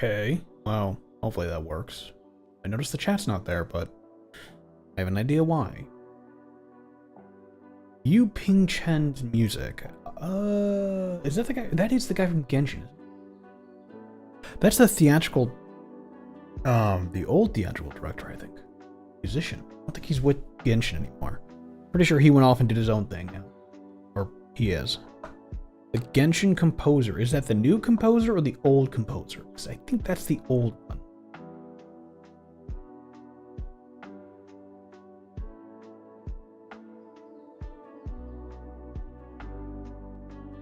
Okay, well, hopefully that works. I noticed the chat's not there, but I have an idea why. Yu Ping Chen's music. Is that the guy? That is the guy from Genshin. That's the theatrical, the old theatrical director, I think. Musician. I don't think he's with Genshin anymore. Pretty sure he went off and did his own thing now. Or he is. The Genshin composer. Is that the new composer or the old composer? Because I think that's the old one.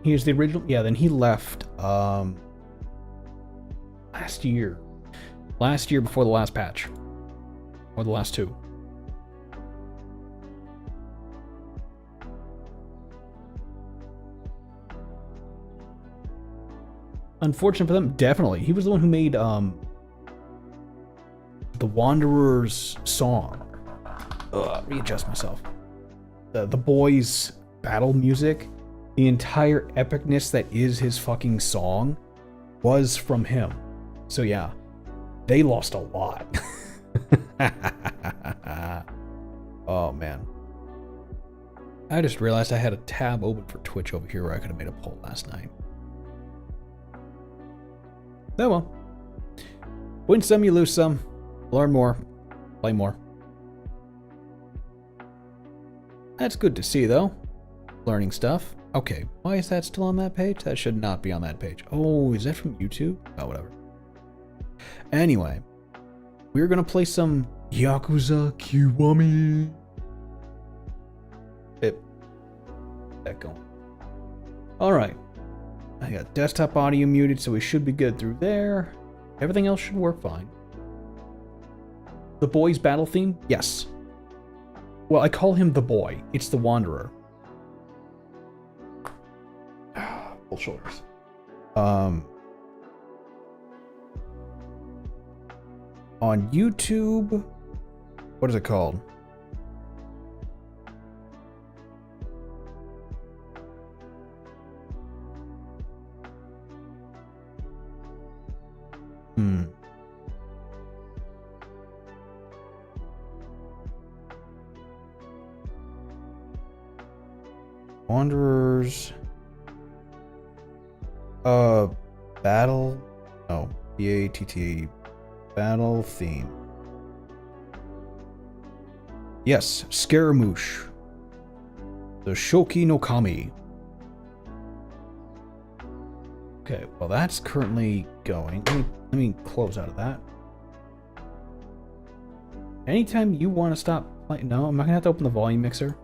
He is the original. Yeah, then he left last year. Last year before the last patch. Or the last two. Unfortunate for them, definitely. He was the one who made the Wanderer's song. Readjust myself. The boys' battle music, the entire epicness that is his fucking song was from him. So yeah, they lost a lot. Oh man. I just realized I had a tab open for Twitch over here where I could have made a poll last night. Oh well. Win some, you lose some. Learn more. Play more. That's good to see, though. Learning stuff. Okay, why is that still on that page? That should not be on that page. Oh, is that from YouTube? Oh, whatever. Anyway, we're gonna play some Yakuza Kiwami. That going. Alright. I got desktop audio muted, so we should be good through there. Everything else should work fine. The boy's battle theme? Yes. Well, I call him the boy. It's the Wanderer. Full shoulders. On YouTube, what is it called? Wanderers. Battle. No. BATT. Battle theme. Yes. Scaramouche. The Shoki no Kami. Okay, well that's currently going. Let me close out of that. Anytime you want to stop playing... No, I'm not going to have to open the volume mixer.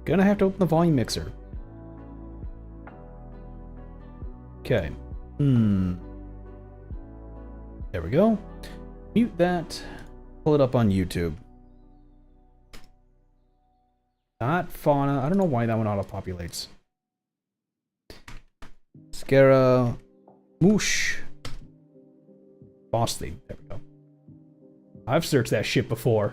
Gonna have to open the volume mixer. Okay. There we go. Mute that. Pull it up on YouTube. Not fauna. I don't know why that one auto-populates. Scaramouche. Boss theme. There we go. I've searched that shit before.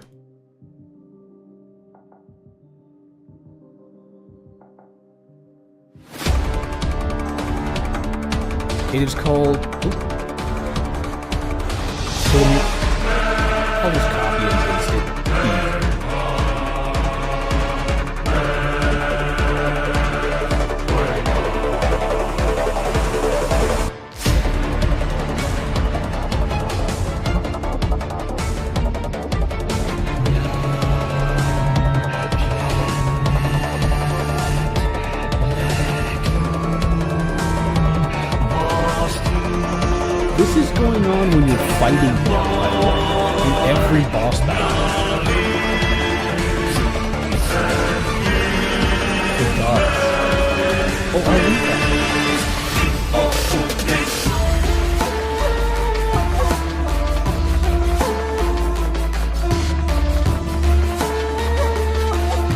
It is called... Ooh. So I'll just copy and paste it. This is going on when you're fighting people, by the way, in every boss battle. Good God. Oh, I like that.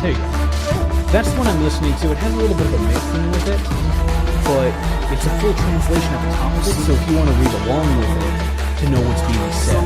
There you go. That's what I'm listening to. It has a little bit of a mixing with it, but it's a full translation at the top of it, so if you want to read along with it to know what's being said.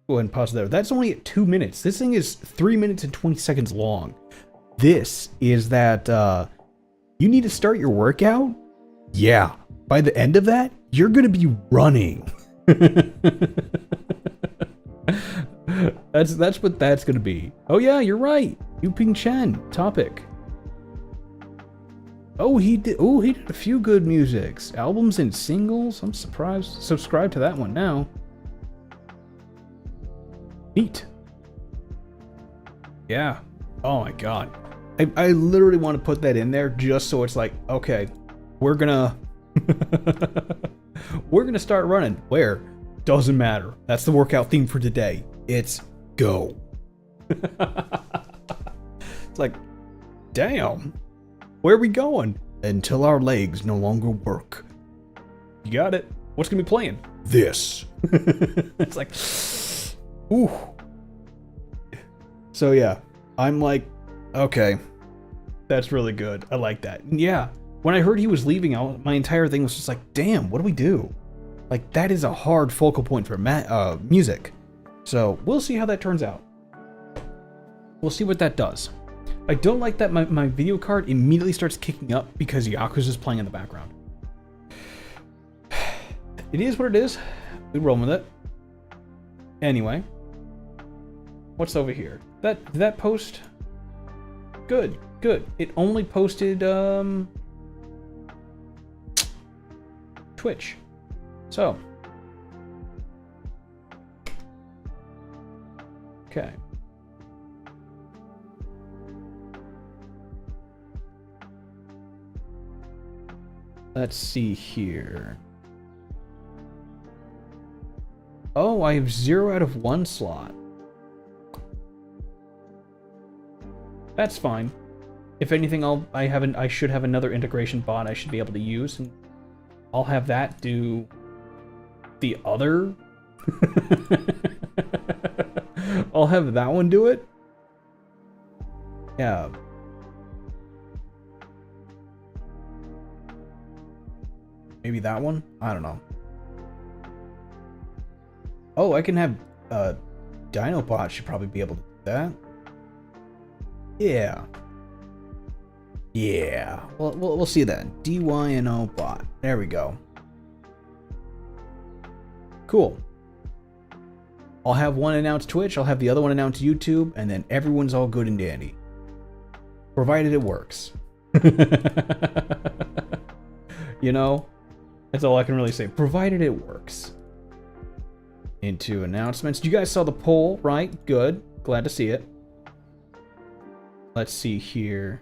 Go ahead and pause there. That's only at 2 minutes. This thing is 3 minutes and 20 seconds long. This is that you need to start your workout. Yeah. By the end of that, you're going to be running. That's what that's going to be. Oh yeah, you're right. Yu Ping Chen topic. Oh, he did a few good musics, albums and singles. I'm surprised. Subscribe to that one now. Neat. Yeah. Oh my god. I literally want to put that in there just so it's like, okay, we're gonna start running. Where? Doesn't matter. That's the workout theme for today. It's go. It's like, damn. Where are we going? Until our legs no longer work. You got it. What's gonna be playing? This. It's like, ooh. So yeah, I'm like, okay, that's really good. I like that. And yeah, when I heard he was leaving, my entire thing was just like, damn, what do we do? Like, that is a hard focal point for music. So we'll see how that turns out. We'll see what that does. I don't like that my video card immediately starts kicking up because Yakuza is playing in the background. It is what it is. We roll with it. Anyway, what's over here? Did that post? Good. It only posted Twitch. So, okay. Let's see here. Oh, I have 0 out of 1 slot. That's fine. If anything, I should have another integration bot I should be able to use, and I'll have that do the other. I'll have that one do it. Yeah. Maybe that one? I don't know. Oh, I can have Dinobot should probably be able to do that. Yeah. Yeah. Well, we'll see that. DYNO bot. There we go. Cool. I'll have one announce Twitch, I'll have the other one announce YouTube, and then everyone's all good and dandy. Provided it works. You know? That's all I can really say. Provided it works. into announcements. You guys saw the poll, right? Good. Glad to see it. Let's see here.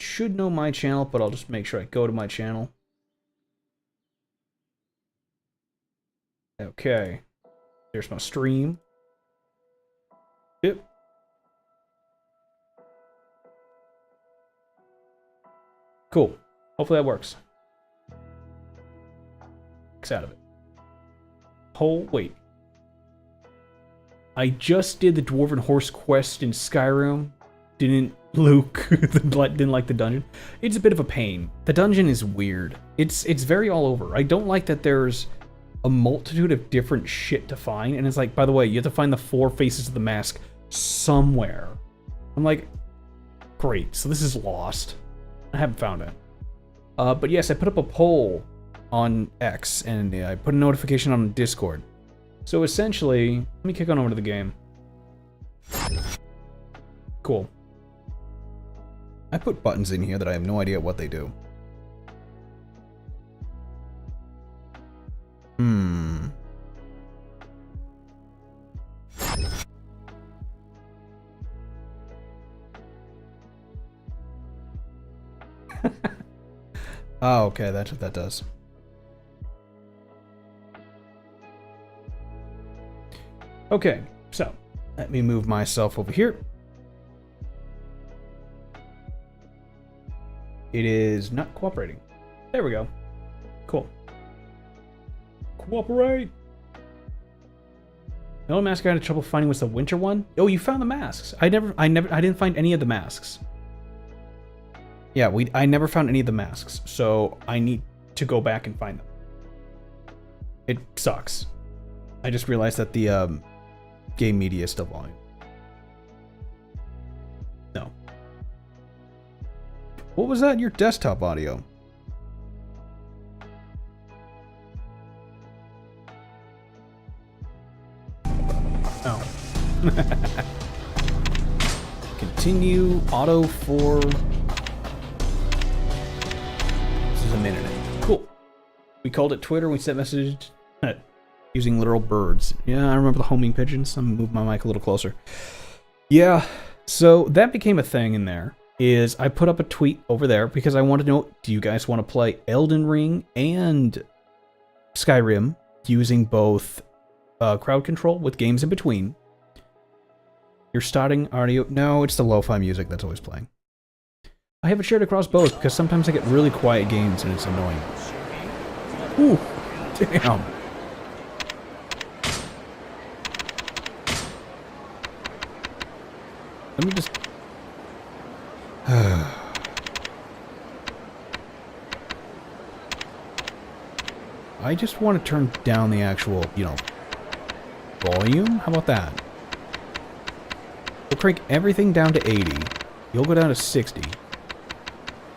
Should know my channel, but I'll just make sure I go to my channel. Okay. There's my stream. Yep. Cool. Hopefully that works. X out of it. Wait. I just did the Dwarven Horse quest in Skyrim. Didn't Luke didn't like the dungeon. It's a bit of a pain. The dungeon is weird. It's very all over. I don't like that there's a multitude of different shit to find, and it's like, by the way, you have to find the 4 faces of the mask somewhere. I'm like, great, so this is lost. I haven't found it. But yes, I put up a poll on X, and I put a notification on Discord. So essentially, let me kick on over to the game. Cool. I put buttons in here that I have no idea what they do. Oh, okay, that's what that does. Okay, so let me move myself over here. It is not cooperating. There we go. Cool. Cooperate. The only mask I had trouble finding was the winter one. Oh, you found the masks. I didn't find any of the masks. Yeah, I never found any of the masks, so I need to go back and find them. It sucks. I just realized that the game media is still volume. No. What was that in your desktop audio? Oh. Continue auto for... This is a minute in. Cool. We called it Twitter. We sent messages using literal birds. Yeah, I remember the homing pigeons. I'm gonna move my mic a little closer. Yeah, so that became a thing in there. Is I put up a tweet over there because I wanted to know, do you guys want to play Elden Ring and Skyrim using both crowd control with games in between? You're starting audio. No, it's the lo-fi music that's always playing. I have it shared across both because sometimes I get really quiet games and it's annoying. Ooh, damn. Let me just... I just want to turn down the actual, volume? How about that? We'll crank everything down to 80. You'll go down to 60.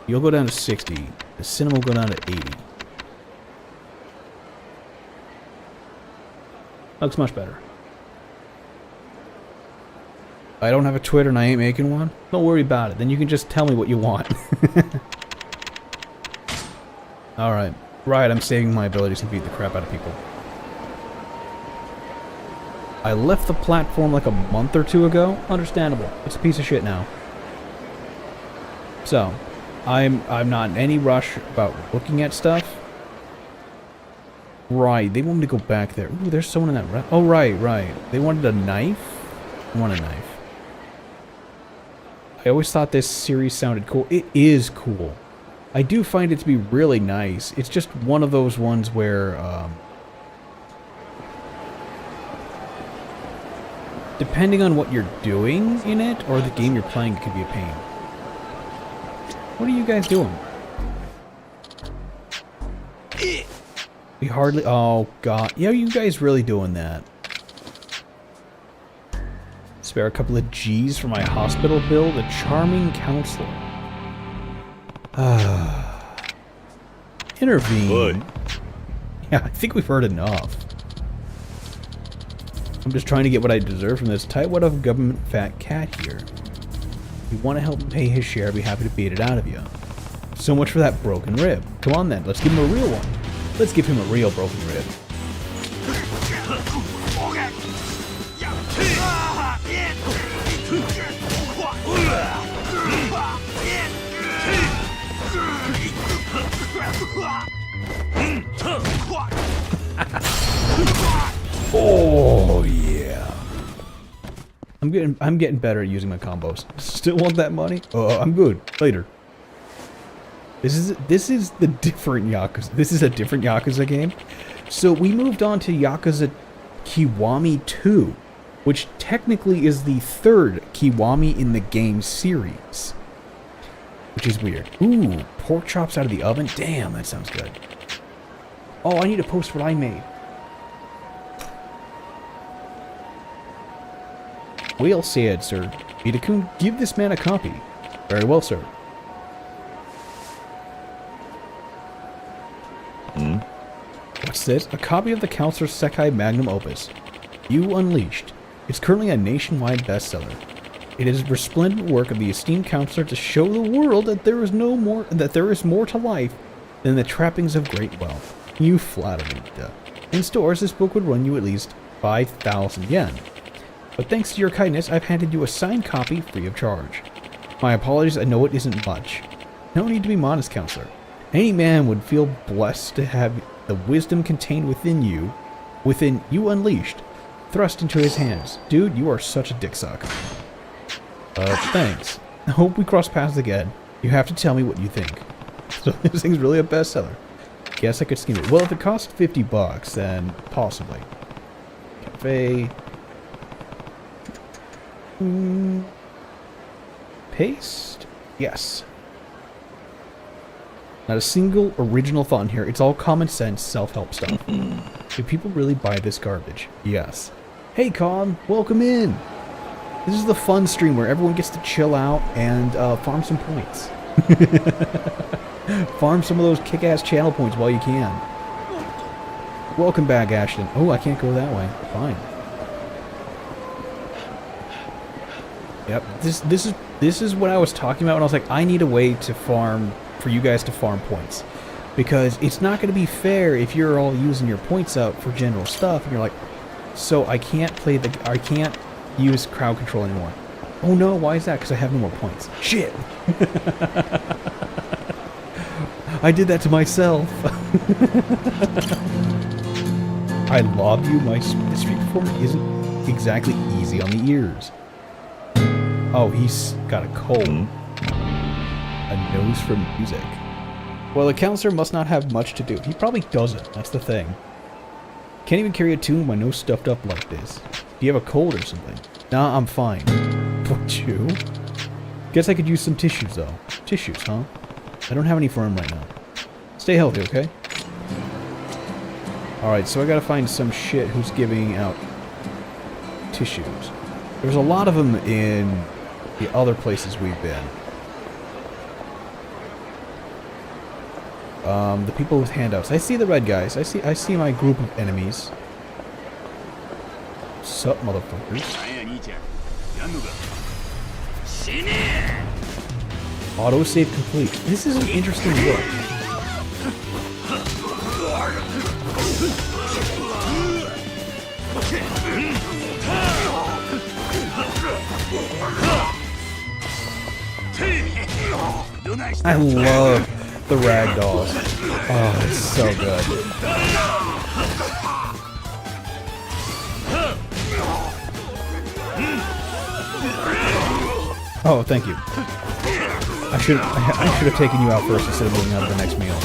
You'll go down to 60. The cinema will go down to 80. Looks much better. I don't have a Twitter and I ain't making one. Don't worry about it. Then you can just tell me what you want. Alright. Right, I'm saving my abilities to beat the crap out of people. I left the platform like a month or 2 ago. Understandable. It's a piece of shit now. So, I'm not in any rush about looking at stuff. Right, they want me to go back there. Ooh, there's someone in that... Oh, right. They wanted a knife? I want a knife. I always thought this series sounded cool. It is cool. I do find it to be really nice. It's just one of those ones where, depending on what you're doing in it, or the game you're playing, it could be a pain. What are you guys doing? We hardly... Oh, God. Yeah, you guys really doing that? Spare a couple of G's for my hospital bill. The charming counselor. Intervene. Good. Yeah, I think we've heard enough. I'm just trying to get what I deserve from this tightwad of government fat cat here. If you want to help him pay his share, I'd be happy to beat it out of you. So much for that broken rib. Come on then, let's give him a real one. Let's give him a real broken rib. Oh yeah. I'm getting better at using my combos. Still want that money? I'm good. Later. This is the different Yakuza. This is a different Yakuza game. So we moved on to Yakuza Kiwami 2, which technically is the third Kiwami in the game series. Which is weird. Ooh, pork chops out of the oven? Damn, that sounds good. Oh, I need to post what I made. Well said, sir. Ida-kun, give this man a copy. Very well, sir. What's this? A copy of the Counselor Sekai Magnum Opus. You Unleashed. It's currently a nationwide bestseller. It is a resplendent work of the esteemed counselor to show the world that there is more to life than the trappings of great wealth. You flatter me, Ida. In stores, this book would run you at least 5,000 yen. But thanks to your kindness, I've handed you a signed copy free of charge. My apologies, I know it isn't much. No need to be modest, counselor. Any man would feel blessed to have the wisdom contained within you Unleashed, thrust into his hands. Dude, you are such a dick suck. Thanks. I hope we cross paths again. You have to tell me what you think. So this thing's really a bestseller. Guess I could scheme it. Well, if it cost 50 bucks, then possibly. Cafe. Paste? Yes. Not a single original thought in here. It's all common sense, self-help stuff. Do people really buy this garbage? Yes. Hey, Con, welcome in. This is the fun stream where everyone gets to chill out and farm some points. Farm some of those kick-ass channel points while you can. Welcome back, Ashton. Oh, I can't go that way. Fine. Yep. This is what I was talking about when I was like, I need a way to farm for you guys to farm points, because it's not going to be fair if you're all using your points up for general stuff and you're like, so I can't use crowd control anymore. Oh no, why is that? Because I have no more points. Shit. I did that to myself. I love you. My street performance isn't exactly easy on the ears. Oh, he's got a cold. A nose for music. Well, the counselor must not have much to do. He probably doesn't. That's the thing. Can't even carry a tune with my nose stuffed up like this. Do you have a cold or something? Nah, I'm fine. But you? Guess I could use some tissues, though. Tissues, huh? I don't have any for him right now. Stay healthy, okay? Alright, so I gotta find some shit who's giving out tissues. There's a lot of them in the other places we've been. The people with handouts. I see the red guys. I see my group of enemies. Sup, motherfuckers. Autosave complete. This is an interesting look. I love the ragdolls. Oh, it's so good. Oh, thank you. I should have taken you out first instead of moving on to the next meal.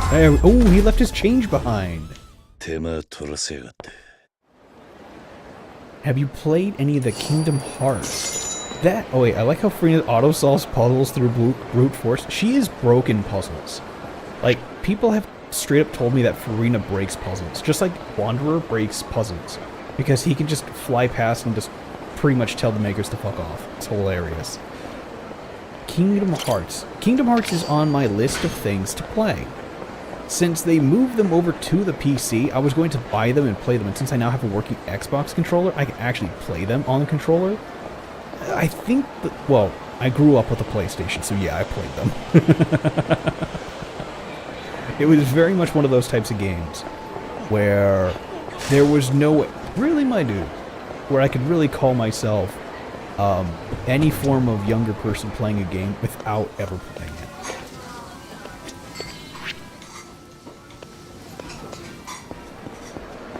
Hey, oh, he left his change behind. Have you played any of the Kingdom Hearts? Oh wait, I like how Furina auto solves puzzles through brute force. She is broken puzzles. Like, people have straight up told me that Furina breaks puzzles. Just like Wanderer breaks puzzles. Because he can just fly past and just pretty much tell the makers to fuck off. It's hilarious. Kingdom Hearts. Kingdom Hearts is on my list of things to play. Since they moved them over to the PC, I was going to buy them and play them, and since I now have a working Xbox controller, I can actually play them on the controller. I think that, well, I grew up with a PlayStation, so yeah, I played them. It was very much one of those types of games where there was no way, really, my dude, where I could really call myself any form of younger person playing a game without ever playing it.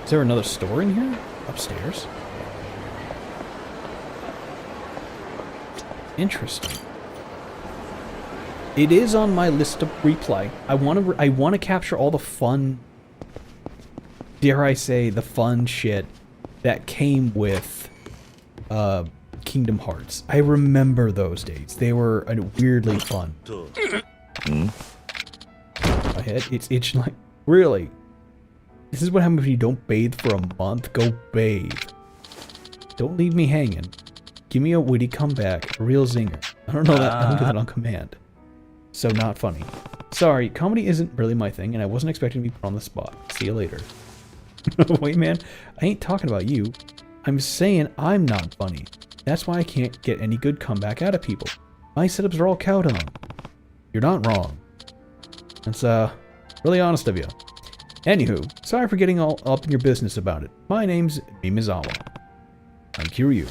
Is there another store in here? Upstairs? Interesting. It is on my list to replay. I want to capture all the fun, dare I say, the fun shit that came with Kingdom Hearts. I remember those days. They were weirdly fun. My head, it's itching like, really? This is what happens if you don't bathe for a month. Go bathe. Don't leave me hanging. Give me a witty comeback, a real zinger. I don't know that. I don't do that on command. So not funny. Sorry, comedy isn't really my thing, and I wasn't expecting to be put on the spot. See you later. Wait, man, I ain't talking about you. I'm saying I'm not funny. That's why I can't get any good comeback out of people. My setups are all cowed on. You're not wrong. That's, really honest of you. Anywho, sorry for getting all up in your business about it. My name's Mimizawa. I'm Kiryu.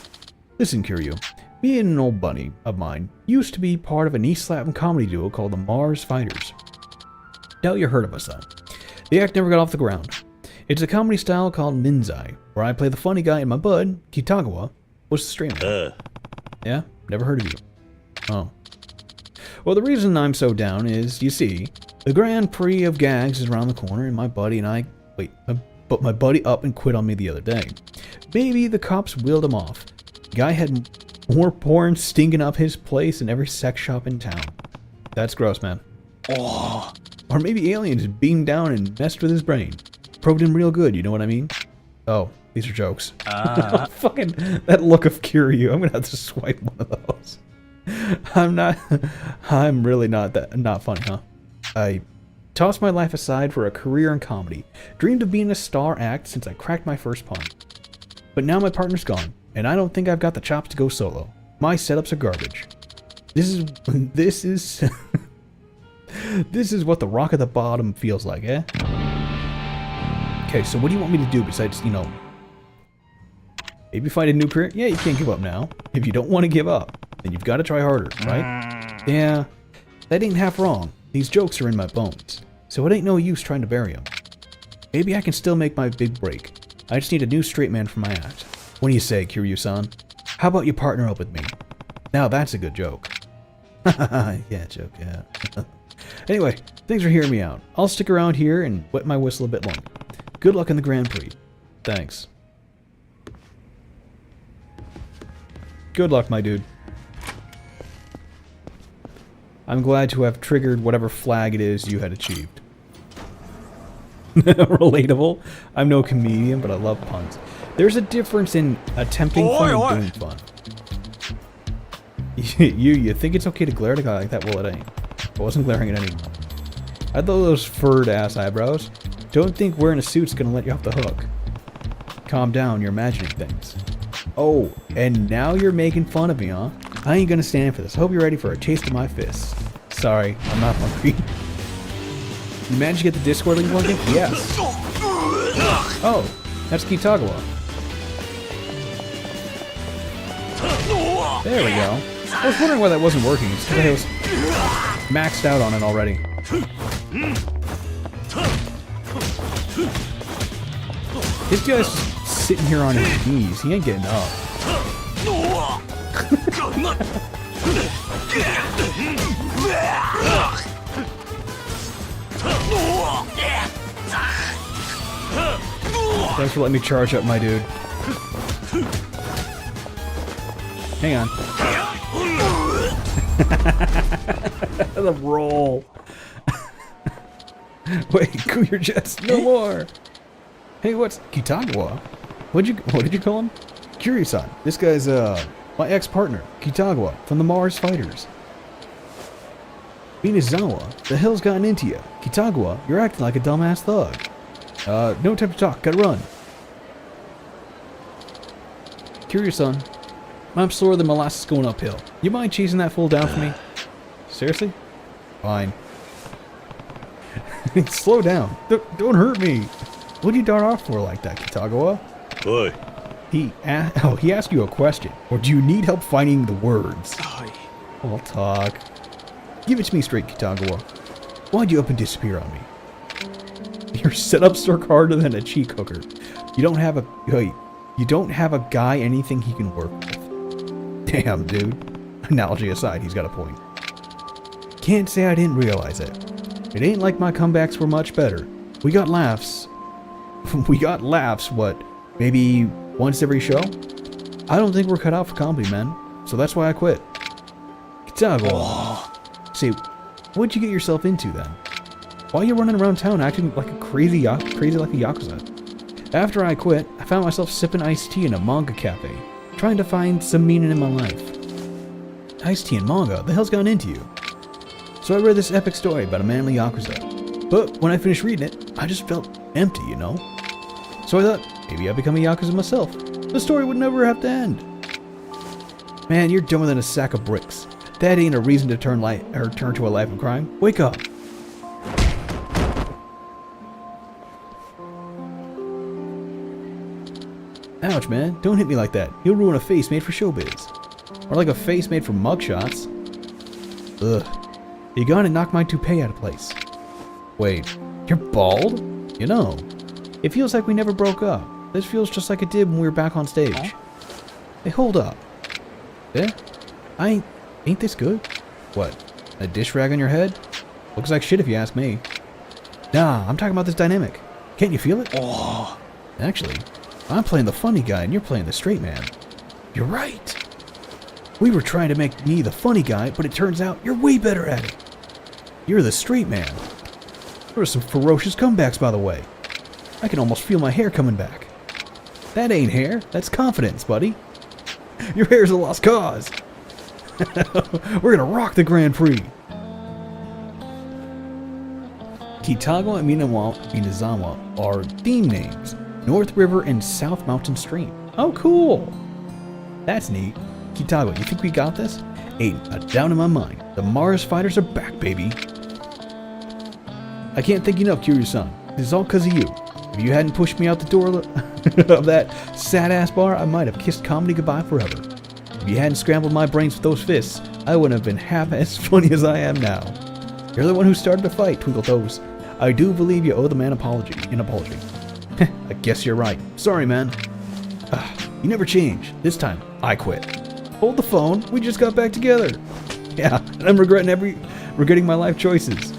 Listen, Kiryu. Me and an old buddy of mine used to be part of an East Latin comedy duo called the Mars Fighters. Doubt you heard of us, though. The act never got off the ground. It's a comedy style called Minzai, where I play the funny guy and my bud, Kitagawa, was the streamer. Yeah? Never heard of you. Oh. Well, the reason I'm so down is, you see, the Grand Prix of gags is around the corner, and my buddy and I... But my buddy up and quit on me the other day. Maybe the cops wheeled him off. Guy had more porn stinking up his place than every sex shop in town. That's gross, man. Oh. Or maybe aliens beamed down and messed with his brain. Probed him real good, you know what I mean? Oh, these are jokes. Fucking, that look of Kiryu. I'm gonna have to swipe one of those. I'm really not funny, huh? I tossed my life aside for a career in comedy. Dreamed of being a star act since I cracked my first pun. But now my partner's gone, and I don't think I've got the chops to go solo. My setups are garbage. This is this is what the rock at the bottom feels like, eh? Okay, so what do you want me to do besides, you know, maybe find a new career? Yeah, you can't give up now. If you don't want to give up, then you've got to try harder, right? Yeah, that ain't half wrong. These jokes are in my bones, so it ain't no use trying to bury them. Maybe I can still make my big break. I just need a new straight man for my act. What do you say, Kiryu-san? How about you partner up with me? Now that's a good joke. Yeah, joke, yeah. Anyway, thanks for hearing me out. I'll stick around here and wet my whistle a bit longer. Good luck in the Grand Prix. Thanks. Good luck, my dude. I'm glad to have triggered whatever flag it is you had achieved. Relatable? I'm no comedian, but I love puns. There's a difference in attempting fun and doing fun. You think it's okay to glare at a guy like that? Well, it ain't. I wasn't glaring at anyone. I thought those furred-ass eyebrows. Don't think wearing a suit's gonna let you off the hook. Calm down, you're imagining things. Oh, and now you're making fun of me, huh? I ain't gonna stand for this. I hope you're ready for a taste of my fists. Sorry, I'm not hungry. You managed to get the Discord link working? Yes. Oh, that's Kitagawa. There we go. I was wondering why that wasn't working. It's because I was maxed out on it already. This guy's sitting here on his knees. He ain't getting up. Thanks for letting me charge up, my dude. Hang on. The roll. Wait, cool your chest. No more. Hey, what's Kitagawa? What did you call him? Kiryu-san. This guy's my ex-partner, Kitagawa, from the Mars Fighters. Minazawa, the hell's gotten into you? Kitagawa, you're acting like a dumbass thug. No time to talk, gotta run. Kiryu-san, I'm slower than molasses going uphill. You mind chasing that fool down for me? Seriously? Fine. Slow down. Don't hurt me. What'd you dart off for like that, Kitagawa? Oi. He asked you a question. Or do you need help finding the words? I'll talk. Give it to me straight, Kitagawa. Why'd you up and disappear on me? Your setups work harder than a cheek hooker. You don't have a guy anything he can work with. Damn, dude. Analogy aside, he's got a point. Can't say I didn't realize it. It ain't like my comebacks were much better. We got laughs. What? Maybe once every show? I don't think we're cut out for comedy, man. So that's why I quit. Kitagawa. Say, what'd you get yourself into then? Why are you running around town acting like a crazy like a Yakuza? After I quit, I found myself sipping iced tea in a manga cafe, trying to find some meaning in my life. Iced tea and manga? The hell's gone into you? So I read this epic story about a manly Yakuza. But when I finished reading it, I just felt empty, you know? So I thought, maybe I'd become a Yakuza myself. The story would never have to end. Man, you're dumber than a sack of bricks. That ain't a reason to turn to a life of crime. Wake up. Ouch, man. Don't hit me like that. You'll ruin a face made for showbiz. Or like a face made for mugshots. Ugh. You gone and knocked my toupee out of place. Wait, you're bald? You know, it feels like we never broke up. This feels just like it did when we were back on stage. Hey, hold up. Yeah? Ain't this good? What, a dish rag on your head? Looks like shit if you ask me. Nah, I'm talking about this dynamic. Can't you feel it? Oh. Actually, I'm playing the funny guy and you're playing the straight man. You're right. We were trying to make me the funny guy, but it turns out you're way better at it. You're the straight man. There were some ferocious comebacks, by the way. I can almost feel my hair coming back. That ain't hair, that's confidence, buddy. Your hair's a lost cause. We're gonna rock the Grand Prix. Kitagawa and Minazawa are theme names. North River and South Mountain Stream. Oh, cool. That's neat. Kitagawa, you think we got this? Ain't a doubt in my mind. The Mars fighters are back, baby. I can't thank you enough, Kiryu-san. This is all because of you. If you hadn't pushed me out the door of that sad-ass bar, I might have kissed comedy goodbye forever. If you hadn't scrambled my brains with those fists, I wouldn't have been half as funny as I am now. You're the one who started the fight, Twinkle Toes. I do believe you owe the man an apology. I guess you're right. Sorry, man. You never change. This time, I quit. Hold the phone. We just got back together. Yeah, and I'm regretting my life choices.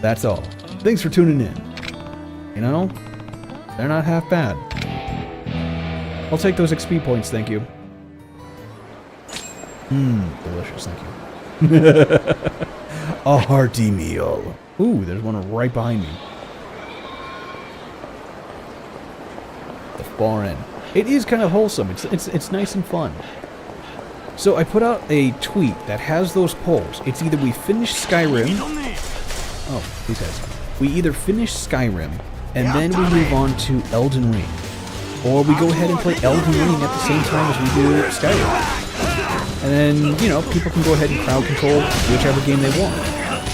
That's all. Thanks for tuning in. You know, they're not half bad. I'll take those XP points, thank you. Delicious, thank you. A hearty meal. Ooh, there's one right behind me. The far end. It is kind of wholesome. It's nice and fun. So I put out a tweet that has those polls. It's either we finish Skyrim. Oh, these guys. We either finish Skyrim and then we move on to Elden Ring, or we go ahead and play Elden Ring at the same time as we do Skyrim. And then, you know, people can go ahead and crowd control whichever game they want.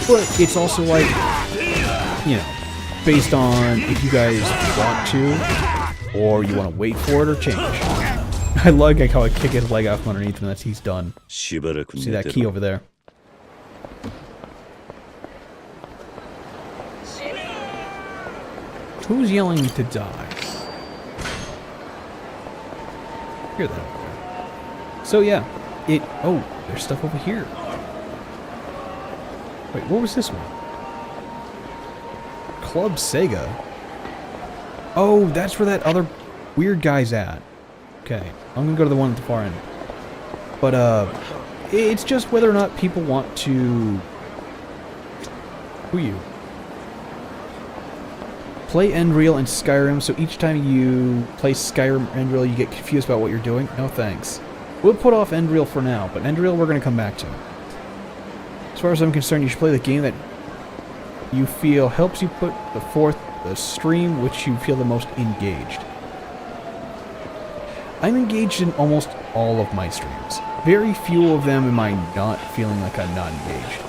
But it's also like, you know, based on if you guys want to, or you want to wait for it or change. I like how I kick his leg out from underneath him. He's done. See that key over there? Who's yelling to die? Hear that? So yeah, oh, there's stuff over here. Wait, what was this one? Club Sega. Oh, that's where that other weird guy's at. Okay, I'm gonna go to the one at the far end. But it's just whether or not people want to. Who are you? Play Endreal and Skyrim, so each time you play Skyrim or Endreal, you get confused about what you're doing? No thanks. We'll put off Endreal for now, but Endreal we're going to come back to. As far as I'm concerned, you should play the game that you feel helps you put forth the stream which you feel the most engaged. I'm engaged in almost all of my streams. Very few of them am I not feeling like I'm not engaged.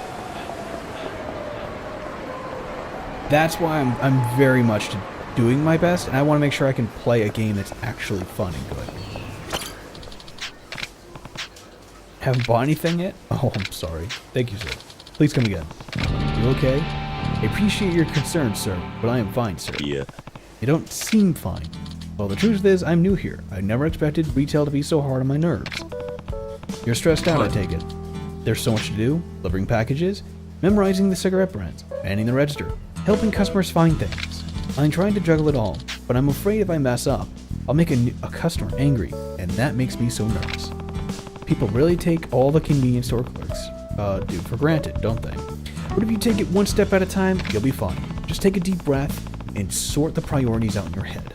That's why I'm very much doing my best, and I want to make sure I can play a game that's actually fun and good. Haven't bought anything yet? Oh, I'm sorry. Thank you, sir. Please come again. You okay? I appreciate your concern, sir, but I am fine, sir. Yeah. You don't seem fine. Well, the truth is, I'm new here. I never expected retail to be so hard on my nerves. You're stressed out, I take it. There's so much to do, delivering packages, memorizing the cigarette brands, manning the register, helping customers find things. I'm trying to juggle it all, but I'm afraid if I mess up, I'll make a customer angry, and that makes me so nervous. People really take all the convenience store clerks do for granted, don't they? But if you take it one step at a time, you'll be fine. Just take a deep breath and sort the priorities out in your head.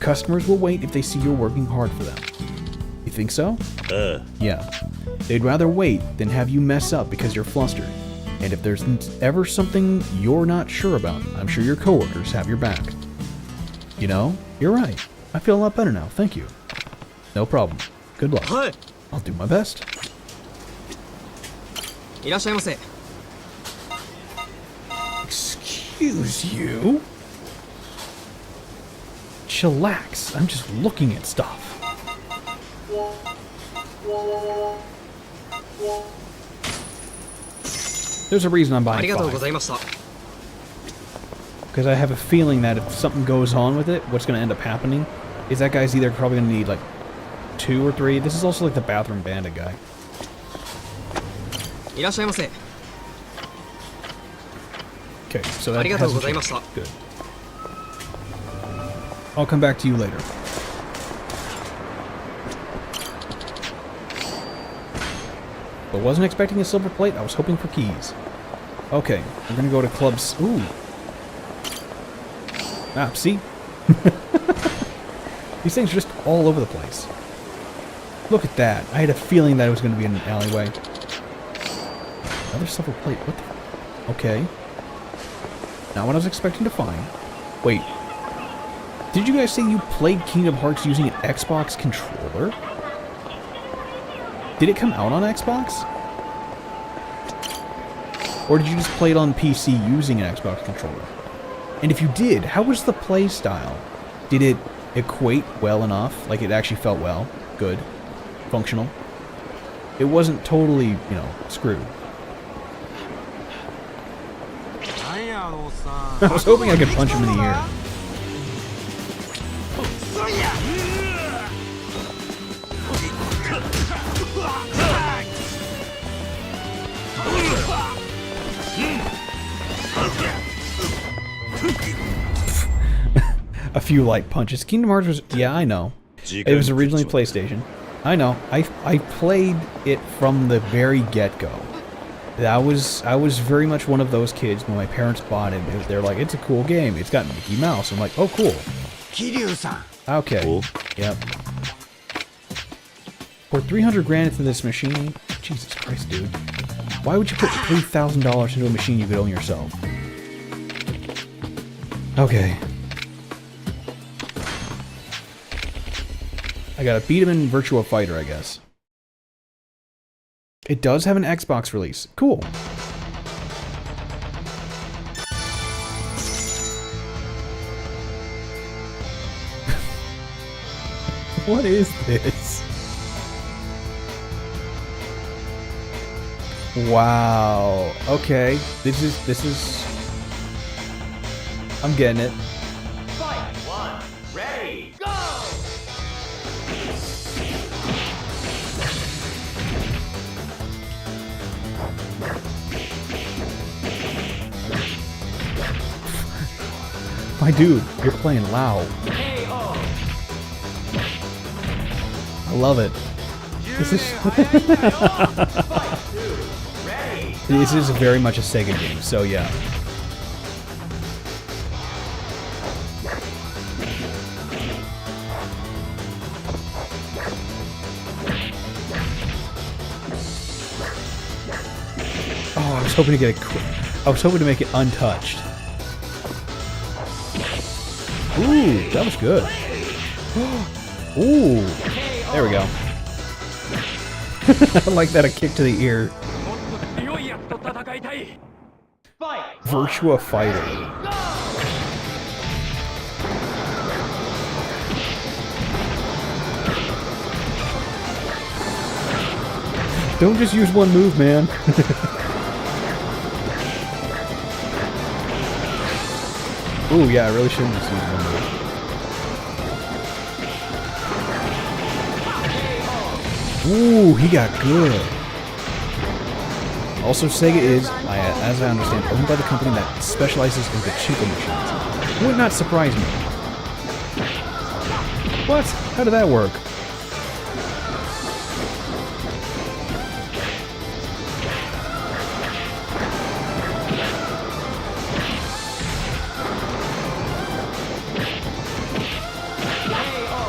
Customers will wait if they see you're working hard for them. You think so? Yeah. They'd rather wait than have you mess up because you're flustered. And if there's ever something you're not sure about, I'm sure your coworkers have your back. You know, you're right. I feel a lot better now, thank you. No problem. Good luck. I'll do my best. Excuse you? Chillax. I'm just looking at stuff. There's a reason I'm buying 5. Because I have a feeling that if something goes on with it, what's going to end up happening is that guy's either probably going to need like 2 or 3. This is also like the bathroom bandit guy. Okay, so that hasn't changed. Good. I'll come back to you later. But wasn't expecting a silver plate, I was hoping for keys. Okay, we're gonna go to clubs. Ooh. Ah, see? These things are just all over the place. Look at that. I had a feeling that it was gonna be in an alleyway. Another silver plate, what the... Okay. Not what I was expecting to find. Wait. Did you guys say you played Kingdom Hearts using an Xbox controller? Did it come out on Xbox? Or did you just play it on PC using an Xbox controller? And if you did, how was the play style? Did it equate well enough? Like it actually felt well? Good? Functional? It wasn't totally, you know, screwed. I was hoping I could punch him in the ear. A few light punches. Kingdom Hearts was... Yeah, I know. It was originally PlayStation. I know. I played it from the very get-go. I was very much one of those kids when my parents bought it. They're like, it's a cool game. It's got Mickey Mouse. I'm like, oh, cool. Okay. Cool. Yep. Pour 300 grand into this machine. Jesus Christ, dude. Why would you put $3,000 into a machine you could own yourself? Okay. I gotta beat him in Virtua Fighter, I guess. It does have an Xbox release. Cool. What is this? Wow. Okay. This is... I'm getting it. Fight 1. Ready. Go! My dude, you're playing loud. I love it. This is very much a Sega game, so yeah. Oh, I was hoping to get I was hoping to make it untouched. Ooh, that was good. Ooh, there we go. I like that, a kick to the ear. Virtua Fighter. Don't just use one move, man. Ooh, yeah, I really shouldn't just use one move. Ooh, he got good. Also, Sega is, as I understand, owned by the company that specializes in pachinko machines. Would not surprise me. What? How did that work?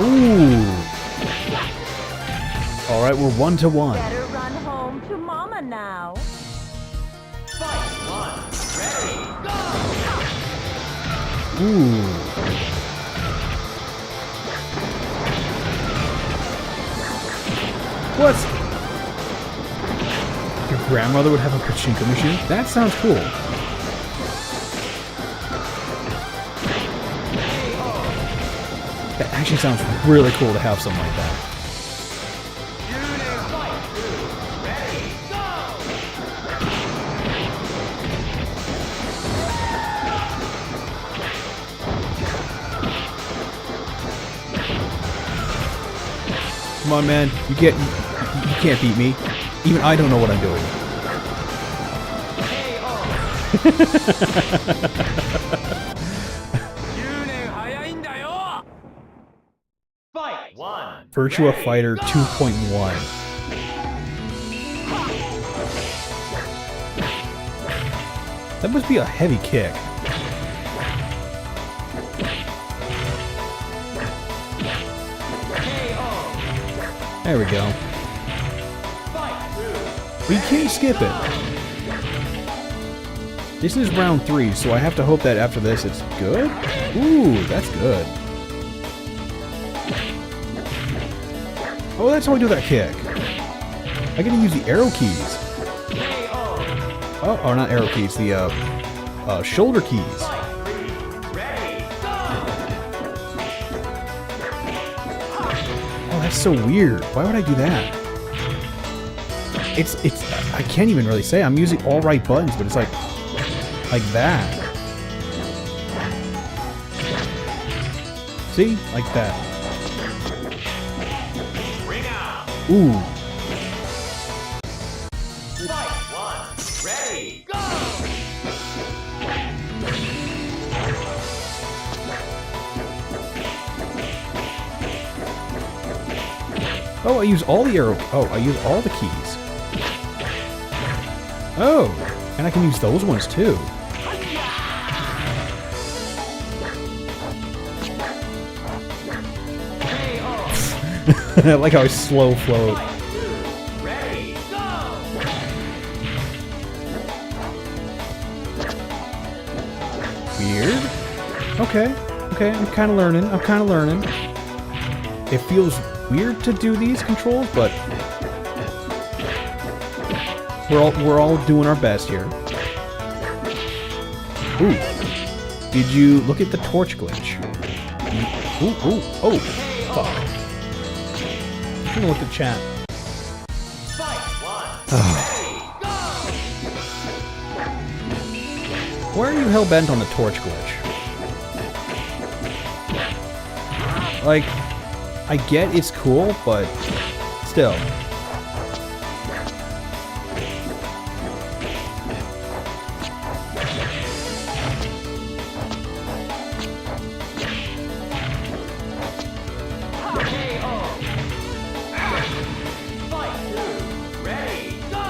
Ooh. Alright, we're 1-1. Better run home to Mama now. Fight one. Ready. Go. Ooh. What? Your grandmother would have a pachinko machine? That sounds cool. That actually sounds really cool to have something like that. Fight two. Ready. Go. Come on, man. You can't beat me. Even I don't know what I'm doing. Fight one. Virtua Ready, Fighter go. 2.1. That must be a heavy kick. There we go. Fight two. We can't skip it. This is round 3, so I have to hope that after this it's good? Ooh, that's good. Oh, that's how I do that kick. I get to use the arrow keys. Oh, or not arrow keys, the shoulder keys. Oh, that's so weird. Why would I do that? It's I can't even really say. I'm using all right buttons, but it's like that. See? Like that. Ooh. Fight one. Ready. Go. Oh, I use all the arrow. Oh, I use all the keys. Oh, and I can use those ones too. I like how I slow float. Ready. Go. Weird. Okay. Okay, I'm kind of learning. It feels weird to do these controls, but we're all doing our best here. Ooh. Did you look at the torch glitch? Ooh. Oh. Fuck. I'm gonna look at chat. Fight one. Ready. Go. Why are you hell-bent on the torch glitch? Like, I get it's cool, but still. Fight two. Ready. Go.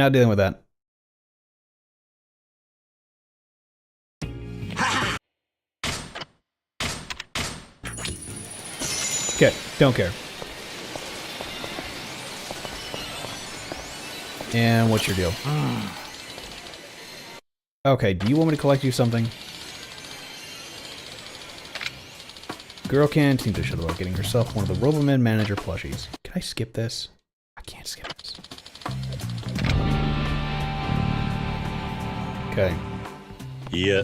not dealing with that. Okay, don't care. And what's your deal? Okay, do you want me to collect you something? Girl can't seem to shut about getting herself one of the Roboman manager plushies. Can I skip this? I can't skip this. Okay. Yeah.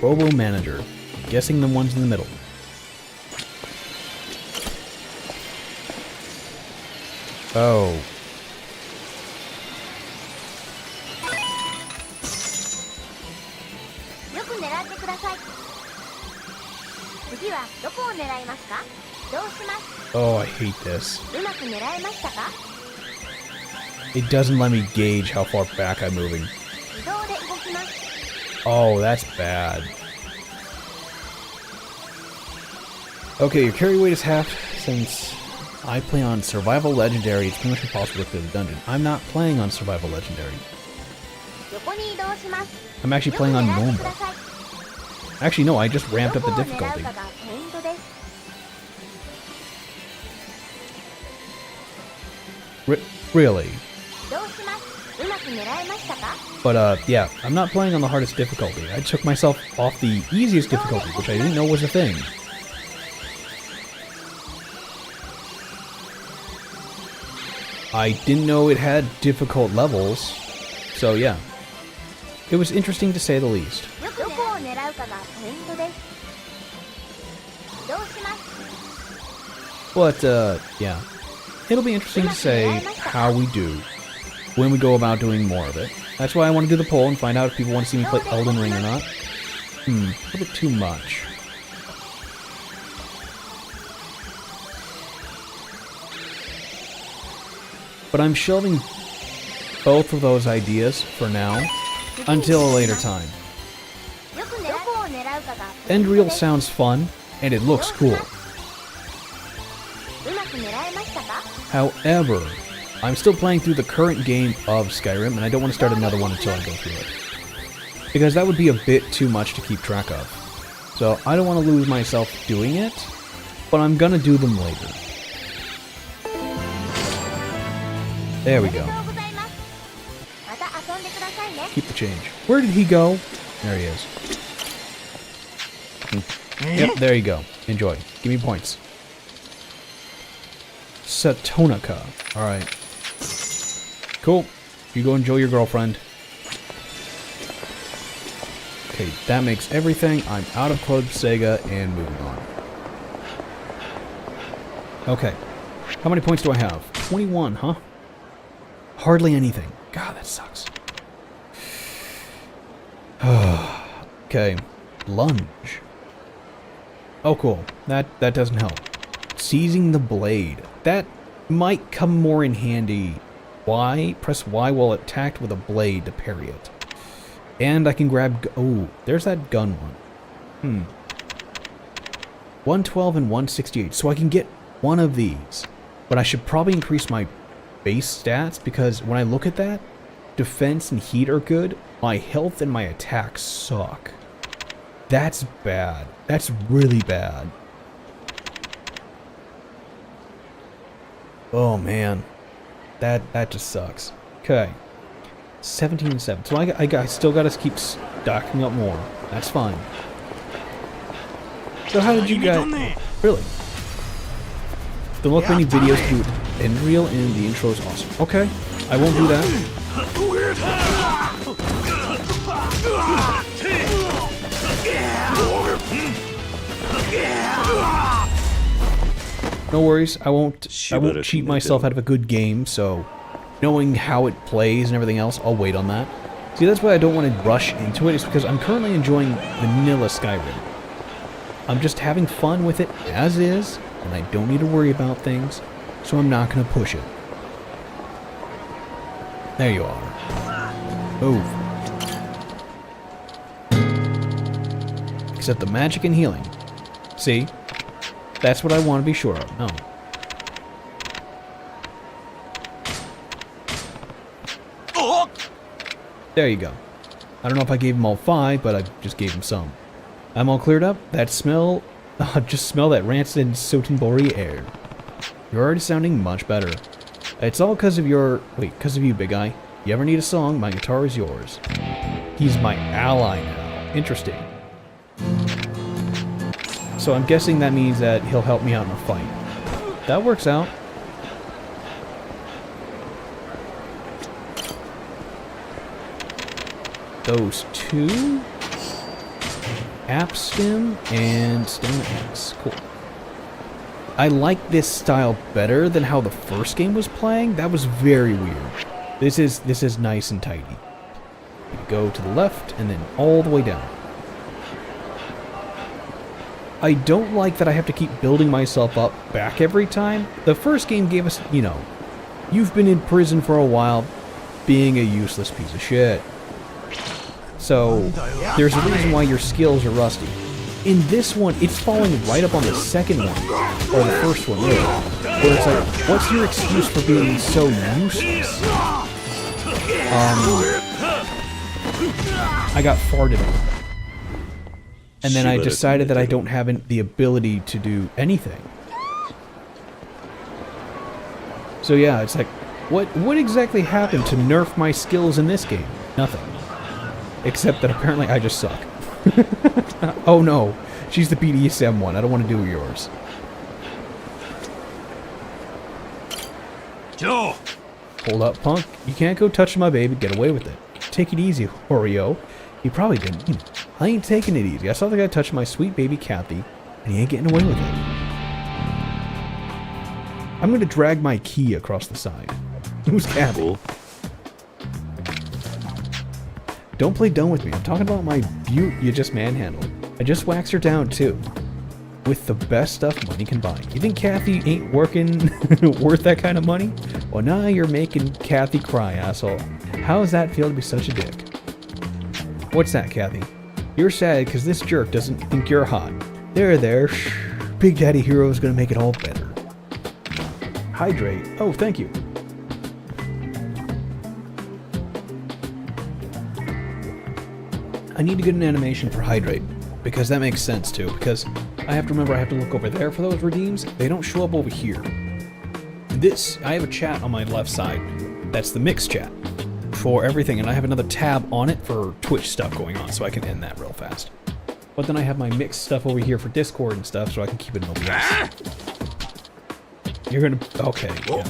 Robo manager. Guessing the ones in the middle. Oh. Oh, I hate this. It doesn't let me gauge how far back I'm moving. Oh, that's bad. Okay, your carry weight is half. Since I play on Survival Legendary, it's pretty much impossible to clear the dungeon. I'm not playing on Survival Legendary. I'm actually playing on normal. Actually, no, I just ramped up the difficulty. Really? But, yeah, I'm not playing on the hardest difficulty. I took myself off the easiest difficulty, which I didn't know was a thing. I didn't know it had difficult levels, so yeah. It was interesting to say the least. But, yeah. It'll be interesting to say how we do when we go about doing more of it. That's why I want to do the poll and find out if people want to see me play Elden Ring or not. A little bit too much. But I'm shelving both of those ideas for now until a later time. Endreal sounds fun, and it looks cool. However, I'm still playing through the current game of Skyrim, and I don't want to start another one until I go through it. Because that would be a bit too much to keep track of. So I don't want to lose myself doing it, but I'm gonna do them later. There we go. Keep the change. Where did he go? There he is. Yep, there you go. Enjoy. Give me points. Satonica. Alright. Cool. You go enjoy your girlfriend. Okay, that makes everything. I'm out of Club Sega and moving on. Okay. How many points do I have? 21, huh? Hardly anything. God, that sucks. Okay. Lunge. Oh, cool. That doesn't help. Seizing the blade. That might come more in handy. Y? Press Y while attacked with a blade to parry it. And I can grab... Oh, there's that gun one. 112 and 168. So I can get one of these. But I should probably increase my base stats, because when I look at that, defense and heat are good. My health and my attacks suck. That's bad. That's really bad. Oh man, that just sucks. Okay, 17 and 7. So I still got to keep stocking up more. That's fine. So how did you guys? Really? Don't look many videos to do Endreal, and the intro is awesome. Okay, I won't do that. No worries, I won't cheat myself out of a good game, so knowing how it plays and everything else, I'll wait on that. See, that's why I don't want to rush into it, is because I'm currently enjoying vanilla Skyrim. I'm just having fun with it as is, and I don't need to worry about things, so I'm not going to push it. There you are. Move. Except the magic and healing. See? That's what I want to be sure of. No. There you go. I don't know if I gave him all 5, but I just gave him some. I'm all cleared up. That smell... just smell that rancid Sotenbori air. You're already sounding much better. It's all because of your... Wait, because of you, Big Eye. You ever need a song, my guitar is yours. He's my ally now. Interesting. So I'm guessing that means that he'll help me out in a fight. That works out. Those 2. App Stim and Stim X. Cool. I like this style better than how the first game was playing. That was very weird. This is nice and tidy. You go to the left and then all the way down. I don't like that I have to keep building myself up back every time. The first game gave us, you know, you've been in prison for a while being a useless piece of shit. So, there's a reason why your skills are rusty. In this one, it's falling right up on the second one, or the first one, really, where it's like, what's your excuse for being so useless? I got farted on. And then I decided that I don't have the ability to do anything. So yeah, it's like, what exactly happened to nerf my skills in this game? Nothing. Except that apparently I just suck. Oh no, she's the BDSM one. I don't want to do yours. Joe! Hold up, punk. You can't go touch my baby. Get away with it. Take it easy, Oreo. He probably didn't. I ain't taking it easy. I saw the guy touch my sweet baby Kathy, and he ain't getting away with it. I'm gonna drag my key across the side. Who's Kathy? Cool. Don't play dumb with me. I'm talking about my beaut you just manhandled. I just waxed her down, too. With the best stuff money can buy. You think Kathy ain't working worth that kind of money? Well, now you're making Kathy cry, asshole. How does that feel to be such a dick? What's that, Kathy? You're sad because this jerk doesn't think you're hot. There. Shh. Big Daddy Hero is gonna make it all better. Hydrate. Oh, thank you. I need to get an animation for Hydrate, because that makes sense too, because I have to remember I have to look over there for those redeems. They don't show up over here. I have a chat on my left side. That's the mix chat for everything, and I have another tab on it for Twitch stuff going on, so I can end that real fast. But then I have my mix stuff over here for Discord and stuff, so I can keep it in OBS. You're gonna... Okay, yeah.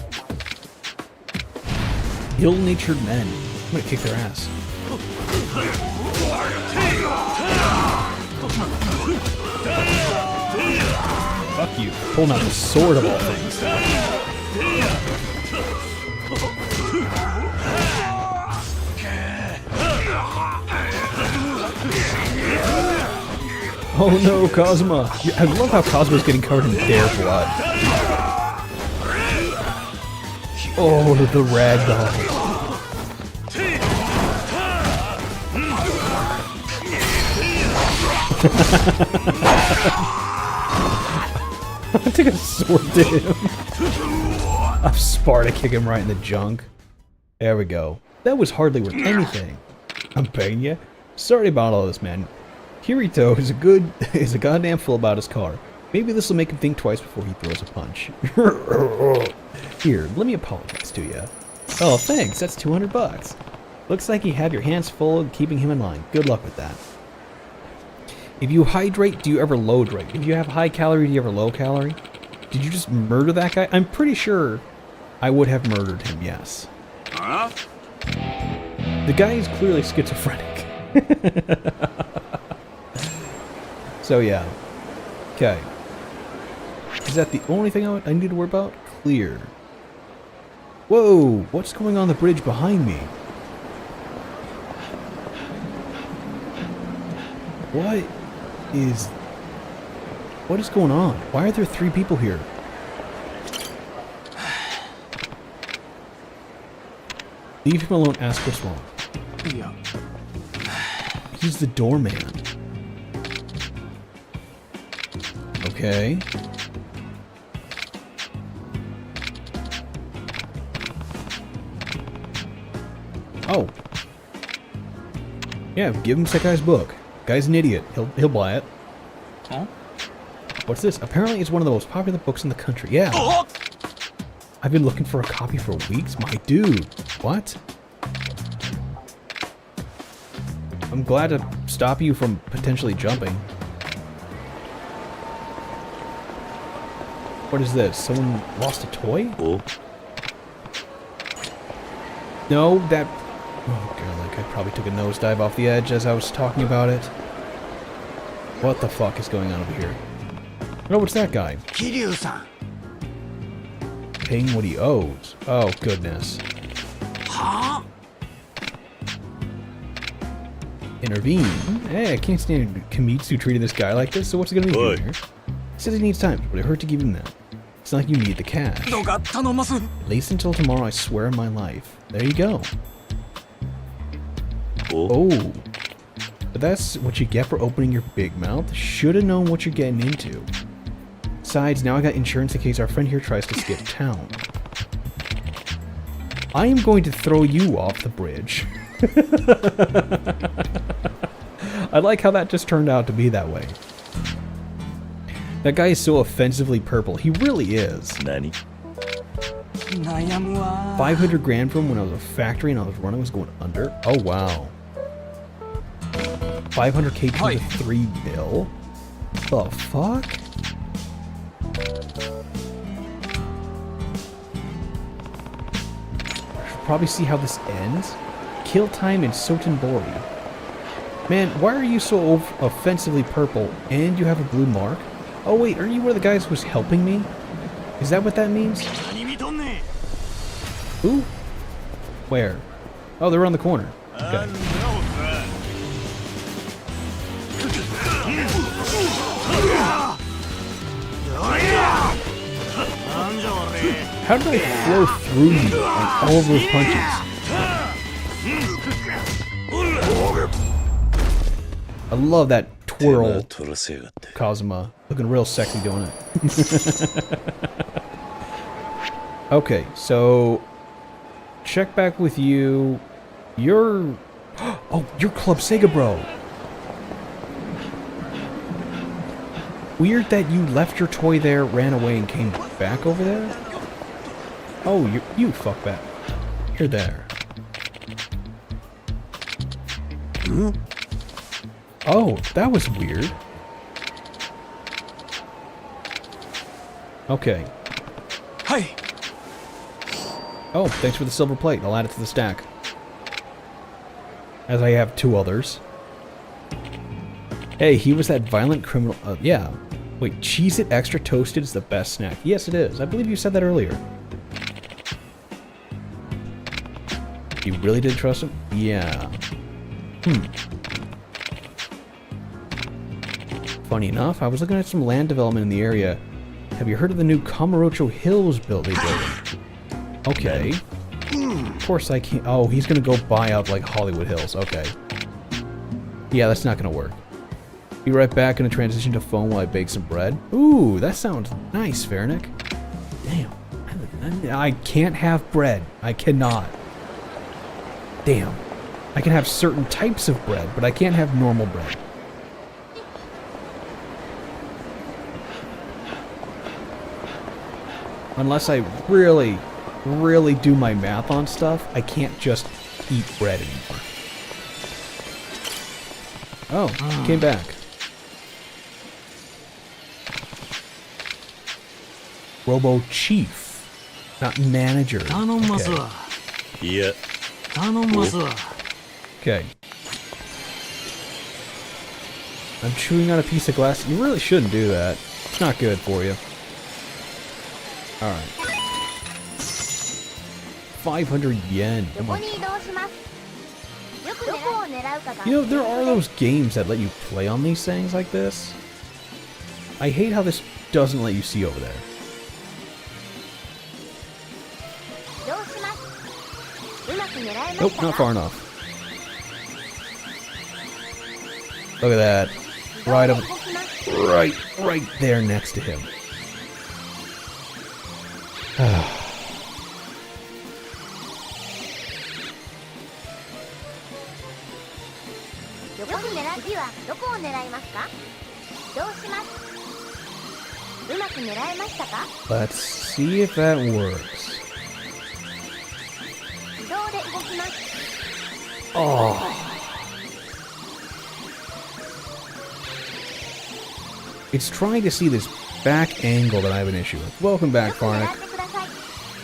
Ill-natured men. I'm gonna kick their ass. Fuck you. Pulling out the sword of all things. Oh no, Cosma. I love how Cosma's getting covered in their blood. Oh, the ragdoll. I took a sword to him. I'm Sparta kick him right in the junk. There we go. That was hardly worth anything. I'm begging you. Sorry about all this, man. Kirito is a goddamn fool about his car. Maybe this will make him think twice before he throws a punch. Here, let me apologize to you. Oh, thanks. That's $200. Looks like you have your hands full of keeping him in line. Good luck with that. If you hydrate, do you ever low drink? If you have high calorie, do you ever low calorie? Did you just murder that guy? I'm pretty sure I would have murdered him, yes. Huh? The guy is clearly schizophrenic. So yeah. Okay. Is that the only thing I need to worry about? Clear. Whoa! What's going on the bridge behind me? What is going on? Why are there 3 people here? Leave him alone, ask what's wrong. He's the doorman. Okay. Oh. Yeah, give him that guy's book. Guy's an idiot. He'll buy it. Huh? What's this? Apparently it's one of the most popular books in the country. Yeah. I've been looking for a copy for weeks. My dude. What? I'm glad to stop you from potentially jumping. What is this? Someone lost a toy? Oh. No, that... Oh, God, like I probably took a nosedive off the edge as I was talking about it. What the fuck is going on over here? No, what's that guy? Kiryu-san. Paying what he owes. Oh, goodness. Huh? Intervene. Hey, I can't stand Kimitsu treating this guy like this, so what's he gonna be doing here? He says he needs time, but it hurt to give him that. It's not like you need the cash. At least until tomorrow, I swear on my life. There you go. Oh. But that's what you get for opening your big mouth. Should've known what you're getting into. Besides, now I got insurance in case our friend here tries to skip town. I am going to throw you off the bridge. I like how that just turned out to be that way. That guy is so offensively purple. He really is. Nani? 500 grand from when I was a factory and I was running was going under. Oh, wow. 500k to the 3 mil? The fuck? I should probably see how this ends. Kill time in Sotenbori. Man, why are you so offensively purple and you have a blue mark? Oh wait, are you one of the guys who was helping me? Is that what that means? Who? Where? Oh, they're on the corner. Okay. How did I flow through you on all of those punches? I love that twirl, Kazuma. Looking real sexy doing it. Okay, so... check back with you. You're... Oh, you're Club Sega Bro! Weird that you left your toy there, ran away, and came back over there? Oh, you fuck that. You're there. Oh, that was weird. Okay. Hey. Oh, thanks for the silver plate. I'll add it to the stack. As I have 2 others. Hey, he was that violent criminal. Yeah. Wait, Cheez-It Extra Toasted is the best snack. Yes, it is. I believe you said that earlier. You really did trust him? Yeah. Funny enough, I was looking at some land development in the area. Have you heard of the new Kamurocho Hills building? Okay. Of course I can't. Oh, he's gonna go buy up like Hollywood Hills. Okay. Yeah, that's not gonna work. Be right back. Gonna transition to phone while I bake some bread. Ooh, that sounds nice, Farnick. Damn. I can't have bread. I cannot. Damn. I can have certain types of bread, but I can't have normal bread. Unless I really, really do my math on stuff, I can't just eat bread anymore. Oh, came back. Robo Chief, not manager. Okay. Yeah. Okay. I'm chewing on a piece of glass. You really shouldn't do that. It's not good for you. Alright. 500 yen. Come on. You know, there are those games that let you play on these things like this. I hate how this doesn't let you see over there. Nope, not far enough. Look at that. Right there next to him. を狙いますか？どうします？うまく狙えましたか？ Let's see if that works. 自動で動きます。 Oh. It's trying to see this back angle that I have an issue with. Welcome back, よく狙 Farnick. ってください。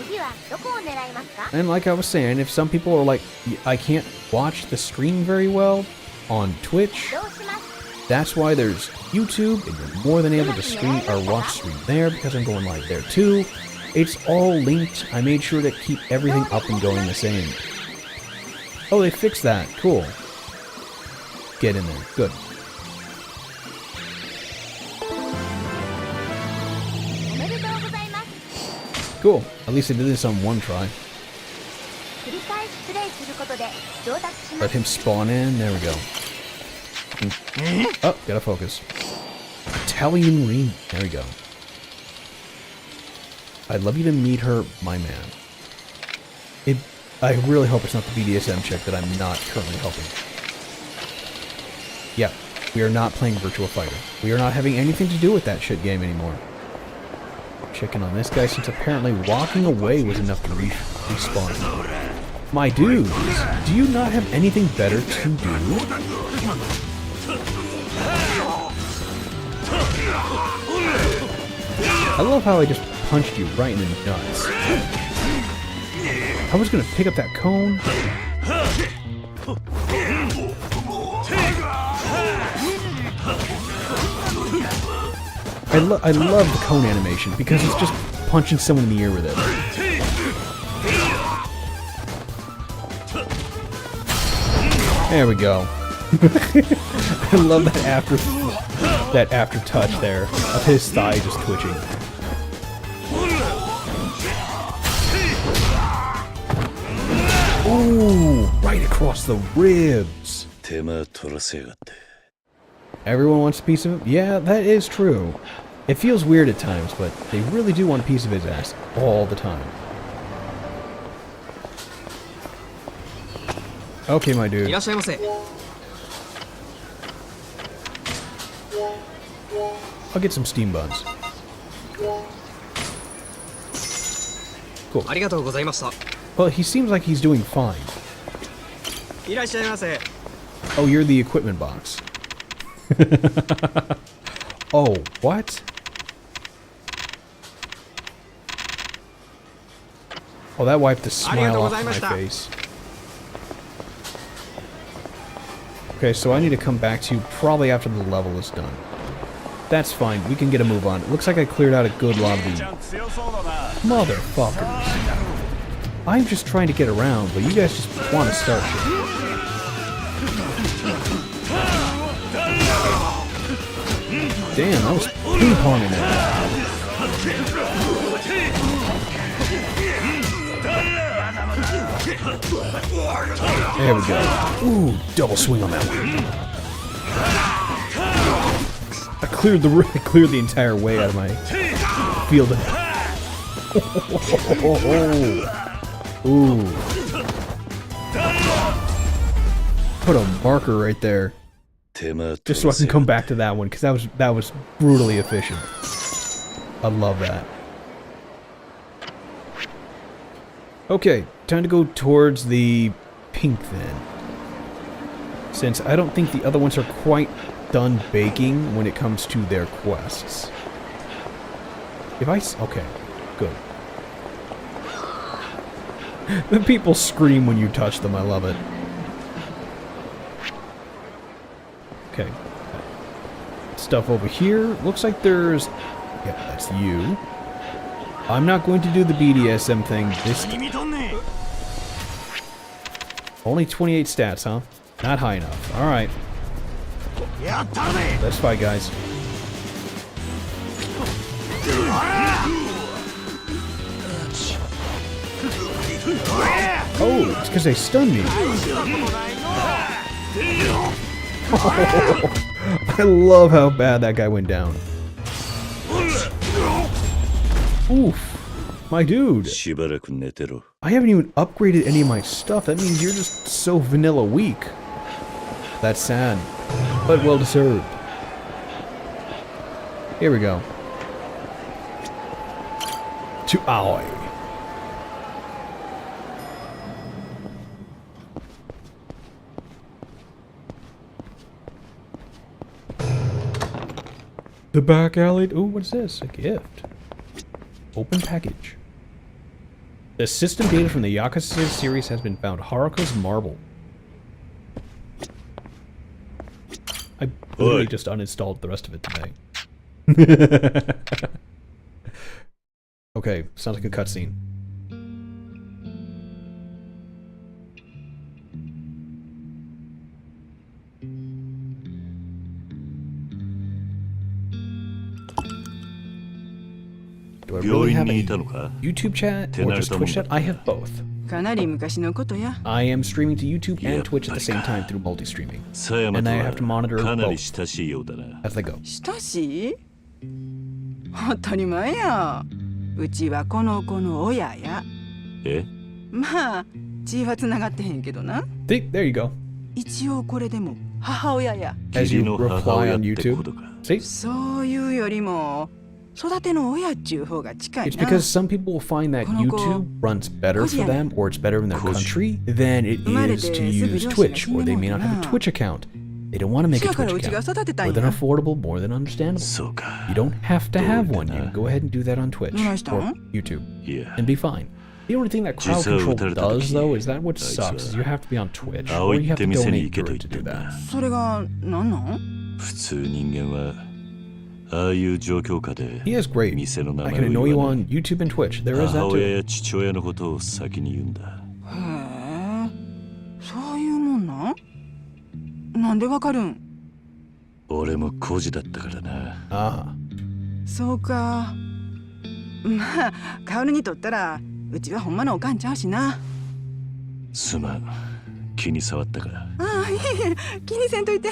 次はどこを狙いますか？ And like I was saying, if some people are like, I can't watch the stream very well on Twitch, どうします？ that's why there's YouTube, and you're more than able to stream or watch stream there because I'm going live there too. It's all linked. I made sure to keep everything up and going the same. Oh, they fixed that. Cool. Get in there. Good. おめでとうございます。 Cool. At least I did this on one try. 繰り返しプレイすることで上達しま Let す。 him spawn in. There we go. Oh, gotta focus. Italian ring. There we go. I'd love you to meet her, my man. I really hope it's not the BDSM chick that I'm not currently helping. Yeah, we are not playing Virtua Fighter. We are not having anything to do with that shit game anymore. Checking on this guy since apparently walking away was enough to respawn. My dudes, do you not have anything better to do? I love how I just punched you right in the nuts. I was gonna pick up that cone. I love the cone animation because it's just punching someone in the ear with it. There we go. I love that after touch there of his thigh just twitching. Ooh, right across the ribs. Everyone wants a piece of him? Yeah, that is true. It feels weird at times, but they really do want a piece of his ass all the time. Okay, my dude. いらっしゃいませ。 I'll get some steam buns. Cool. ありがとうございました。 Well, he seems like he's doing fine. いらっしゃいませ。 Oh, you're the equipment box. Oh, what? Oh, that wiped the smile off my face. Okay, so I need to come back to you probably after the level is done. That's fine, we can get a move on. It looks like I cleared out a good lot of the motherfuckers. I'm just trying to get around, but you guys just want to start shit. Damn, I was ping-ponging that. There we go. Ooh, double swing on that one. I cleared the entire way out of my field. Ooh. Put a marker right there. Just so I can come back to that one, because that was brutally efficient. I love that. Okay, time to go towards the pink then. Since I don't think the other ones are quite done baking when it comes to their quests. Okay, good. The people scream when you touch them, I love it. Okay. Stuff over here. Looks like there's... Yeah, that's you. I'm not going to do the BDSM thing this time. Only 28 stats, huh? Not high enough. Alright. Let's fight, guys. Oh, it's because they stunned me. I love how bad that guy went down. Oof. My dude. I haven't even upgraded any of my stuff. That means you're just so vanilla weak. That's sad. but well deserved. Here we go. To Aoi. The back alley. Ooh, what's this? A gift. Open package. The system data from the Yakuza series has been found. Haruko's marble. I literally just uninstalled the rest of it today. Okay, sounds like a cutscene. Do I really have a YouTube chat or just Twitch chat? I have both. かなり昔のことや。 I am streaming to YouTube and Twitch at the same time through multi-streaming. And I have to monitor both as they go. 親しい？当たり前や。うちはこの子の親や。え？まあ、血は繋がってへんけどな。There you go. 一応これでも母親や。 As you reply on YouTube. See? そういうよりも育ての親っちゅう方が近い It's な。 because some people will find that YouTube runs better for them or it's better in their country than it is to use Twitch, or they may not have a Twitch account. They don't want to make a Twitch account. More than affordable, more than understandable. You don't have to have one. You can go ahead and do that on Twitch or YouTube and be fine. The only thing that crowd control does, though, is that what sucks is you have to be on Twitch or you have to donate through it to do that. それが何なん？普通人間はああいう状況下で He is great. 店の名 I 前 can を annoy 言 you わない on YouTube and Twitch. There is that 母親 too. や父親のことを先に言うんだ。へえ、そういうもんなん？なんでわかるん？俺も孤児だったからな。Ah. そうか。まあ、カオルにとったらうちはほんまのおかんちゃうしな。すまん、気に障ったか。ああ、いえいえ、気にせんといて。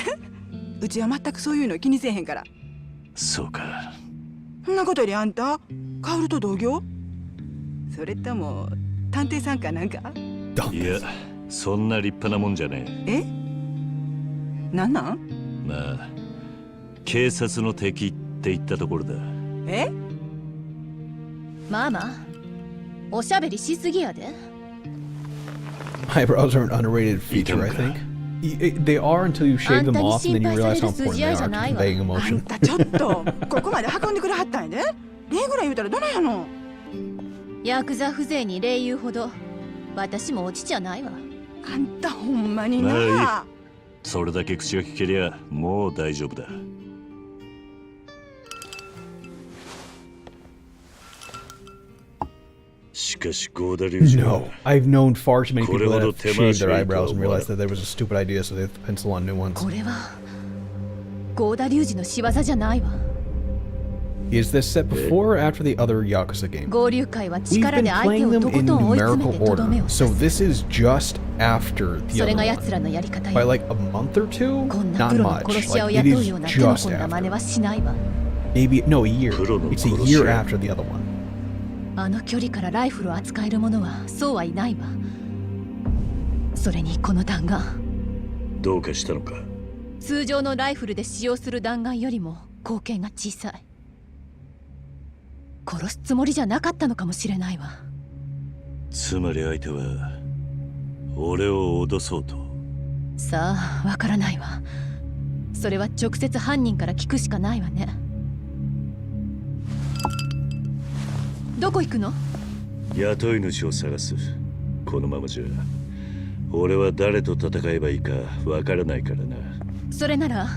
うちは全くそういうの気にせえへんから。そうか。そんなことよりあんた、カオルと同業？それとも探偵さんかなんか？いや、そんな立派なもんじゃねえ？なんなん？え。まあ、警察の敵って言ったところだ。え？ママ、おしゃべりしすぎやで。 Eyebrows are an underrated feature, I think. They are until you shave them off and then you realize how important they are to conveying あん emotion. たちょっとここまで運んでくれはったんやで。礼ぐらい言うたらどないやの？ヤクザ風情に礼言うほど私も落ちちゃないわ。あんたほんまにな。まあそれだけ口が聞けりゃもう大丈夫だ。しかしゴーダリュウジは No. I've known far too many people that have これほど手間 shaved their しないとは eyebrows and 思わな realized that there was a stupid idea, so they have to pencil on new ones. これはゴーダ隆二の仕業じゃないわ。 Is this set before or after the other Yakuza game? 合流会は We've 力 been で相手 playing を them とこ in とん追い詰め numerical てとどめ order, を so 刺す。 this is just after the それ other が one. 奴らのやり方 By よ。 like a month or two? こんな Not プロの much. 殺し屋を Like, it 雇う is ような手の just 込んだ真似 after. はしないわ。 Maybe, no, a year. It's a year after the other one. あの距離からライフルを扱える者はそうはいないわ。それにこの弾丸、どうかしたのか。通常のライフルで使用する弾丸よりも口径が小さい。殺すつもりじゃなかったのかもしれないわ。つまり相手は俺を脅そうと。さあ、わからないわ。それは直接犯人から聞くしかないわね。どこ行くの？雇い主を探す。このままじゃ俺は誰と戦えばいいかわからないからな。それなら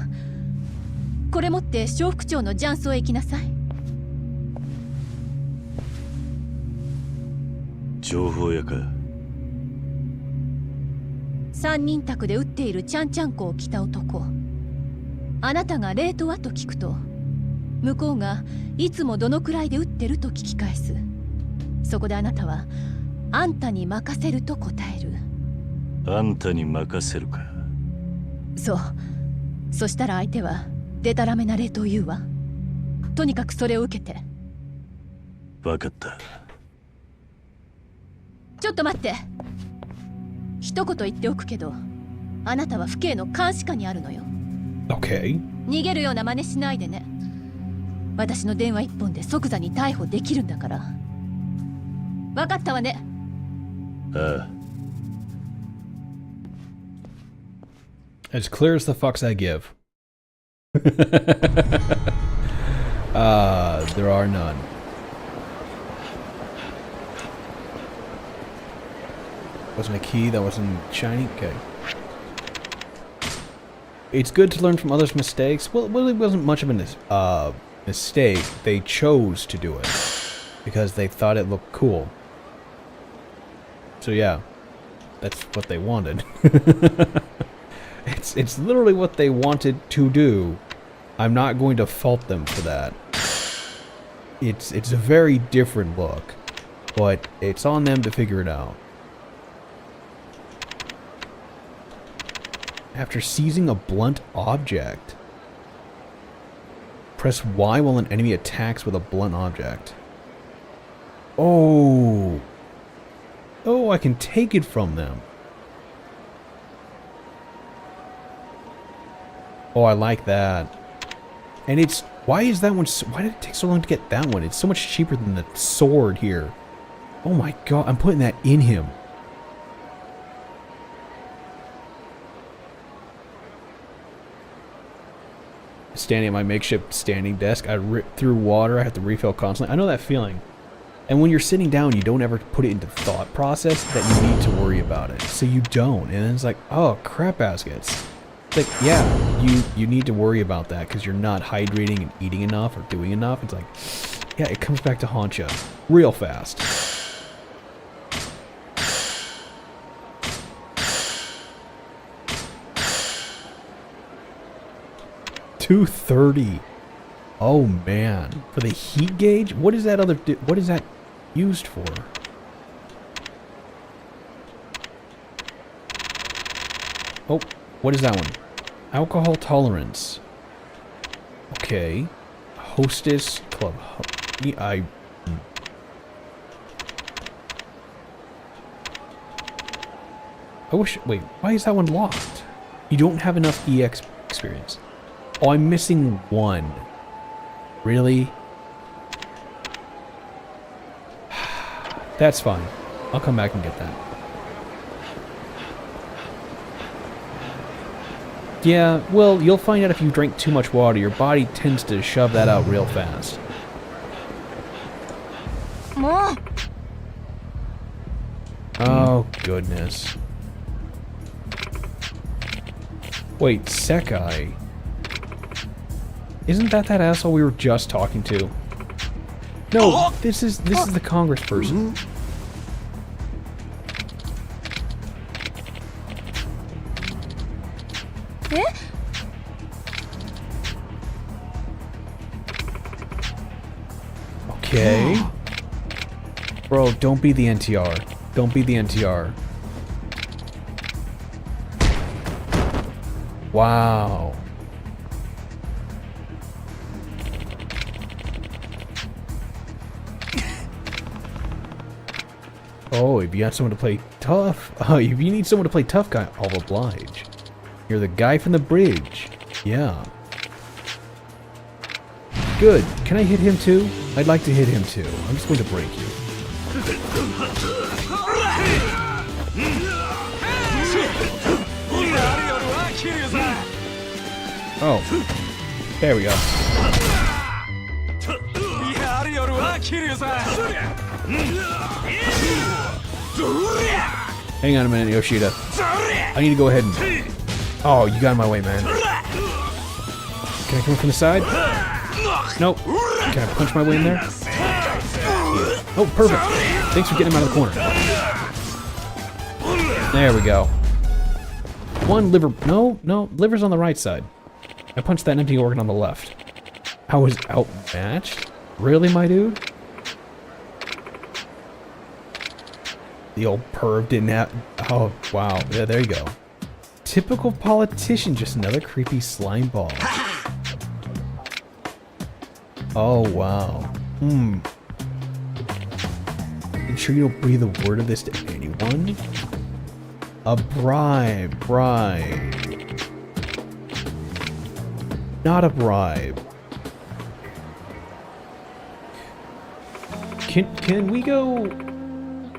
これ持って小副長の雀荘へ行きなさい。情報屋か。三人宅で撃っているちゃんちゃんこを着た男。あなたがレートはと聞くと、向こうがいつもどのくらいで撃ってると聞き返す。そこであなたはあんたに任せると答える。あんたに任せるか。そう。そしたら相手はデタラメなレートを言うわ。とにかくそれを受けて。わかった。ちょっと待って。一言言っておくけど、あなたは府警の監視下にあるのよ。Okay. 逃げるような真似しないでね。私の電話一本で即座に逮捕できるんだから。分かったわね。ああ。 As clear as the fucks I give. There are none. Wasn't a key, that wasn't shiny? Okay. It's good to learn from others' mistakes. Well, it really wasn't much of a mistake. They chose to do it because they thought it looked cool. So yeah, that's what they wanted. It's literally what they wanted to do. I'm not going to fault them for that. It's a very different look, but it's on them to figure it out. After seizing a blunt object, press Y while an enemy attacks with a blunt object. Oh. Oh, I can take it from them. Oh, I like that. And it's... Why is that one so... Why did it take so long to get that one? It's so much cheaper than the sword here. Oh my god, I'm putting that in him. Standing at my makeshift standing desk, I rip through water, I have to refill constantly. I know that feeling. And when you're sitting down, you don't ever put it into thought process that you need to worry about it. So you don't. And then it's like, oh, crap baskets. Like, yeah, you need to worry about that because you're not hydrating and eating enough or doing enough. It's like, yeah, it comes back to haunt you real fast. $230. Oh man, for the heat gauge. What is that other? What is that used for? Oh, what is that one? Alcohol tolerance. Okay. Hostess club. I wish... Wait, why is that one locked? You don't have enough EX experience. Oh, I'm missing one. Really? That's fine. I'll come back and get that. Yeah, well, you'll find out if you drink too much water. Your body tends to shove that out real fast. Oh, goodness. Wait, Sekai. Isn't that asshole we were just talking to? No, this is the congressperson. Okay. Bro, don't be the NTR. Don't be the NTR. Wow. Oh, if you got someone to play tough. Oh, if you need someone to play tough guy, I'll oblige. You're the guy from the bridge. Yeah. Good. Can I hit him too? I'd like to hit him too. I'm just going to break you. Oh. There we go. Hang on a minute, Yoshida. I need to go ahead and... Oh, you got in my way, man. Can I come from the side? Nope. Can I punch my way in there? Oh, perfect. Thanks for getting him out of the corner. There we go. One liver... No, liver's on the right side. I punched that empty organ on the left. I was outmatched? Really, my dude? The old perv didn't have... Oh, wow. Yeah, there you go. Typical politician, just another creepy slime ball. Oh, wow. Ensure you don't breathe a word of this to anyone? A bribe. Not a bribe. Can we go...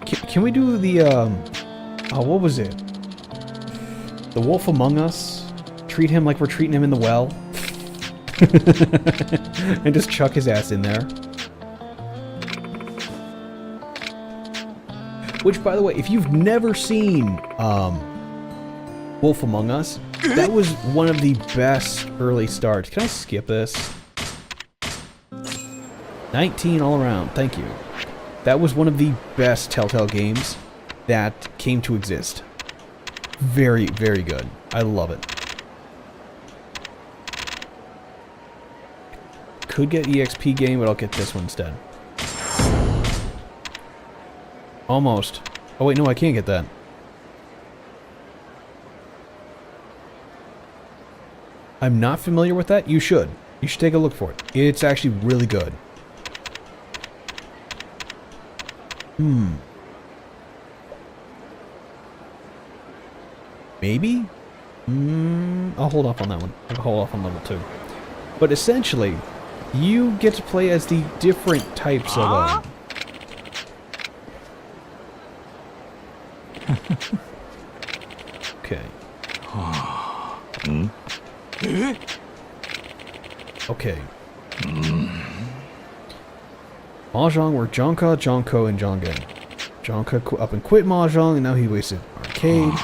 Can we do the, oh, what was it? The Wolf Among Us? Treat him like we're treating him in the well? And just chuck his ass in there. Which, by the way, if you've never seen, Wolf Among Us, that was one of the best early starts. Can I skip this? 19 all around, thank you. That was one of the best Telltale games that came to exist. Very, very good. I love it. Could get EXP game, but I'll get this one instead. Almost. Oh wait, no, I can't get that. I'm not familiar with that. You should. You should take a look for it. It's actually really good. Maybe? I'll hold off on that one. I'll hold off on level 2. But essentially, you get to play as the different types of... Okay. Okay. Mahjong were Jonka, Jonko, and Jongen. Jonka up and quit Mahjong, and now he wasted arcade.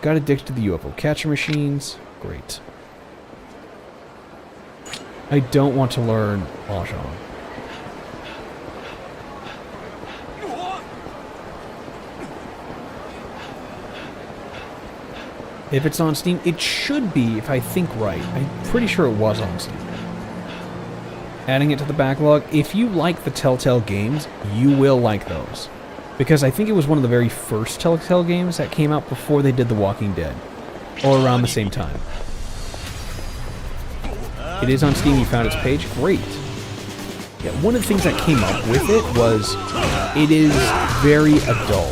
Got addicted to the UFO catcher machines. Great. I don't want to learn Mahjong. If it's on Steam, it should be, if I think right. I'm pretty sure it was on Steam. Adding it to the backlog. If you like the Telltale games, you will like those. Because I think it was one of the very first Telltale games that came out before they did The Walking Dead. Or around the same time. It is on Steam, you found its page. Great. Yeah, one of the things that came up with it was, it is very adult.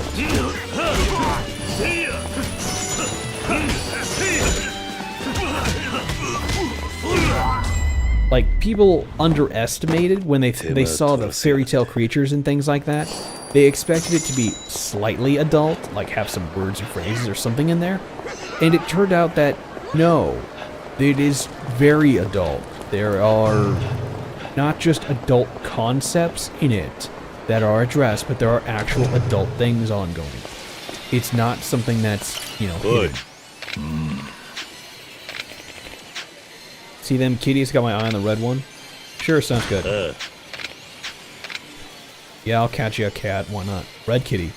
Like, people underestimated when they saw the fairy tale creatures and things like that. They expected it to be slightly adult, like have some words or phrases or something in there. And it turned out that, no, it is very adult. There are not just adult concepts in it that are addressed, but there are actual adult things ongoing. It's not something that's, you know, hidden. See them kitties? Got my eye on the red one. Sure, sounds good. Yeah, I'll catch you a cat. Why not? Red kitty.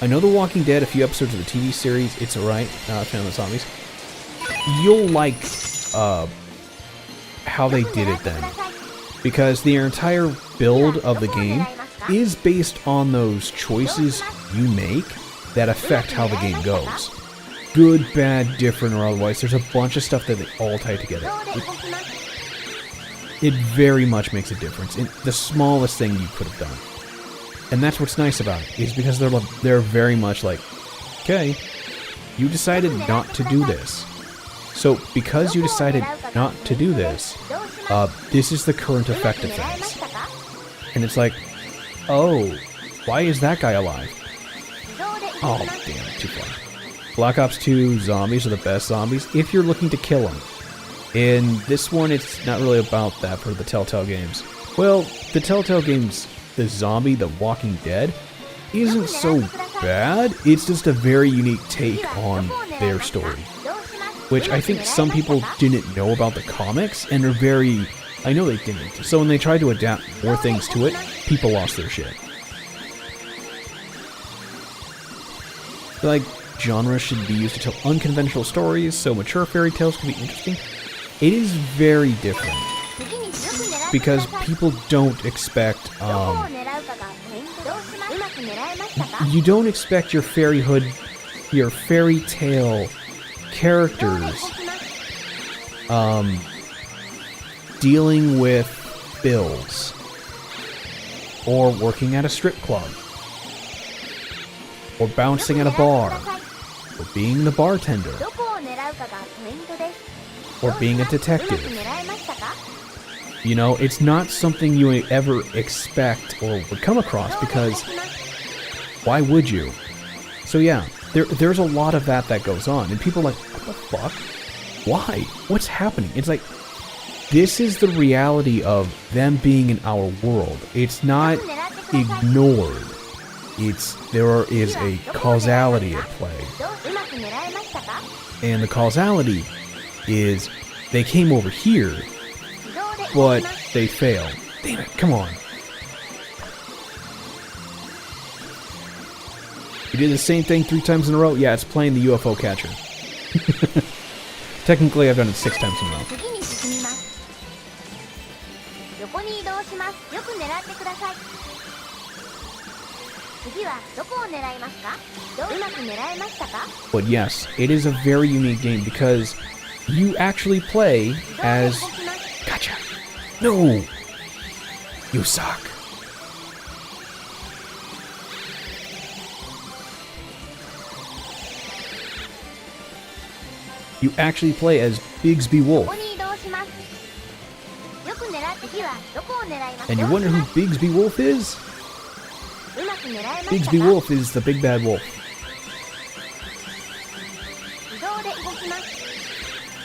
I know The Walking Dead, a few episodes of the TV series. It's alright. Fan of the zombies. You'll like how they did it then, because the entire build of the game is based on those choices you make that affect how the game goes. Good, bad, different, or otherwise. There's a bunch of stuff that they all tie together. It very much makes a difference in the smallest thing you could have done. And that's what's nice about it, is because they're very much like, okay, you decided not to do this. So because you decided not to do this, this is the current effect of things. And it's like, oh, why is that guy alive? Oh, damn, too far. Black Ops 2 zombies are the best zombies if you're looking to kill them. In this one, it's not really about that for the Telltale games. Well, the Telltale games, the zombie, The Walking Dead, isn't so bad. It's just a very unique take on their story. Which I think some people didn't know about the comics, and are very... I know they didn't. So when they tried to adapt more things to it, people lost their shit. Like, genre should be used to tell unconventional stories, so mature fairy tales can be interesting. It is very different. Because people don't expect, you don't expect your fairy tale characters, dealing with bills, or working at a strip club, or bouncing at a bar, or being the bartender. or being a detective. You know, it's not something you ever expect or would come across, because why would you? So yeah, there's a lot of that goes on, and people are like, what the fuck? Why? What's happening? It's like, this is the reality of them being in our world. It's not ignored. There is a causality at play. And the causality is they came over here, but they failed. Damn it, come on. You did the same thing 3 times in a row? Yeah, it's playing the UFO catcher. Technically, I've done it 6 times in a row. But yes, it is a very unique game because you actually play as... Gotcha! No! You suck. You actually play as Bigsby Wolf. And you wonder who Bigsby Wolf is? Bigsby Wolf is the big bad wolf.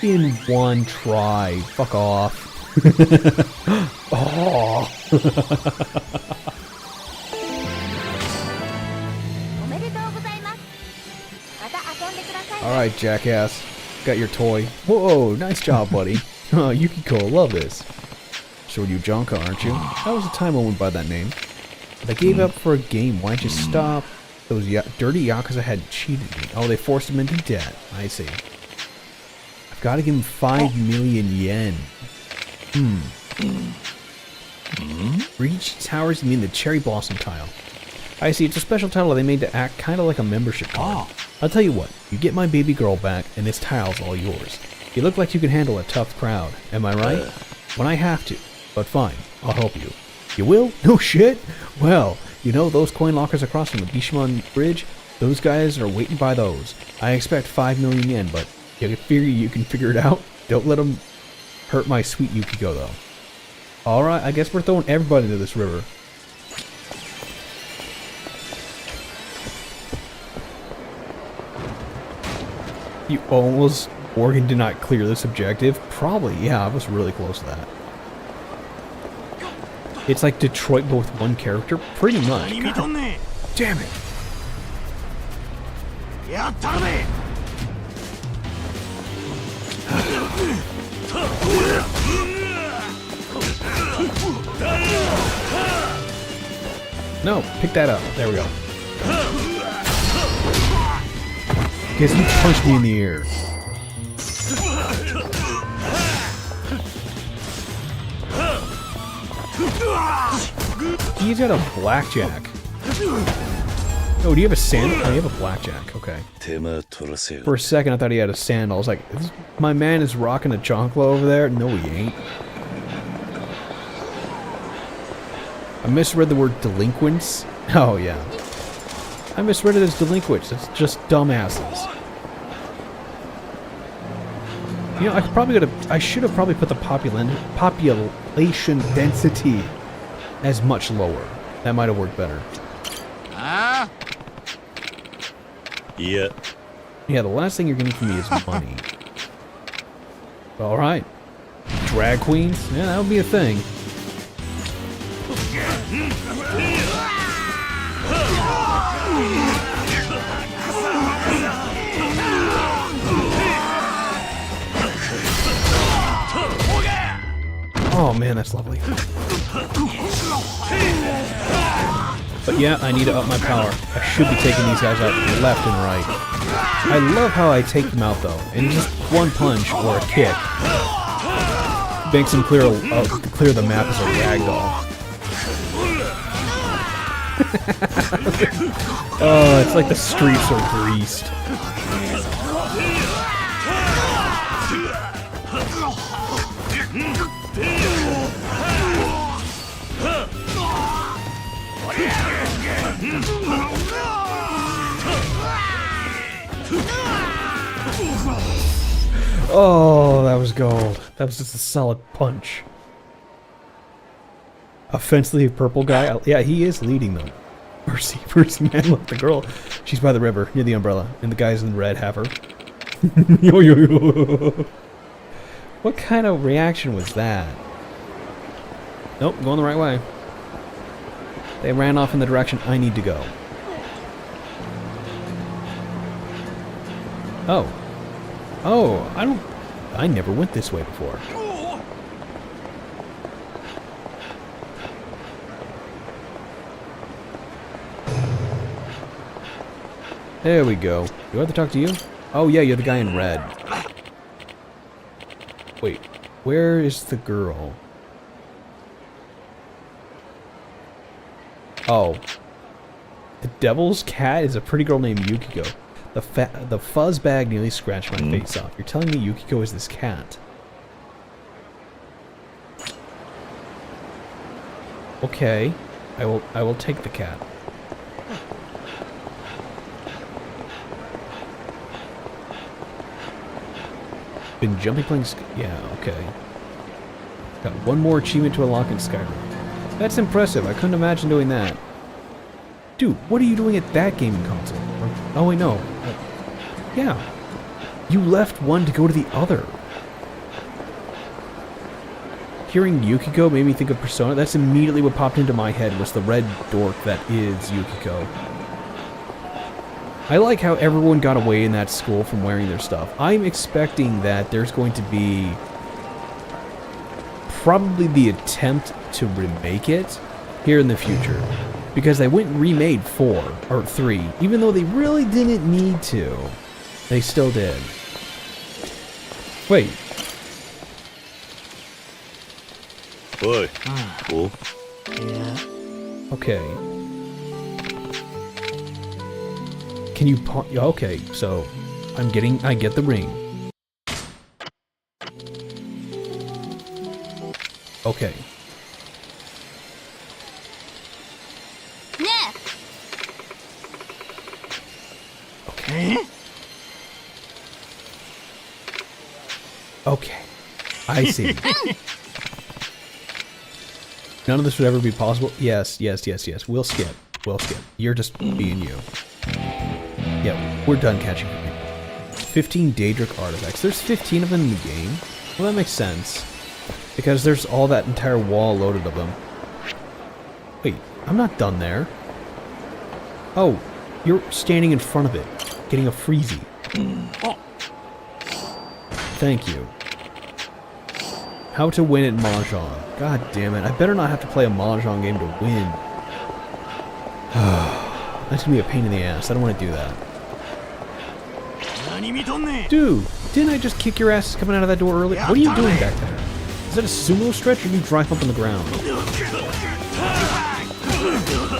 In one try. Fuck off. Oh. Alright, jackass. Got your toy. Whoa, nice job, buddy. Oh, Yukiko, love this. So you Jonka, aren't you? That was a time I went by that name. They gave up for a game. Why'd you stop? Those dirty Yakuza had cheated me. Oh, they forced him into debt. I see. I've got to give him 5 million yen. Reach towers, you mean the cherry blossom tile. I see, it's a special tile they made to act kind of like a membership card. I'll tell you what, you get my baby girl back and this tile's all yours. You look like you can handle a tough crowd, am I right? When I have to, but fine, I'll help you. You will? No shit? Well, you know those coin lockers across from the Bishamon Bridge? Those guys are waiting by those. I expect 5 million yen, but you can figure it out. Don't let them hurt my sweet Yukiko, though. Alright, I guess we're throwing everybody into this river. You almost... Morgan did not clear this objective? Probably, yeah, I was really close to that. It's like Detroit but with one character? Pretty much. God. Damn it. No, pick that up. There we go. Guess you punched me in the ear. He's got a blackjack. Oh, do you have a sandal? Oh, you have a blackjack. Okay. For a second, I thought he had a sandal. I was like, my man is rocking a chancla over there? No, he ain't. I misread the word delinquents. Oh, yeah. I misread it as delinquents. It's just dumbasses. You know, I should have probably put the population density as much lower. That might have worked better. Yeah. Yeah, the last thing you're getting from me is money. Alright. Drag queens? Yeah, that would be a thing. Oh man, that's lovely. But yeah, I need to up my power. I should be taking these guys out left and right. I love how I take them out though. In just one punch or a kick, makes them clear the map as a ragdoll. Oh, it's like the streets are greased. Oh, that was gold. That was just a solid punch. Offensively purple guy. Yeah, he is leading them. Mercy, man, look, the girl. She's by the river, near the umbrella. And the guys in red have her. Yo, yo, yo. What kind of reaction was that? Nope, going the right way. They ran off in the direction I need to go. Oh. Oh, I never went this way before. There we go. Do I have to talk to you? Oh yeah, you're the guy in red. Wait, where is the girl? Oh. The devil's cat is a pretty girl named Yukiko. The fuzz bag nearly scratched my face off. You're telling me Yukiko is this cat? Okay. I will take the cat. Been jumping playing yeah, okay. Got one more achievement to unlock in Skyrim. That's impressive. I couldn't imagine doing that. Dude, what are you doing at that gaming console? Oh wait, no. Yeah. You left one to go to the other. Hearing Yukiko made me think of Persona. That's immediately what popped into my head was the red dork that is Yukiko. I like how everyone got away in that school from wearing their stuff. I'm expecting that there's going to be probably the attempt to remake it here in the future. Because they went and remade 4, or 3, even though they really didn't need to. They still did. Wait. Oi. Oh. Okay. Can you okay, so I get the ring. Okay. Okay. Okay. I see. None of this would ever be possible. Yes. We'll skip. You're just being you. Yeah, we're done catching people. 15 Daedric artifacts. There's 15 of them in the game. Well, that makes sense. Because there's all that entire wall loaded of them. Wait, I'm not done there. Oh, you're standing in front of it, getting a freezy. Thank you. How to win at Mahjong. God damn it, I better not have to play a Mahjong game to win. That's gonna be a pain in the ass. I don't want to do that. Dude, didn't I just kick your ass coming out of that door earlier? What are you doing back there? Is that a sumo stretch or you dry hump on the ground?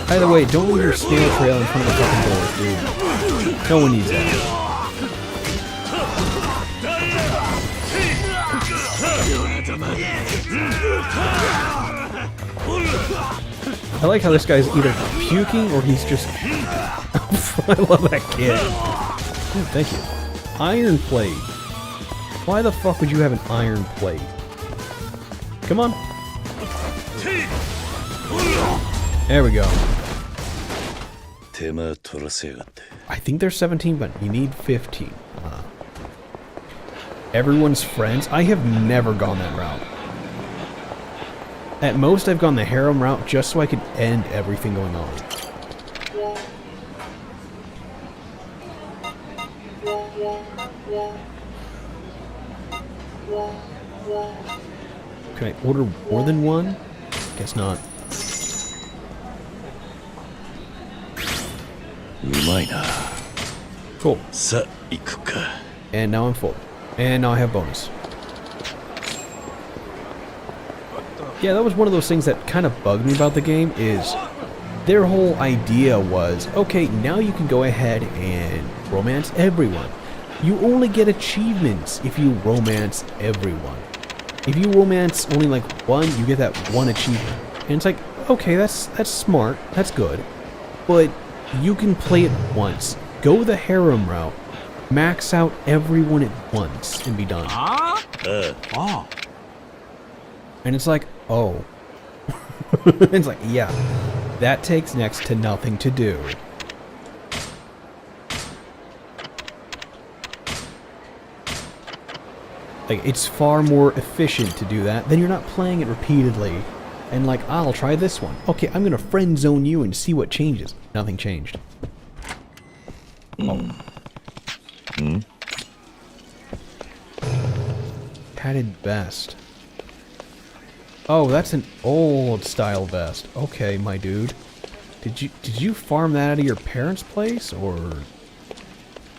By the way, don't leave your snail trail in front of the fucking door, dude. No one needs that. I like how this guy's either puking or he's just... I love that kid. Oh, thank you. Iron plate. Why the fuck would you have an iron plate? Come on. There we go. I think there's 17, but you need 15. Everyone's friends? I have never gone that route. At most, I've gone the harem route just so I could end everything going on. Can I order more than one? Guess not. Cool. And now I'm full. And now I have bonus. Yeah, that was one of those things that kind of bugged me about the game, is their whole idea was, okay, now you can go ahead and romance everyone. You only get achievements if you romance everyone. If you romance only like one, you get that one achievement. And it's like, okay, that's smart, that's good. But you can play it once. Go the harem route. Max out everyone at once and be done. And it's like, oh. It's like, yeah, that takes next to nothing to do. Like, it's far more efficient to do that. Then you're not playing it repeatedly. And like, I'll try this one. Okay, I'm gonna friend zone you and see what changes. Nothing changed. Oh. Padded vest. Oh, that's an old style vest. Okay, my dude. Did you farm that out of your parents' place, or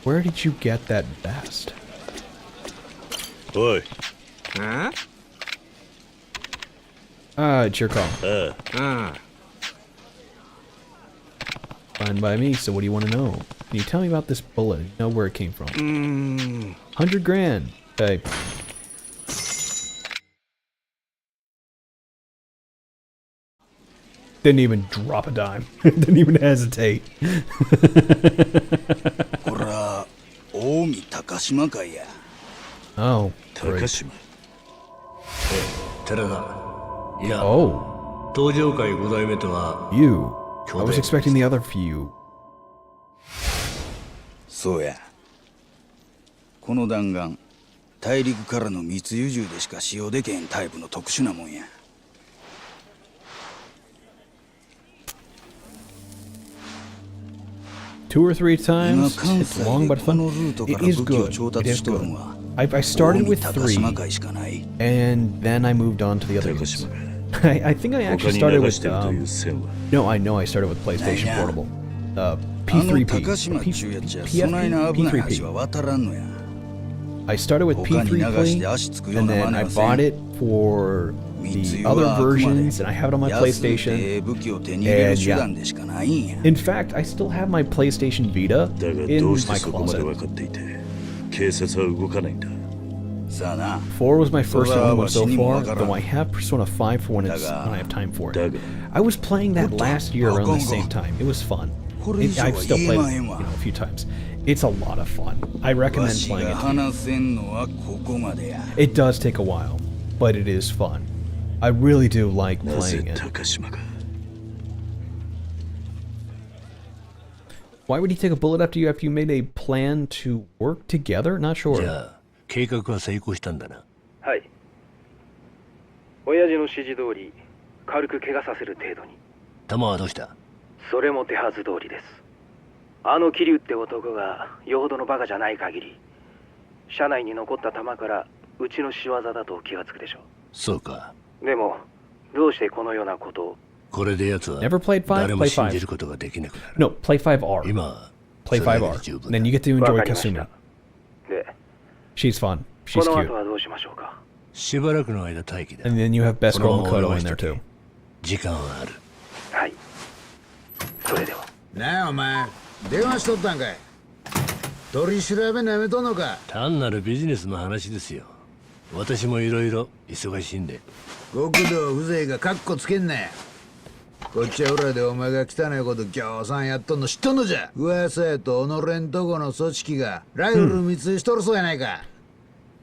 where did you get that vest? Oi. Huh? It's your call. Fine by me, so what do you want to know? Can you tell me about this bullet? You know where it came from? 100 grand. Okay. Didn't even drop a dime. Didn't even hesitate. こら、近江高島会や。 Oh, 高 great. 島。寺田。いや、 Oh, 東上会5代目とは you. I was expecting the other few. そうや。この弾丸、大陸からの密輸銃でしか使用できへんタイプの特殊なもんや。Two or three times. It's long but fun. It is good. It is good. I started with 3, and then I moved on to the other games. I think I 他 actually に started 流 with してるという線は。no, I know I started with PlayStation Nah. Portable. あの P3P. 高島っちゅうやつや、そないな PFP? 危ない橋 P3P. は渡らんのや。 I started with 他に流して P3P, 足つくよう and な then 真 I 似はせん。 bought it for 密 the 輸 other はあくまで versions, and I have it on my 安くて PlayStation. 武器を手に入れる手段でしかないんや。 In fact, I still have my PlayStation Vita だが in どうして my そこまで closet. 分かっていて、警察は動かないんだ。さあな。 4 was my first So, one so わしにも far, わからん。 though I have Persona 5 for when I have time for it. だが、 I was playing that last year around the Go, go. same time. It was fun.これ以上は I've still 言え played まへ it んわ。 a few times. It's a lot of fun. I わ recommend し playing が it. 話せんのはここまでや。 It does take a while, but it is fun. I really do like なぜ playing it. 高島が。Why would he take a bullet after you made a plan to work together? Not じ sure. ゃあ計画は成功したんだな。はい。親父の指示通り軽く怪我させる程度に。弾はどうした？それも手はず通りです。あの桐生って男がよほどのバカじゃない限り、車内に残った弾からうちの仕業だと気がつくでしょそうか。う。でもどうしてこのようなことを。これで奴は Never played 5? 誰も Play 信 5. じることができなくなる。 No, play 5R. 今は Play それだけで 5R. 十分 Then だ。 you get to わ enjoy かりました Kasumi. で、 She's fun. こ She's の cute. 後はどうしましょうか。しばらくの間待機だ。 And then you have Best Girl このまま Makoto 応援 in し there とけ too. 時間はある。はい。それでは。なあお前電話しとったんかい。取り調べなめとんのか。単なるビジネスの話ですよ。私もいろいろ忙しいんで。極道風情がカッコつけんなや。こっちは裏でお前が汚いことぎょうさんやっとんの知っとんのじゃ。噂やと己んとこの組織がライフル密輸しとるそうやないか。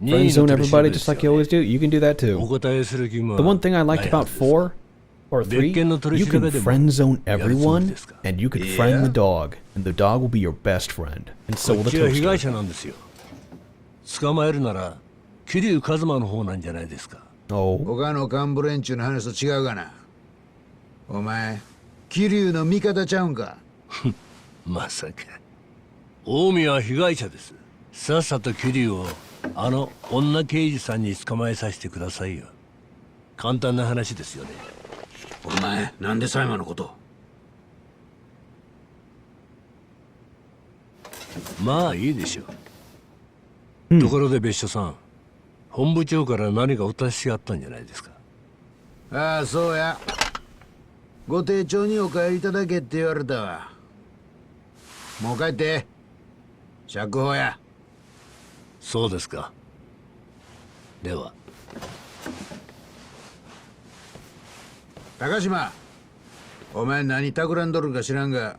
Friend zone everybody just like you always do. You can do that お too. 答えする気も The one thing I liked ないは about ずです。 4 or 3, you can friend zone everyone, and you could friend the dog, and the dog will be your best friend, and so こ will っ the ちは被害 toaster. 者なんですよ。捕まえるなら桐生一馬の方なんじゃないですか。 Oh, 他の幹部連中の話と違うかな。お前桐生の味方ちゃうんか。まさか。近江は被害者です。さっさと桐生をあの女刑事さんに捕まえさせてくださいよ。簡単な話ですよね。お前なんでサイマのこと。まあいいでしょう。ところで別所さん、本部長から何かお達しがあったんじゃないですか。ああそうや。ご丁重にお帰りいただけって言われたわ。もう帰って。釈放や。そうですか。では。高島、お前何企んどるか知らんが、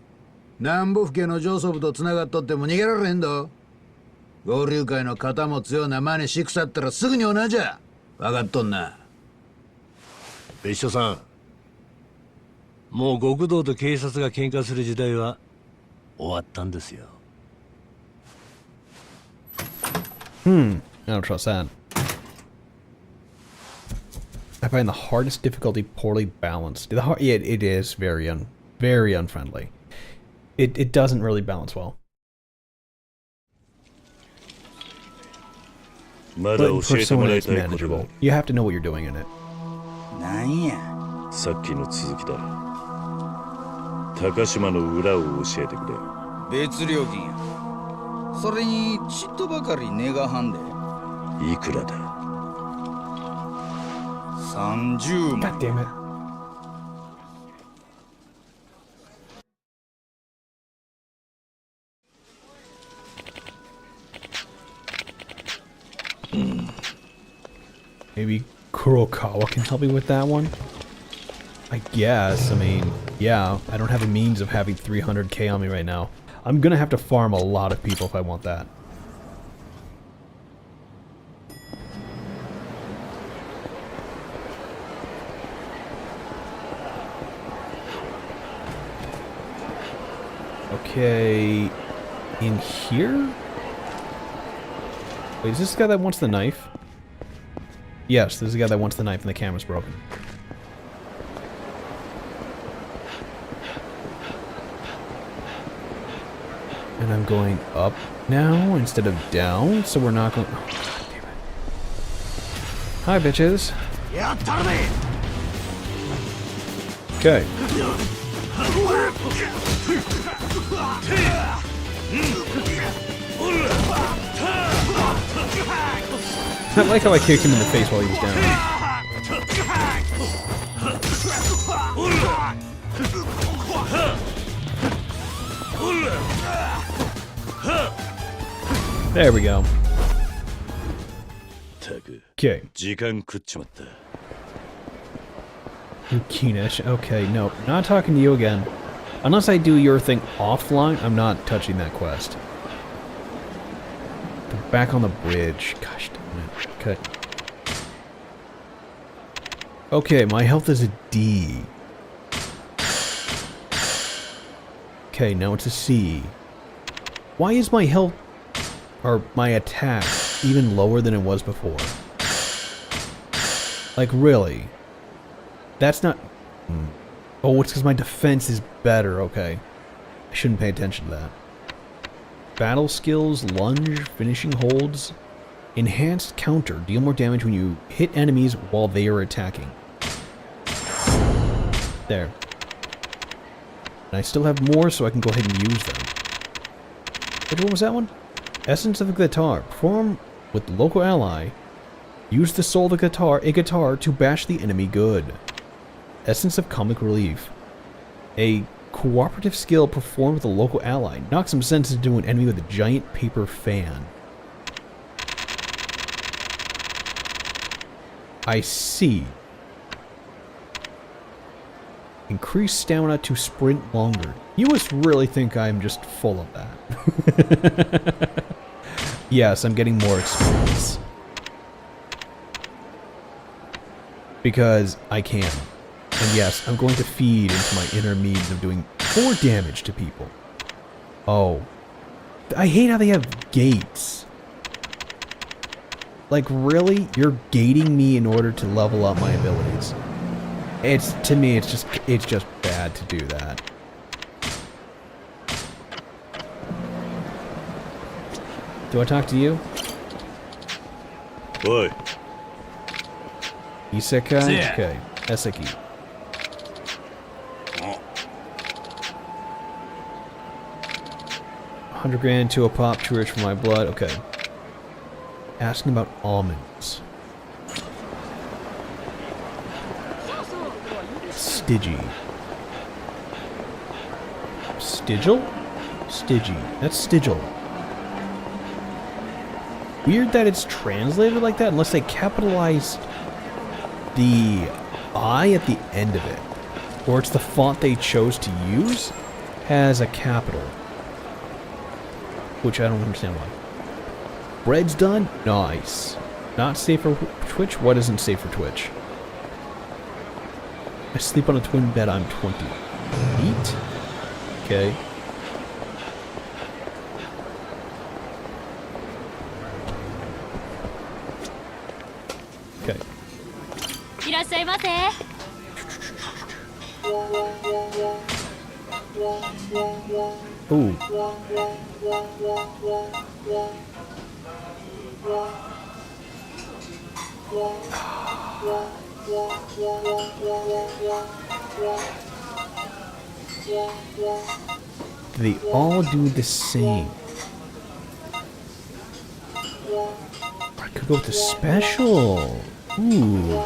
南部府警の上層部と繋がっとっても逃げられへんど。合流会の肩持つような真似しくさったらすぐに同じゃ。分かっとんな。別所さん、もう極道と警察が喧嘩する時代は終わったんですよ。I don't trust that. I find the hardest difficulty poorly balanced. Yeah, it is very unfriendly. It doesn't really balance well. まだ But 教えても Persona らい is たいことが manageable. You have to know what you're doing in it. なんや。さっきの続きだ。高島の裏を教えてくれ。別料金や。それにちっとばかり値がはんで。いくらだ。30万。 God damn it. Maybe Kurokawa can help me with that one? I guess. I mean, yeah, I don't have the means of having 300k on me right now. I'm gonna have to farm a lot of people if I want that. Okay, in here? Wait, is this the guy that wants the knife? Yes, this is the guy that wants the knife and the camera's broken. And I'm going up now instead of down, so we're not going... Oh, God damn it. Hi, bitches. Okay. I like how I kicked him in the face while he was down. There we go. Okay. Yukinesh. Okay, no, not talking to you again. Unless I do your thing offline, I'm not touching that quest. They're back on the bridge. Gosh damn it. Okay. Okay, my health is a D. Okay, now it's a C. Why is my health, or my attack, even lower than it was before? Like, really? That's not... Oh, it's because my defense is better, okay. I shouldn't pay attention to that. Battle skills, lunge, finishing holds. Enhanced counter, deal more damage when you hit enemies while they are attacking. There. And I still have more, so I can go ahead and use them. Wait, what was that one? Essence of the guitar. Perform with the local ally. Use the soul of a guitar to bash the enemy good. Essence of comic relief. A cooperative skill performed with a local ally. Knock some sense into an enemy with a giant paper fan. I see. Increase stamina to sprint longer. You must really think I'm just full of that. Yes, I'm getting more experience. Because I can. And yes, I'm going to feed into my inner means of doing more damage to people. Oh. I hate how they have gates. Like, really? You're gating me in order to level up my abilities. To me, it's just bad to do that. Do I talk to you? Boy. Isekai? Okay. Eseki. $100 to a pop, too rich for my blood. Okay. Asking about almonds. Stygi. Stigil? Stygi. That's Stigil. Weird that it's translated like that, unless they capitalized the I at the end of it. Or it's the font they chose to use has a capital. Which I don't understand why. bread's done? Nice. Not safe for Twitch? What isn't safe for Twitch? I sleep on a twin bed, I'm 28. Okay. Okay. いらっしゃいませ。 Ooh. They all do the same. I could go with the special. Ooh.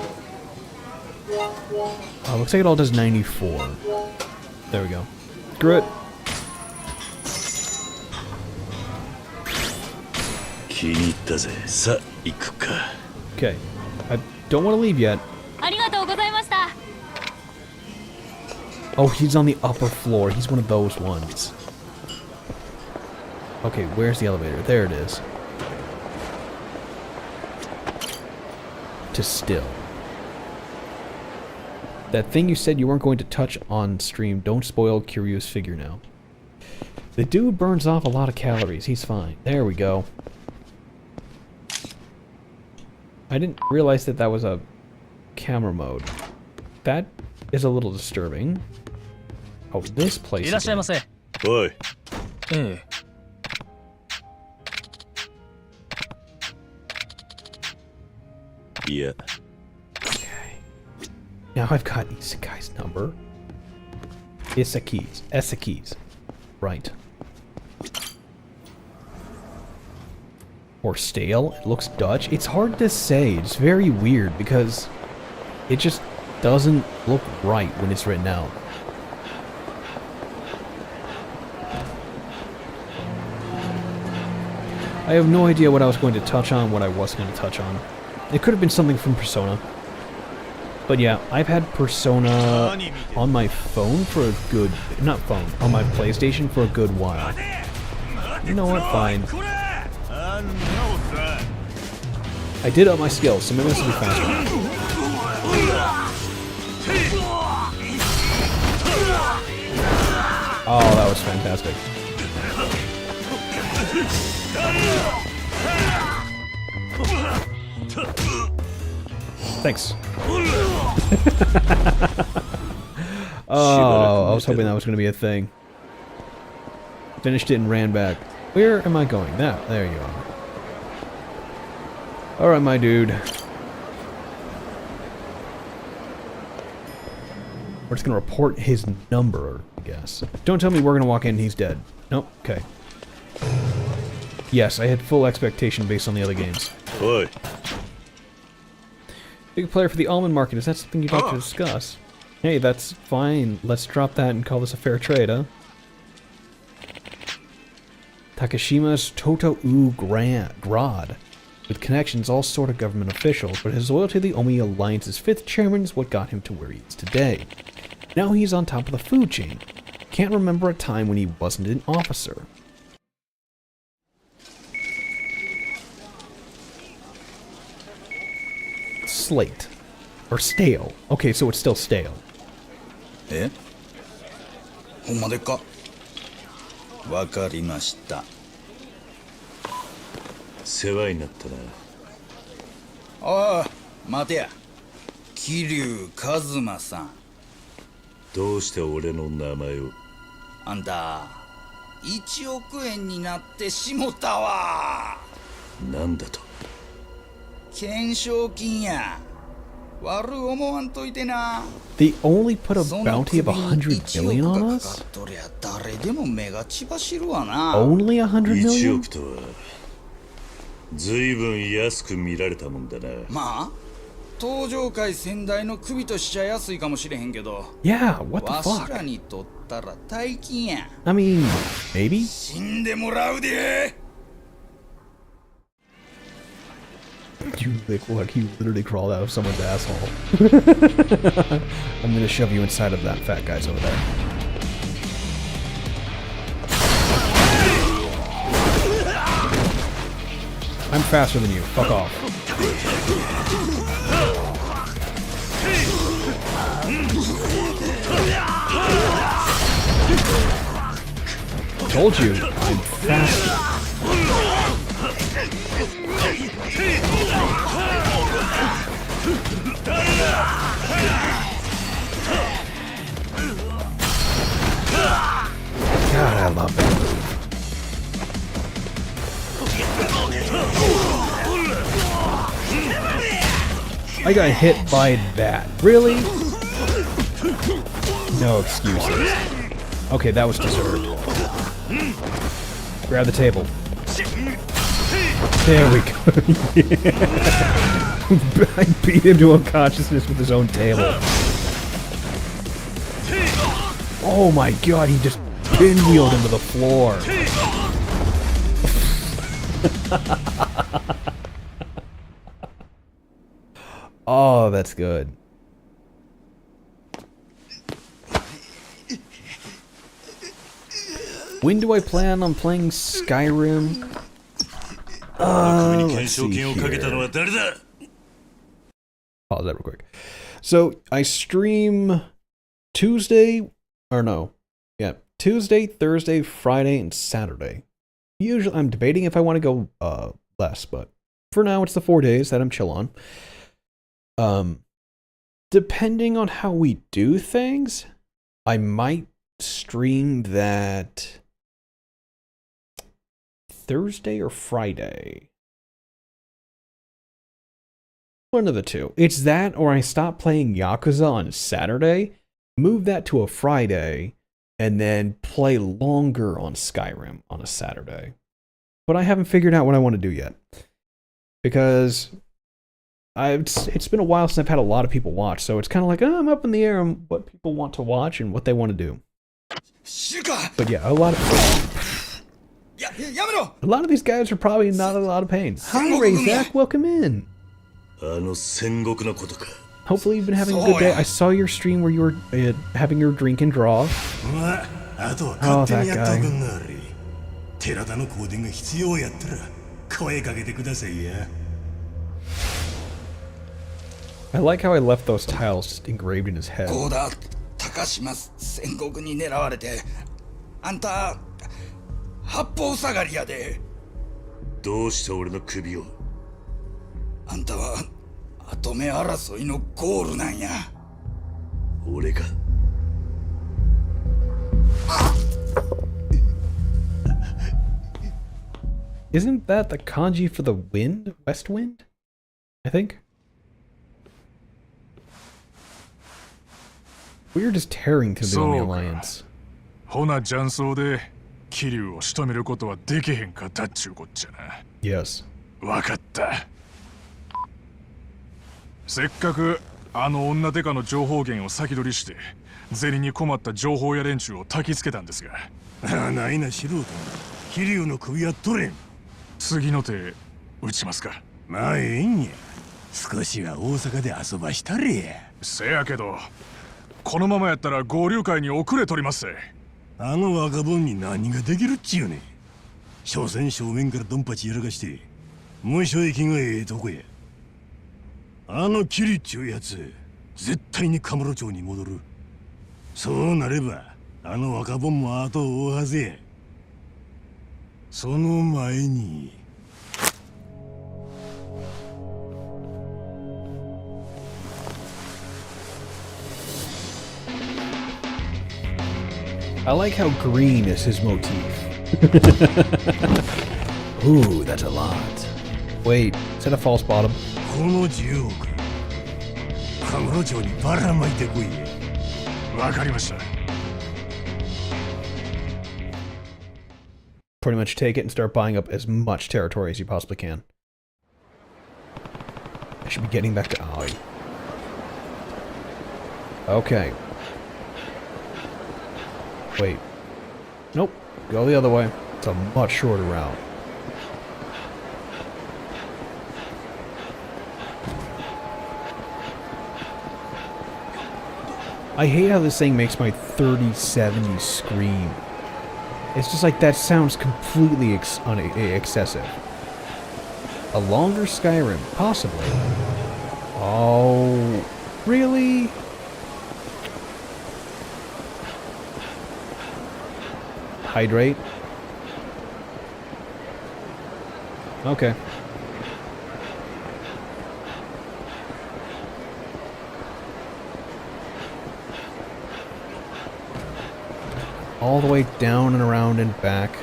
Oh, looks like it all does 94. There we go. Screw it. 気に入ったぜ。さあ行くか。 Okay. I don't want to leave yet. ありがとうございました。 Oh, he's on the upper floor. He's one of those ones. Okay, where's the elevator? There it is. To still. That thing you said you weren't going to touch on stream, don't spoil Kiryu's figure now. The dude burns off a lot of calories. He's fine. There we go. I didn't realize that that was a camera mode. That is a little disturbing. Oh, this place. いらっしゃいませ。おい。ええ。いや。 Okay. Now I've got Isakai's number. Isaki's. Right. Or stale. It looks Dutch. It's hard to say. It's very weird because it just doesn't look right when it's written out. I have no idea what I was going to touch on, what I wasn't going to touch on. It could have been something from Persona. But yeah, I've had Persona on my phone for a good... Not phone, on my PlayStation for a good while. You know what? Fine. I did up my skills, so maybe this will be faster. Oh, that was fantastic. Thanks. Oh, I was hoping that was going to be a thing. Finished it and ran back. Where am I going? There you are. Alright, my dude. We're just going to report his number, I guess. Don't tell me we're going to walk in and he's dead. Nope, okay. Yes, I had full expectation based on the other games. Oi. Big player for the almond market. Is that something you'd like to discuss? Hey, that's fine. Let's drop that and call this a fair trade, huh? Takashima's Toto-U Grad. With connections, all sort of government officials, but his loyalty to the Omi Alliance's 5th chairman is what got him to where he is today. Now he's on top of the food chain. Can't remember a time when he wasn't an officer. Slate. Or stale. Okay, so it's still stale. え？ほんまでっか？わかりました。世話になったな。ああ、待てや。桐生一馬さん。どうして俺の名前を？あんた、1億円になってしもたわ。なんだと？懸賞金や。悪思わんといてな。 They only put a bounty of 100 million on us? 誰でも目が血走るわな。 Only 100 1 million? 億とは随分安く見られたもんだな。まあ、登場界先代の首としちゃ安いかもしれへんけど。Yeah, what the わしら fuck? にとったら大金や。 I mean, maybe? 死んでもらうで。 You like you literally crawled out of someone's asshole. I'm gonna shove you inside of that fat guy's over there. I'm faster than you. Fuck off. Told you, I'm faster. God, I love that move. I got hit by that. Really? No excuses. Okay, that was deserved. Grab the table. There we go. I beat him to unconsciousness with his own table. Oh my god, he just pinwheeled him to the floor. Oh, that's good. When do I plan on playing Skyrim? Let's see here. Pause that real quick. So, I stream Tuesday, Tuesday, Thursday, Friday, and Saturday. Usually, I'm debating if I want to go less, but for now, it's the 4 days that I'm chill on. Depending on how we do things, I might stream that Thursday or Friday. One of the two. It's that or I stop playing Yakuza on Saturday, move that to a Friday, and then play longer on Skyrim on a Saturday. But I haven't figured out what I want to do yet. Because it's been a while since I've had a lot of people watch, so it's kind of like, I'm up in the air on what people want to watch and what they want to do. But yeah, a lot of these guys are probably not in a lot of pain. Hi, Ray Zach, welcome in. Hopefully you've been having a good day. I saw your stream where you were having your drink and draw. Oh, that guy. I like how I left those tiles just engraved in his head. Isn't that the kanji for the wind? West wind? I think. We were just tearing through the Omi Alliance. Yes. せっかくあの女デカの情報源を先取りして銭に困った情報屋連中を焚きつけたんですが、ないな素人に桐生の首は取れん。次の手打ちますか。まあええんや。少しは大阪で遊ばしたれや。せやけどこのままやったら合流会に遅れ取ります。あの若者に何ができるっちゅうねん。所詮正面からドンパチやらかして無所行きがええとこや。あのキリっちゅうやつ絶対にカムロ町に戻る。そうなればあの若者も後を追うはずや。その前にI like how green is his motif. Ooh, that's a lot. Wait, is that a false bottom? この10億カムロ町にばらまいてこい。わかりました。Pretty much take it and start buying up as much territory as you possibly can. I should be getting back to Aoi. Okay. Wait. Nope. Go the other way. It's a much shorter route. I hate how this thing makes my 3070 scream. It's just like that sounds completely excessive. A longer Skyrim, possibly. Oh, really? Hydrate. Okay. All the way down and around and back.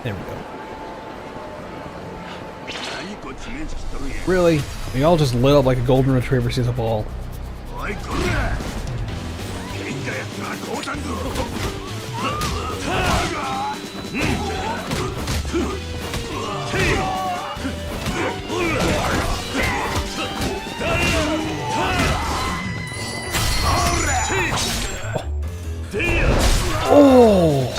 There we go. Really? We all just lit up like a golden retriever sees a ball. Oh!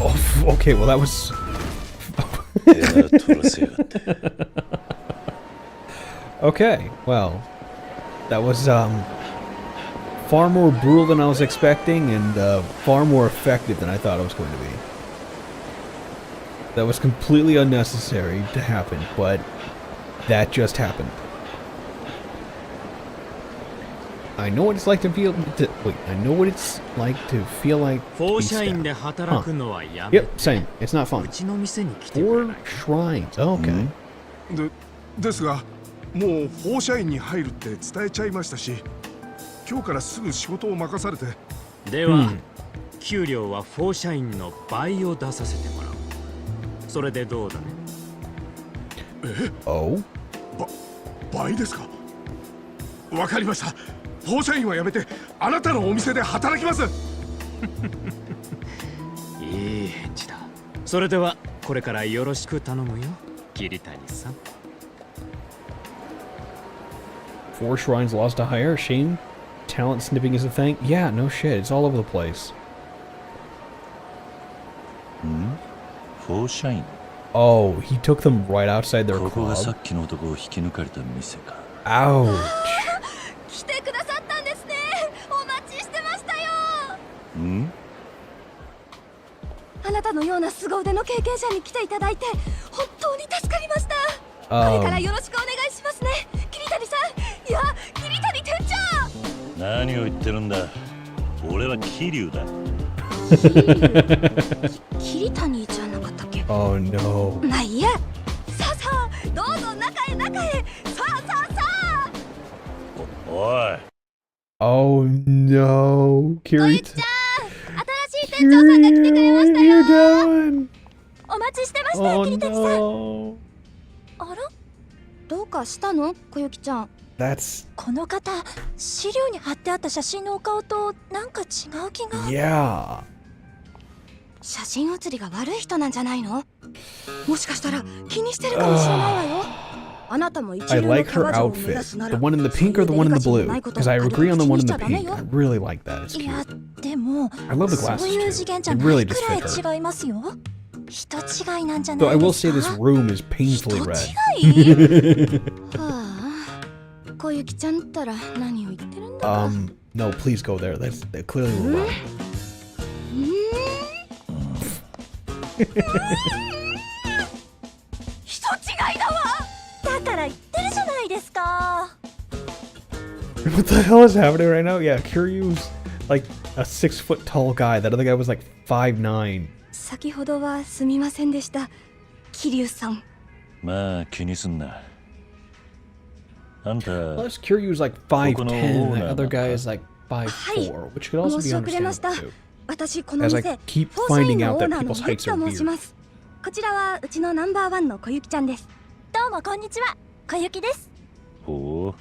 Oh, okay, well that was... Okay, well, that was far more brutal than I was expecting and far more effective than I thought it was going to be. That was completely unnecessary to happen, but that just happened. I know what it's like to feel. I know what it's like to feel like. To huh. Yep, same. It's not fun. 4 shrines. Oh, okay. ですが、もう放射員に入るって伝えちゃいましたし、今日からすぐ仕事を任されて。では、給料は放射員の倍を出させてもらう。それでどうだね。Oh? 倍ですか。わかりました。放射員はやめて、あなたのお店で働きます。いい返事だ。それではこれからよろしく頼むよ、桐谷さん。4 shrines lost to hire? Shame? Talent snipping is a thing? Yeah, no shit. It's all over the place. Oh, he took them right outside their club. Ouch. 来てくださったんですね。お待ちしてましたよ。あなたのような凄腕の経験者に来ていただいて本当に助かりました。これからよろしくお願いしますね、桐谷さん。いや、桐谷店長。何を言ってるんだ。俺は桐生だ。桐谷じゃなかったっけ。 Oh no. まあいいや。さあさあ、どうぞ中へ中へ。さあさあさあ。おい。Oh no. Kiri. 新しい店長さんが来てくれましたよ。お待ちしてましたよ、桐谷さん。あら、どうかしたの、小雪ちゃん。That's... この方、資料に貼ってあった写真のお顔となんか違う気が。Yeah. 写真写りが悪い人なんじゃないの？もしかしたら気にしてるかもしれないわよ。あなたも一 I 流の like キャ her バ嬢を目指 outfit. すなら The one in the pink or the one in the blue? Because I agree on the one in the pink. I really like that. It's い cute. や、でも I love the そう glasses いう次元じゃ too. It な really いく just ら fit her. い違いますよ。人違いなんじゃな Though I い will です say か？ this room is painfully red. はあ、小雪ちゃんったら何を言ってるんだか。No, please go there. That's clearly wrong. 人違いだわ。だから言ってるじゃないですか。 What the hell is happening right now? Yeah, Kiryu's like a 6 foot tall guy. That other guy was like 5'9". 先ほどはすみませんでした、桐生さん。まあ気にすんな。あんた Plus, Kiryu's like 5'10", and that other guy is like 5'4", which could also 申 be し遅れました understandable too. 私この As 店 I keep フォーシャイ finding ンの out オー that ナーの people's ゆ heights きと are 申し weird. ます。こちらはうちのナンバーワンの小雪ちゃんです。どうもこんにちは、小雪です。ほ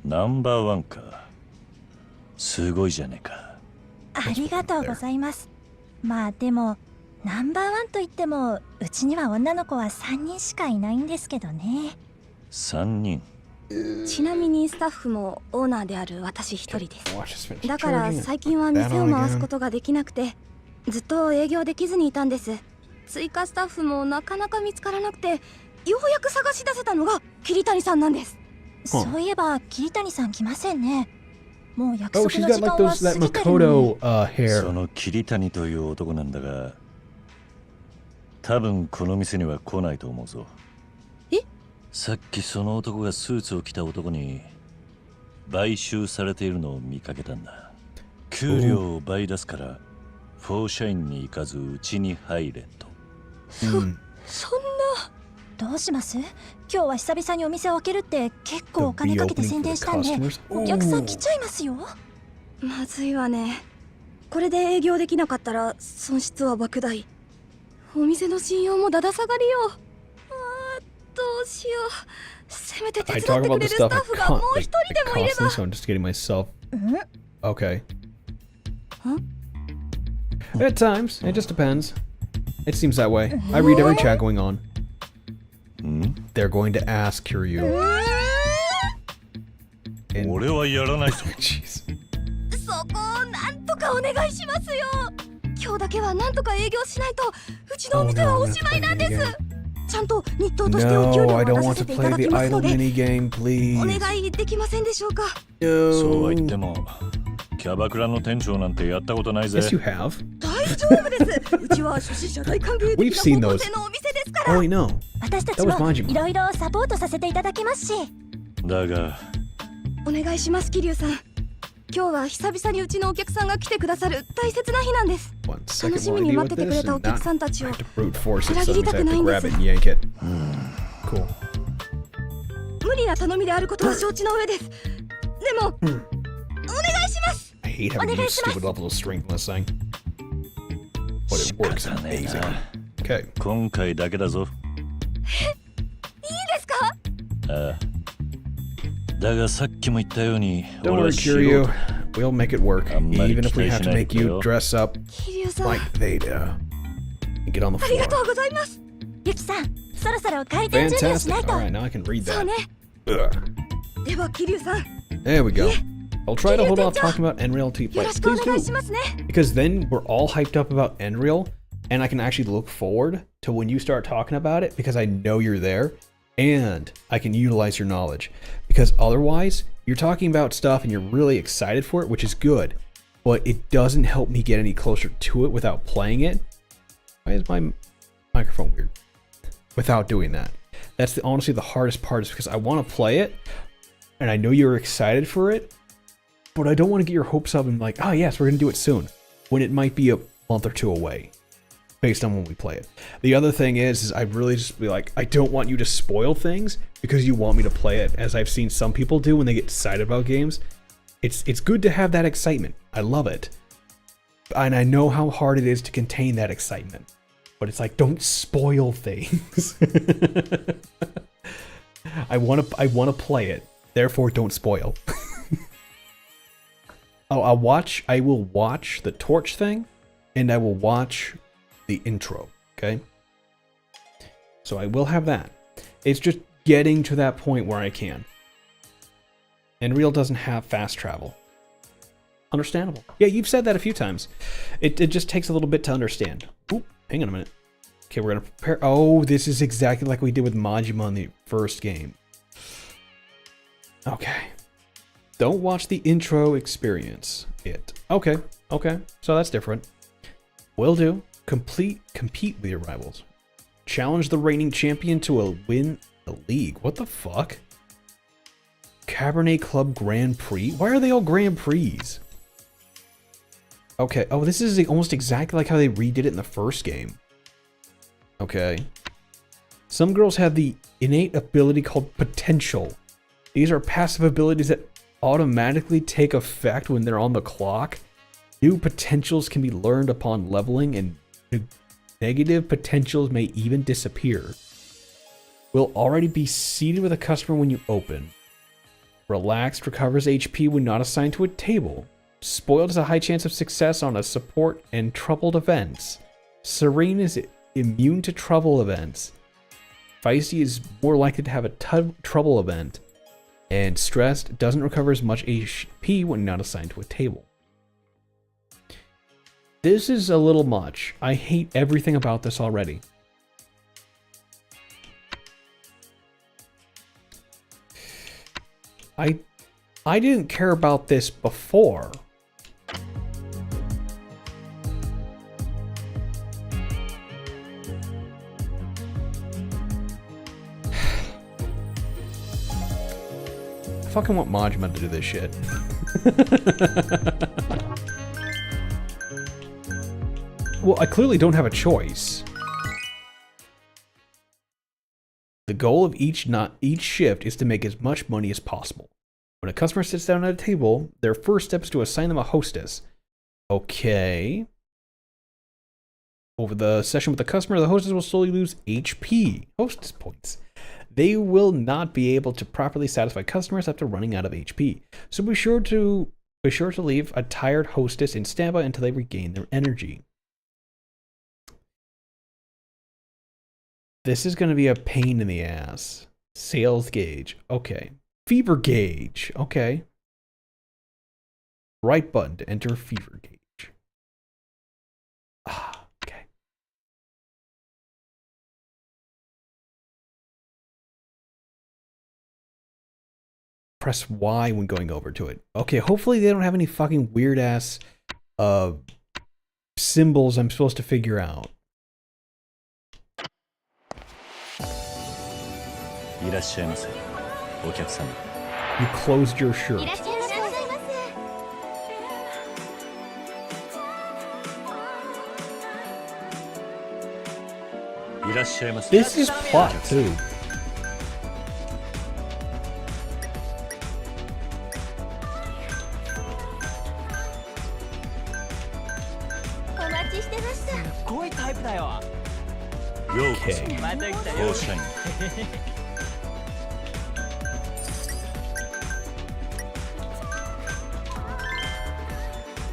う、ナンバーワンか。すごいじゃねえか。ありがとうございます。まあでもナンバーワンといってもうちには女の子は3人しかいないんですけどね。3人。ちなみにスタッフもオーナーである私一人です。だから最近は店を回すことができなくて、ずっと営業できずにいたんです。追加スタッフもなかなか見つからなくて、ようやく探し出せたのが桐谷さんなんです。そういえば桐谷さん来ませんね。もう約 Oh, 束 she's の got 時 like 間は those 過 that ぎてるのに。 Makoto hair. その桐谷という男なんだが、多分この店には来ないと思うぞ。え？さっきその男がスーツを着た男に買収されているのを見かけたんだ。給料を倍出すからフォーシャインに行かずうちに入れと。そんな。どうします？今日は久々にお店を開けるって結構お金かけて宣伝したんで、お客さん来ちゃいますよ。まずいわね。これで営業できなかったら損失は莫大。お店の信用もだだ下がりよ。どうしよう。せめて手 I 伝 talk ってく about れ this るス stuff タッフがもう一人でもいれ constantly, ば。 so I'm just getting myself. Okay. Huh? At times, it just depends. It seems that way. I read every chat going on. They're going to ask Kiryu. 俺はやらないぞ。Jeez. そこをなんとかお願いしますよ。今日だけはなんとか営業しないとうちのお店はおしまいなんです。ちゃんと日当としてお給料 No, を I 出 don't さ want せ to ていた play だ the きます idle ので、 minigame, お please. 願いできませんでしょうか。そうは言ってもキャバクラの店長なんてやったことないぜ。 Yes, you have. 大丈夫です。うちは初心者大歓迎 We've 的な seen 方向 those. 性のお店ですから。 Oh, wait, no. 私たち That was も Majima. いろいろサポートさせていただきますし。だがお願いします、桐生さん。今日は久々にうちのお客さんが来てくださる大切な日なんです。 One 楽 second し while み I に deal 待っ with ててく this れたお and 客 not さんたちを have to brute force it, 裏 so 切 I りた just く have ない to んで grab す。 it and yank it. Cool. 無理な頼みであることは承知の上です。でも、お願いします。 I hate having to use stupid level of strength in this thing. But it works amazing. Okay. 今回だけだぞ。いいですか？ああ。だがさっきも言ったように、 Don't 俺は worry, 素 Kiryu. 人。 We'll make it work, あんまり even if we 期 have 待 to しない make で you よ。 dress up 桐生さん、 like they do. And get on the ありが floor. とうございます。ゆきさん、そろそろ開店準備をし Fantastic. ないと。 All right, now I can read そう that. ね。 Ugh. では桐生さん、 There we go. I'll try to hold off Kiryu-tencha. talking about Enreal to よろ like しくお please 願い do. しますね。 Because then we're all hyped up about Enreal, and I can actually look forward to when you start talking about it because I know you're there, and I can utilize your knowledge. Because otherwise, you're talking about stuff and you're really excited for it, which is good, but it doesn't help me get any closer to it without playing it. Why is my microphone weird? Without doing that. That's honestly the hardest part, is because I want to play it, and I know you're excited for it, but I don't want to get your hopes up and like, oh yes, we're going to do it soon, when it might be a month or two away, based on when we play it. The other thing is I really just be like, I don't want you to spoil things because you want me to play it, as I've seen some people do when they get excited about games. It's good to have that excitement. I love it. And I know how hard it is to contain that excitement. But it's like, don't spoil things. I want to play it. Therefore, don't spoil. Oh, I will watch the torch thing, and I will watch the intro, okay? So I will have that. It's just getting to that point where I can. And Real doesn't have fast travel. Understandable. Yeah, you've said that a few times. It just takes a little bit to understand. Oop, hang on a minute. Okay, we're gonna prepare. Oh, this is exactly like we did with Majima in the first game. Okay. Don't watch the intro, experience it. Okay, so that's different. Will do. Compete with your rivals. Challenge the reigning champion to win the league. What the fuck? Cabernet Club Grand Prix? Why are they all Grand Prix? Okay, oh, this is almost exactly like how they redid it in the first game. Okay. Some girls have the innate ability called potential. These are passive abilities that automatically take effect when they're on the clock. New potentials can be learned upon leveling, and negative potentials may even disappear. Will already be seated with a customer when you open. Relaxed recovers HP when not assigned to a table. Spoiled has a high chance of success on a support and troubled events. Serene is immune to trouble events. Feisty is more likely to have a trouble event. And stressed doesn't recover as much HP when not assigned to a table. This is a little much. I hate everything about this already. I didn't care about this before. I fucking want Majima to do this shit. Well, I clearly don't have a choice. The goal of each shift is to make as much money as possible. When a customer sits down at a table, their first step is to assign them a hostess. Okay. Over the session with the customer, the hostess will slowly lose HP, hostess points. They will not be able to properly satisfy customers after running out of HP. So be sure to leave a tired hostess in standby until they regain their energy. This is going to be a pain in the ass. Sales gauge. Okay. Fever gauge. Okay. Right button to enter fever gauge. Ah, okay. Press Y when going over to it. Okay, hopefully they don't have any fucking weird ass symbols I'm supposed to figure out. You closed your shirt. This is plot too.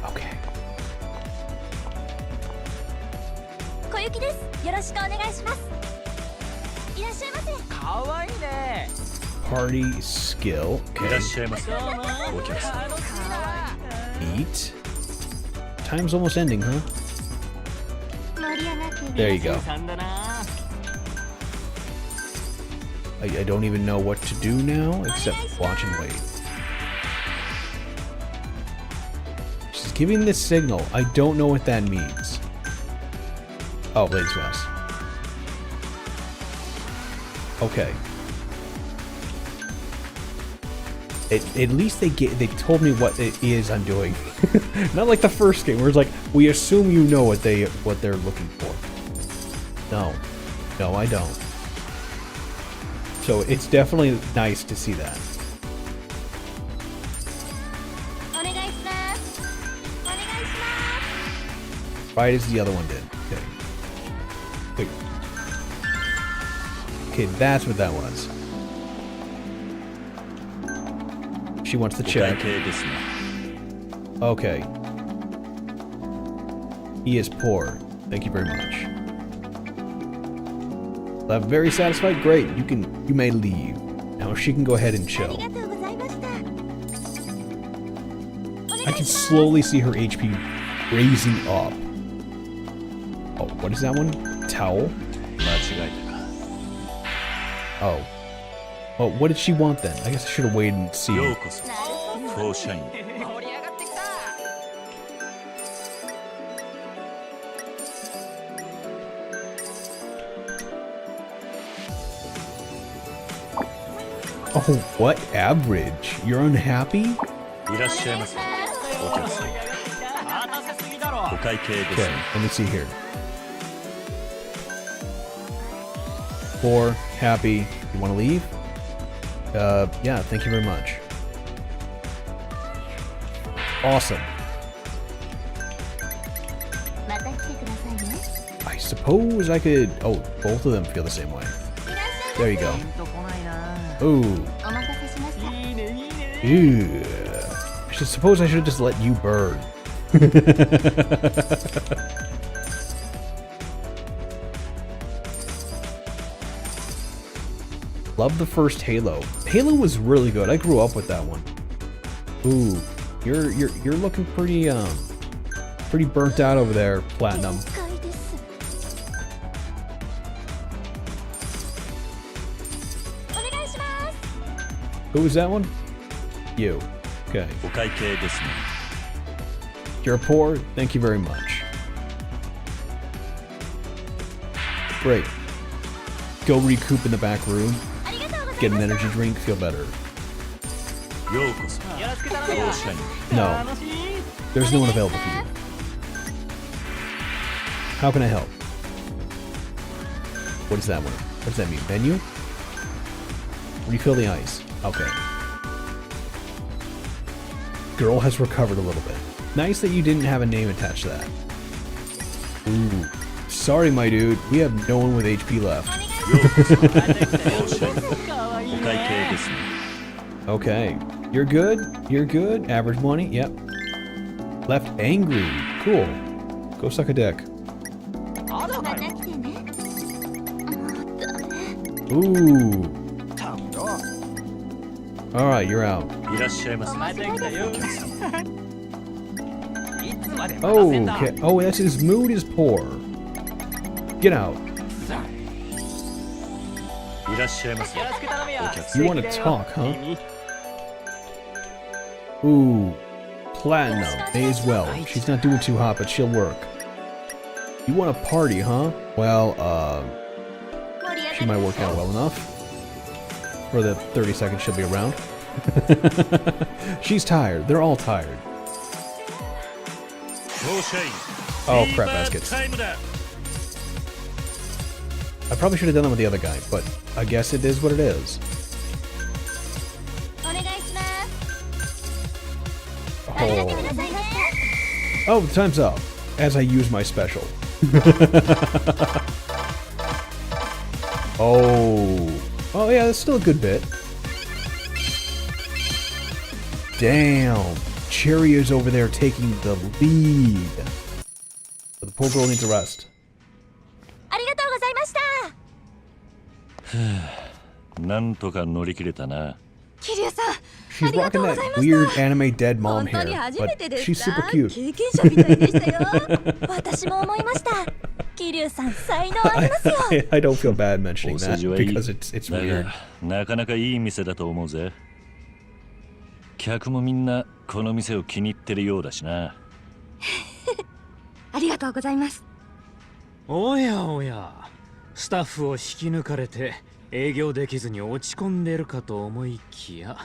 Okay. 小雪です。よろしくお願いします。いらっしゃいませ。かわいいね。Party skill. Okay. Eat. Time's almost ending, huh? There you go. I don't even know what to do now except watch and wait. She's giving this signal. I don't know what that means. Oh, ladies first. Okay. At least they told me what it is I'm doing. Not like the first game where it's like we assume you know what they're looking for. No, I don't. So it's definitely nice to see that. Right as the other one did. Okay. Wait. Okay, that's what that was. She wants the check. Okay. He is poor. Thank you very much. I'm very satisfied. Great. You may leave. Now she can go ahead and chill. I can slowly see her HP raising up. Oh, what is that one? Towel? Oh. Oh, what did she want then? I guess I should have waited and seen. Oh, what average? You're unhappy? Okay, let me see here. 4, happy. You want to leave? Yeah, thank you very much. Awesome. I suppose I could... Oh, both of them feel the same way. There you go. Ooh. Ew. I suppose I should just let you burn. Love the first Halo. Halo was really good. I grew up with that one. Ooh, you're looking pretty Pretty burnt out over there, Platinum. Who was that one? You. Okay. You're poor? Thank you very much. Great. Go recoup in the back room. Get an energy drink, feel better. No. There's no one available for you. How can I help? What is that one? What does that mean? Menu? Refill the ice. Okay. Girl has recovered a little bit. Nice that you didn't have a name attached to that. Ooh. Sorry, my dude. We have no one with HP left. Okay. You're good? You're good? Average money? Yep. Left angry. Cool. Go suck a dick. Ooh. Alright, you're out. Oh, okay. Oh, that's his mood is poor. Get out. You want to talk, huh? Ooh. Platinum. May as well. She's not doing too hot, but she'll work. You want to party, huh? Well, she might work out well enough. For the 30 seconds she'll be around. She's tired. They're all tired. Oh, crap baskets. I probably should have done them with the other guy, but I guess it is what it is. Oh, the time's up. As I use my special. Oh. Oh yeah, that's still a good bit. Damn. Cherry is over there taking the lead. But the poor girl needs a rest. She's rocking that weird anime dead mom hair, but she's super cute. I don't feel bad mentioning that because it's weird. なかなかいい店だと思うぜ。客もみんなこの店を気に入ってるようだしな。ありがとうございます。おやおや、スタッフを引き抜かれて営業できずに落ち込んでるかと思いきや、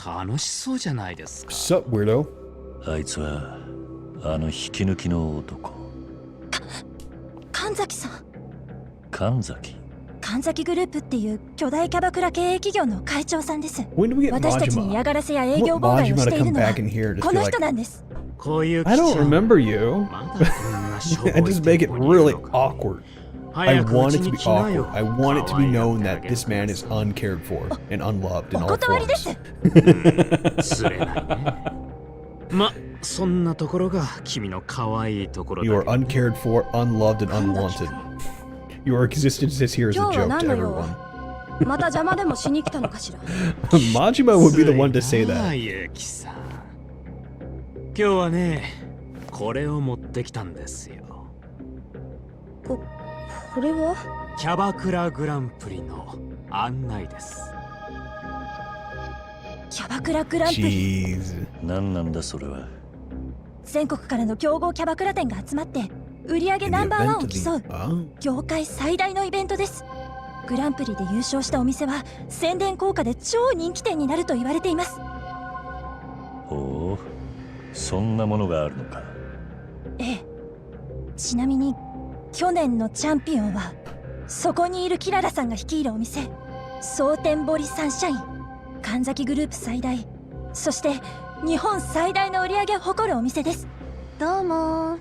楽しそうじゃないですか。Sup, weirdo? あいつはあの引き抜きの男。神崎さん。神崎。神崎グループっていう巨大キャバクラ経営企業の会長さんです。 When do we get 私たちに嫌がらせや営業妨害をしているのはこの人なんです。I don't remember you. I just make it really awkward. I want it to be awkward. I want it to be known that this man is uncared for and unloved in all forms. 釣れないね。ま、そんなところが君の可愛いところだ。 You are uncared for, unloved, and unwanted. Your existence is here as a joke to everyone. また邪魔でもしに来たのかしら。Majima would be the one to say that. ゆきさん。今日はね、これを持ってきたんですよ。これは？キャバクラグランプリの案内です。キャバクラグランプリ。何なんだそれは。全国からの競合キャバクラ店が集まって売上ナンバーワンを競う業界最大のイベントです。グランプリで優勝したお店は宣伝効果で超人気店になると言われています。ほう、そんなものがあるのか。ええ。ちなみに去年のチャンピオンはそこにいるキララさんが率いるお店、蒼天堀サンシャイン、神崎グループ最大、そして日本最大の売り上げを誇るお店です。どうも。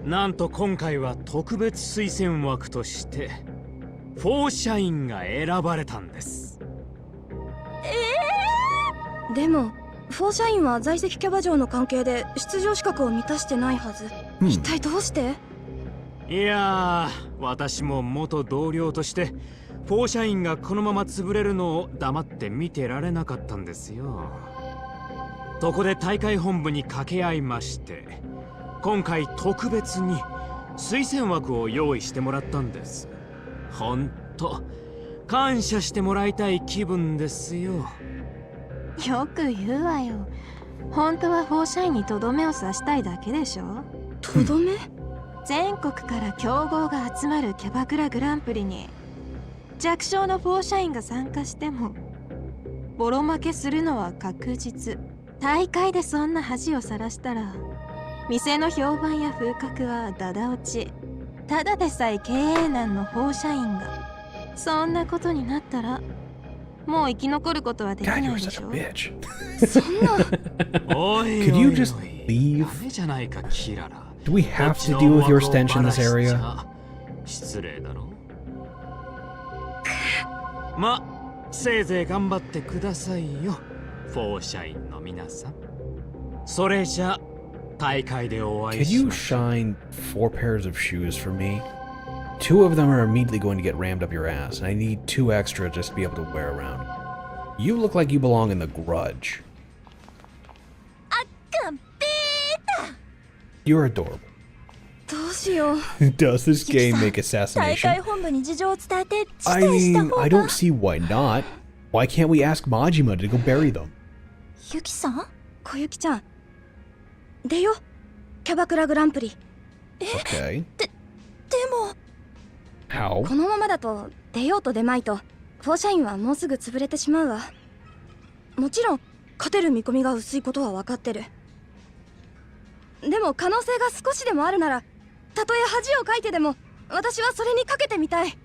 なんと今回は特別推薦枠としてフォーシャインが選ばれたんです。でもフォーシャインは在籍キャバ嬢の関係で出場資格を満たしてないはず。一体どうして？いやー、私も元同僚としてフォーシャインがこのまま潰れるのを黙って見てられなかったんですよ。そこで大会本部に掛け合いまして、今回特別に推薦枠を用意してもらったんです。ほんと感謝してもらいたい気分ですよ。よく言うわよ。本当はフォーシャインにとどめを刺したいだけでしょ。とどめ？全国から強豪が集まるキャバクラグランプリに弱小のフォーシャインが参加してもボロ負けするのは確実。大会でそんな恥をさらしたら店の評判や風格はダダ落ち。ただでさえ経営難のフォーシャインがそんなことになったらもう生き残ることはできないでしょ。そんな。おい Could you just leave? ダメじゃないかキララ。 Do we have to deal with your stench in this area? 失礼だろ。ま、せいぜい頑張ってくださいよ、フォーシャインの皆さん。それじゃ大会でお会い Could し you ましょう。 shine 4 pairs of shoes for me? 2 of them are immediately going to get rammed up your ass, and I need 2 extra just to be able to wear around. You look like you belong in the Grudge. You're adorable. どうしよう。 Does this game make 大会 assassination? 本部に事情を伝えて辞 I 退した mean, 方 I が。 don't see why not. Why can't we ask Majima to go bury them? ユキさん？小雪ちゃん、出よ。キャバクラグランプリ。 Okay. でも How? このままだと出ようと出まいとフォーシャインはもうすぐ潰れてしまうわ。もちろん勝てる見込みが薄いことは分かってる。でも可能性が少しでもあるなら、たとえ恥をかいてでも私はそれにかけてみたい。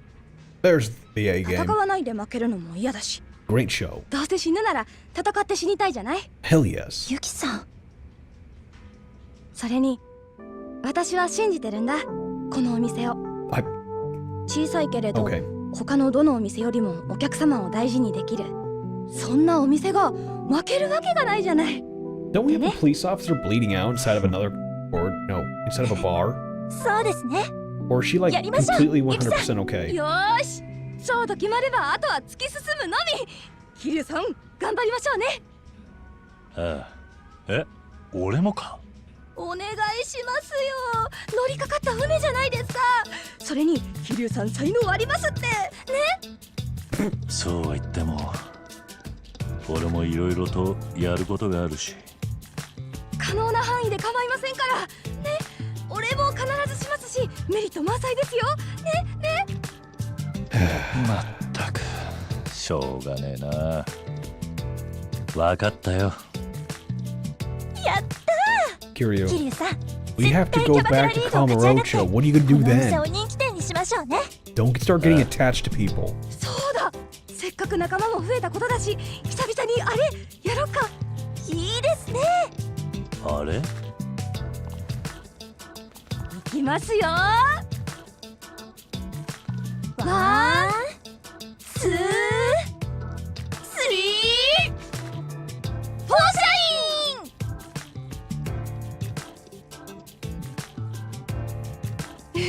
There's the A 戦 game. わないで負けるのも嫌だし、 Great show. どうせ死ぬなら戦って死にたいじゃない。 Hell yes. ユキさん。それに私は信じてるんだ、このお店を。 I... 小さいけれど、 Okay. 他のどのお店よりもお客様を大事にできる、そんなお店が負けるわけがないじゃない。 Don't we have a police officer bleeding out inside of another, or no, inside of a bar? そうですね。 Or is she like やりましょう。 completely ユキさん。 100% okay? よーし、そうと決まればあとは突き進むのみ。桐生さん、頑張りましょうね。ああ。え、俺もか。お願いしますよ。乗りかかった船じゃないですか。それに桐生さん才能ありますってね。そうは言っても俺もいろいろとやることがあるし。可能な範囲で構いませんからね。お礼も必ずしますし、メリット満載ですよね。まったくしょうがねえな。わかったよ。やったー。 Kiryu, 桐生さん。 we have to go back to Kamurocho. What are you gonna do このお店 then? を人気店にしましょうね。 Don't start getting attached to people. そうだ、せっかく仲間も増えたことだし、久々にあれやろっか。いいですね。あれ？いきますよ。ワン、ツー、スリー、フォーシャイ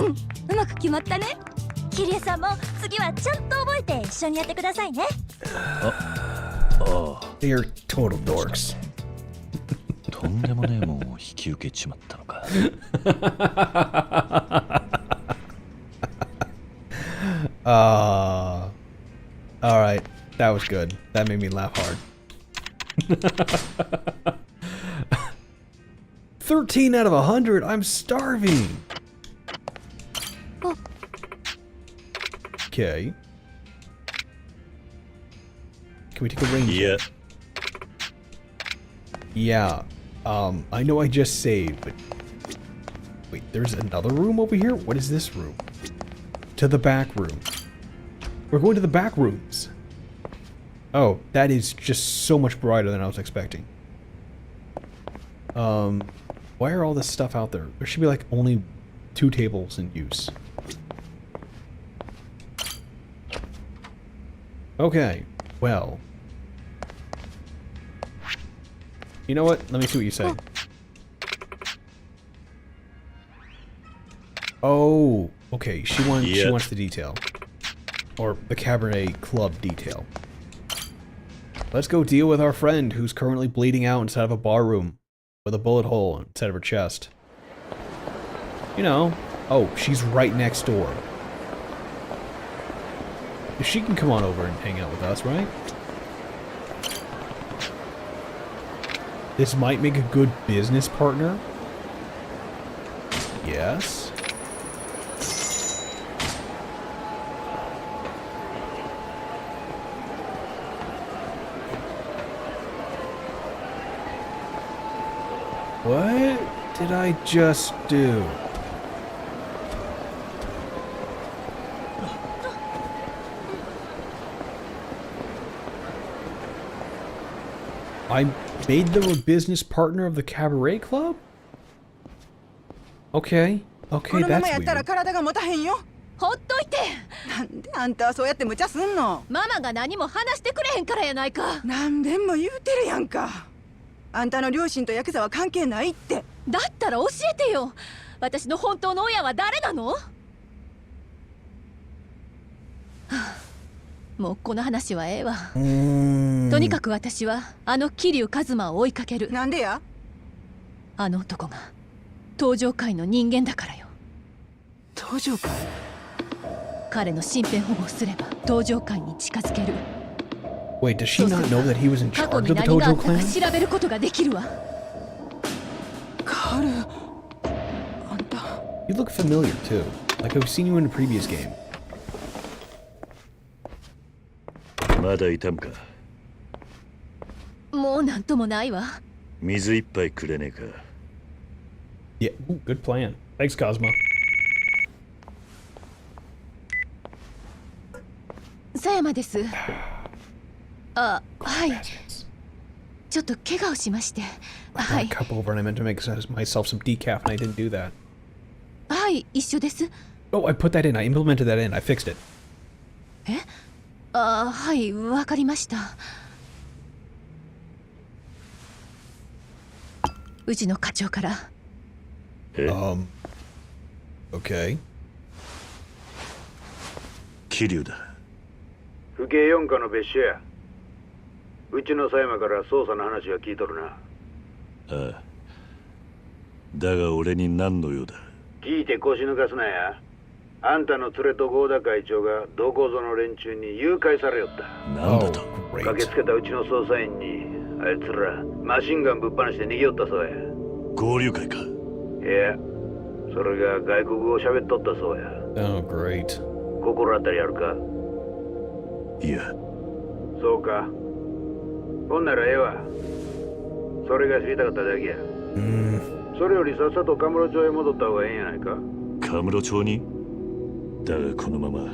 ン。うまく決まったね。桐生さんも次はちゃんと覚えて一緒にやってくださいね。They are total dorks. とんでもねえもんを引き受けちまったのか。All right. That was good. That made me laugh hard. 13 out of 100. I'm starving. Okay. Can we take a range? Yeah. Yeah. I know I just saved, but wait, there's another room over here? What is this room? To the back room. We're going to the back rooms. Oh, that is just so much brighter than I was expecting. Why are all this stuff out there? There should be like only 2 tables in use. Okay, well. You know what? Let me see what you say. Oh, okay. She wants the detail. Or the Cabernet Club detail. Let's go deal with our friend who's currently bleeding out inside of a bar room. with a bullet hole instead of her chest. You know. Oh, she's right next door. She can come on over and hang out with us, right? This might make a good business partner. Yes. What did I just do? I made them a business partner of the cabaret club? Okay. こ Okay, のま that's まやったら weird. 体が持たへんよ。ほっといて。なんであんたはそうやって無茶すんの。ママが何も話してくれへんからやないか。何遍も言うてるやんか。あんたの両親とヤクザは関係ないって。だったら教えてよ。私の本当の親は誰なの？はあ、もうこの話はええわ。とにかく私はあの桐生一馬を追いかける。なんでや？あの男が登場界の人間だからよ。登場界？彼の身辺保護をすれば登場界に近づける。 Wait, does she not know that he was in 過去 charge に of the 何があ Tojo ったか clan? 調べることができるわ。カール、あんた。You look familiar too. Like I've seen you in a previous game. まだ痛むか？もうなんともないわ。水一杯くれねえか？ Yeah, ooh, good plan. Thanks, Cosmo. 佐山です。あ、はい。ちょっと怪我をしまして。は I brought a い。 cup over and I meant to make myself some decaf and I didn't do that. はい、一緒です。 Oh, I put that in. I implemented that in. I fixed it. え？あ、はい、わかりました。うちの課長から。Okay. 桐生だ。府警四課の別所や。うちの佐山から捜査の話は聞いとるな。ああ。だが俺に何の用だ？聞いて腰抜かすなや。あんたの連れと合田会長がどこぞの連中に誘拐されよった。なんだと？駆けつけたうちの捜査員にあいつらマシンガンぶっ放して逃げよったそうや。合流会か？いや、それが外国語を喋っとったそうや。Oh, great. 心当たりあるか？いや。そうか。ほんならええわ。それが知りたかっただけや。それよりさっさとカムロ町へ戻った方がええんやないか？カムロ町に？だがこのまま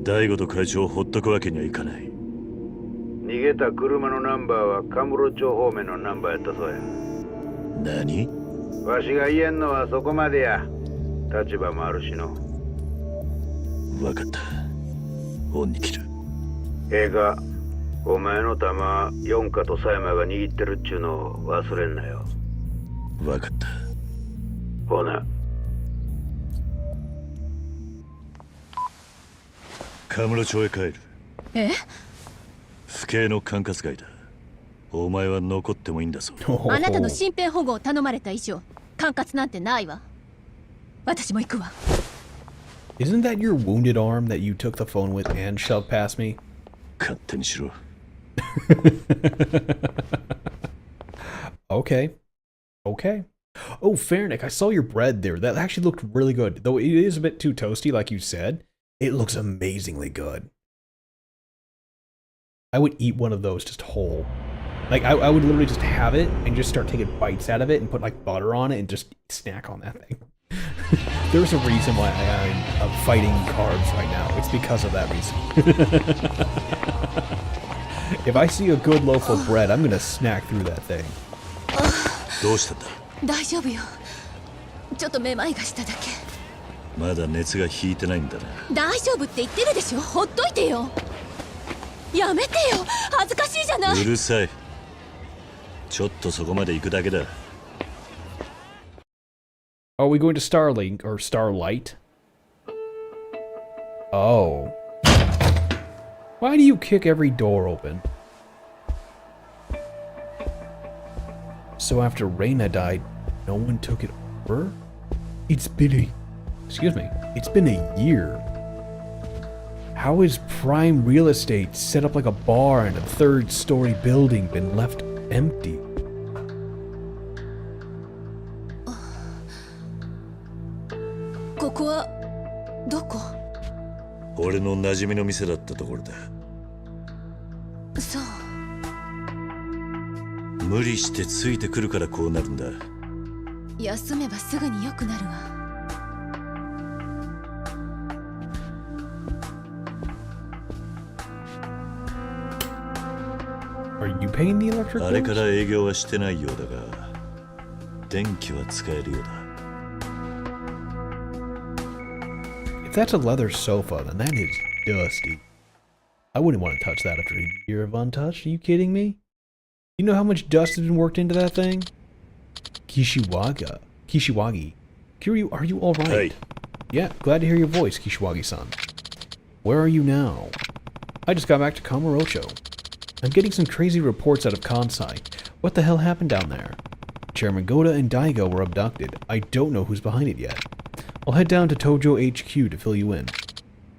大悟と会長をほっとくわけにはいかない。逃げた車のナンバーはカムロ町方面のナンバーやったそうや。何？わしが言えんのはそこまでや。立場もあるしの。わかった。恩に切る。ええか、お前の玉四課と佐山が握ってるっちゅうのを忘れんなよ。わかった。ほな。カムロ町へ帰る。え？府警の管轄外だ。お前は残ってもいいんだぞ。あなたの身辺保護を頼まれた以上、管轄なんてないわ。私も行くわ。Isn't that your wounded arm that you took the phone with and shoved past me? 勝手にしろ。Okay. Okay. Oh, Fairnick, I saw your bread there. That actually looked really good. Though it is a bit too toasty, like you said. It looks amazingly good. I would eat one of those just whole. Like, I would literally just have it and just start taking bites out of it and put, like, butter on it and just snack on that thing. There's a reason why I'm fighting carbs right now. It's because of that reason. If I see a good loaf of bread, I'm gonna snack through that thing. どうしたんだ？大丈夫よ。ちょっとめまいがしただけ。まだ熱が引いてないんだな。大丈夫って言ってるでしょ。ほっといてよ。やめてよ。恥ずかしいじゃない。うるさい。ちょっとそこまで行くだけだ。Are we going to Starlink or Starlight? Oh. Why do you kick every door open? So after Reina died, no one took it over? It's been a year. How is prime real estate set up like a bar in a third-story building been left empty? Doko? 俺の馴染みの店だったところだ。そう。無理してついてくるからこうなるんだ。休めばすぐに良くなるわ。Are you paying the electric bills? あれから営業はしてないようだが、電気は使えるようだ。If that's a leather sofa, then that is dusty. I wouldn't want to touch that after a year of untouched. Are you kidding me? You know how much dust has been worked into that thing? Kishiwagi. Kiryu, are you alright? Hey. Yeah, glad to hear your voice, Kishiwagi-san. Where are you now? I just got back to Kamurocho. I'm getting some crazy reports out of Kansai. What the hell happened down there? Chairman Goda and Daigo were abducted. I don't know who's behind it yet. I'll head down to Tojo HQ to fill you in.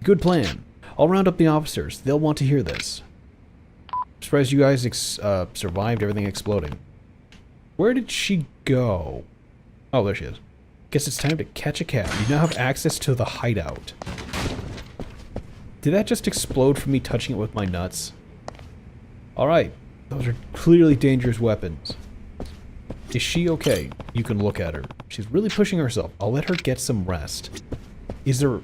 Good plan. I'll round up the officers. They'll want to hear this. Surprised you guys survived everything exploding. Where did she go? Oh, there she is. Guess it's time to catch a cab. You now have access to the hideout. Did that just explode from me touching it with my nuts? Alright. Those are clearly dangerous weapons. Is she okay? You can look at her. She's really pushing herself. I'll let her get some rest. Is there...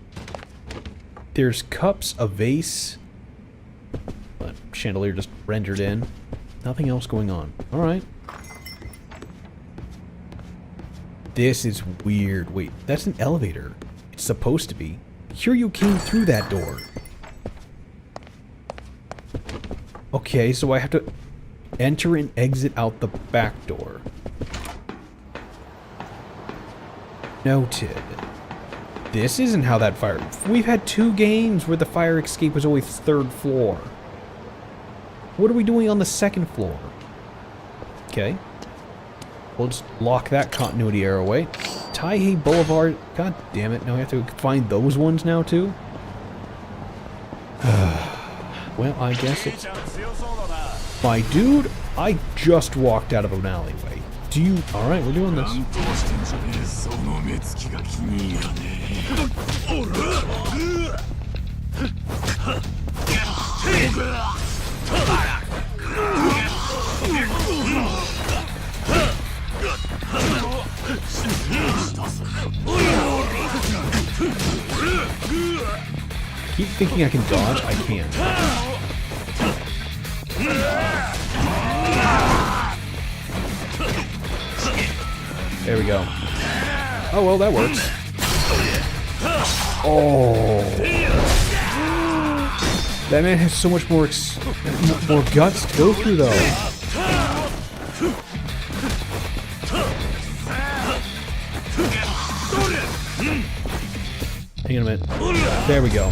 There's cups, a vase... A chandelier just rendered in. Nothing else going on. Alright. This is weird. Wait, that's an elevator. It's supposed to be. Kiryu came through that door. Okay, so I have to enter and exit out the back door. Noted. This isn't how that fire... We've had 2 games where the fire escape was always 3rd floor. What are we doing on the 2nd floor? Okay. We'll just lock that continuity error away. Taihei Boulevard... God damn it, now we have to find those ones now too? Well, I guess it's... My dude, I just walked out of an alleyway. Do you... Alright, we're doing this. Keep thinking I can dodge, I can't. There we go. Oh, well, that works. Oh. That man has so much more guts to go through, though. Hang on a minute. There we go.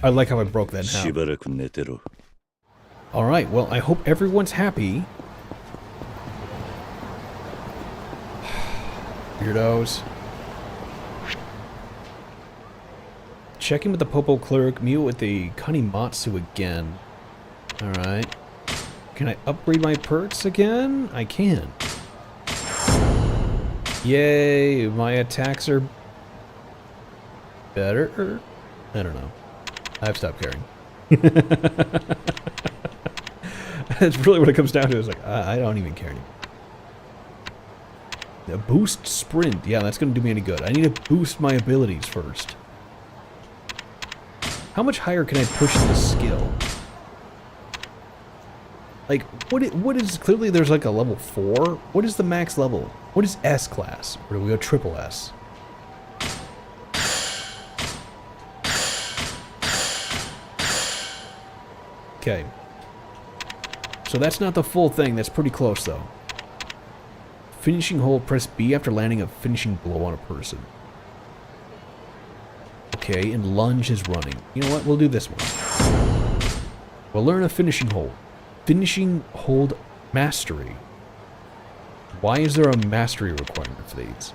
I like how I broke that in half. Alright, well, I hope everyone's happy. Weirdos. Checking with the Popo clerk, meet with the Kanimatsu again. Alright. Can I upgrade my perks again? I can. Yay, my attacks are better? I don't know. I've stopped caring. That's really what it comes down to. It's like, I don't even care anymore. A boost sprint. Yeah, that's going to do me any good. I need to boost my abilities first. How much higher can I push this skill? Like, what is... Clearly there's like a level 4. What is the max level? What is S class? Or do we go triple S? Okay. So that's not the full thing. That's pretty close, though. Finishing hold, press B after landing a finishing blow on a person. Okay, and lunge is running. You know what? We'll do this one. We'll learn a finishing hold. Finishing hold mastery. Why is there a mastery requirement for these?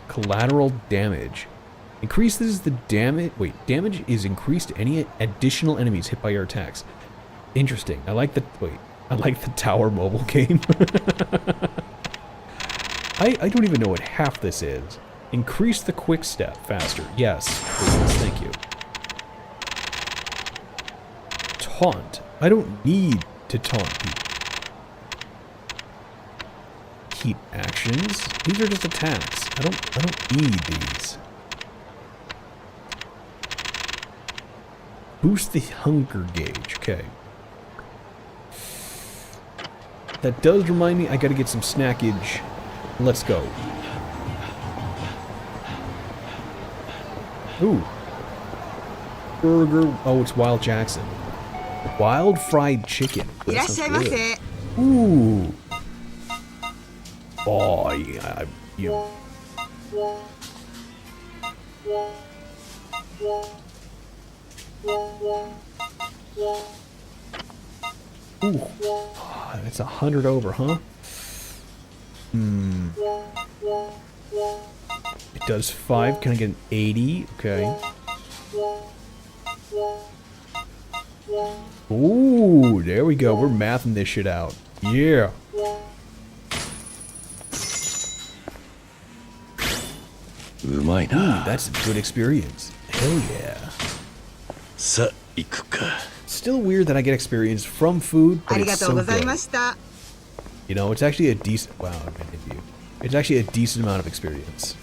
Collateral damage. Increases the damage. Wait, damage is increased to any additional enemies hit by your attacks. Interesting. I like the tower mobile game. I don't even know what half this is. Increase the quick step faster. Yes, please, thank you. Taunt. I don't need to taunt people. Keep actions. These are just attacks. I don't need these. Boost the hunger gauge. Okay. That does remind me I gotta get some snackage. Let's go. Ooh. Burger. Oh, it's Wild Jackson. Wild fried chicken. That sounds good. Ooh. Oh, yeah. Yeah. Ooh. Oh, it's 100 over, huh? Hmm. It does 5. Can I get an 80? Okay. Ooh, there we go. We're mathing this shit out. Yeah. Ooh, that's a good experience. Hell yeah. Still weird that I get experience from food, but it's so good. You know, it's actually a decent... Wow, I'm gonna hit you. It's actually a decent amount of experience.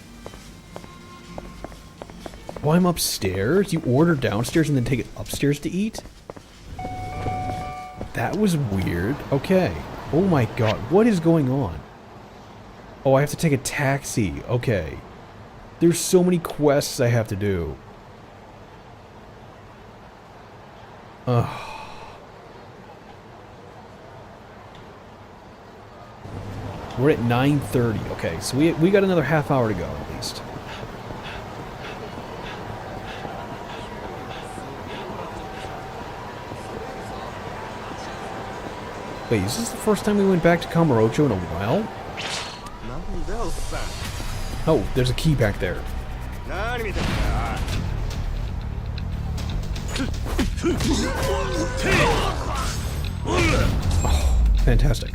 Oh, I'm upstairs? You order downstairs and then take it upstairs to eat? That was weird. Okay. Oh my god, what is going on? Oh, I have to take a taxi. Okay. There's so many quests I have to do. Ugh. We're at 9:30. Okay, so we got another half hour to go at least. Wait, is this the first time we went back to Kamurocho in a while? Oh, there's a key back there. Oh, fantastic.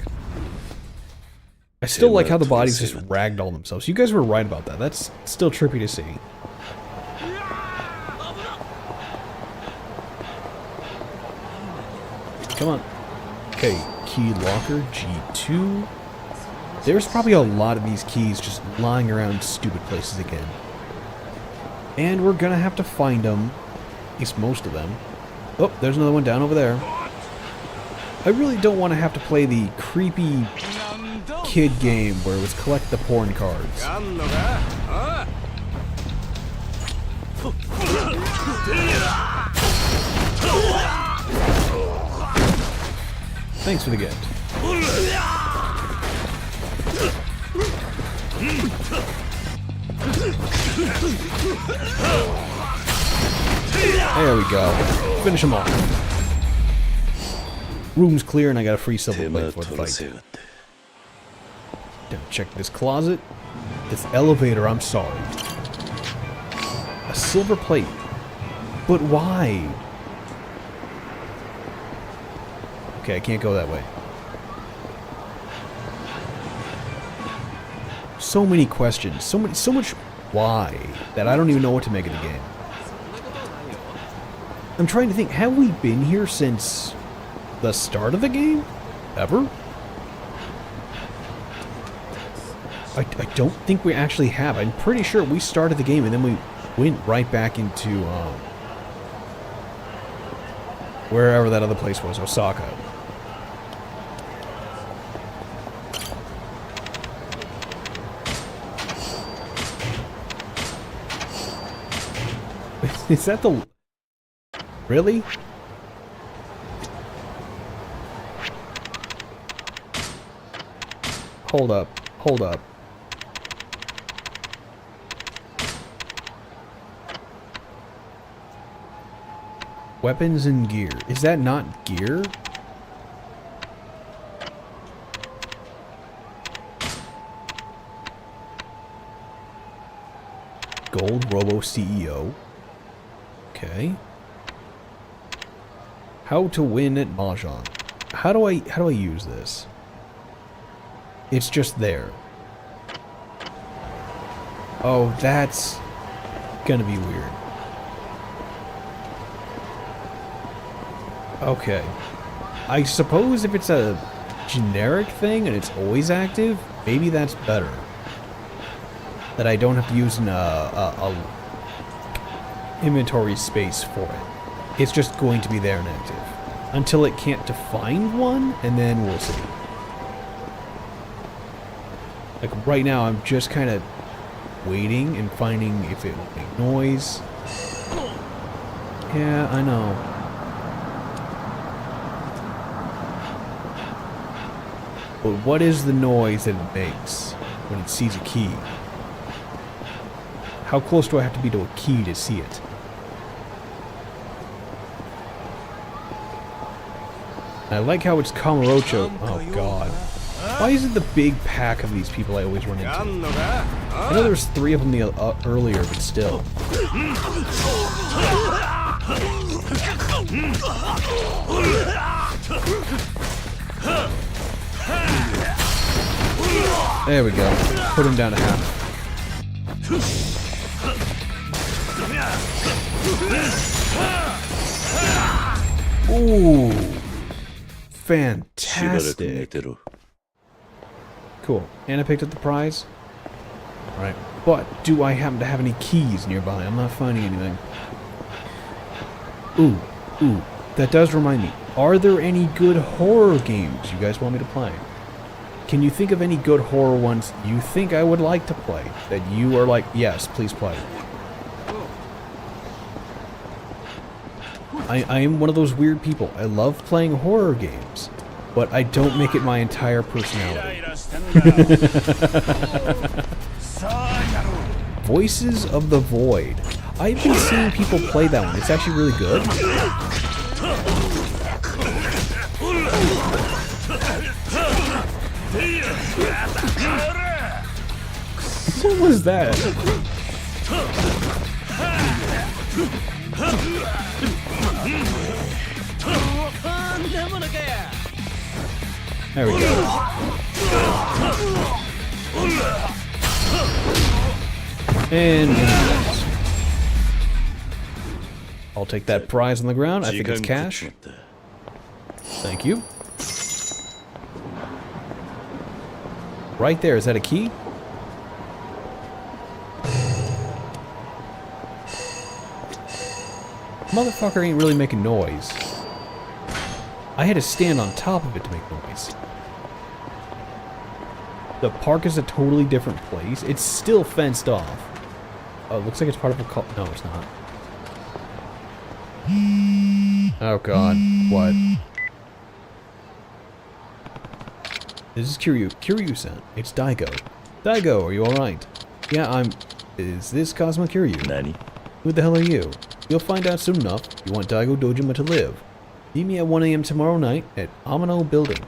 I still like how the bodies just ragdoll themselves. You guys were right about that. That's still trippy to see. Come on. Okay, key locker, G2. There's probably a lot of these keys just lying around stupid places again. And we're gonna have to find them. At least most of them. Oh, there's another one down over there. I really don't want to have to play the creepy kid game where it was collect the porn cards. Thanks for the gift. There we go. Finish him off. Room's clear and I got a free silver plate for the fight. Check this closet. This elevator, I'm sorry. A silver plate. But why? Okay, I can't go that way. So many questions. So much why that I don't even know what to make of the game. I'm trying to think, have we been here since the start of the game? Ever? I don't think we actually have. I'm pretty sure we started the game and then we went right back into wherever that other place was, Osaka. Is that the... Really? Hold up. Hold up. Weapons and gear. Is that not gear? Gold Robo CEO. Okay. How to win at Mahjong. How do I use this? It's just there. Oh, that's gonna be weird. Okay. I suppose if it's a generic thing and it's always active, maybe that's better. That I don't have to use a inventory space for it. It's just going to be there and active. Until it can't define one, and then we'll see. Like right now, I'm just kind of waiting and finding if it will make noise. Yeah, I know. But what is the noise that it makes when it sees a key? How close do I have to be to a key to see it? I like how it's Kamurocho. Oh god. Why is it the big pack of these people I always run into? I know there's 3 of them earlier, but still. There we go. Put him down to half. Ooh. Fantastic. Cool. And I picked up the prize. Alright. But do I happen to have any keys nearby? I'm not finding anything. Ooh. That does remind me. Are there any good horror games you guys want me to play? Can you think of any good horror ones you think I would like to play? That you are like, yes, please play. I am one of those weird people. I love playing horror games, but I don't make it my entire personality. Voices of the Void. I've been seeing people play that one. It's actually really good. What was that? There we go. And I'll take that prize on the ground. I think it's cash. Thank you. Right there, is that a key? Motherfucker ain't really making noise. I had to stand on top of it to make noise. The park is a totally different place. It's still fenced off. Oh, it looks like it's part of a cult. No, it's not. Oh god, what? This is Kiryu-san. It's Daigo. Daigo, are you alright? Yeah, Is this Cosmo Kiryu? Nani? Who the hell are you? You'll find out soon enough. You want Daigo Dojima to live. Meet me at 1 AM tomorrow night at Amano Building.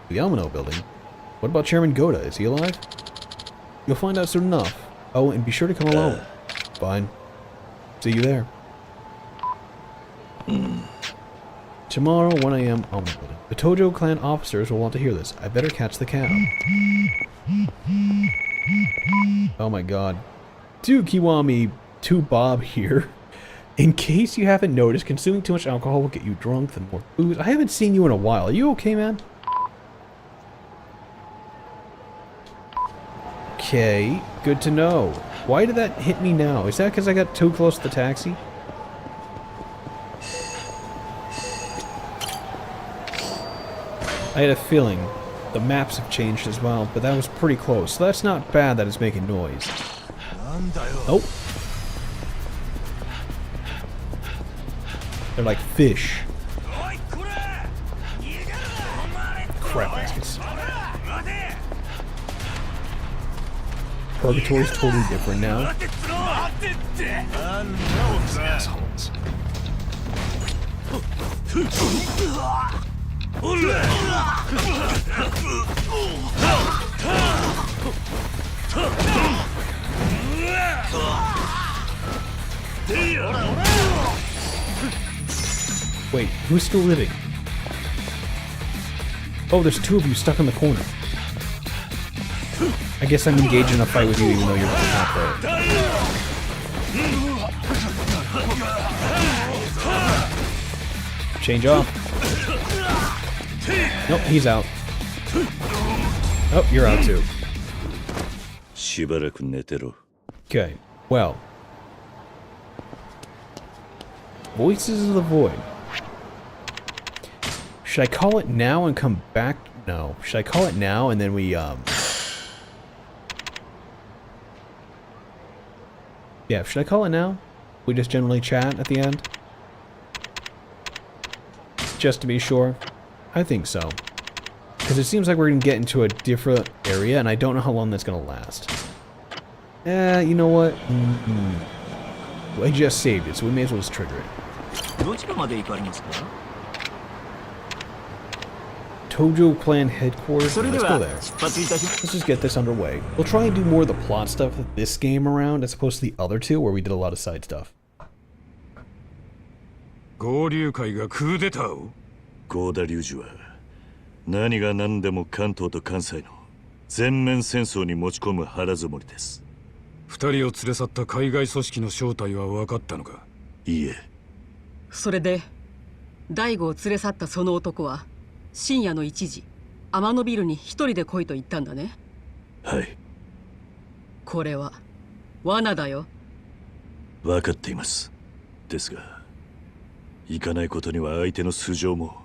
The Amano Building? What about Chairman Goda? Is he alive? You'll find out soon enough. Oh, and be sure to come alone. Fine. See you there. Tomorrow, 1 AM, Amano Building. The Tojo clan officers will want to hear this. I better catch the cab. Oh my god. To Kiwami, to Bob here. In case you haven't noticed, consuming too much alcohol will get you drunk, then more booze. I haven't seen you in a while. Are you okay, man? Okay, good to know. Why did that hit me now? Is that because I got too close to the taxi? I had a feeling. The maps have changed as well, but that was pretty close. So that's not bad that it's making noise. Oh. They're like fish. Crap baskets. Purgatory's totally different now. These assholes. Wait, who's still living? Oh, there's two of you stuck in the corner. I guess I'm engaged in a fight with you even though you're not there. Change off. Nope, he's out. Oh, you're out too. しばらく寝てろ。 Okay, well. Voices of the Void. Should I call it now and come back? No. Should I call it now and then we, Yeah, should I call it now? We just generally chat at the end? Just to be sure? I think so. Because it seems like we're going to get into a different area, and I don't know how long that's going to last. You know what? Well, I just saved it, so we may as well just trigger it. Tojo Clan Headquarters? Let's go there. Let's just get this underway. We'll try and do more of the plot stuff this game around as opposed to the other two where we did a lot of side stuff. 合流会がクーデターを合田隆二は何が何でも関東と関西の全面戦争に持ち込む腹積もりです。二人を連れ去った海外組織の正体は分かったのか？いいえ。それで大悟を連れ去ったその男は深夜の1時天野ビルに一人で来いと言ったんだね。はい。これは罠だよ。分かっています。ですが行かないことには相手の素性も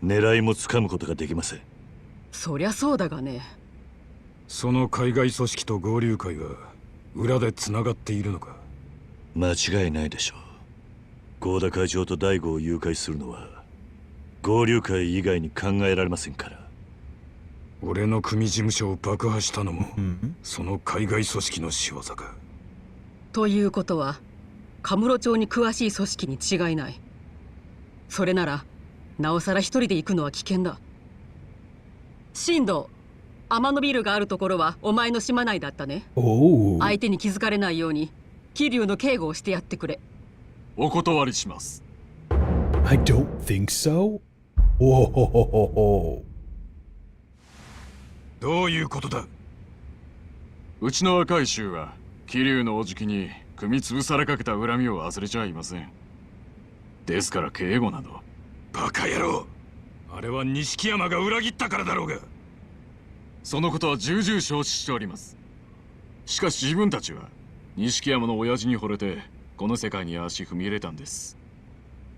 狙いもつかむことができません。そりゃそうだがね。その海外組織と合流会が裏でつながっているのか？間違いないでしょう。合田会長と大悟を誘拐するのは合流会以外に考えられませんから。俺の組事務所を爆破したのも、その海外組織の仕業か。ということはカムロ町に詳しい組織に違いない。それならなおさら一人で行くのは危険だ。進藤、天野ビルがあるところはお前の島内だったね。相手に気づかれないように桐生の警護をしてやってくれ。お断りします。I don't think so. Whoa. どういうことだ？うちの若い衆は桐生のおじきに組み潰されかけた恨みを忘れちゃいません。ですから警護など。バカ野郎。あれは錦山が裏切ったからだろうが。そのことは重々承知しております。しかし自分たちは錦山の親父に惚れてこの世界に足踏み入れたんです。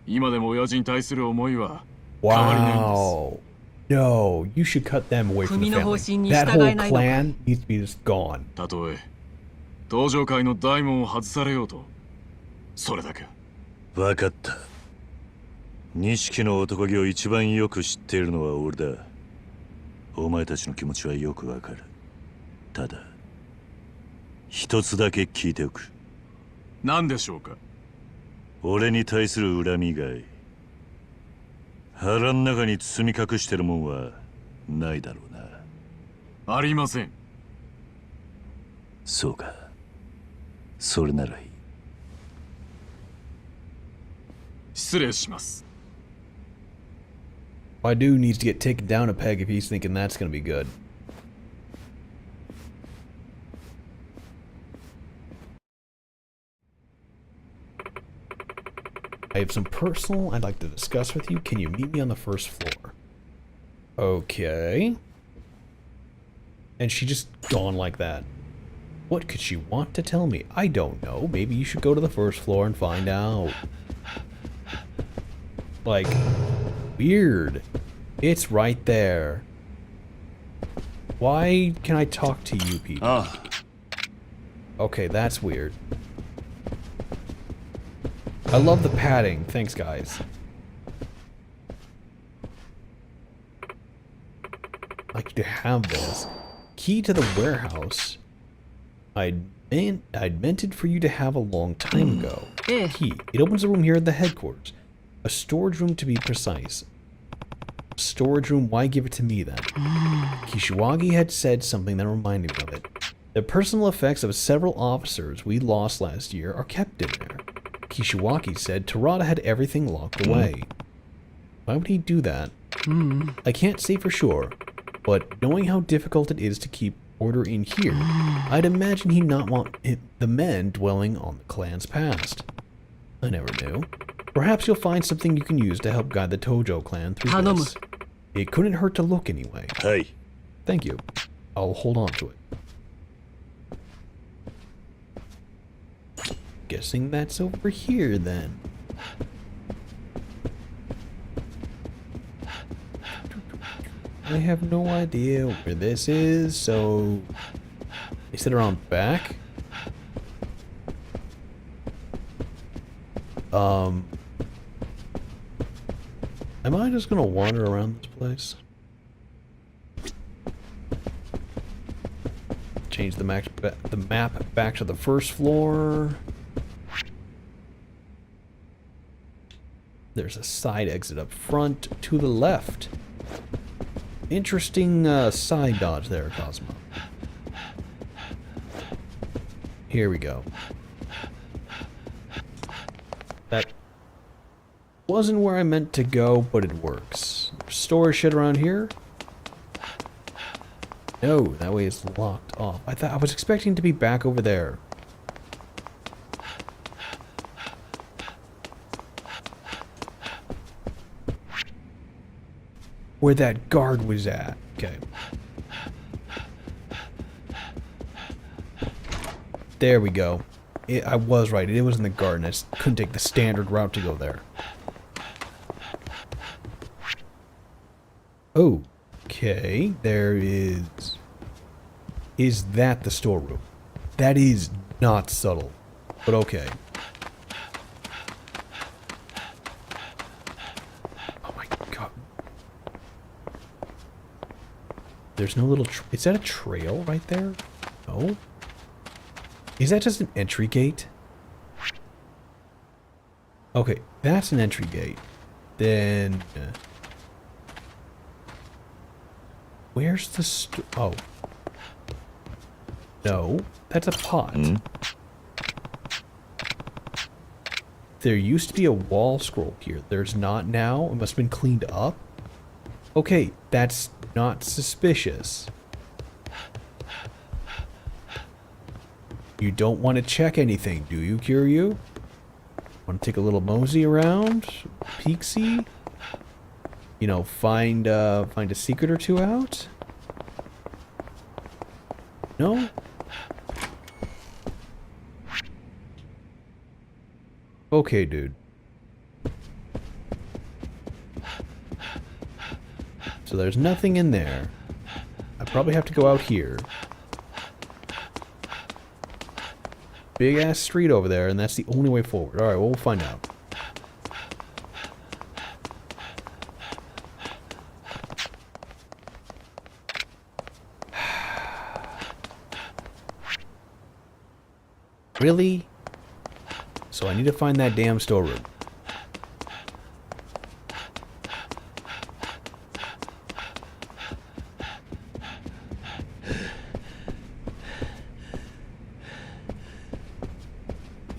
今でも親父に対する思いは変わりないんです。Wow. No, you should cut them away from the family. That whole clan needs to be just gone. たとえ登場界の大門を外されようと、それだけ。分かった。錦の男気を一番よく知っているのは俺だ。お前たちの気持ちはよくわかる。ただ一つだけ聞いておく。何でしょうか？俺に対する恨み以外腹の中に包み隠してるもんはないだろうな。ありません。そうか。それならいい。失礼します。My dude needs to get taken down a peg if he's thinking that's gonna be good. I have some personal I'd like to discuss with you. Can you meet me on the first floor? Okay. And she just gone like that. What could she want to tell me? I don't know. Maybe you should go to the first floor and find out. Like, weird. It's right there. Why can I talk to you people? Okay, that's weird. I love the padding. Thanks, guys. I'd like to have this. Key to the warehouse. I'd meant it for you to have a long time ago. Key. It opens a room here at the headquarters. A storage room to be precise. Storage room, why give it to me then? Kishiwagi had said something that reminded me of it. The personal effects of several officers we lost last year are kept in there. Kishiwaki said Terada had everything locked away. Why would he do that? I can't say for sure, but knowing how difficult it is to keep order in here, I'd imagine he'd not want the men dwelling on the clan's past. I never knew. Perhaps you'll find something you can use to help guide the Tojo clan through this. It couldn't hurt to look anyway. Hey. Thank you. I'll hold on to it. Guessing that's over here then. I have no idea where this is, so... Is it around back? Am I just gonna wander around this place? Change the map back to the first floor. There's a side exit up front to the left. Interesting side dodge there, Cosmo. Here we go. That wasn't where I meant to go, but it works. Store shit around here? No, that way it's locked off. I was expecting to be back over there. Where that guard was at. Okay. There we go. I was right. It was in the garden. I just couldn't take the standard route to go there. Okay. There is... Is that the storeroom? That is not subtle. But okay. There's no little... Is that a trail right there? No? Is that just an entry gate? Okay, that's an entry gate. Then... where's the... Oh. No, that's a pot. There used to be a wall scroll here. There's not now. It must have been cleaned up. Okay, that's not suspicious. You don't want to check anything, do you, Kiryu? Want to take a little mosey around? Peek-see? You know, find a secret or two out? No? Okay, dude. So there's nothing in there. I probably have to go out here. Big ass street over there, and that's the only way forward. Alright, well, we'll find out. Really? So I need to find that damn storeroom.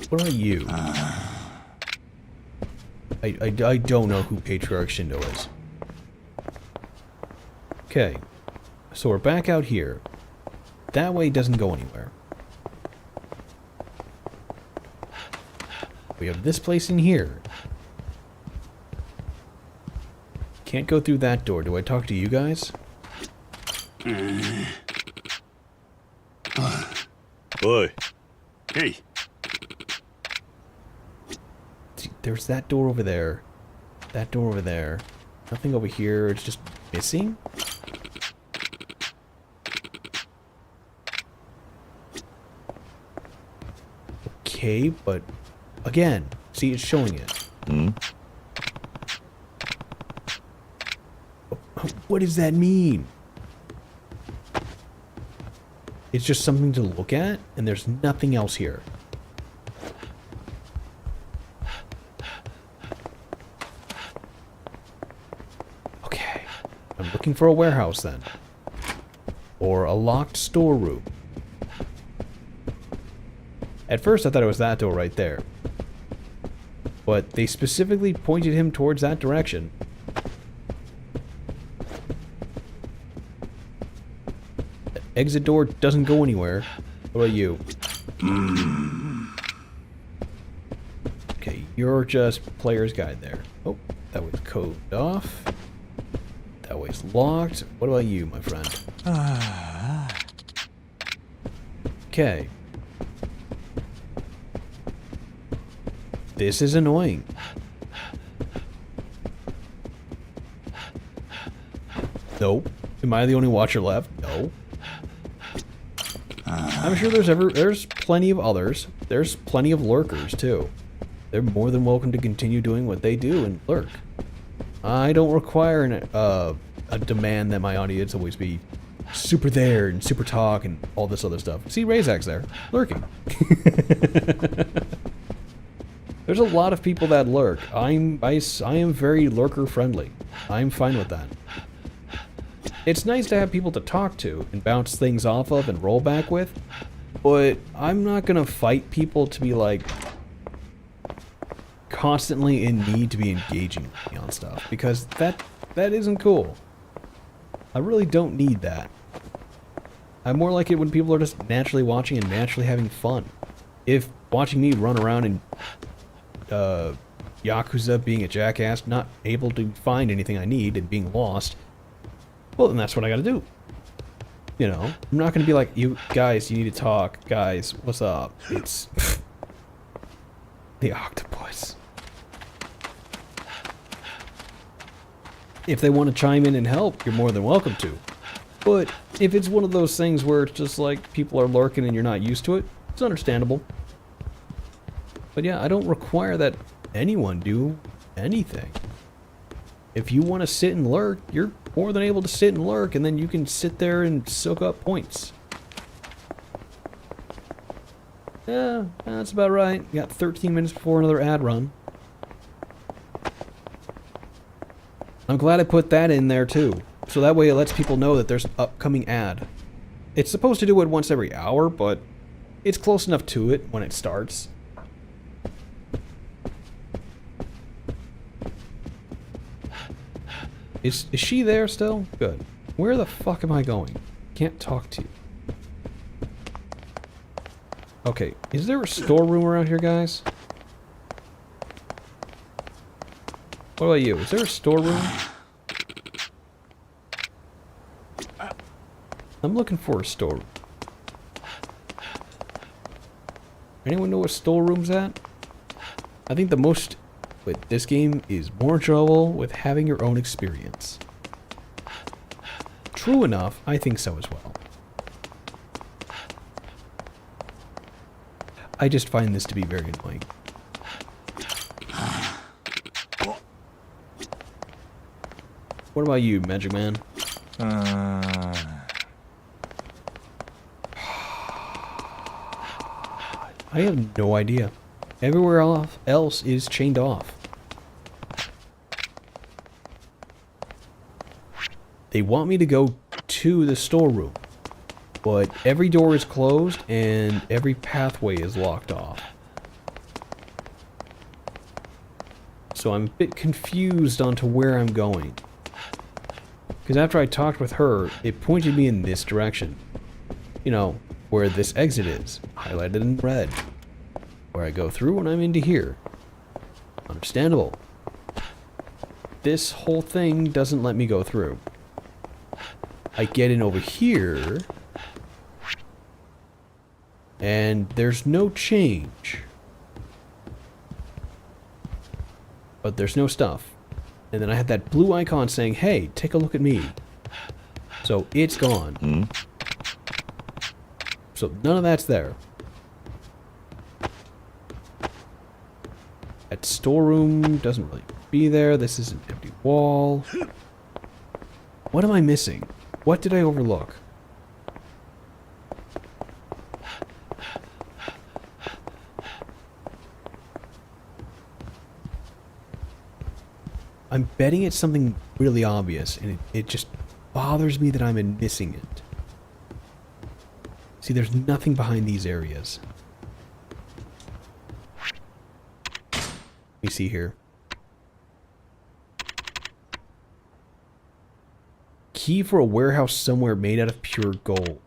What are you? I don't know who Patriarch Shindo is. Okay. So we're back out here. That way doesn't go anywhere. We have this place in here. Can't go through that door. Do I talk to you guys? Oi. Hey. See, there's that door over there. That door over there. Nothing over here. It's just missing. Okay, but again, see, it's showing it. What does that mean? It's just something to look at, and there's nothing else here. Okay. I'm looking for a warehouse then. Or a locked storeroom. At first I thought it was that door right there. But they specifically pointed him towards that direction. The exit door doesn't go anywhere. What about you? Okay, you're just player's guide there. Oh, that was coded off. That way's locked. What about you, my friend? Okay. This is annoying. Nope. Am I the only watcher left? No. I'm sure there's plenty of others. There's plenty of lurkers too. They're more than welcome to continue doing what they do and lurk. I don't require a demand that my audience always be super there and super talk and all this other stuff. See, Razak's there, lurking. There's a lot of people that lurk. I am very lurker friendly. I'm fine with that. It's nice to have people to talk to and bounce things off of and roll back with, but I'm not gonna fight people to be like constantly in need to be engaging with me on stuff, because that isn't cool. I really don't need that. I more like it when people are just naturally watching and naturally having fun. If watching me run around and Yakuza being a jackass, not able to find anything I need and being lost, well, then that's what I gotta do. You know, I'm not gonna be like, you guys, you need to talk. Guys, what's up? It's the octopus. If they want to chime in and help, you're more than welcome to. But if it's one of those things where it's just like people are lurking and you're not used to it, it's understandable. But yeah, I don't require that anyone do anything. If you want to sit and lurk, you're more than able to sit and lurk, and then you can sit there and soak up points. Yeah, that's about right. You got 13 minutes before another ad run. I'm glad I put that in there too, so that way it lets people know that there's an upcoming ad. It's supposed to do it once every hour, but it's close enough to it when it starts. Is she there still? Good. Where the fuck am I going? Can't talk to you. Okay, is there a storeroom around here, guys? What about you? Is there a storeroom? I'm looking for a storeroom. Anyone know what storeroom's at? I think the most with this game is more enjoyable with having your own experience. True enough, I think so as well. I just find this to be very annoying. What about you, Magic Man? I have no idea. Everywhere else is chained off. They want me to go to the storeroom, but every door is closed and every pathway is locked off. So I'm a bit confused onto where I'm going. Because after I talked with her, it pointed me in this direction. You know, where this exit is, highlighted in red. Where I go through when I'm into here. Understandable. This whole thing doesn't let me go through. I get in over here, and there's no change. But there's no stuff. And then I had that blue icon saying, hey, take a look at me. So it's gone. So none of that's there. That storeroom doesn't really be there. This is an empty wall. What am I missing? What did I overlook? I'm betting it's something really obvious, and it just bothers me that I'm missing it. See, there's nothing behind these areas. Let me see here. Key for a warehouse somewhere made out of pure gold.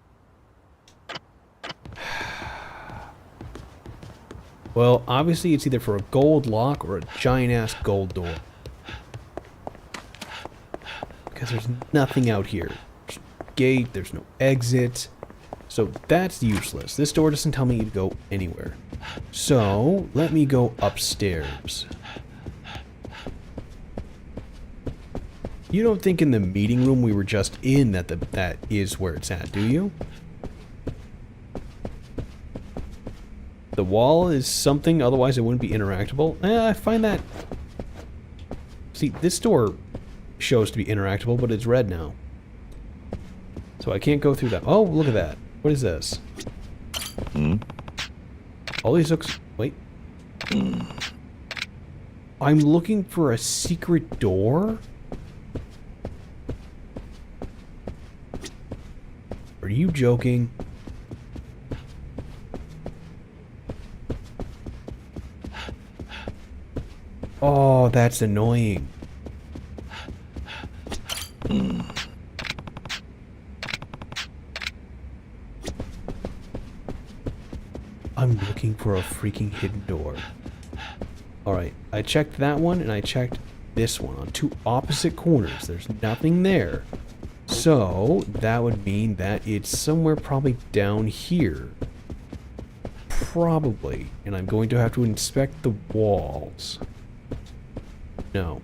Well, obviously it's either for a gold lock or a giant-ass gold door. Because there's nothing out here. There's no gate, there's no exit. So that's useless. This door doesn't tell me to go anywhere. So, let me go upstairs. You don't think in the meeting room we were just in that is where it's at, do you? The wall is something, otherwise it wouldn't be interactable. I find that... See, this door shows to be interactable, but it's red now. So I can't go through that. Oh, look at that. What is this? All these looks... Wait. I'm looking for a secret door? Are you joking? Oh, that's annoying. I'm looking for a freaking hidden door. Alright, I checked that one and I checked this one on two opposite corners. There's nothing there. So, that would mean that it's somewhere probably down here. Probably. And I'm going to have to inspect the walls. No.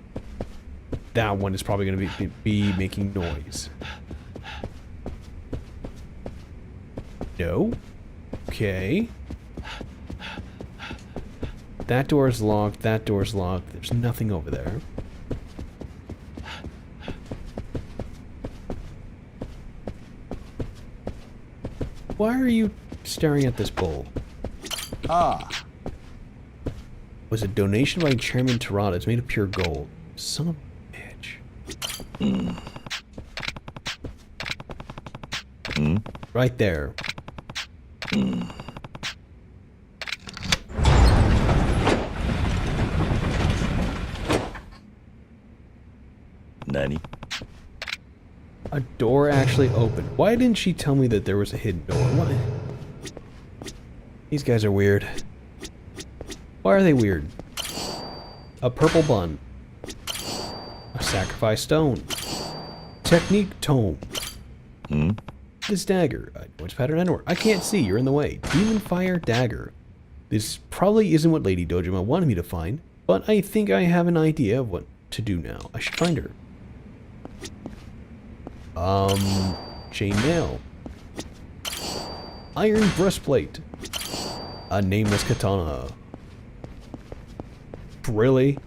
That one is probably going to be making noise. No. Okay. That door is locked. That door is locked. There's nothing over there. Why are you staring at this bowl? Ah. Was a donation by Chairman Terada. It's made of pure gold. Son of a bitch. Right there. Nani? A door actually opened. Why didn't she tell me that there was a hidden door? Why? These guys are weird. Why are they weird? A purple bun. A sacrifice stone. Technique tome. This dagger. I know its pattern anywhere. I can't see. You're in the way. Demon fire dagger. This probably isn't what Lady Dojima wanted me to find, but I think I have an idea of what to do now. I should find her. Chainmail. Iron breastplate. A nameless katana. Really?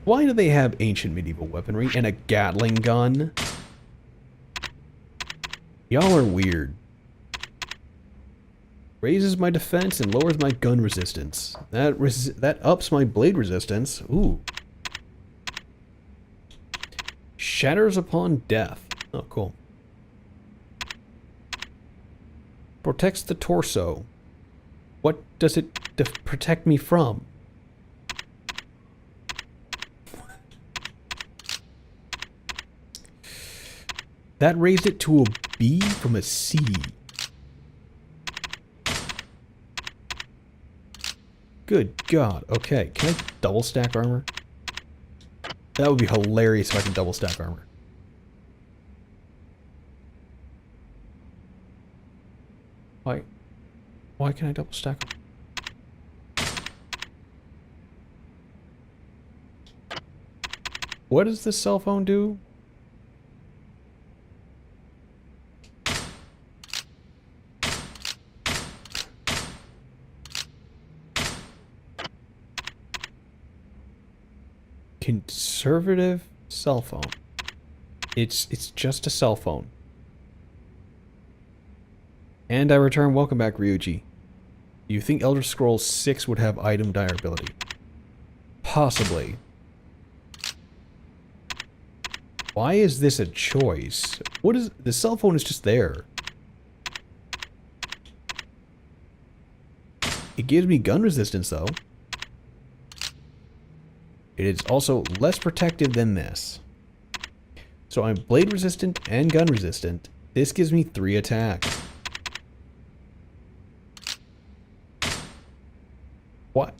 Why do they have ancient medieval weaponry and a Gatling gun? Y'all are weird. Raises my defense and lowers my gun resistance. That ups my blade resistance. Ooh. Shatters upon death. Oh, cool. Protects the torso. What does it protect me from? That raised it to a B from a C. Good God. Okay, can I double stack armor? That would be hilarious if I can double stack armor. Why can I double stack them? What does this cell phone do? Conservative cell phone. It's just a cell phone. And I return. Welcome back, Ryuji. You think Elder Scrolls 6 would have item durability? Possibly. Why is this a choice? What is... The cell phone is just there. It gives me gun resistance, though. It is also less protective than this. So I'm blade resistant and gun resistant. This gives me 3 attack. What?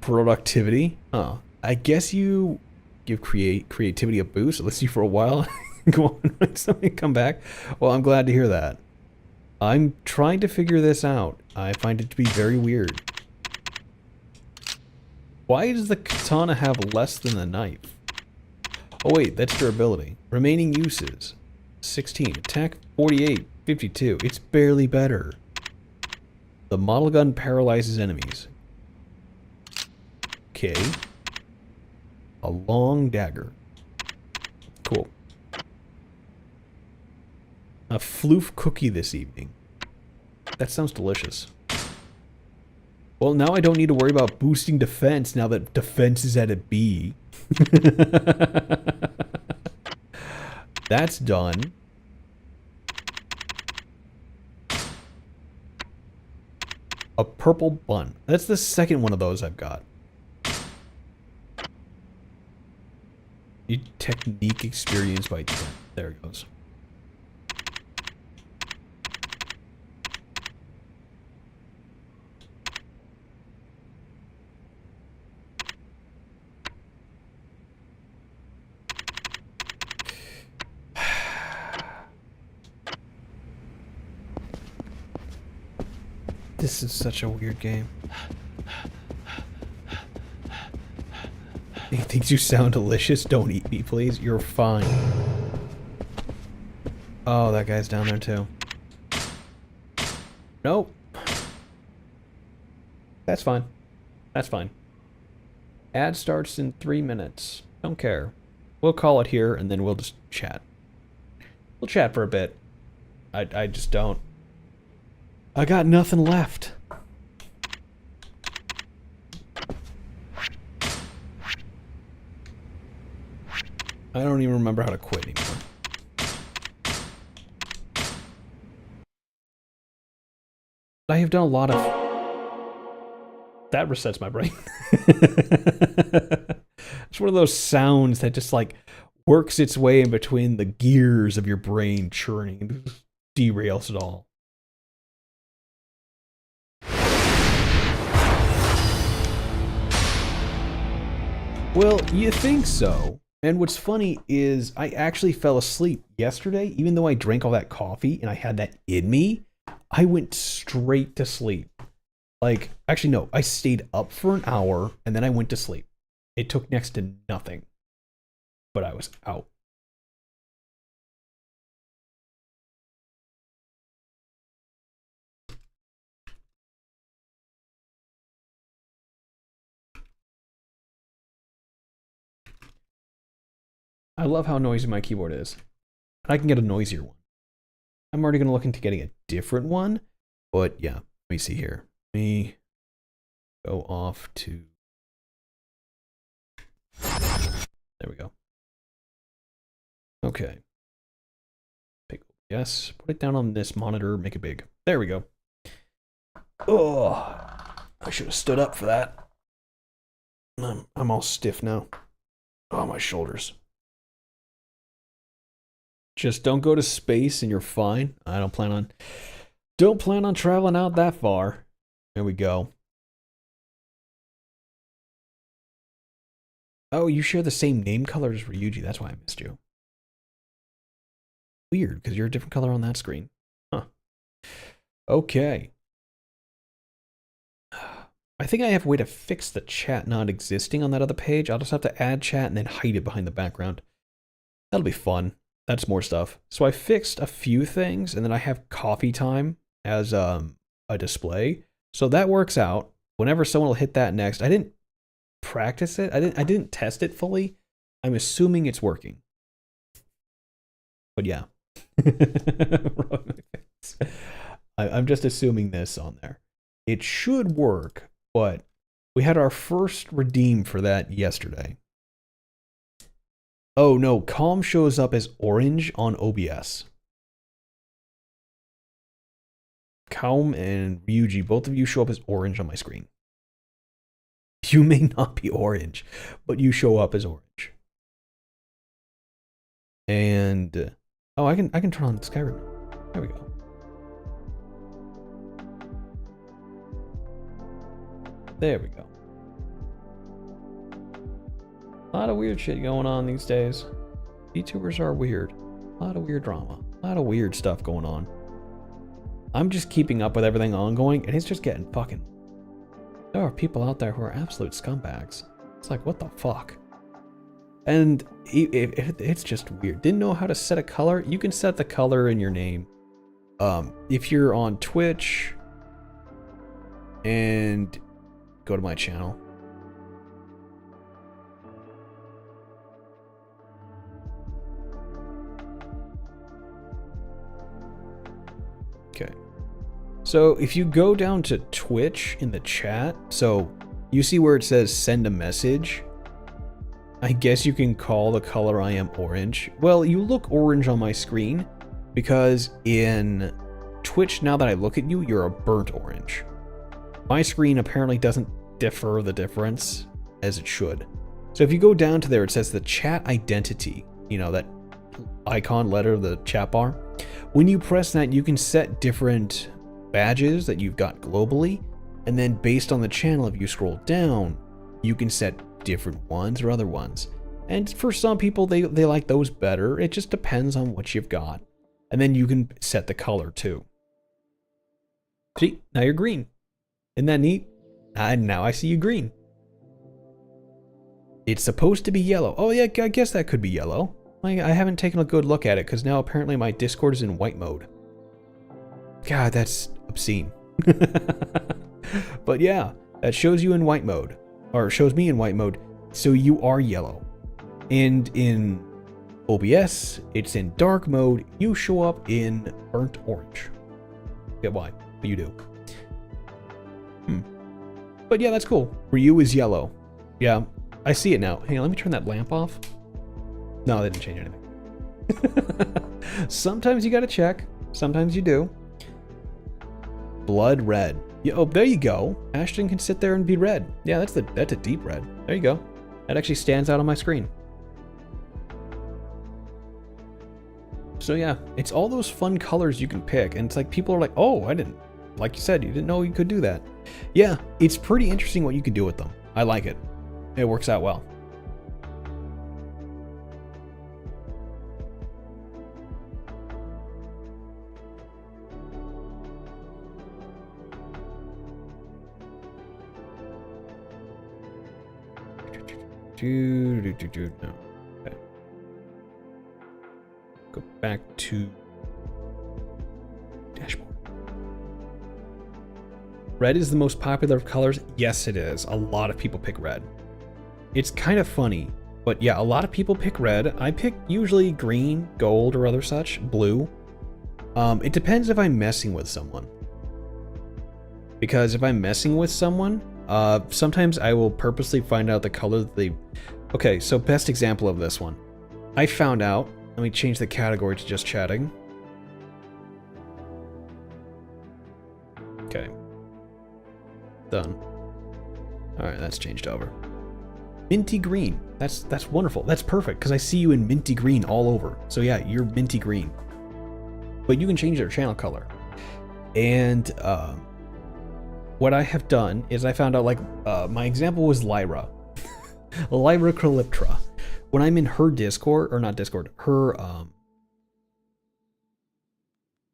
Productivity? Huh. I guess you give creativity a boost, at least you for a while. Go on, make something come back. Well, I'm glad to hear that. I'm trying to figure this out. I find it to be very weird. Why does the katana have less than the knife? Oh wait, that's durability. Remaining uses. 16. Attack 48. 52. It's barely better. The model gun paralyzes enemies. Okay. A long dagger. Cool. A floof cookie this evening. That sounds delicious. Well, now I don't need to worry about boosting defense now that defense is at a B. That's done. A purple bun. That's the second one of those I've got. Technique experience by 10. There it goes. This is such a weird game. He thinks you sound delicious. Don't eat me, please. You're fine. Oh, that guy's down there too. Nope. That's fine. That's fine. Ad starts in 3 minutes. Don't care. We'll call it here and then we'll just chat. We'll chat for a bit. I just don't. I got nothing left. I don't even remember how to quit anymore. I have done a lot of... That resets my brain. It's one of those sounds that just like works its way in between the gears of your brain churning and derails it all. Well, you think so. And what's funny is I actually fell asleep yesterday, even though I drank all that coffee and I had that in me. I went straight to sleep. Like, actually no, I stayed up for an hour and then I went to sleep. It took next to nothing. But I was out. I love how noisy my keyboard is. I can get a noisier one. I'm already going to look into getting a different one. But yeah, let me see here. Let me go off to... There we go. Okay. Pick yes. Put it down on this monitor. Make it big. There we go. Oh, I should have stood up for that. I'm all stiff now. Oh, my shoulders. Just don't go to space and you're fine. I don't plan on traveling out that far. There we go. Oh, you share the same name color as Ryuji. That's why I missed you. Weird, because you're a different color on that screen. Huh. Okay. I think I have a way to fix the chat not existing on that other page. I'll just have to add chat and then hide it behind the background. That'll be fun. That's more stuff. So I fixed a few things, and then I have coffee time as a display. So that works out. Whenever someone will hit that next, I didn't practice it. I didn't test it fully. I'm assuming it's working. But yeah. I'm just assuming this on there. It should work, but we had our first redeem for that yesterday. Oh no, Calm shows up as orange on OBS. Calm and Ryuji, both of you show up as orange on my screen. You may not be orange, but you show up as orange. And oh, I can turn on Skyrim. There we go. There we go. A lot of weird shit going on these days. VTubers are weird. A lot of weird drama. A lot of weird stuff going on. I'm just keeping up with everything ongoing, and it's just getting fucking... There are people out there who are absolute scumbags. It's like, what the fuck? And it's just weird. Didn't know how to set a color? You can set the color in your name. If you're on Twitch, and go to my channel. Okay. So if you go down to Twitch in the chat, so you see where it says send a message. I guess you can call the color I am orange. Well, you look orange on my screen because in Twitch, now that I look at you, you're a burnt orange. My screen apparently doesn't differ the difference as it should. So if you go down to there, it says the chat identity, you know, that icon letter of the chat bar. When you press that, you can set different badges that you've got globally. And then based on the channel, if you scroll down, you can set different ones or other ones. And for some people, they like those better. It just depends on what you've got. And then you can set the color too. See, now you're green. Isn't that neat? And now I see you green. It's supposed to be yellow. Oh yeah, I guess that could be yellow. I haven't taken a good look at it because now apparently my Discord is in white mode. God, that's obscene. But yeah, that shows you in white mode. Or shows me in white mode, so you are yellow. And in OBS, it's in dark mode, you show up in burnt orange. Get why, but you do. But yeah, that's cool. Ryu is yellow. Yeah, I see it now. Hang on, let me turn that lamp off. No, they didn't change anything. Sometimes you gotta check, sometimes you do. Blood red. Yeah, oh, there you go. Ashton can sit there and be red. Yeah, that's a deep red. There you go. That actually stands out on my screen. So yeah, it's all those fun colors you can pick, and it's like people are like, oh, I didn't, like you said, you didn't know you could do that. Yeah, it's pretty interesting what you can do with them. I like it. It works out well. No. Okay. Go back to dashboard. Red is the most popular of colors. Yes, it is. A lot of people pick red. It's kind of funny, but yeah, a lot of people pick red. I pick usually green, gold, or other such, blue. It depends if I'm messing with someone. Because if I'm messing with someone, sometimes I will purposely find out the color that they... Okay, so best example of this one. I found out... Let me change the category to just chatting. Okay. Done. Alright, that's changed over. Minty green. That's wonderful. That's perfect, because I see you in minty green all over. So yeah, you're minty green. But you can change your channel color. And, what I have done is I found out, like, my example was Lyra. Lyra Calyptra. When I'm in her Discord, or not Discord, her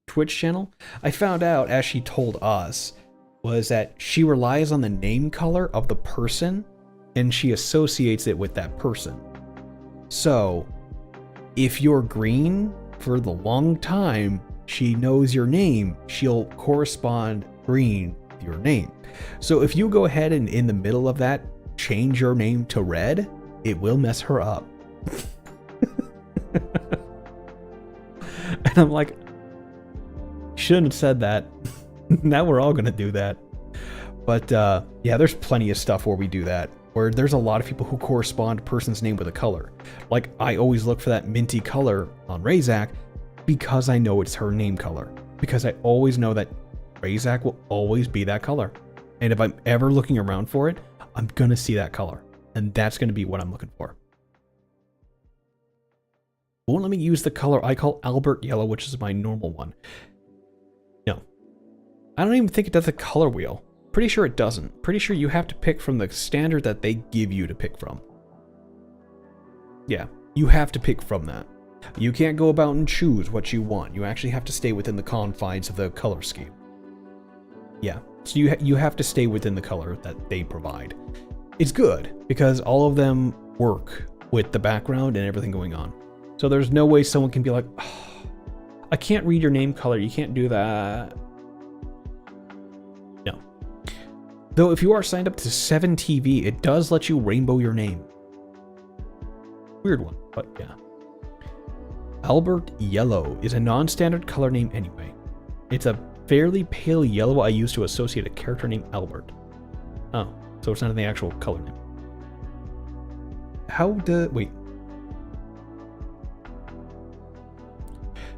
Twitch channel, I found out, as she told us, was that she relies on the name color of the person, and she associates it with that person. So, if you're green for the long time, she knows your name, she'll correspond green with your name. So if you go ahead and in the middle of that, change your name to red, it will mess her up. And I'm like, shouldn't have said that. Now we're all gonna do that. But yeah, there's plenty of stuff where we do that, where there's a lot of people who correspond a person's name with a color. Like, I always look for that minty color on Razak because I know it's her name color. Because I always know that Razak will always be that color. And if I'm ever looking around for it, I'm gonna see that color. And that's gonna be what I'm looking for. Won't let me use the color I call Albert Yellow, which is my normal one. No. I don't even think it does a color wheel. Pretty sure it doesn't. Pretty sure you have to pick from the standard that they give you to pick from. Yeah, you have to pick from that. You can't go about and choose what you want. You actually have to stay within the confines of the color scheme. Yeah, so you have to stay within the color that they provide. It's good, because all of them work with the background and everything going on. So there's no way someone can be like, oh, I can't read your name color, you can't do that. No. Though if you are signed up to 7TV, it does let you rainbow your name. Weird one, but yeah. Albert Yellow is a non-standard color name anyway. It's a fairly pale yellow I use to associate a character named Albert. Oh, so it's not in the actual color name. Wait.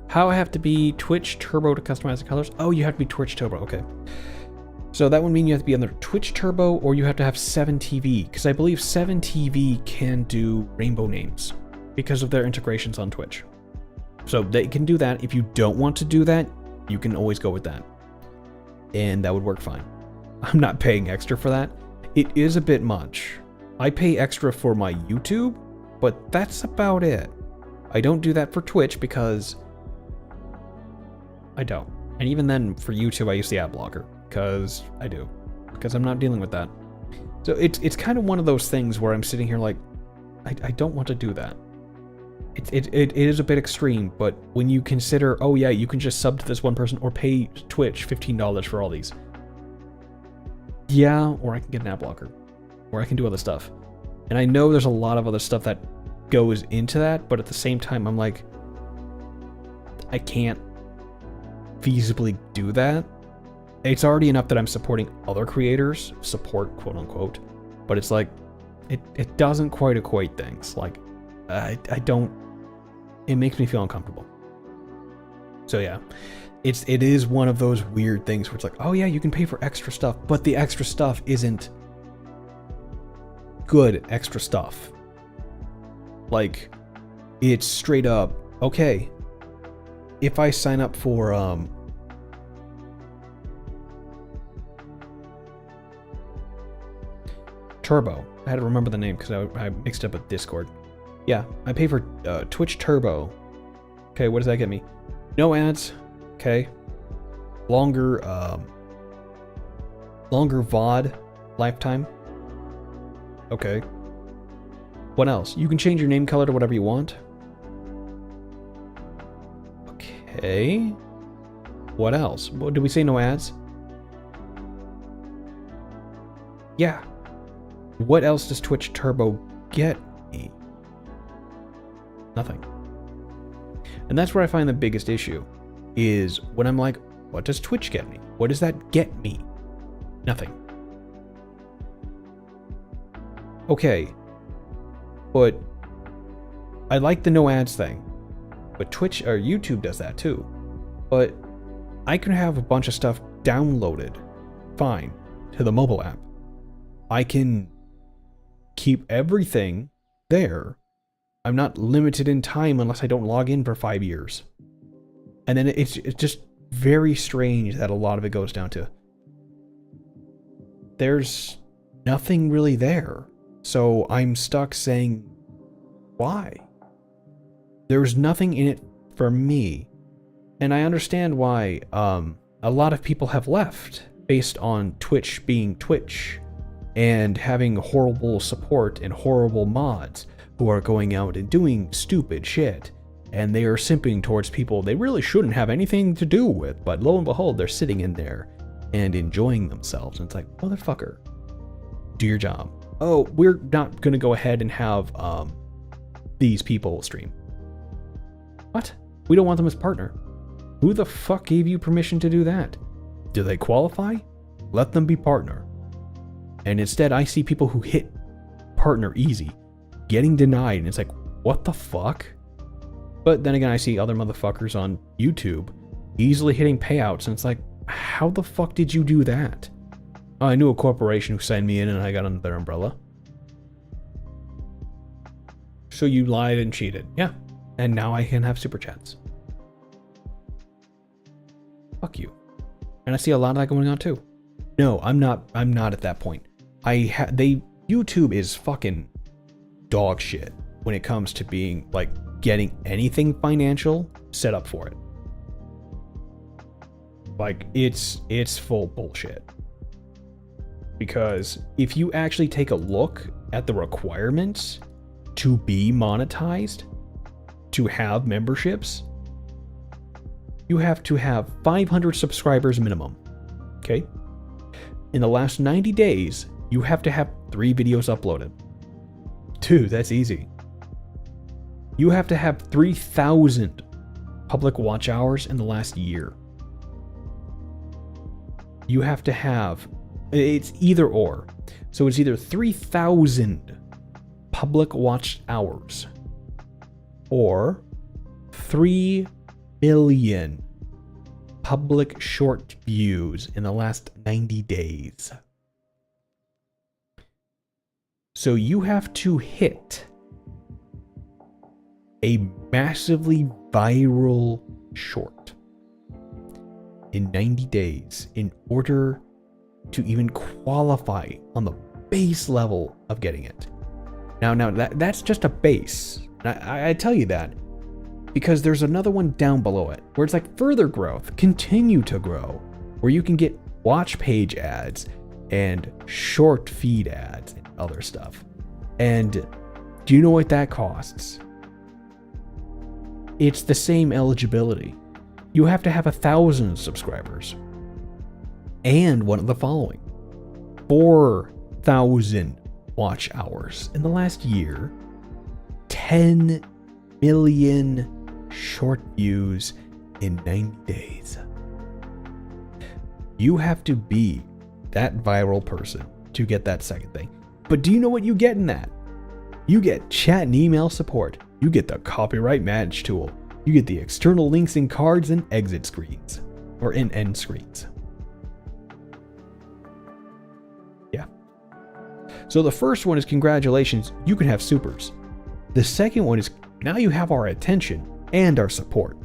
How I have to be Twitch Turbo to customize the colors? Oh, you have to be Twitch Turbo, okay. So that would mean you have to be on the Twitch Turbo, or you have to have 7TV, because I believe 7TV can do rainbow names because of their integrations on Twitch. So they can do that. If you don't want to do that, you can always go with that. And that would work fine. I'm not paying extra for that. It is a bit much. I pay extra for my YouTube, but that's about it. I don't do that for Twitch because I don't. And even then, for YouTube, I use the ad blocker because I do. Because I'm not dealing with that. So it's kind of one of those things where I'm sitting here like, I don't want to do that. It is a bit extreme, but when you consider, oh yeah, you can just sub to this one person or pay Twitch $15 for all these. Yeah, or I can get an ad blocker. Or I can do other stuff. And I know there's a lot of other stuff that goes into that, but at the same time, I'm like, I can't feasibly do that. It's already enough that I'm supporting other creators, support, quote unquote, but it's like, it doesn't quite equate things. Like, I don't, it makes me feel uncomfortable. So yeah, it is one of those weird things where it's like, oh yeah, you can pay for extra stuff, but the extra stuff isn't good extra stuff. Like, it's straight up, okay, if I sign up for, Turbo, I had to remember the name because I mixed up with Discord. Yeah, I pay for Twitch Turbo. Okay, what does that get me? No ads. Okay. Longer VOD lifetime. Okay. What else? You can change your name color to whatever you want. Okay. What else? What, did we say no ads? Yeah. What else does Twitch Turbo get me? Nothing. And that's where I find the biggest issue, is when I'm like, what does Twitch get me? What does that get me? Nothing. Okay. But I like the no ads thing. But Twitch or YouTube does that too. But I can have a bunch of stuff downloaded, fine, to the mobile app. I can keep everything there. I'm not limited in time unless I don't log in for 5 years. And then it's just very strange that a lot of it goes down to there's nothing really there. So I'm stuck saying, why? There's nothing in it for me. And I understand why a lot of people have left based on Twitch being Twitch and having horrible support and horrible mods who are going out and doing stupid shit. And they are simping towards people they really shouldn't have anything to do with, but lo and behold, they're sitting in there and enjoying themselves. And it's like, motherfucker, do your job. Oh, we're not going to go ahead and have these people stream. What? We don't want them as partner. Who the fuck gave you permission to do that? Do they qualify? Let them be partner. And instead, I see people who hit partner easy getting denied, and it's like, what the fuck? But then again, I see other motherfuckers on YouTube easily hitting payouts, and it's like, how the fuck did you do that? Oh, I knew a corporation who signed me in and I got under their umbrella. So you lied and cheated. Yeah. And now I can have super chats. Fuck you. And I see a lot of that going on too. No, I'm not at that point. YouTube is fucking dog shit when it comes to being like getting anything financial set up for it. Like it's full bullshit. Because if you actually take a look at the requirements to be monetized, to have memberships, you have to have 500 subscribers minimum. Okay? In the last 90 days, you have to have 3 videos uploaded. Dude, that's easy. You have to have 3,000 public watch hours in the last year. You have to have, it's either or. So it's either 3,000 public watch hours or 3 million public short views in the last 90 days. So you have to hit a massively viral short in 90 days in order to even qualify on the base level of getting it. Now that's just a base. I tell you that because there's another one down below it where it's like further growth, continue to grow, where you can get watch page ads and short feed ads and other stuff. And do you know what that costs? It's the same eligibility. You have to have 1,000 subscribers and one of the following: 4,000 watch hours in the last year, 10 million short views in 90 days. You have to be that viral person to get that second thing. But do you know what you get in that? You get chat and email support. You get the copyright manage tool. You get the external links in cards and exit screens. Or in end screens. Yeah. So the first one is congratulations, you can have supers. The second one is now you have our attention and our support.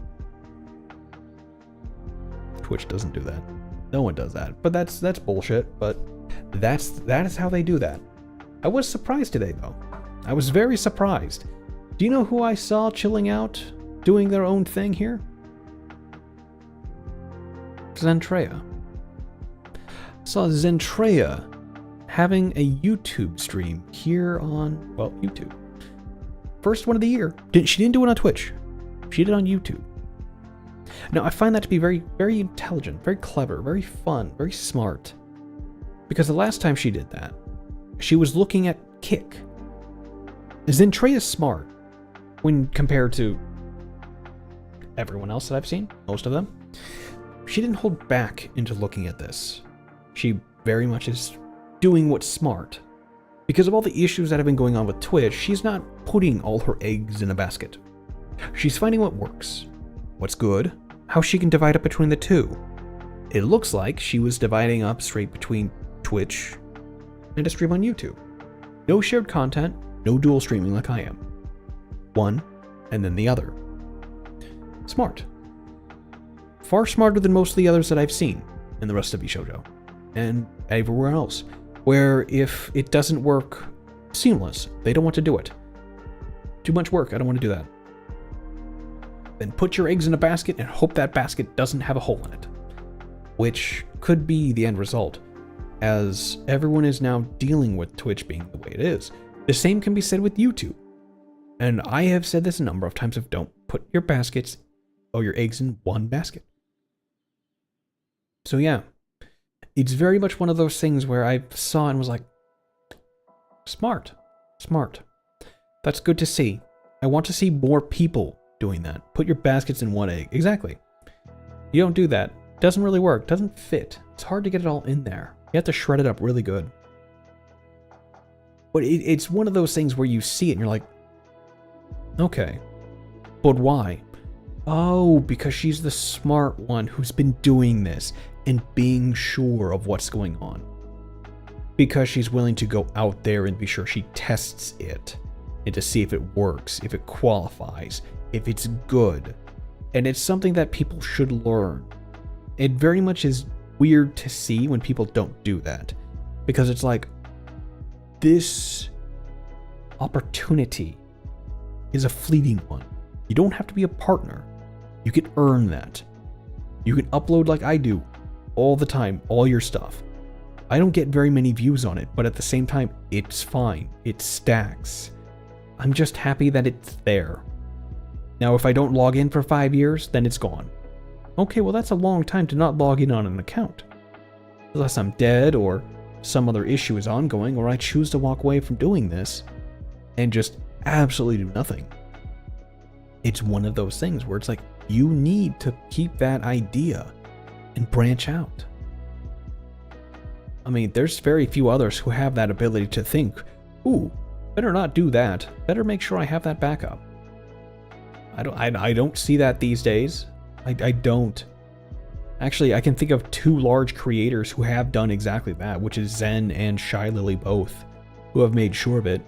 Twitch doesn't do that. No one does that. But that's bullshit. But that is how they do that. I was surprised today though. I was very surprised. Do you know who I saw chilling out, doing their own thing here? Zentreya. I saw Zentreya having a YouTube stream here on, well, YouTube. First one of the year. She didn't do it on Twitch. She did it on YouTube. Now, I find that to be very, very intelligent, very clever, very fun, very smart. Because the last time she did that, she was looking at Kick. Zentreya's smart when compared to everyone else that I've seen, most of them. She didn't hold back into looking at this. She very much is doing what's smart. Because of all the issues that have been going on with Twitch, she's not putting all her eggs in a basket. She's finding what works, what's good, how she can divide up between the two. It looks like she was dividing up straight between Twitch and a stream on YouTube. No shared content, no dual streaming like I am. One, and then the other. Smart. Far smarter than most of the others that I've seen in the rest of Bishojo. And everywhere else. Where if it doesn't work seamless, they don't want to do it. Too much work, I don't want to do that. Then put your eggs in a basket and hope that basket doesn't have a hole in it. Which could be the end result, as everyone is now dealing with Twitch being the way it is. The same can be said with YouTube. And I have said this a number of times of don't put your baskets or your eggs in one basket. So yeah, it's very much one of those things where I saw and was like, smart. That's good to see. I want to see more people doing that. Put your baskets in one egg. Exactly. You don't do that. Doesn't really work. Doesn't fit. It's hard to get it all in there. You have to shred it up really good. But it's one of those things where you see it and you're like, okay, but why? Oh, because she's the smart one who's been doing this and being sure of what's going on. because she's willing to go out there and be sure she tests it and to see if it works, if it qualifies, if it's good. And it's something that people should learn. It very much is weird to see when people don't do that, because it's like, this opportunity is a fleeting one. You don't have to be a partner. You can earn that. You can upload like I do all the time, all your stuff. I don't get very many views on it, but at the same time, it's fine. It stacks. I'm just happy that it's there. Now, if I don't log in for 5 years, then it's gone. Okay, well, that's a long time to not log in on an account. Unless I'm dead or some other issue is ongoing, or I choose to walk away from doing this and just absolutely do nothing. It's one of those things where it's like, you need to keep that idea and branch out. I mean, there's very few others who have that ability to think, ooh, better not do that. Better make sure I have that backup. I don't see that these days. I don't. Actually, I can think of 2 large creators who have done exactly that, which is Zen and Shy Lily both, who have made sure of it.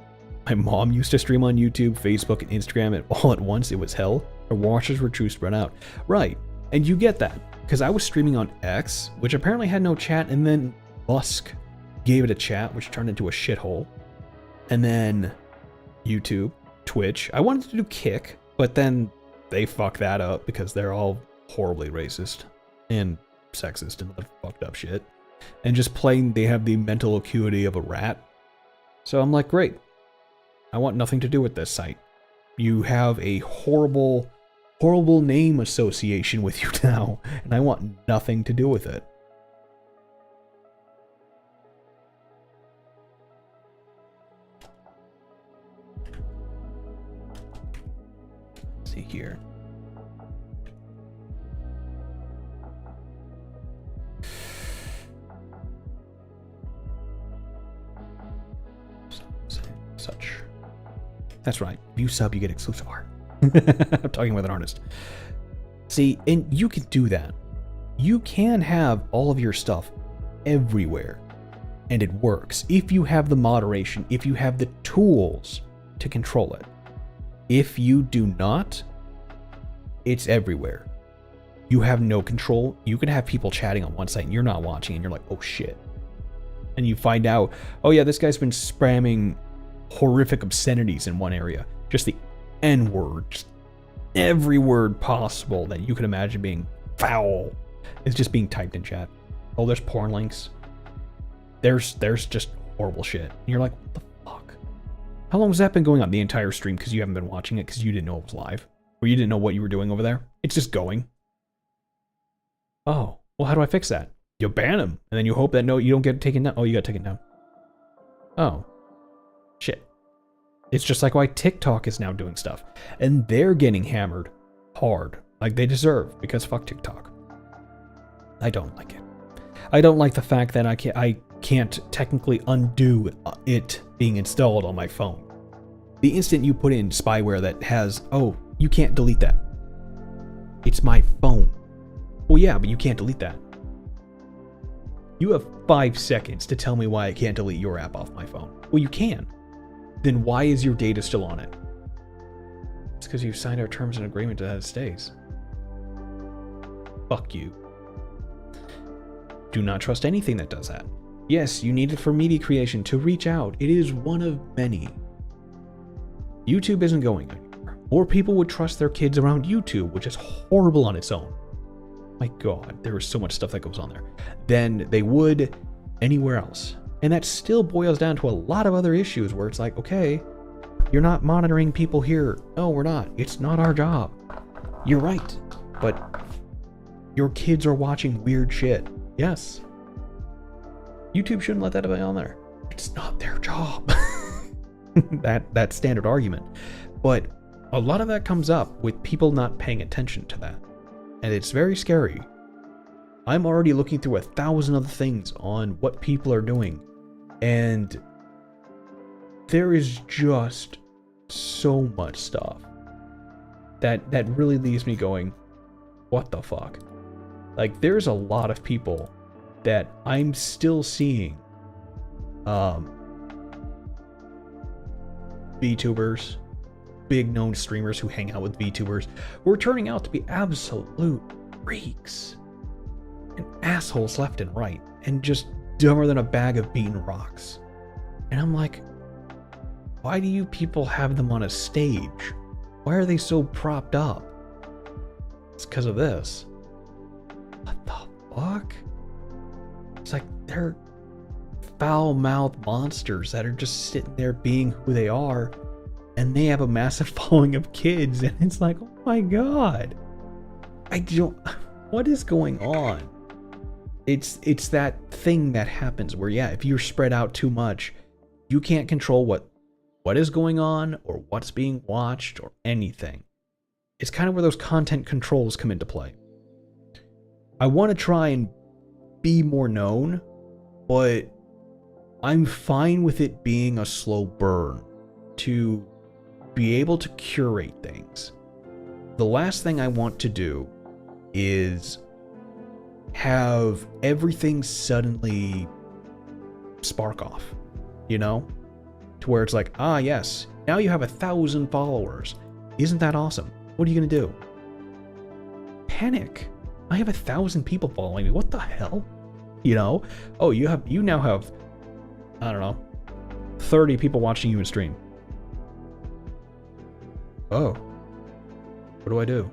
My mom used to stream on YouTube, Facebook, and Instagram all at once. It was hell. Her watches were too spread out. Right, and you get that, because I was streaming on X, which apparently had no chat, and then Musk gave it a chat, which turned into a shithole. And then YouTube, Twitch. I wanted to do Kick, but then they fucked that up because they're all horribly racist and sexist and other fucked up shit. And just plain, they have the mental acuity of a rat. So I'm like, great. I want nothing to do with this site. You have a horrible, horrible name association with you now, and I want nothing to do with it. Let's see here. Such. That's right. If you sub, you get exclusive art. I'm talking with an artist. See, and you can do that. You can have all of your stuff everywhere, and it works if you have the moderation, if you have the tools to control it. If you do not, it's everywhere. You have no control. You can have people chatting on one site and you're not watching, and you're like, oh shit. And you find out, oh yeah, this guy's been spamming horrific obscenities in one area. Just the N-word. Just every word possible that you could imagine being foul is just being typed in chat. Oh, there's porn links. There's just horrible shit. And you're like, what the fuck? How long has that been going on? The entire stream, because you haven't been watching it because you didn't know it was live? Or you didn't know what you were doing over there? It's just going. Oh, well, how do I fix that? You ban him, and then you hope that no, you don't get taken down. Oh, you got taken down. Oh. Shit. It's just like why TikTok is now doing stuff. And they're getting hammered hard, like they deserve, because fuck TikTok. I don't like it. I don't like the fact that I can't technically undo it being installed on my phone. The instant you put in spyware that has, oh, you can't delete that. It's my phone. Well, yeah, but you can't delete that. You have 5 seconds to tell me why I can't delete your app off my phone. Well, you can. Then why is your data still on it? It's because you signed our terms and agreement that it stays. Fuck you. Do not trust anything that does that. Yes, you need it for media creation to reach out. It is one of many. YouTube isn't going anywhere. More people would trust their kids around YouTube, which is horrible on its own. My God, there is so much stuff that goes on there. Than they would anywhere else. And that still boils down to a lot of other issues where it's like, okay, you're not monitoring people here. No, we're not. It's not our job. You're right. But your kids are watching weird shit. Yes. YouTube shouldn't let that be on there. It's not their job. that standard argument. But a lot of that comes up with people not paying attention to that. And it's very scary. I'm already looking through 1,000 other things on what people are doing. And there is just so much stuff that really leaves me going, what the fuck? Like, there's a lot of people that I'm still seeing VTubers, big known streamers who hang out with VTubers, who are turning out to be absolute freaks and assholes left and right, and just dumber than a bag of beaten rocks. And I'm like, why do you people have them on a stage? Why are they so propped up? It's because of this. What the fuck? It's like they're foul-mouthed monsters that are just sitting there being who they are, and they have a massive following of kids, and it's like, oh my god. What is going on? It's that thing that happens where, yeah, if you're spread out too much, you can't control what is going on or what's being watched or anything. It's kind of where those content controls come into play. I want to try and be more known, but I'm fine with it being a slow burn to be able to curate things. The last thing I want to do is have everything suddenly spark off, you know? To where it's like, ah, yes, now you have 1,000 followers. Isn't that awesome? What are you gonna do? Panic. I have 1,000 people following me. What the hell? You know? Oh, you now have, I don't know, 30 people watching you in stream. Oh. What do I do?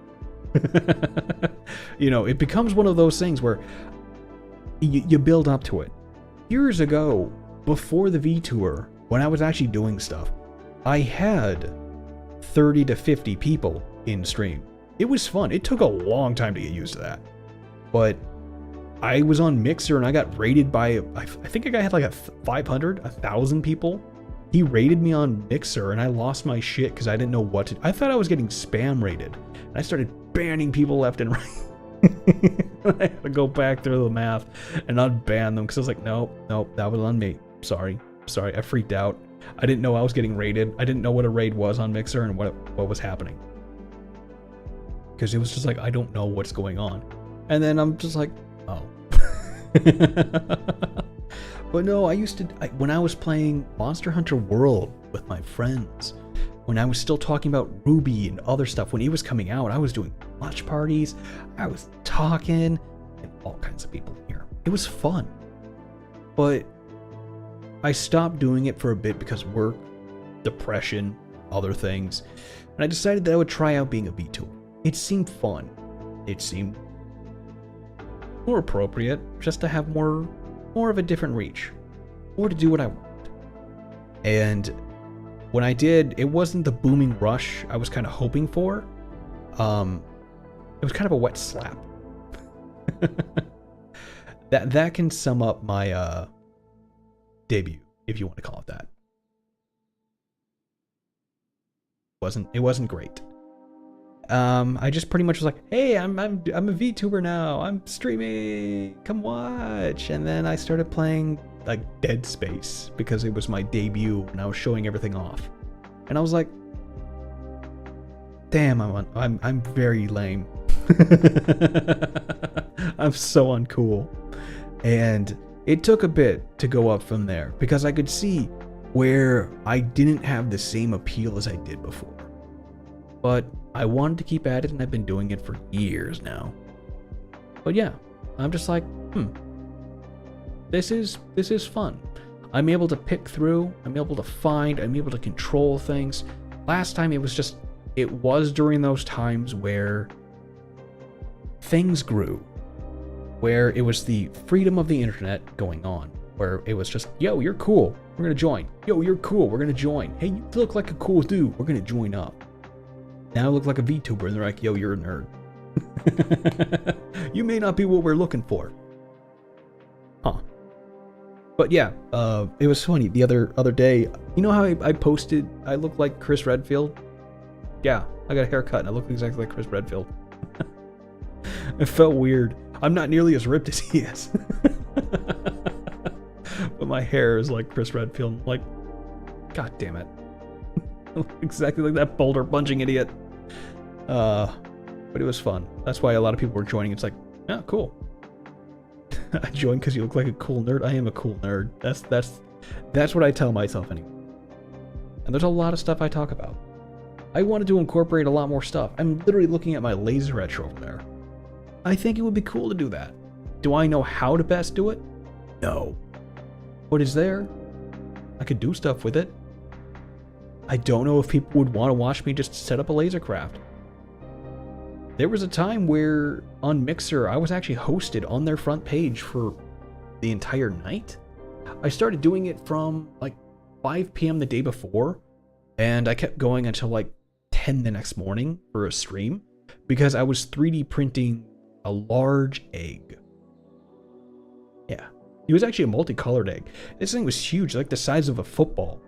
You know, it becomes one of those things where you build up to it. Years ago, before the VTuber, when I was actually doing stuff, I had 30 to 50 people in stream. It was fun. It took a long time to get used to that. But I was on Mixer and I got rated by, I think I had like 1,000 people. He rated me on Mixer and I lost my shit because I didn't know what to. I thought I was getting spam rated. And I started banning people left and right. I had to go back through the math and unban them because I was like, nope, that was on me. Sorry, I freaked out. I didn't know I was getting raided. I didn't know what a raid was on Mixer and what was happening. Because it was just like, I don't know what's going on. And then I'm just like, oh. But no, when I was playing Monster Hunter World with my friends, when I was still talking about Ruby and other stuff, when it was coming out, I was doing watch parties, I was talking, and all kinds of people here. It was fun. But I stopped doing it for a bit because work, depression, other things, and I decided that I would try out being a VTuber. It seemed fun. It seemed more appropriate just to have more of a different reach, or to do what I want. And when I did, it wasn't the booming rush I was kind of hoping for. It was kind of a wet slap. that can sum up my debut, if you want to call it that. It wasn't great. I just pretty much was like, hey, I'm a VTuber now. I'm streaming. Come watch. And then I started playing like Dead Space because it was my debut and I was showing everything off. And I was like, damn, I'm very lame. I'm so uncool. And it took a bit to go up from there because I could see where I didn't have the same appeal as I did before. But I wanted to keep at it, and I've been doing it for years now. But yeah, I'm just like, this is fun. I'm able to pick through, I'm able to find, I'm able to control things. Last time it was during those times where things grew, where it was the freedom of the internet going on, where it was just, yo, you're cool, we're gonna join. Yo, you're cool, we're gonna join. Hey, you look like a cool dude, we're gonna join up. Now I look like a VTuber, and they're like, yo, you're a nerd. You may not be what we're looking for. Huh. But yeah, it was funny. The other day, you know how I posted, I look like Chris Redfield? Yeah, I got a haircut, and I look exactly like Chris Redfield. It felt weird. I'm not nearly as ripped as he is. But my hair is like Chris Redfield. I'm like, god damn it. I look exactly like that boulder punching idiot. But it was fun. That's why a lot of people were joining. It's like, yeah, cool. I joined because you look like a cool nerd. I am a cool nerd. That's what I tell myself anyway. And there's a lot of stuff I talk about. I wanted to incorporate a lot more stuff. I'm literally looking at my laser etcher over there. I think it would be cool to do that. Do I know how to best do it? No. But it's there. I could do stuff with it. I don't know if people would want to watch me just set up a laser craft. There was a time where on Mixer, I was actually hosted on their front page for the entire night. I started doing it from like 5 p.m. the day before, and I kept going until like 10 the next morning for a stream because I was 3D printing a large egg. Yeah, it was actually a multicolored egg. This thing was huge, like the size of a football.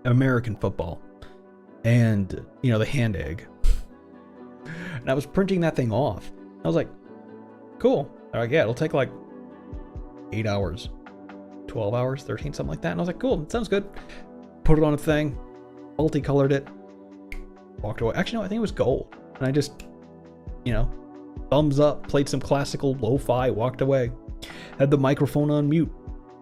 American football. And, you know, the hand egg. And I was printing that thing off. I was like, cool. All right, yeah, it'll take like 8 hours, 12 hours, 13, something like that. And I was like, cool, it sounds good. Put it on a thing, multicolored it, walked away. Actually, no, I think it was gold. And I just, you know, thumbs up, played some classical lo-fi, walked away. Had the microphone on mute.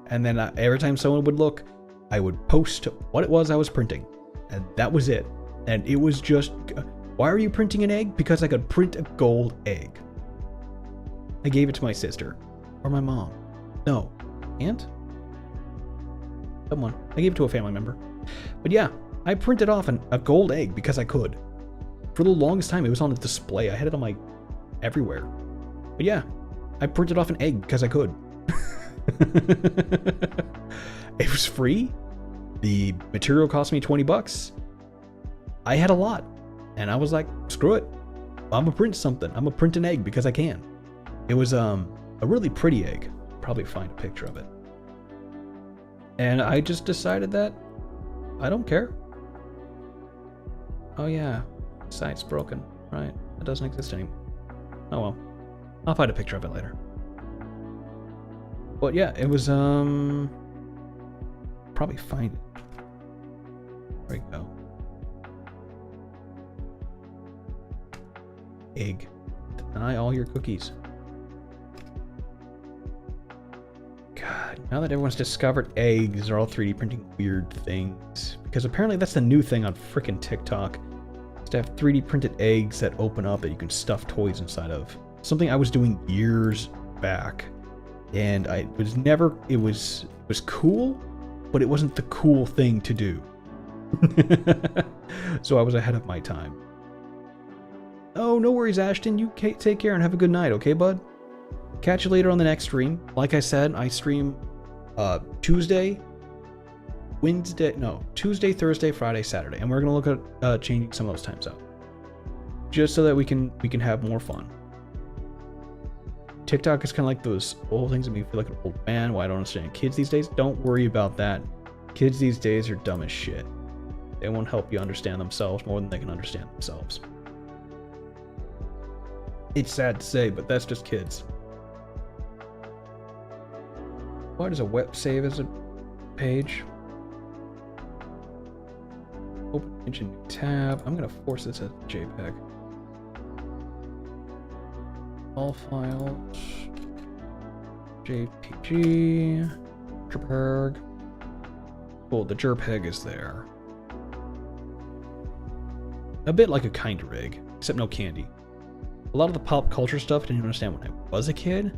And then every time someone would look, I would post what it was I was printing. And that was it. And it was just, why are you printing an egg? Because I could print a gold egg. I gave it to my sister. Or my mom. No. Aunt? Someone. I gave it to a family member. But yeah, I printed off a gold egg because I could. For the longest time, it was on a display. I had it on my everywhere. But yeah, I printed off an egg because I could. It was free. The material cost me $20. I had a lot. And I was like, screw it. I'm gonna print something. I'm gonna print an egg because I can. It was a really pretty egg. Probably find a picture of it. And I just decided that I don't care. Oh yeah, site's broken. Right, it doesn't exist anymore. Oh well, I'll find a picture of it later. But yeah, it was probably find it. There we go. Egg. Deny all your cookies. God, now that everyone's discovered eggs, they're all 3D printing weird things. Because apparently that's the new thing on frickin' TikTok. Is to have 3D printed eggs that open up that you can stuff toys inside of. Something I was doing years back. And it was cool, but it wasn't the cool thing to do. So I was ahead of my time. Oh, no worries, Ashton. You take care and have a good night, okay, bud? Catch you later on the next stream. Like I said, I stream Tuesday, Thursday, Friday, Saturday, and we're gonna look at changing some of those times out, just so that we can have more fun. TikTok is kind of like those old things that make me feel like an old man. Why I don't understand kids these days. Don't worry about that. Kids these days are dumb as shit. They won't help you understand themselves more than they can understand themselves. It's sad to say, but that's just kids. Why does a web save as a page? Open into new tab. I'm gonna force this as JPEG. All files. JPG. JPEG. Cool, the JPEG is there. A bit like a kind of rig, except no candy. A lot of the pop culture stuff I didn't understand when I was a kid.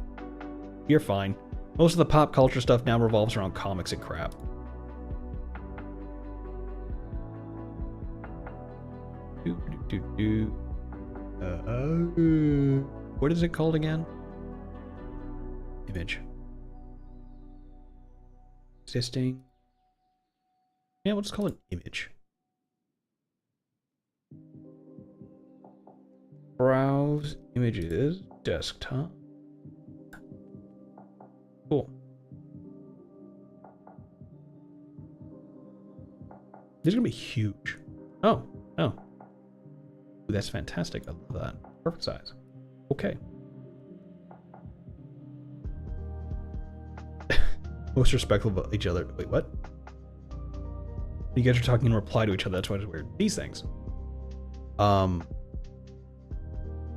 You're fine. Most of the pop culture stuff now revolves around comics and crap. What is it called again? Image. Existing. Yeah, we'll just call it image. Browse images, desktop. Cool. This is gonna be huge. Oh. Ooh, that's fantastic. I love that. Perfect size. Okay. Most respectful of each other. Wait, what? You guys are talking in reply to each other. That's why it's weird. These things.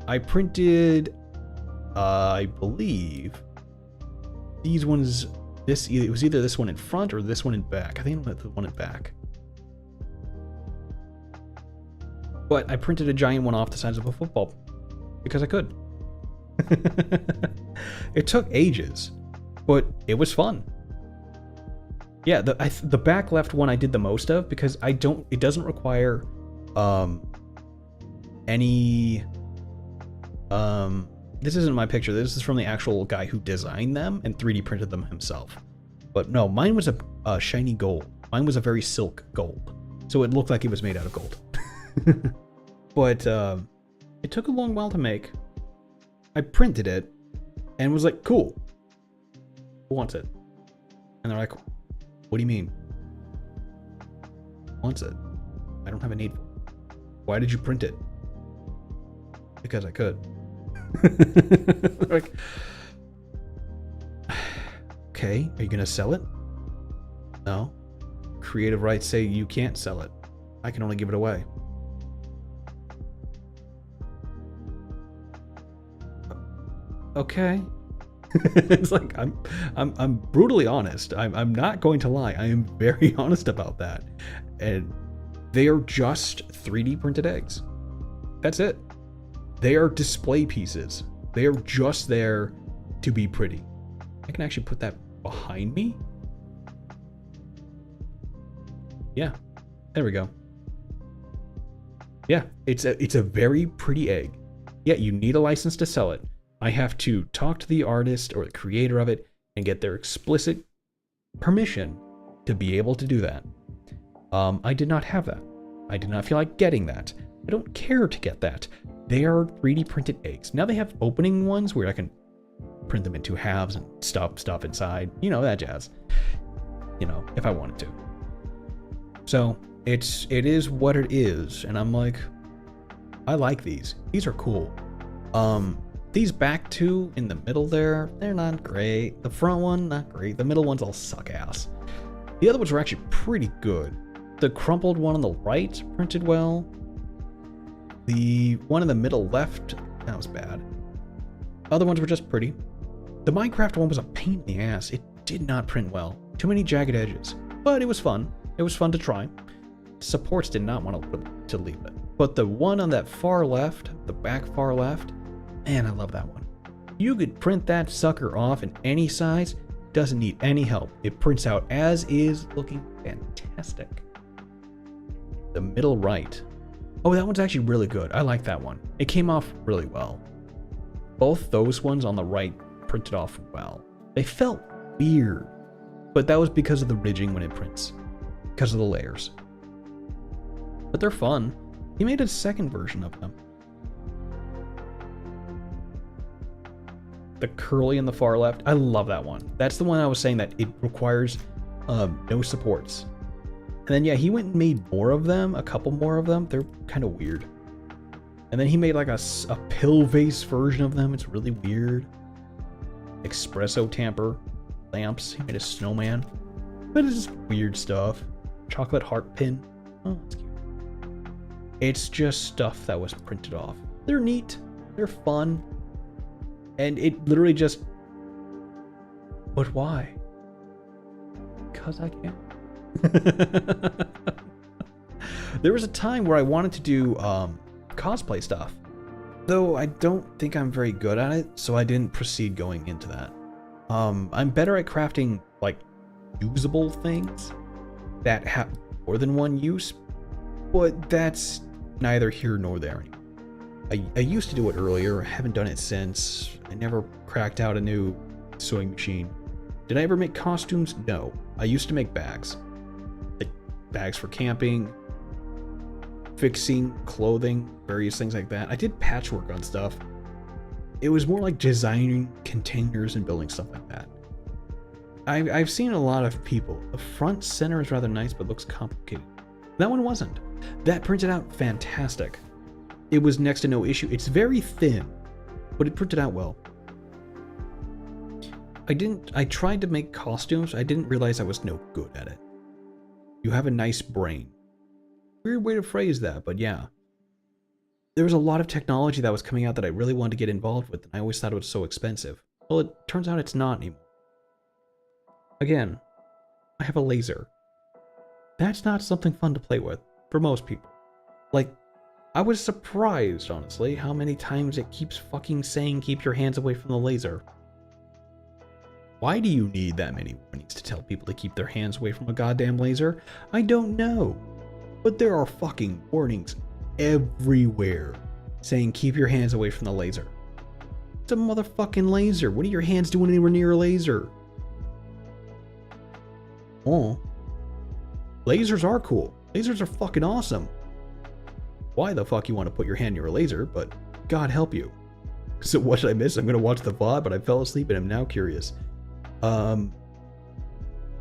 I printed, I believe, these ones it was either this one in front or this one in back. I think it was the one in back. But I printed a giant one off the size of a football because I could. It took ages, but it was fun. Yeah, the back left one I did the most of because it doesn't require any this isn't my picture. This is from the actual guy who designed them and 3D printed them himself. But no, mine was a shiny gold. Mine was a very silk gold. So it looked like it was made out of gold. But it took a long while to make. I printed it and was like, cool. Who wants it? And they're like, what do you mean? Who wants it? I don't have a need for it. Why did you print it? Because I could. Like, okay, are you gonna sell it? No. Creative rights say you can't sell it. I can only give it away. Okay. It's like I'm brutally honest. I'm not going to lie. I am very honest about that. And they are just 3D printed eggs. That's it. They are display pieces. They are just there to be pretty. I can actually put that behind me. Yeah. There we go. Yeah, it's a very pretty egg. Yeah, you need a license to sell it. I have to talk to the artist or the creator of it and get their explicit permission to be able to do that. I did not have that. I did not feel like getting that. I don't care to get that. They are 3D printed eggs. Now they have opening ones where I can print them into halves and stuff inside. You know, that jazz. You know, if I wanted to. So it is what it is. And I'm like, I like these. These are cool. These back two in the middle there, they're not great. The front one, not great. The middle ones all suck ass. The other ones were actually pretty good. The crumpled one on the right printed well. The one in the middle left, that was bad. Other ones were just pretty. The Minecraft one was a pain in the ass. It did not print well. Too many jagged edges. But it was fun. It was fun to try. Supports did not want to leave it. But the one on that far left, the back far left, man, I love that one. You could print that sucker off in any size. Doesn't need any help. It prints out as is, looking fantastic. The middle right. Oh, that one's actually really good. I like that one. It came off really well. Both those ones on the right printed off well. They felt weird, but that was because of the ridging when it prints. Because of the layers. But they're fun. He made a second version of them. The curly in the far left. I love that one. That's the one I was saying that it requires no supports. And then yeah, he went and made more of them, a couple more of them. They're kind of weird. And then he made like a pill vase version of them. It's really weird. Espresso tamper lamps. He made a snowman. But it's just weird stuff. Chocolate heart pin. Oh, that's cute. It's just stuff that was printed off. They're neat. They're fun. And it literally just... But why? Because I can. There was a time where I wanted to do cosplay stuff. Though I don't think I'm very good at it, so I didn't proceed going into that. I'm better at crafting, like, usable things that have more than one use, but that's neither here nor there anymore. I used to do it earlier, I haven't done it since. I never cracked out a new sewing machine. Did I ever make costumes? No. I used to make bags. Like bags for camping, fixing, clothing, various things like that. I did patchwork on stuff. It was more like designing containers and building stuff like that. I've seen a lot of people. The front center is rather nice, but looks complicated. That one wasn't. That printed out fantastic. It was next to no issue. It's very thin, but it printed out well. I tried to make costumes. I didn't realize I was no good at it. You have a nice brain. Weird way to phrase that, but yeah. There was a lot of technology that was coming out that I really wanted to get involved with, and I always thought it was so expensive. Well, it turns out it's not anymore. Again, I have a laser. That's not something fun to play with for most people. Like, I was surprised, honestly, how many times it keeps fucking saying keep your hands away from the laser. Why do you need that many warnings to tell people to keep their hands away from a goddamn laser? I don't know. But there are fucking warnings everywhere saying keep your hands away from the laser. It's a motherfucking laser. What are your hands doing anywhere near a laser? Oh. Lasers are cool. Lasers are fucking awesome. Why the fuck you want to put your hand near a laser, but God help you. So what did I miss? I'm going to watch the VOD, but I fell asleep and I'm now curious.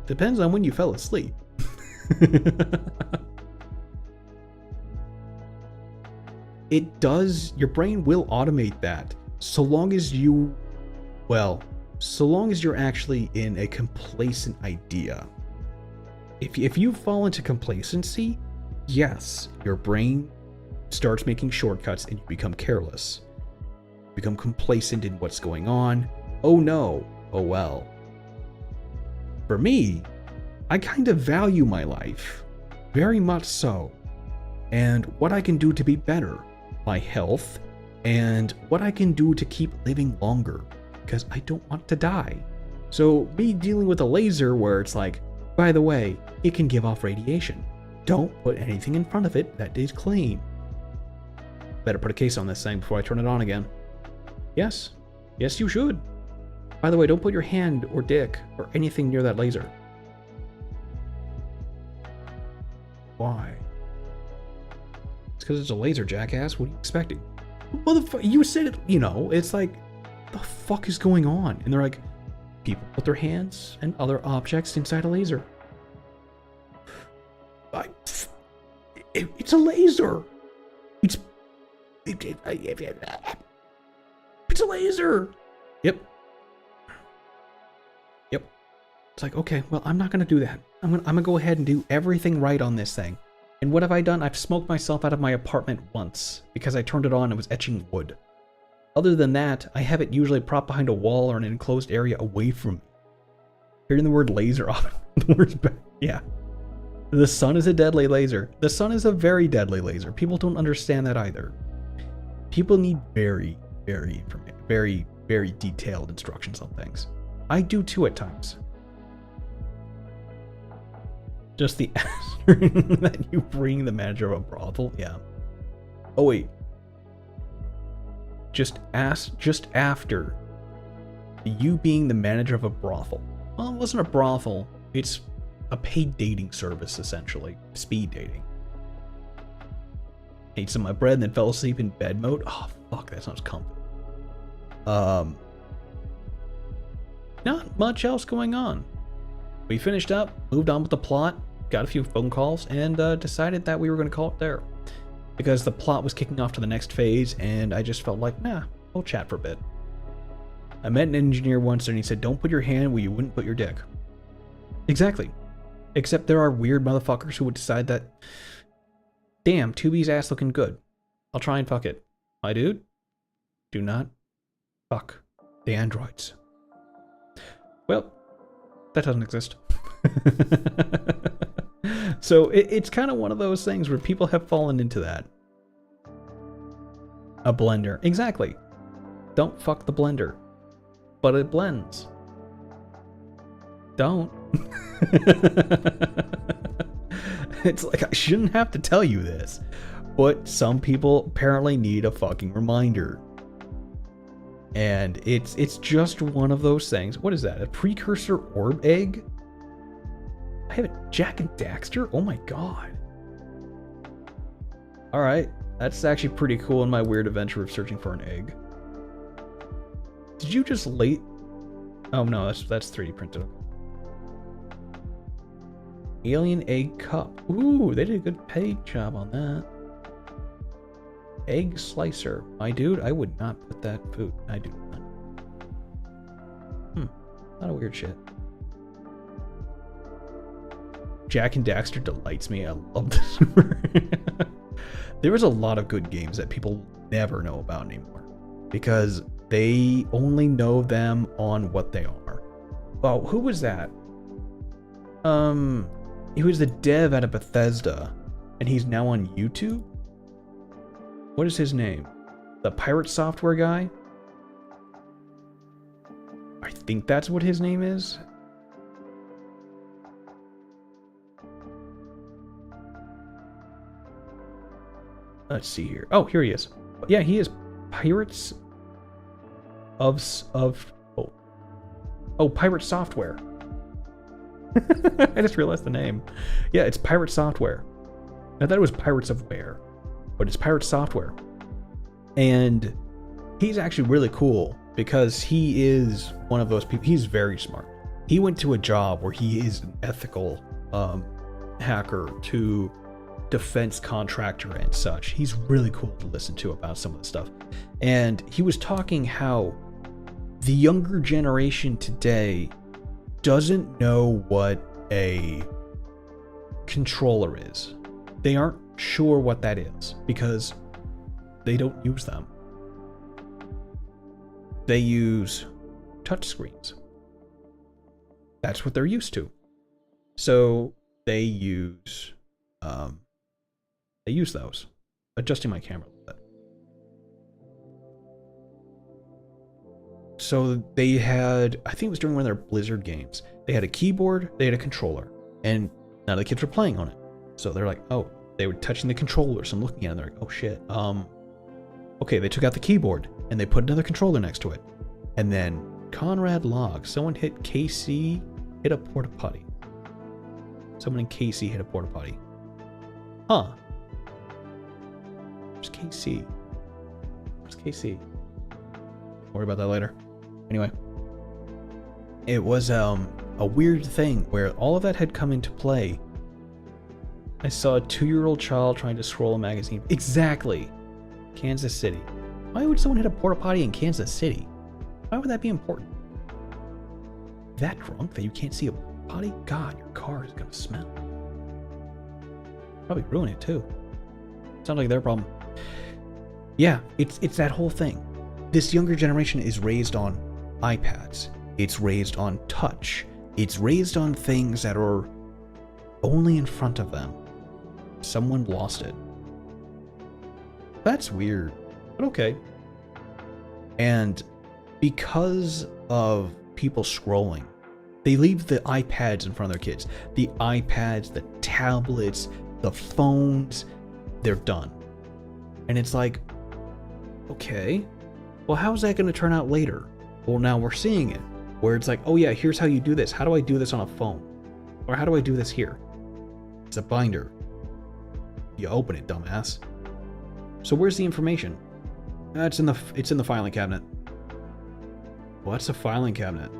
Depends on when you fell asleep. It does, your brain will automate that so long as you, so long as you're actually in a complacent idea. If you fall into complacency, yes, your brain starts making shortcuts and you become careless. You become complacent in what's going on. Oh no, oh well. For me, I kind of value my life, very much so, and what I can do to be better, my health, and what I can do to keep living longer, because I don't want to die. So me dealing with a laser where it's like, by the way, it can give off radiation. Don't put anything in front of it that is clean. Better put a case on this thing before I turn it on again. Yes. Yes, you should. By the way, don't put your hand or dick or anything near that laser. Why? It's because it's a laser, jackass. What are you expecting? Motherfucker, you said it, you know, it's like, the fuck is going on? And they're like, people put their hands and other objects inside a laser. It's a laser. It's a laser. Yep. It's like, okay, well, I'm not gonna do that. I'm gonna go ahead and do everything right on this thing. And what have I done? I've smoked myself out of my apartment once because I turned it on and it was etching wood. Other than that, I have it usually propped behind a wall or an enclosed area away from me. Hearing the word laser off, the word's back. Yeah. The sun is a deadly laser. The sun is a very deadly laser. People don't understand that either. People need very, very detailed instructions on things. I do too at times. Just the that you bring the manager of a brothel, yeah. Oh wait. Just after you being the manager of a brothel. Well, it wasn't a brothel. It's a paid dating service, essentially. Speed dating. Ate some of my bread and then fell asleep in bed mode. Oh, fuck, that sounds comfy. Not much else going on. We finished up, moved on with the plot, got a few phone calls, and decided that we were going to call it there. Because the plot was kicking off to the next phase, and I just felt like, nah, we'll chat for a bit. I met an engineer once, and he said, don't put your hand where you wouldn't put your dick. Exactly. Except there are weird motherfuckers who would decide that, damn, 2B's ass looking good. I'll try and fuck it. My dude, do not fuck the androids. Well, that doesn't exist. So it's kind of one of those things where people have fallen into that. A blender. Exactly. Don't fuck the blender. But it blends. Don't. It's like, I shouldn't have to tell you this, but some people apparently need a fucking reminder. And it's just one of those things. What is that? A precursor orb egg? I have a Jack and Daxter? Oh my god. Alright, that's actually pretty cool in my weird adventure of searching for an egg. Did you just late? Oh no, that's 3D printed. Alien egg cup. Ooh, they did a good paint job on that. Egg slicer. My dude, I would not put that food. I do not. A lot of weird shit. Jack and Daxter delights me. I love this. There is a lot of good games that people never know about anymore because they only know them on what they are. Well, who was that? He was the dev out of Bethesda, and he's now on YouTube? What is his name? The Pirate Software guy? I think that's what his name is. Let's see here. Oh, here he is. Yeah, he is Pirates of Pirate Software. I just realized the name. Yeah, it's Pirate Software. I thought it was Pirates of Ware, but it's Pirate Software. And he's actually really cool because he is one of those people. He's very smart. He went to a job where he is an ethical hacker to defense contractor and such. He's really cool to listen to about some of the stuff. And he was talking how the younger generation today doesn't know what a controller is. They aren't sure what that is because they don't use them. They use touchscreens. That's what they're used to. So they use those. Adjusting my camera a little bit. So they had, I think it was during one of their Blizzard games, they had a keyboard, they had a controller, and none of the kids were playing on it. So they're like, oh, they were touching the controller, so I'm looking at it and they're like, oh shit. Okay, they took out the keyboard and they put another controller next to it. And then Conrad logs, someone hit KC, hit a porta potty. Someone in KC hit a porta potty. Huh. Where's KC? Where's KC? Worry about that later. Anyway, it was a weird thing where all of that had come into play. I saw a 2-year-old child trying to scroll a magazine. Exactly. Kansas City. Why would someone hit a porta potty in Kansas City? Why would that be important? That drunk that you can't see a potty? God, your car is gonna smell. Probably ruin it too. Sounds like their problem. Yeah, it's that whole thing. This younger generation is raised on iPads. It's raised on touch. It's raised on things that are only in front of them. Someone lost it. That's weird, but okay. And because of people scrolling, they leave the iPads in front of their kids. The iPads, the tablets, the phones, they're done. And it's like, okay, well, how's that going to turn out later? Well, now we're seeing it, where it's like, oh yeah, here's how you do this. How do I do this on a phone? Or how do I do this here? It's a binder. You open it, dumbass. So where's the information? It's in the filing cabinet. What's a filing cabinet?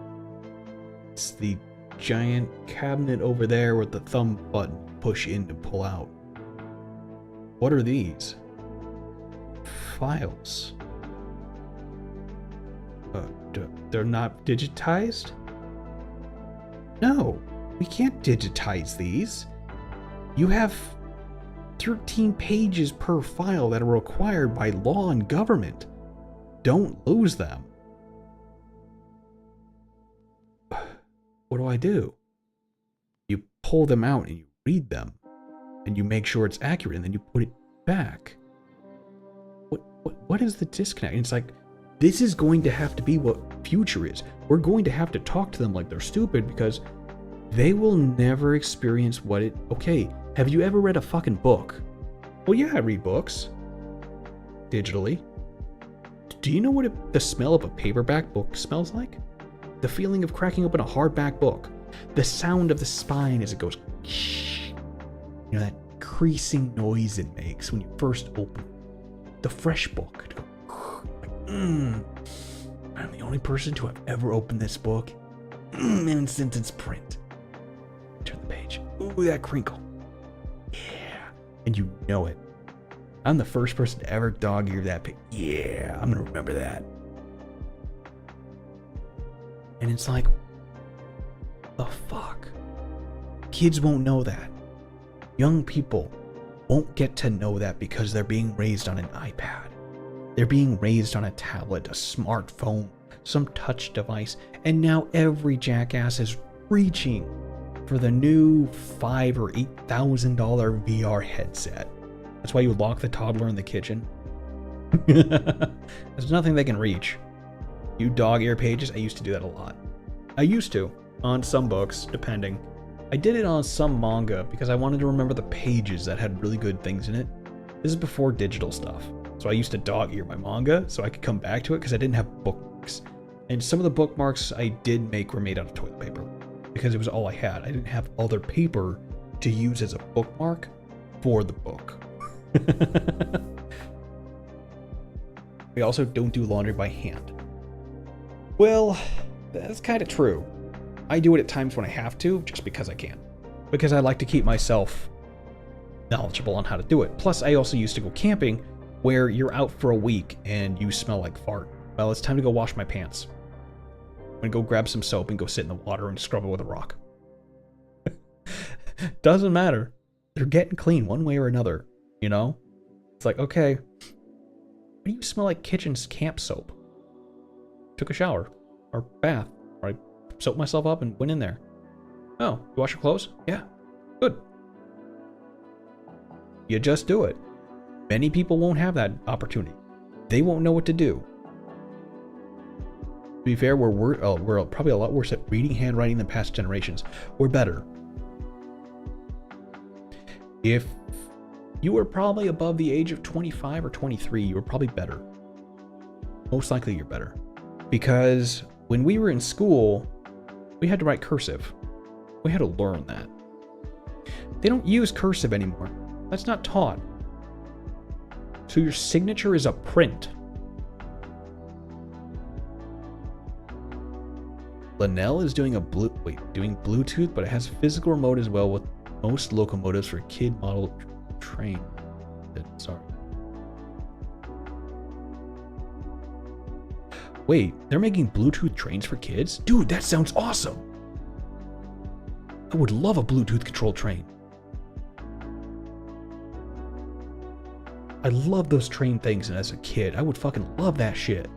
It's the giant cabinet over there with the thumb button. Push in to pull out. What are these? Files. They're not digitized? No, we can't digitize these. You have 13 pages per file that are required by law and government. Don't lose them. What do I do? You pull them out and you read them, and you make sure it's accurate, and then you put it back. What is the disconnect? And it's like, this is going to have to be what future is. We're going to have to talk to them like they're stupid because they will never experience what it... Okay, have you ever read a fucking book? Well, yeah, I read books. Digitally. Do you know what the smell of a paperback book smells like? The feeling of cracking open a hardback book. The sound of the spine as it goes... You know, that creasing noise it makes when you first open the fresh book. To go, I'm the only person to have ever opened this book. In sentence print. Turn the page. Ooh, that crinkle. Yeah. And you know it. I'm the first person to ever dog ear that page. Yeah, I'm gonna remember that. And it's like, the fuck? Kids won't know that. Young people won't get to know that because they're being raised on an iPad. They're being raised on a tablet, a smartphone, some touch device, and now every jackass is reaching for the new $5,000 or $8,000 VR headset. That's why you lock the toddler in the kitchen. There's nothing they can reach. You dog ear pages, I used to do that a lot. I used to, on some books, depending. I did it on some manga because I wanted to remember the pages that had really good things in it. This is before digital stuff. So I used to dog ear my manga so I could come back to it because I didn't have bookmarks. And some of the bookmarks I did make were made out of toilet paper because it was all I had. I didn't have other paper to use as a bookmark for the book. We also don't do laundry by hand. Well, that's kind of true. I do it at times when I have to, just because I can. Because I like to keep myself knowledgeable on how to do it. Plus, I also used to go camping where you're out for a week and you smell like fart. Well, it's time to go wash my pants. I'm gonna go grab some soap and go sit in the water and scrub it with a rock. Doesn't matter. They're getting clean one way or another, you know? It's like, okay, why do you smell like kitchen's camp soap? Took a shower or bath, or I soaped myself up and went in there. Oh, you wash your clothes? Yeah, good. You just do it. Many people won't have that opportunity. They won't know what to do. To be fair, we're probably a lot worse at reading handwriting than past generations. We're better. If you were probably above the age of 25 or 23, you were probably better. Most likely you're better. Because when we were in school, we had to write cursive. We had to learn that. They don't use cursive anymore. That's not taught. So your signature is a print. Linnell is doing doing Bluetooth, but it has physical remote as well with most locomotives for kid model train. Sorry. Wait, they're making Bluetooth trains for kids? Dude, that sounds awesome. I would love a Bluetooth controlled train. I love those train things, and as a kid, I would fucking love that shit.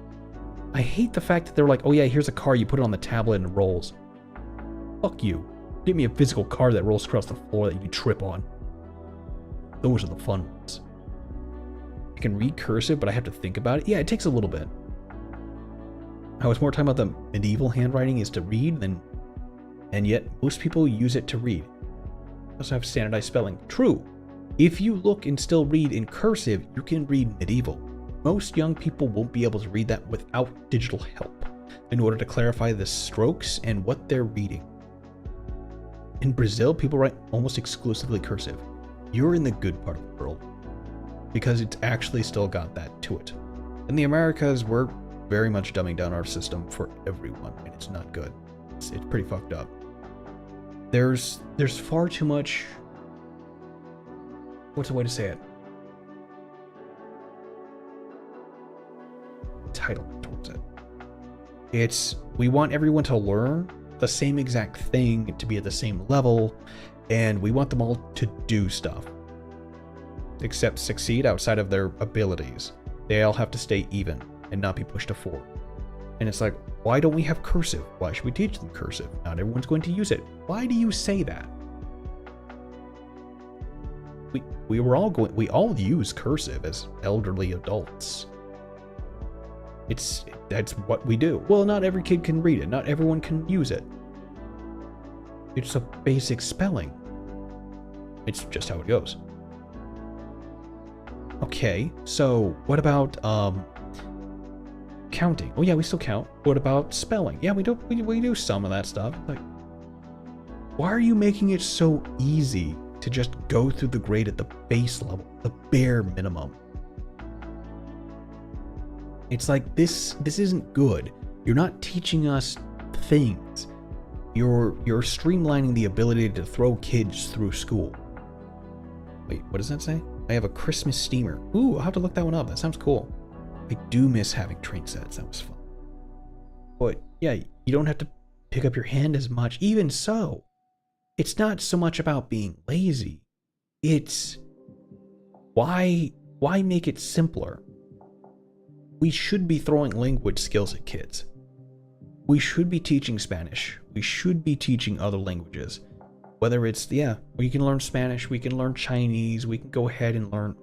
I hate the fact that they're like, oh yeah, here's a car, you put it on the tablet and it rolls. Fuck you. Give me a physical car that rolls across the floor that you trip on. Those are the fun ones. I can read cursive, but I have to think about it. Yeah, it takes a little bit. I was more talking about the medieval handwriting is to read than, and yet most people use it to read. I also have standardized spelling. True. If you look and still read in cursive, you can read medieval. Most young people won't be able to read that without digital help in order to clarify the strokes and what they're reading. In Brazil, people write almost exclusively cursive. You're in the good part of the world because it's actually still got that to it. In the Americas, we're very much dumbing down our system for everyone, and it's not good. It's pretty fucked up. There's far too much. What's the way to say it? Entitlement towards it. We want everyone to learn the same exact thing, to be at the same level, and we want them all to do stuff. Except succeed outside of their abilities. They all have to stay even and not be pushed to forward. And it's like, why don't we have cursive? Why should we teach them cursive? Not everyone's going to use it. Why do you say that? We all use cursive as elderly adults. That's what we do. Well, not every kid can read it. Not everyone can use it. It's a basic spelling. It's just how it goes. Okay, so what about counting? Oh yeah, we still count. What about spelling? Yeah, we do some of that stuff. Like, why are you making it so easy to just go through the grade at the base level, the bare minimum? It's like this isn't good. You're not teaching us things. You're streamlining the ability to throw kids through school. Wait, what does that say? I have a Christmas steamer. Ooh, I'll have to look that one up. That sounds cool. I do miss having train sets. That was fun. But yeah, you don't have to pick up your hand as much. Even so, it's not so much about being lazy. It's why make it simpler? We should be throwing language skills at kids. We should be teaching Spanish. We should be teaching other languages. Whether it's, yeah, we can learn Spanish, we can learn Chinese, we can go ahead and learn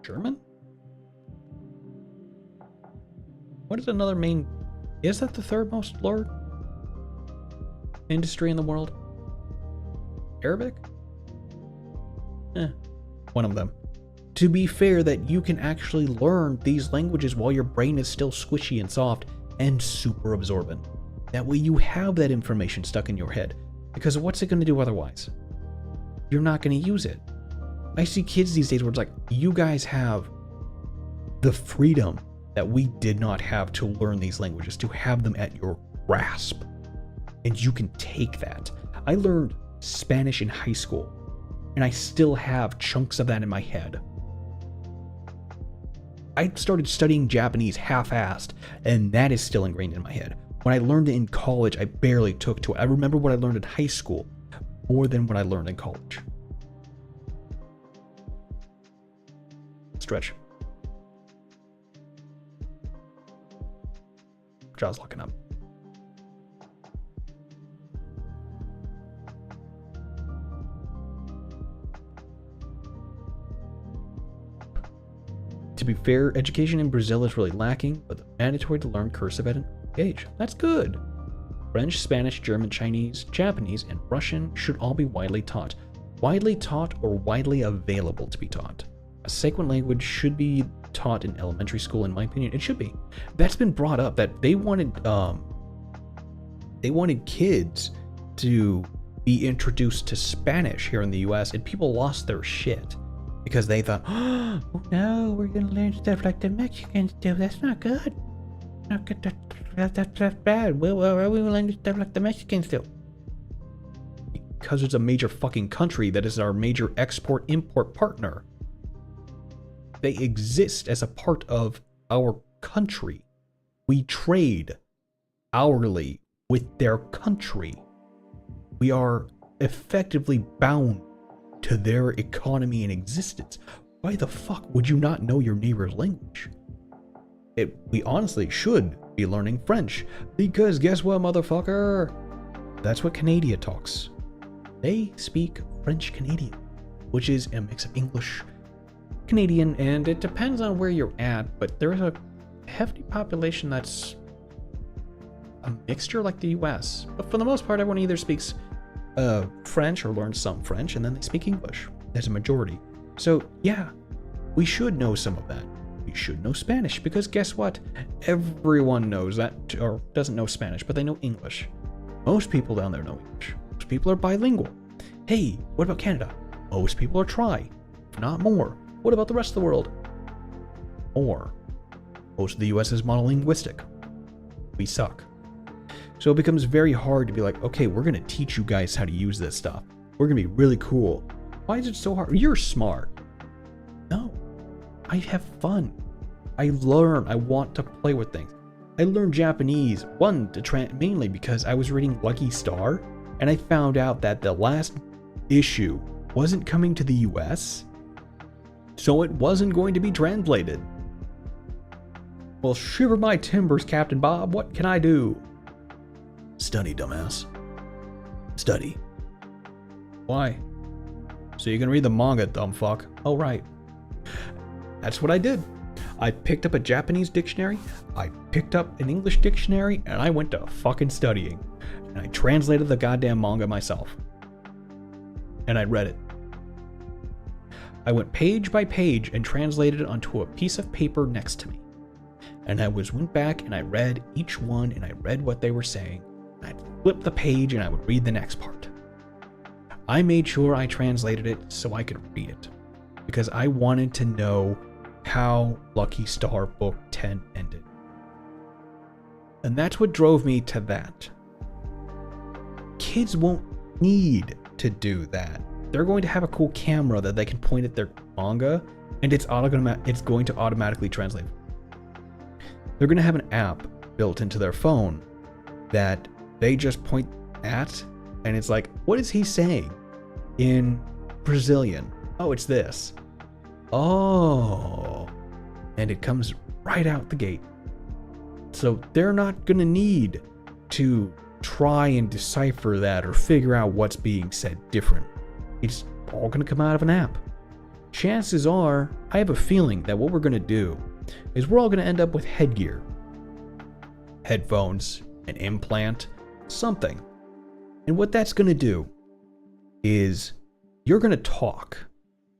German? What is another main... Is that the third most learned industry in the world? Arabic? One of them. To be fair, that you can actually learn these languages while your brain is still squishy and soft and super absorbent. That way you have that information stuck in your head. Because what's it going to do otherwise? You're not going to use it. I see kids these days where it's like, you guys have the freedom that we did not have to learn these languages, to have them at your grasp. And you can take that. I learned Spanish in high school, and I still have chunks of that in my head. I started studying Japanese half-assed, and that is still ingrained in my head. When I learned it in college, I barely took to it. I remember what I learned in high school more than what I learned in college. Stretch. Jaw's locking up. To be fair, education in Brazil is really lacking, but it's mandatory to learn cursive at an early age. That's good. French, Spanish, German, Chinese, Japanese, and Russian should all be widely taught. Widely taught or widely available to be taught. A second language should be taught in elementary school, in my opinion. It should be. That's been brought up, that they wanted kids to be introduced to Spanish here in the US, and people lost their shit. Because they thought, oh no, we're gonna learn stuff like the Mexicans do. That's not good. Not good. That's bad. We learn stuff like the Mexicans do. Because it's a major fucking country that is our major export-import partner. They exist as a part of our country. We trade hourly with their country. We are effectively bound to their economy and existence. Why the fuck would you not know your neighbor's language? We honestly should be learning French, because guess what, motherfucker? That's what Canada talks. They speak French Canadian, which is a mix of English, Canadian, and it depends on where you're at, but there is a hefty population that's a mixture like the US. But for the most part, everyone either speaks French or learns some French, and then they speak English as a majority. So yeah, we should know some of that. We should know Spanish, because guess what? Everyone knows that, or doesn't know Spanish, but they know English. Most people down there know English. Most people are bilingual. Hey, what about Canada? Most people are tri, if not more. What about the rest of the world? More. Most of the US is monolinguistic. We suck. So it becomes very hard to be like, okay, we're gonna teach you guys how to use this stuff. We're gonna be really cool. Why is it so hard? You're smart. No. I have fun. I learn. I want to play with things. I learned Japanese, mainly because I was reading Lucky Star, and I found out that the last issue wasn't coming to the US, so it wasn't going to be translated. Well, shiver my timbers, Captain Bob. What can I do? Study, dumbass. Study. Why? So you can read the manga, dumb fuck. Oh, right. That's what I did. I picked up a Japanese dictionary, I picked up an English dictionary, and I went to fucking studying. And I translated the goddamn manga myself. And I read it. I went page by page and translated it onto a piece of paper next to me. And I went back and I read each one, and I read what they were saying. I'd flip the page and I would read the next part. I made sure I translated it so I could read it, because I wanted to know how Lucky Star Book 10 ended. And that's what drove me to that. Kids won't need to do that. They're going to have a cool camera that they can point at their manga, and it's going to automatically translate. They're going to have an app built into their phone that they just point at, and it's like, what is he saying in Brazilian? Oh, it's this. Oh, and it comes right out the gate. So they're not going to need to try and decipher that or figure out what's being said different. It's all going to come out of an app. Chances are, I have a feeling that what we're going to do is we're all going to end up with headgear. Headphones, an implant, something. And what that's going to do is you're going to talk.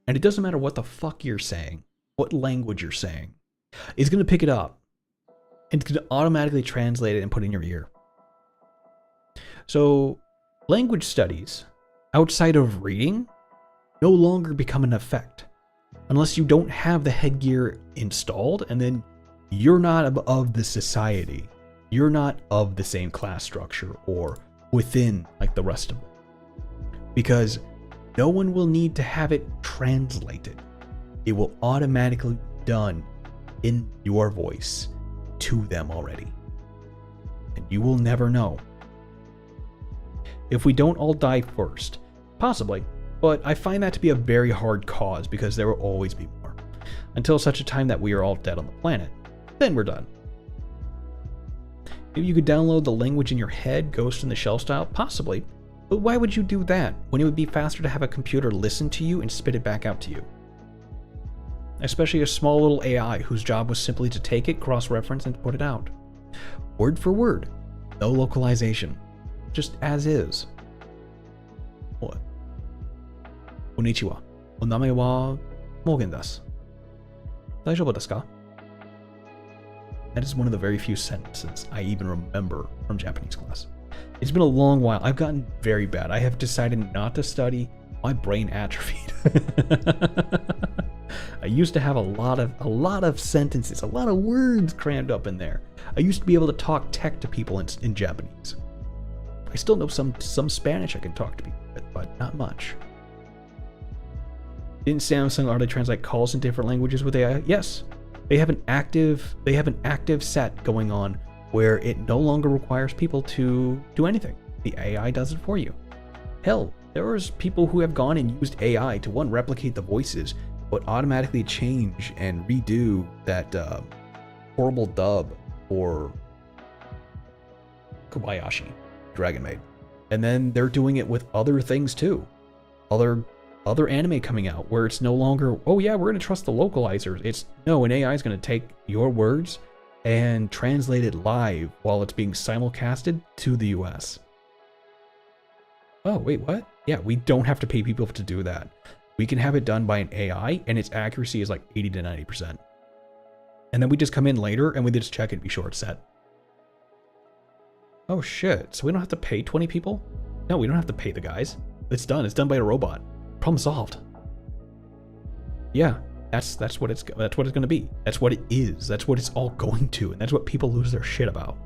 And it doesn't matter what the fuck you're saying, what language you're saying. It's going to pick it up. And it's going to automatically translate it and put it in your ear. So, language studies outside of reading no longer become an effect. Unless you don't have the headgear installed, and then you're not of the society. You're not of the same class structure or within like the rest of them. Because no one will need to have it translated. It will automatically be done in your voice to them already. And you will never know. If we don't all die first, possibly, but I find that to be a very hard cause because there will always be more. Until such a time that we are all dead on the planet, then we're done. If you could download the language in your head, Ghost in the Shell style, possibly, but why would you do that when it would be faster to have a computer listen to you and spit it back out to you? Especially a small little AI whose job was simply to take it, cross-reference, and put it out. Word for word. No localization. Just as is. What? Konnichiwa. O name wa Morgan desu. Daijoubu desu ka? That is one of the very few sentences I even remember from Japanese class. It's been a long while. I've gotten very bad. I have decided not to study. My brain atrophied. I used to have a lot of sentences, a lot of words crammed up in there. I used to be able to talk tech to people in Japanese. I still know some Spanish I can talk to people with, but not much. Didn't Samsung already translate calls in different languages with AI? Yes. They have an active set going on where it no longer requires people to do anything. The AI does it for you. Hell, there was people who have gone and used AI to replicate the voices, but automatically change and redo that horrible dub for Kobayashi, Dragon Maid. And then they're doing it with other things too. Other anime coming out where it's no longer, oh yeah, we're going to trust the localizers. It's, no, an AI is going to take your words and translate it live while it's being simulcasted to the US. Oh, wait, what? Yeah, we don't have to pay people to do that. We can have it done by an AI and its accuracy is like 80 to 90%. And then we just come in later and we just check it and be sure it's set. Oh shit, so we don't have to pay 20 people? No, we don't have to pay the guys. It's done. It's done by a robot. Problem solved. Yeah, that's what it's going to be. That's what it is. That's what it's all going to, and that's what people lose their shit about.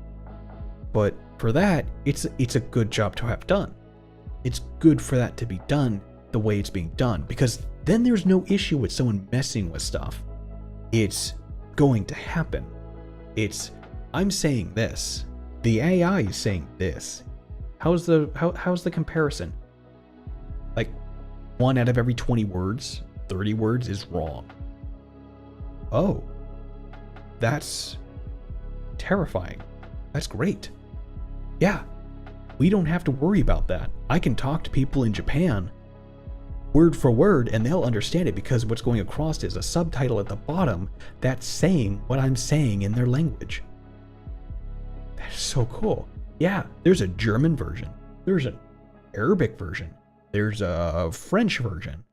But for that, it's a good job to have done. It's good for that to be done the way it's being done, because then there's no issue with someone messing with stuff. It's going to happen. It's, I'm saying this, the AI is saying this. How's the comparison? Like, 1 out of every 20 words, 30 words is wrong. Oh, that's terrifying. That's great. Yeah, we don't have to worry about that. I can talk to people in Japan word for word and they'll understand it because what's going across is a subtitle at the bottom that's saying what I'm saying in their language. That's so cool. Yeah, there's a German version. There's an Arabic version. There's a French version.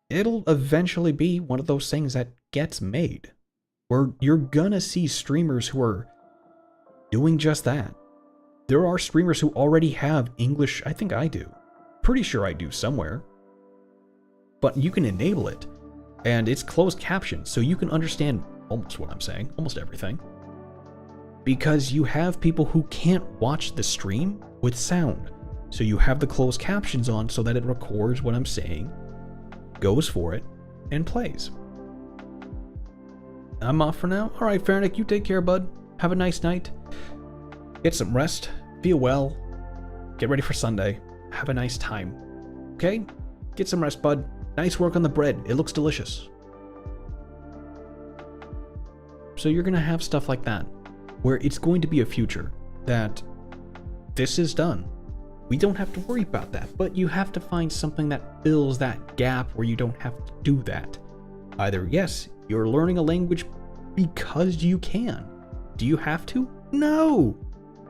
It'll eventually be one of those things that gets made, where you're gonna see streamers who are doing just that. There are streamers who already have English. I think I do. Pretty sure I do somewhere. But you can enable it, and it's closed caption, so you can understand almost what I'm saying, almost everything. Because you have people who can't watch the stream with sound. So you have the closed captions on so that it records what I'm saying, goes for it, and plays. I'm off for now. Alright, Farnick, you take care, bud. Have a nice night. Get some rest. Feel well. Get ready for Sunday. Have a nice time. Okay? Get some rest, bud. Nice work on the bread. It looks delicious. So you're going to have stuff like that, where it's going to be a future that this is done. We don't have to worry about that, but you have to find something that fills that gap where you don't have to do that. Either, yes, you're learning a language because you can. Do you have to? No.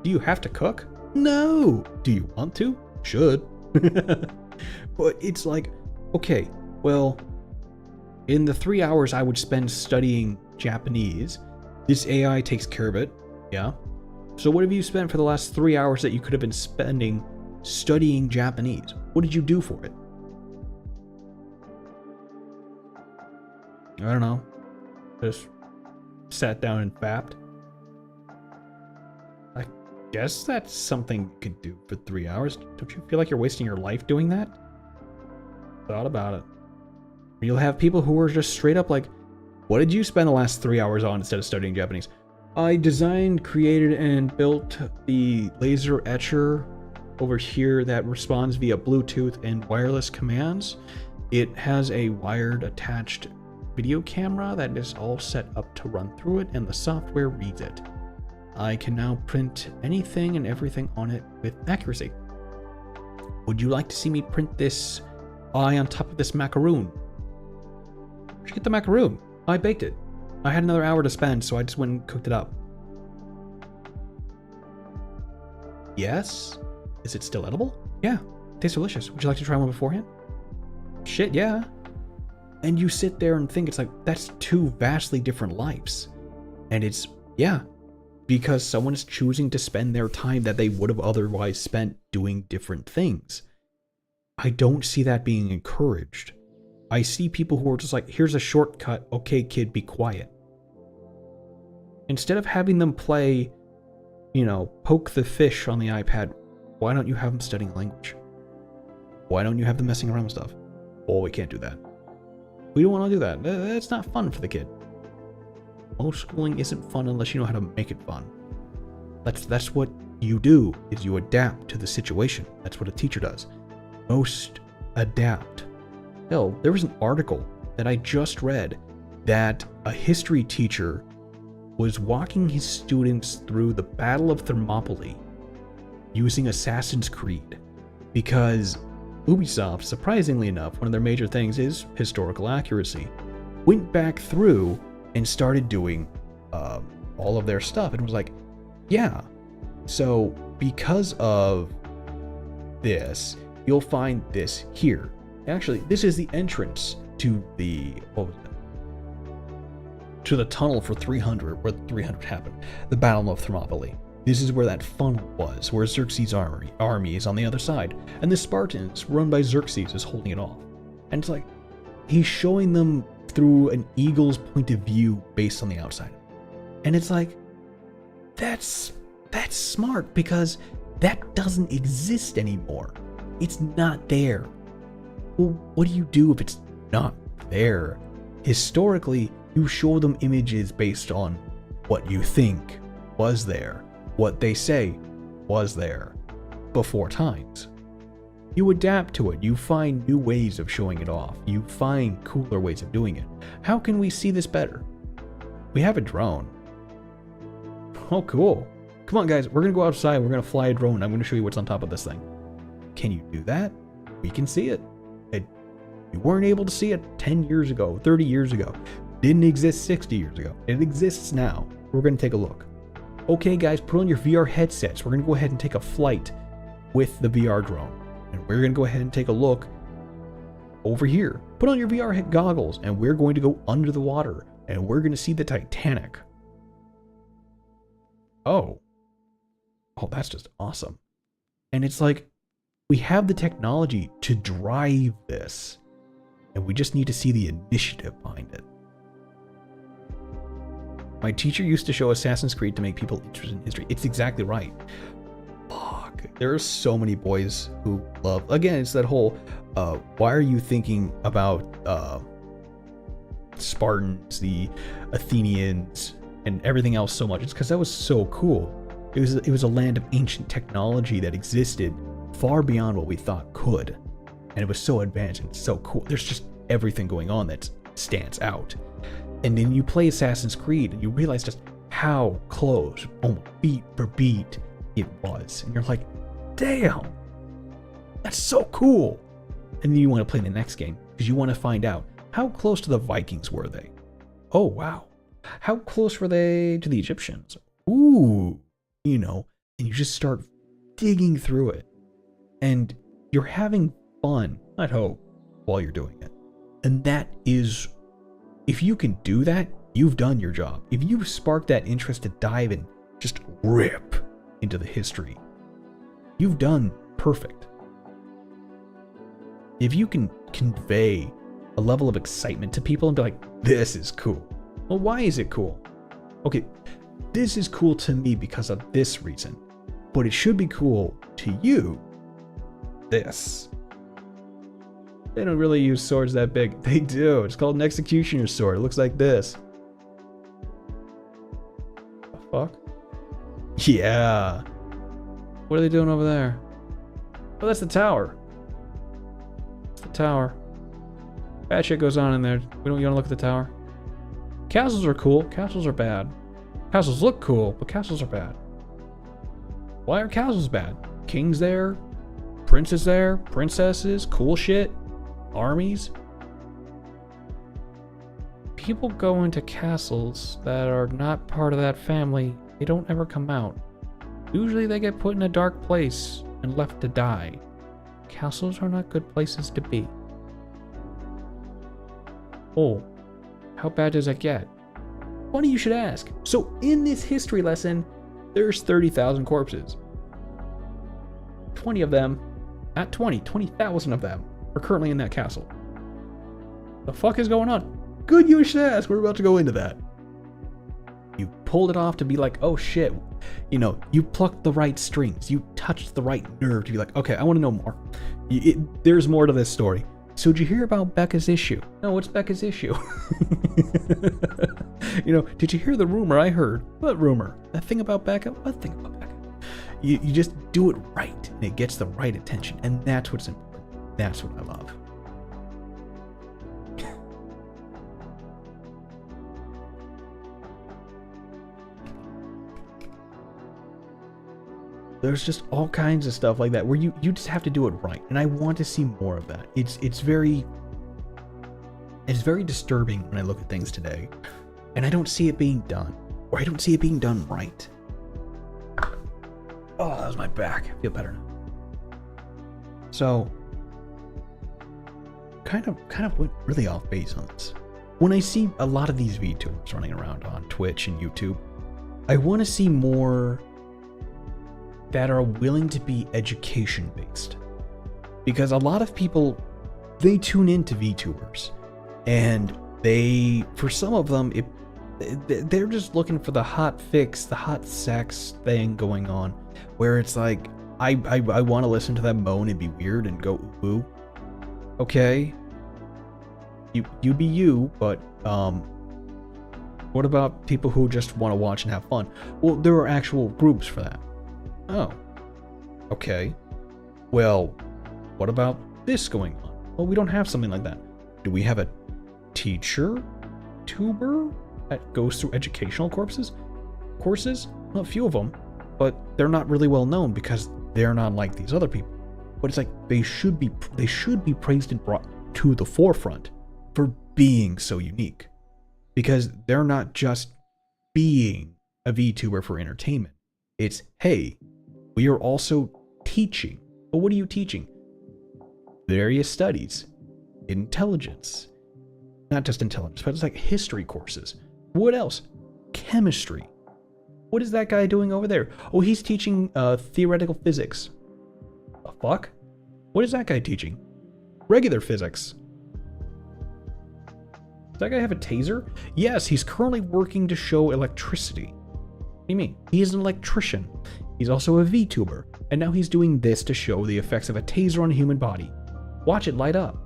Do you have to cook? No. Do you want to? Should. But it's like, okay, well, in the 3 hours I would spend studying Japanese, this AI takes care of it, yeah? So what have you spent for the last 3 hours that you could have been spending studying Japanese? What did you do for it? I don't know. Just sat down and fapped. I guess that's something you could do for 3 hours. Don't you feel like you're wasting your life doing that? Thought about it. You'll have people who are just straight up like, what did you spend the last 3 hours on instead of studying Japanese? I designed, created, and built the laser etcher over here that responds via Bluetooth and wireless commands. It has a wired attached video camera that is all set up to run through it, and the software reads it. I can now print anything and everything on it with accuracy. Would you like to see me print this eye on top of this macaroon? Where'd you get the macaroon? I baked it. I had another hour to spend, so I just went and cooked it up. Yes? Is it still edible? Yeah. Tastes delicious. Would you like to try one beforehand? Shit, yeah. And you sit there and think, it's like, that's two vastly different lives. And it's, yeah, because someone is choosing to spend their time that they would have otherwise spent doing different things. I don't see that being encouraged. I see people who are just like, here's a shortcut, okay kid, be quiet. Instead of having them play, you know, poke the fish on the iPad, why don't you have them studying language? Why don't you have them messing around with stuff? Oh, we can't do that. We don't want to do that. That's not fun for the kid. Most schooling isn't fun unless you know how to make it fun. That's what you do, is you adapt to the situation. That's what a teacher does. Most adapt. Hell, there was an article that I just read that a history teacher was walking his students through the Battle of Thermopylae using Assassin's Creed, because Ubisoft, surprisingly enough, one of their major things is historical accuracy, went back through and started doing all of their stuff and was like, yeah, so because of this, you'll find this here. Actually, this is the entrance to the, what was it? To the tunnel for 300, where 300 happened. The Battle of Thermopylae. This is where that funnel was, where Xerxes' army is on the other side, and the Spartans, run by Xerxes, is holding it off. And it's like, he's showing them through an eagle's point of view based on the outside. And it's like, that's smart, because that doesn't exist anymore. It's not there. Well, what do you do if it's not there? Historically, you show them images based on what you think was there, what they say was there before times. You adapt to it. You find new ways of showing it off. You find cooler ways of doing it. How can we see this better? We have a drone. Oh, cool. Come on, guys. We're going to go outside. We're going to fly a drone. I'm going to show you what's on top of this thing. Can you do that? We can see it. You weren't able to see it 10 years ago, 30 years ago. Didn't exist 60 years ago. It exists now. We're going to take a look. Okay, guys, put on your VR headsets. We're going to go ahead and take a flight with the VR drone. And we're going to go ahead and take a look over here. Put on your VR goggles, and we're going to go under the water, and we're going to see the Titanic. Oh, that's just awesome. And it's like, we have the technology to drive this, and we just need to see the initiative behind it. My teacher used to show Assassin's Creed to make people interested in history. It's exactly right. Fuck. There are so many boys who love... Again, it's that whole, why are you thinking about Spartans, the Athenians, and everything else so much? It's because that was so cool. It was a land of ancient technology that existed far beyond what we thought could. And it was so advanced and so cool. There's just everything going on that stands out. And then you play Assassin's Creed and you realize just how close, almost beat for beat, it was. And you're like, damn, that's so cool. And then you want to play the next game because you want to find out how close to the Vikings were they? Oh, wow. How close were they to the Egyptians? Ooh, you know, and you just start digging through it. And you're having fun, I'd hope, while you're doing it. And that is, if you can do that, you've done your job. If you spark that interest to dive and just rip into the history, you've done perfect. If you can convey a level of excitement to people and be like, this is cool. Well, why is it cool? Okay, this is cool to me because of this reason, but it should be cool to you. This. They don't really use swords that big. They do. It's called an executioner's sword. It looks like this. The fuck? Yeah. What are they doing over there? Oh, that's the tower. It's the tower. Bad shit goes on in there. You don't look at the tower. Castles are cool. Castles are bad. Castles look cool, but castles are bad. Why are castles bad? Kings there, princes there, princesses, cool shit, armies. People go into castles that are not part of that family. They don't ever come out. Usually they get put in a dark place and left to die. Castles are not good places to be. Oh, how bad does that get? Funny you should ask. So in this history lesson, there's 30,000 corpses. 20 of them, not 20,000 of them are currently in that castle. The fuck is going on? Good you should ask. We're about to go into that. You pulled it off to be like, oh shit. You know, you plucked the right strings. You touched the right nerve to be like, okay, I want to know more. There's more to this story. So did you hear about Becca's issue? No, what's Becca's issue? You know, did you hear the rumor I heard? What rumor? That thing about Becca? What thing about Becca? You just do it right, and it gets the right attention, and that's what's important. That's what I love. There's just all kinds of stuff like that where you just have to do it right, and I want to see more of that. It's very disturbing when I look at things today, and I don't see it being done, or I don't see it being done right. Oh, that was my back. I feel better now. So, kind of went really off base on this. When I see a lot of these VTubers running around on Twitch and YouTube, I want to see more that are willing to be education based, because a lot of people, they tune into VTubers, and for some of them, they're just looking for the hot fix, the hot sex thing going on, where it's like, I want to listen to them moan and be weird and go ooh. Okay, you be you, but what about people who just want to watch and have fun? Well, there are actual groups for that. Oh, okay. Well, what about this going on? Well, we don't have something like that. Do we have a tuber that goes through educational courses? Well, a few of them, but they're not really well known because they're not like these other people. But it's like they should be praised and brought to the forefront for being so unique, because they're not just being a VTuber for entertainment. It's, hey, we are also teaching. But what are you teaching? Various studies, intelligence, not just intelligence, but it's like history courses. What else? Chemistry. What is that guy doing over there? Oh, he's teaching theoretical physics. The fuck? What is that guy teaching? Regular physics. Does that guy have a taser? Yes, he's currently working to show electricity. What do you mean? He is an electrician. He's also a VTuber, and now he's doing this to show the effects of a taser on a human body. Watch it light up.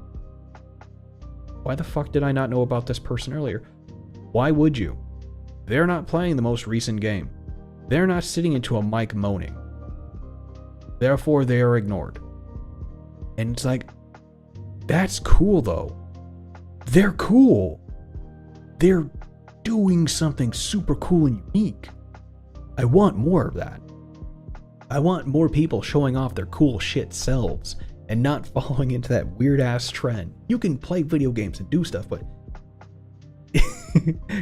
Why the fuck did I not know about this person earlier? Why would you? They're not playing the most recent game. They're not sitting into a mic moaning. Therefore, they are ignored. And it's like, that's cool though. They're cool. They're doing something super cool and unique. I want more of that. I want more people showing off their cool shit selves and not falling into that weird ass trend. You can play video games and do stuff, but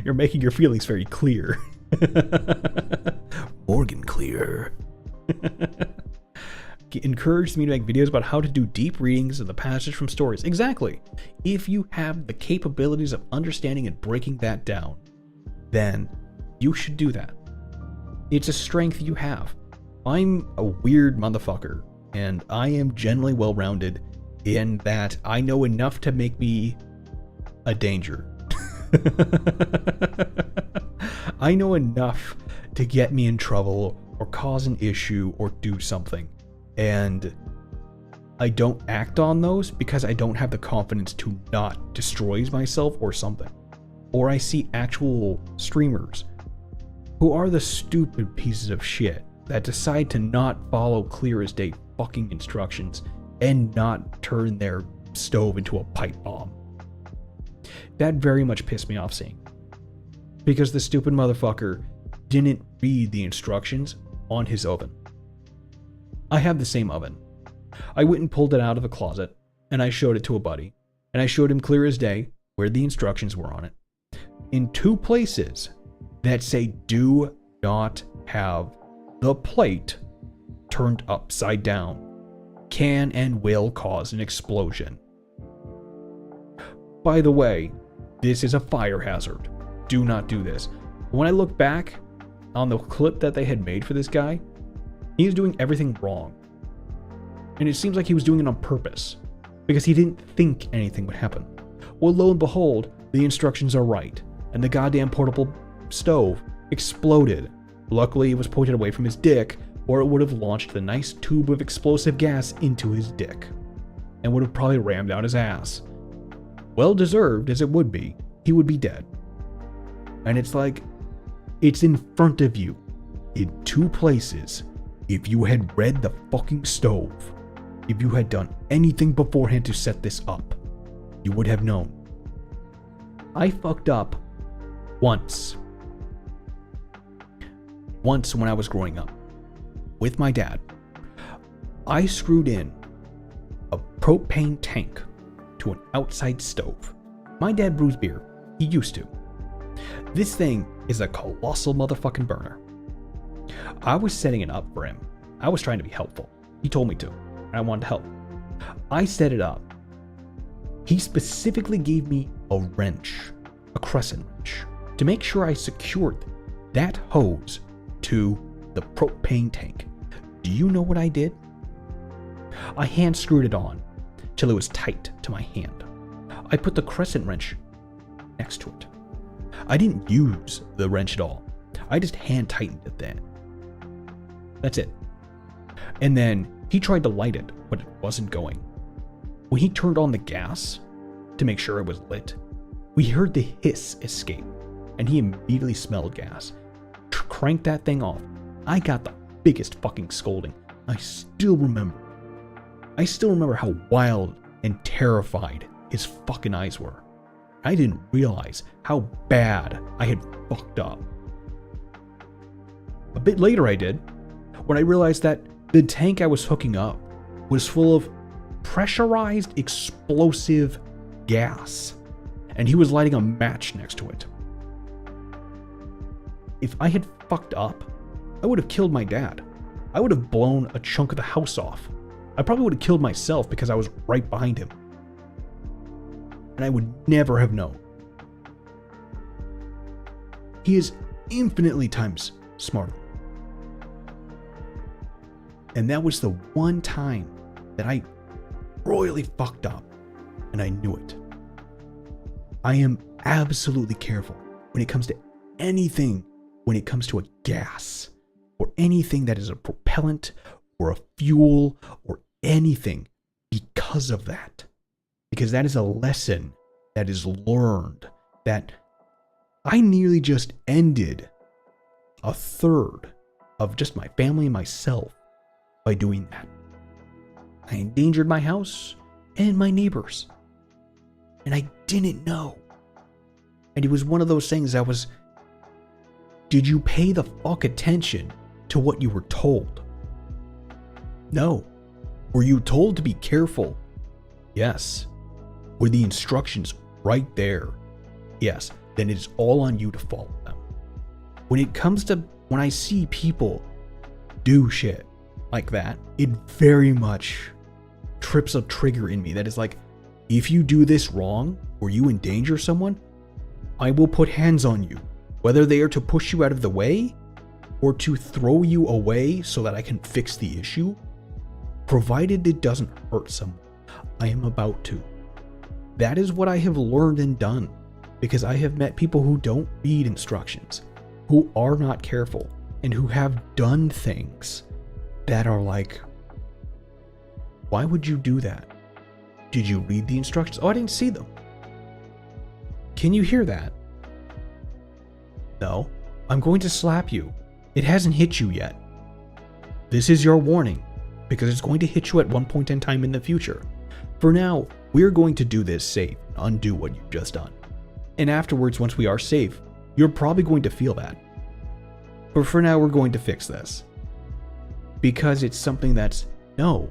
you're making your feelings very clear. Morgan clear. Encouraged me to make videos about how to do deep readings of the passage from stories. Exactly. If you have the capabilities of understanding and breaking that down, then you should do that. It's a strength you have. I'm a weird motherfucker, and I am generally well-rounded in that I know enough to make me a danger. I know enough to get me in trouble or cause an issue or do something. And I don't act on those because I don't have the confidence to not destroy myself or something. Or I see actual streamers who are the stupid pieces of shit that decide to not follow clear as day fucking instructions and not turn their stove into a pipe bomb. That very much pissed me off seeing. Because the stupid motherfucker didn't read the instructions on his oven. I have the same oven. I went and pulled it out of the closet, and I showed it to a buddy, and I showed him clear as day where the instructions were on it. In 2 places that say do not have the plate turned upside down can and will cause an explosion. By the way, this is a fire hazard. Do not do this. When I look back on the clip that they had made for this guy, he was doing everything wrong. And it seems like he was doing it on purpose, because he didn't think anything would happen. Well, lo and behold, the instructions are right, and the goddamn portable stove exploded. Luckily, it was pointed away from his dick, or it would have launched the nice tube of explosive gas into his dick, and would have probably rammed out his ass. Well deserved as it would be, he would be dead. And it's like, it's in front of you, in 2 places. If you had read the fucking stove, if you had done anything beforehand to set this up, you would have known. I fucked up once. Once when I was growing up with my dad. I screwed in a propane tank to an outside stove. My dad brews beer. He used to. This thing is a colossal motherfucking burner. I was setting it up for him. I was trying to be helpful. He told me to, and I wanted to help. I set it up. He specifically gave me a wrench, a crescent wrench, to make sure I secured that hose to the propane tank. Do you know what I did? I hand screwed it on till it was tight to my hand. I put the crescent wrench next to it. I didn't use the wrench at all. I just hand tightened it then. That's it. And then he tried to light it, but it wasn't going. When he turned on the gas to make sure it was lit, we heard the hiss escape, and he immediately smelled gas. Cranked that thing off. I got the biggest fucking scolding. I still remember how wild and terrified his fucking eyes were. I didn't realize how bad I had fucked up. A bit later I did, when I realized that the tank I was hooking up was full of pressurized explosive gas, and he was lighting a match next to it. If I had fucked up, I would have killed my dad. I would have blown a chunk of the house off. I probably would have killed myself because I was right behind him. And I would never have known. He is infinitely times smarter. And that was the one time that I royally fucked up, and I knew it. I am absolutely careful when it comes to anything, when it comes to a gas, or anything that is a propellant, or a fuel, or anything, because of that. Because that is a lesson that is learned, that I nearly just ended a third of just my family and myself by doing that. I endangered my house and my neighbors. And I didn't know. And it was one of those things that was, did you pay the fuck attention to what you were told? No. Were you told to be careful? Yes. Were the instructions right there? Yes. Then it is all on you to follow them. When I see people do shit like that, it very much trips a trigger in me that is like, if you do this wrong or you endanger someone, I will put hands on you, whether they are to push you out of the way or to throw you away so that I can fix the issue, provided it doesn't hurt someone. I am about to. That is what I have learned and done, because I have met people who don't read instructions, who are not careful, and who have done things that are like, why would you do that? Did you read the instructions? Oh, I didn't see them. Can you hear that? No. I'm going to slap you. It hasn't hit you yet. This is your warning, because it's going to hit you at one point in time in the future. For now, we're going to do this safe and undo what you've just done. And afterwards, once we are safe, you're probably going to feel that. But for now, we're going to fix this. Because it's something that's, no,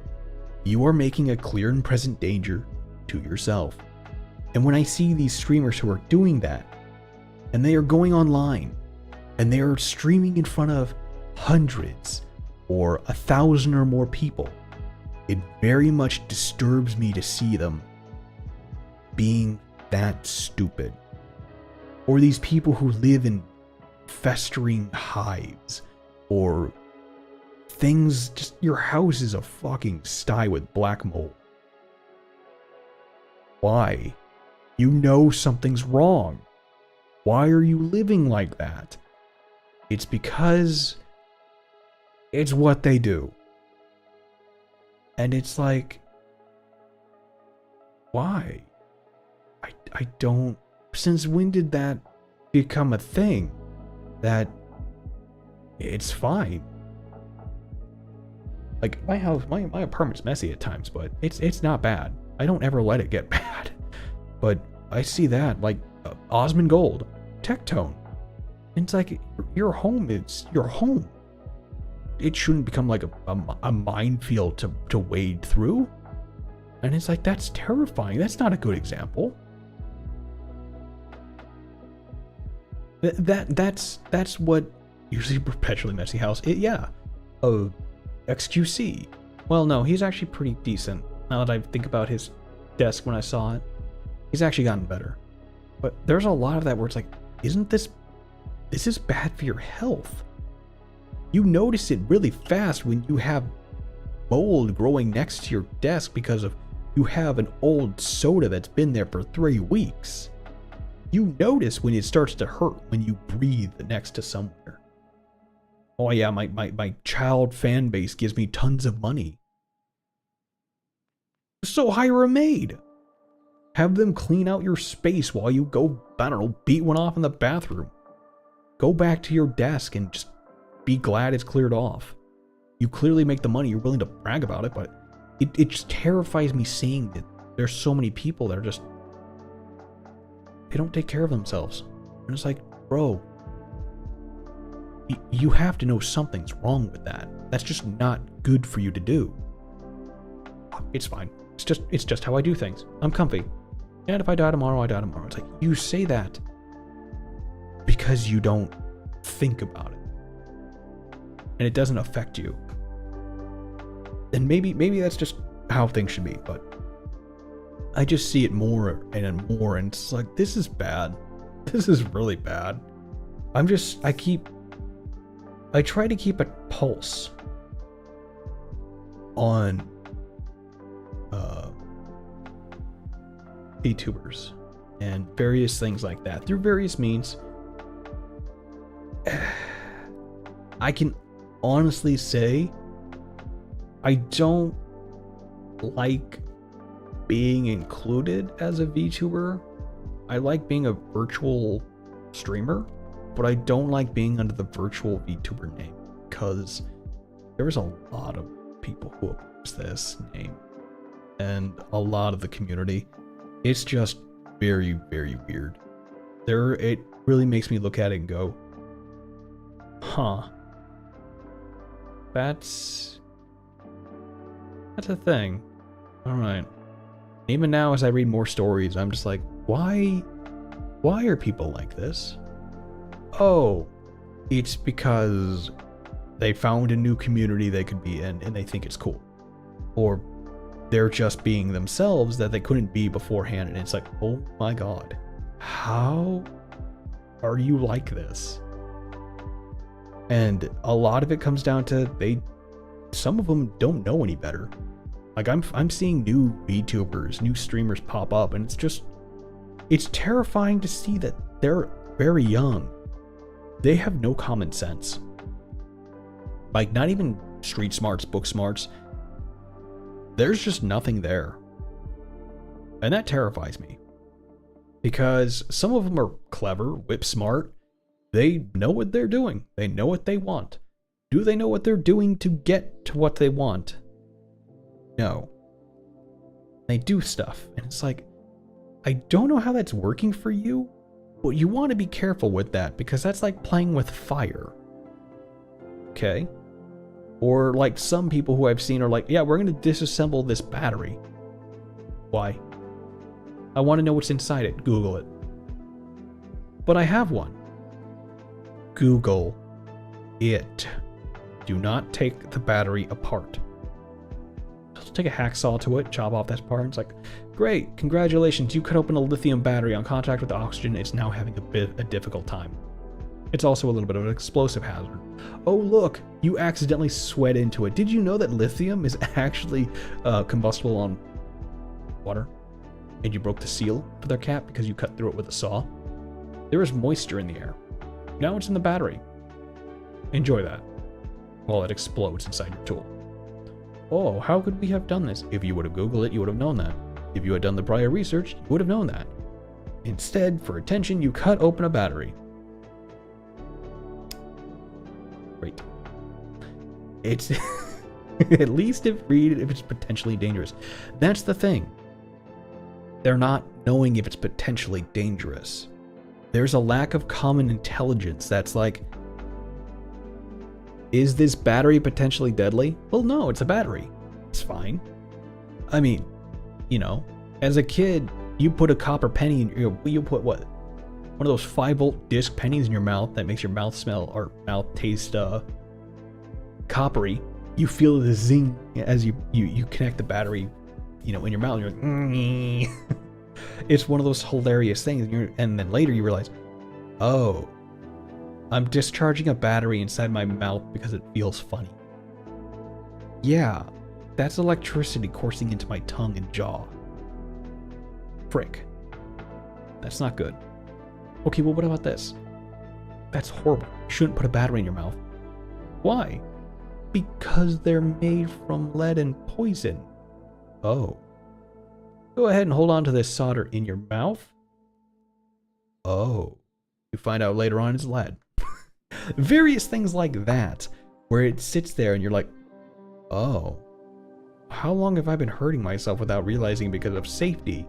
you are making a clear and present danger to yourself. And when I see these streamers who are doing that, and they are going online, and they are streaming in front of hundreds or 1,000 or more people, it very much disturbs me to see them being that stupid. Or these people who live in festering hives, or things, just your house is a fucking sty with black mold. Why? You know something's wrong. Why are you living like that? It's because it's what they do. And it's like, why? I don't... Since when did that become a thing? That it's fine. Like, my house, my apartment's messy at times, but it's not bad. I don't ever let it get bad. But I see that, like, Osmond Gold, Tectone. It's like, your home is your home. It shouldn't become like a minefield to wade through. And it's like, that's terrifying. That's not a good example. That's what usually perpetually messy house. XQC. Well, no, he's actually pretty decent. Now that I think about his desk when I saw it, he's actually gotten better. But there's a lot of that where it's like, isn't this is bad for your health? You notice it really fast when you have mold growing next to your desk because of you have an old soda that's been there for 3 weeks. You notice when it starts to hurt when you breathe next to somewhere. Oh yeah, my child fan base gives me tons of money. So hire a maid. Have them clean out your space while you go, I don't know, beat one off in the bathroom. Go back to your desk and just be glad it's cleared off. You clearly make the money, you're willing to brag about it, but it just terrifies me seeing that there's so many people that are just, they don't take care of themselves. And it's like, bro, you have to know something's wrong with that. That's just not good for you to do. It's fine. It's just how I do things. I'm comfy. And if I die tomorrow, I die tomorrow. It's like, you say that because you don't think about it. And it doesn't affect you. And maybe that's just how things should be, but I just see it more and more, and it's like, this is bad. This is really bad. I try to keep a pulse on VTubers and various things like that through various means. I can honestly say I don't like being included as a VTuber. I like being a virtual streamer, but I don't like being under the virtual VTuber name because there's a lot of people who oppose this name and a lot of the community. It's just very, very weird. It really makes me look at it and go, huh, That's a thing. Alright. Even now, as I read more stories, I'm just like, why are people like this? Oh, it's because they found a new community they could be in and they think it's cool. Or they're just being themselves that they couldn't be beforehand, and it's like, oh my god, how are you like this? And a lot of it comes down to some of them don't know any better. Like I'm seeing new VTubers, new streamers pop up, and it's terrifying to see that they're very young. They have no common sense. Like, not even street smarts, book smarts. There's just nothing there. And that terrifies me. Because some of them are clever, whip smart. They know what they're doing. They know what they want. Do they know what they're doing to get to what they want? No. They do stuff. And it's like, I don't know how that's working for you, but you want to be careful with that, because that's like playing with fire. Okay? Or like some people who I've seen are like, yeah, we're going to disassemble this battery. Why? I want to know what's inside it. Google it. But I have one. Google it. Do not take the battery apart. Just take a hacksaw to it, chop off that part, and it's like, great, congratulations, you cut open a lithium battery on contact with the oxygen. It's now having a difficult time. It's also a little bit of an explosive hazard. Oh look, you accidentally sweat into it. Did you know that lithium is actually combustible on water? And you broke the seal for their cap because you cut through it with a saw? There is moisture in the air. Now it's in the battery. Enjoy that while it explodes inside your tool. Oh, how could we have done this? If you would have Googled it, you would have known that. If you had done the prior research, you would have known that. Instead, for attention, you cut open a battery. Great. It's at least read if it's potentially dangerous. That's the thing. They're not knowing if it's potentially dangerous. There's a lack of common intelligence that's like, is this battery potentially deadly? Well, no, it's a battery. It's fine. I mean, you know, as a kid, you put a copper penny in you put what? One of those 5-volt disc pennies in your mouth that makes your mouth smell or mouth taste coppery. You feel the zing as you connect the battery, you know, in your mouth. You're like, it's one of those hilarious things. And then later you realize, oh, I'm discharging a battery inside my mouth because it feels funny. Yeah, that's electricity coursing into my tongue and jaw. Frick. That's not good. Okay, well, what about this? That's horrible. You shouldn't put a battery in your mouth. Why? Because they're made from lead and poison. Oh. Go ahead and hold on to this solder in your mouth. Oh. You find out later on it's lead. Various things like that, where it sits there and you're like, oh, how long have I been hurting myself without realizing because of safety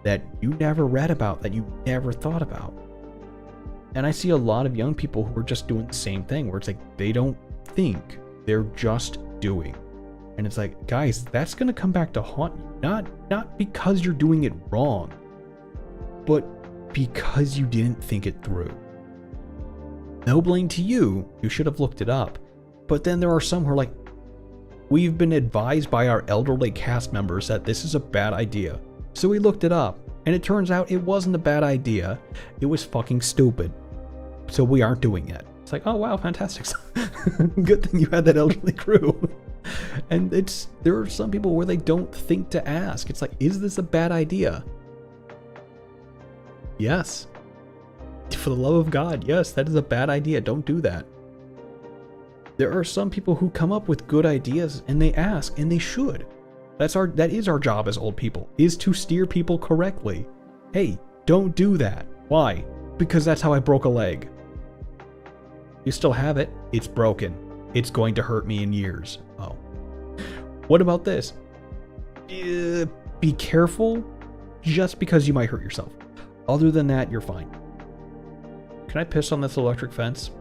that you never read about, that you never thought about? And I see a lot of young people who are just doing the same thing, where it's like they don't think, they're just doing. And it's like, guys, that's going to come back to haunt you. Not because you're doing it wrong, but because you didn't think it through. No blame to you, you should have looked it up. But then there are some who are like, we've been advised by our elderly cast members that this is a bad idea. So we looked it up, and it turns out it wasn't a bad idea. It was fucking stupid. So we aren't doing it. It's like, oh wow, fantastic. Good thing you had that elderly crew. And there are some people where they don't think to ask. It's like, is this a bad idea? Yes. For the love of God, yes, that is a bad idea. Don't do that. There are some people who come up with good ideas and they ask, and they should. That is our job as old people, is to steer people correctly. Hey, don't do that. Why? Because that's how I broke a leg. You still have it. It's broken. It's going to hurt me in years. Oh. What about this? Be careful, just because you might hurt yourself. Other than that, you're fine. Can I piss on this electric fence?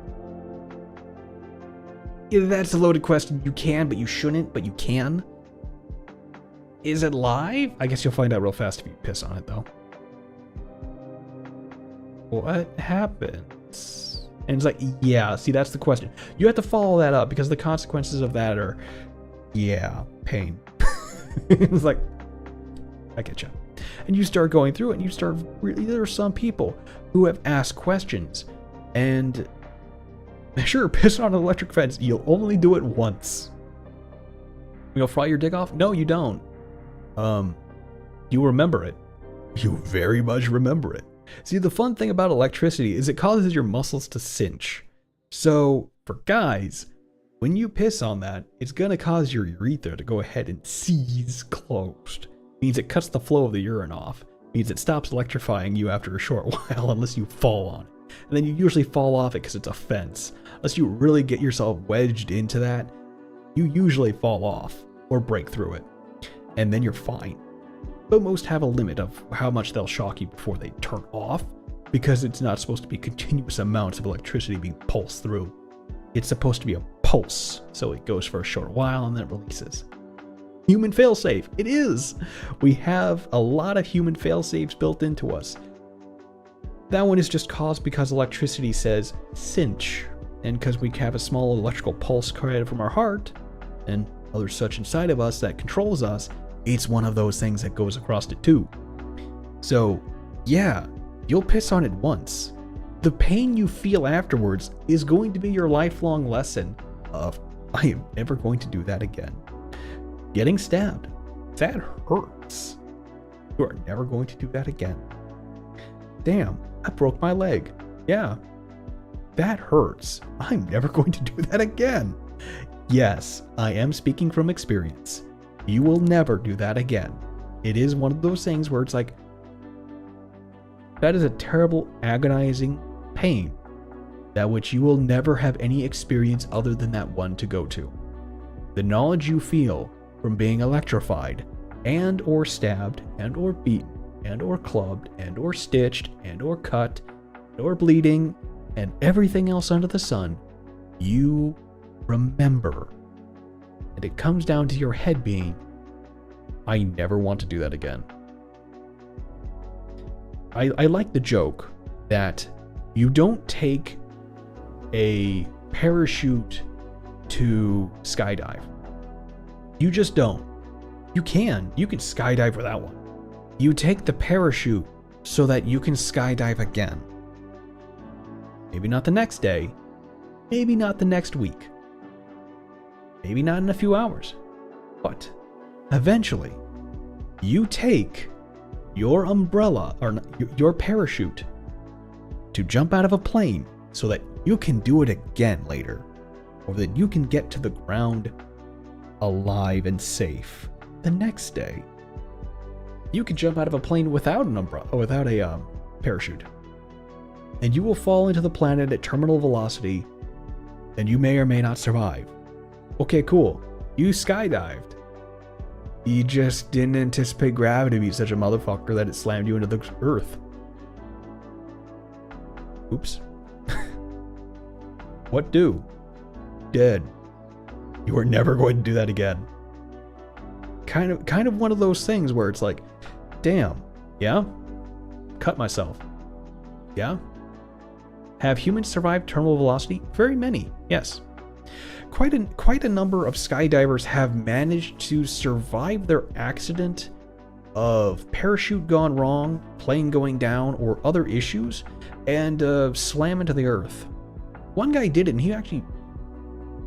Yeah, that's a loaded question. You can, but you shouldn't, but you can. Is it live? I guess you'll find out real fast if you piss on it, though. What happens? And it's like, yeah, see, that's the question. You have to follow that up because the consequences of that are, yeah, pain. It's like, I get you. And you start going through it, and you start really, there are some people who have asked questions, and sure, piss on an electric fence, you'll only do it once. You'll fry your dick off? No, you don't. You remember it. You very much remember it. See, the fun thing about electricity is it causes your muscles to cinch. So, for guys, when you piss on that, it's going to cause your urethra to go ahead and seize closed. It means it cuts the flow of the urine off. It means it stops electrifying you after a short while unless you fall on it. And then you usually fall off it because it's a fence. Unless you really get yourself wedged into that, you usually fall off or break through it. And then you're fine. But most have a limit of how much they'll shock you before they turn off, because it's not supposed to be continuous amounts of electricity being pulsed through. It's supposed to be a pulse, so it goes for a short while and then it releases. Human failsafe, it is! We have a lot of human failsafes built into us. That one is just caused because electricity says cinch, and because we have a small electrical pulse created from our heart, and other such inside of us that controls us, it's one of those things that goes across it too. So, yeah, you'll piss on it once. The pain you feel afterwards is going to be your lifelong lesson of, I am never going to do that again. Getting stabbed, that hurts. You are never going to do that again. Damn, I broke my leg. Yeah, that hurts. I'm never going to do that again. Yes, I am speaking from experience. You will never do that again. It is one of those things where it's like, that is a terrible, agonizing pain that which you will never have any experience other than that one to go to. The knowledge you feel from being electrified and or stabbed and or beaten and or clubbed and or stitched and or cut and or bleeding and everything else under the sun, you remember. And it comes down to your head being, I never want to do that again. I like the joke that you don't take a parachute to skydive. You just don't. You can skydive without one. You take the parachute so that you can skydive again. Maybe not the next day, maybe not the next week, maybe not in a few hours, but eventually you take your umbrella or your parachute to jump out of a plane so that you can do it again later, or that you can get to the ground alive and safe the next day. You can jump out of a plane without an umbrella or without a parachute, and you will fall into the planet at terminal velocity, and you may or may not survive. Okay, cool. You skydived. You just didn't anticipate gravity to be such a motherfucker that it slammed you into the earth. Oops. What do? Dead. You are never going to do that again. Kind of one of those things where it's like, damn, yeah? Cut myself. Yeah? Have humans survived terminal velocity? Very many, yes. Quite a number of skydivers have managed to survive their accident of parachute gone wrong, plane going down, or other issues, and slam into the earth. One guy did it, and he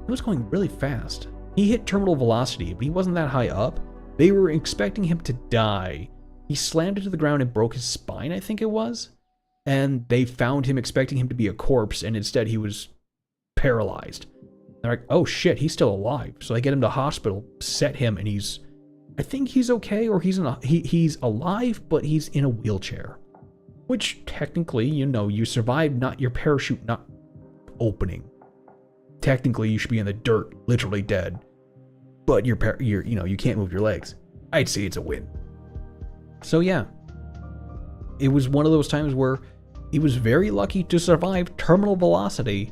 was going really fast. He hit terminal velocity, but he wasn't that high up. They were expecting him to die. He slammed into the ground and broke his spine, I think it was. And they found him expecting him to be a corpse, and instead he was paralyzed. They're like, oh shit, he's still alive. So they get him to hospital, set him, and I think he's okay, or he's alive, but he's in a wheelchair. Which technically, you survived not your parachute not opening. Technically, you should be in the dirt, literally dead. But you can't move your legs. I'd say it's a win. So yeah, it was one of those times where he was very lucky to survive terminal velocity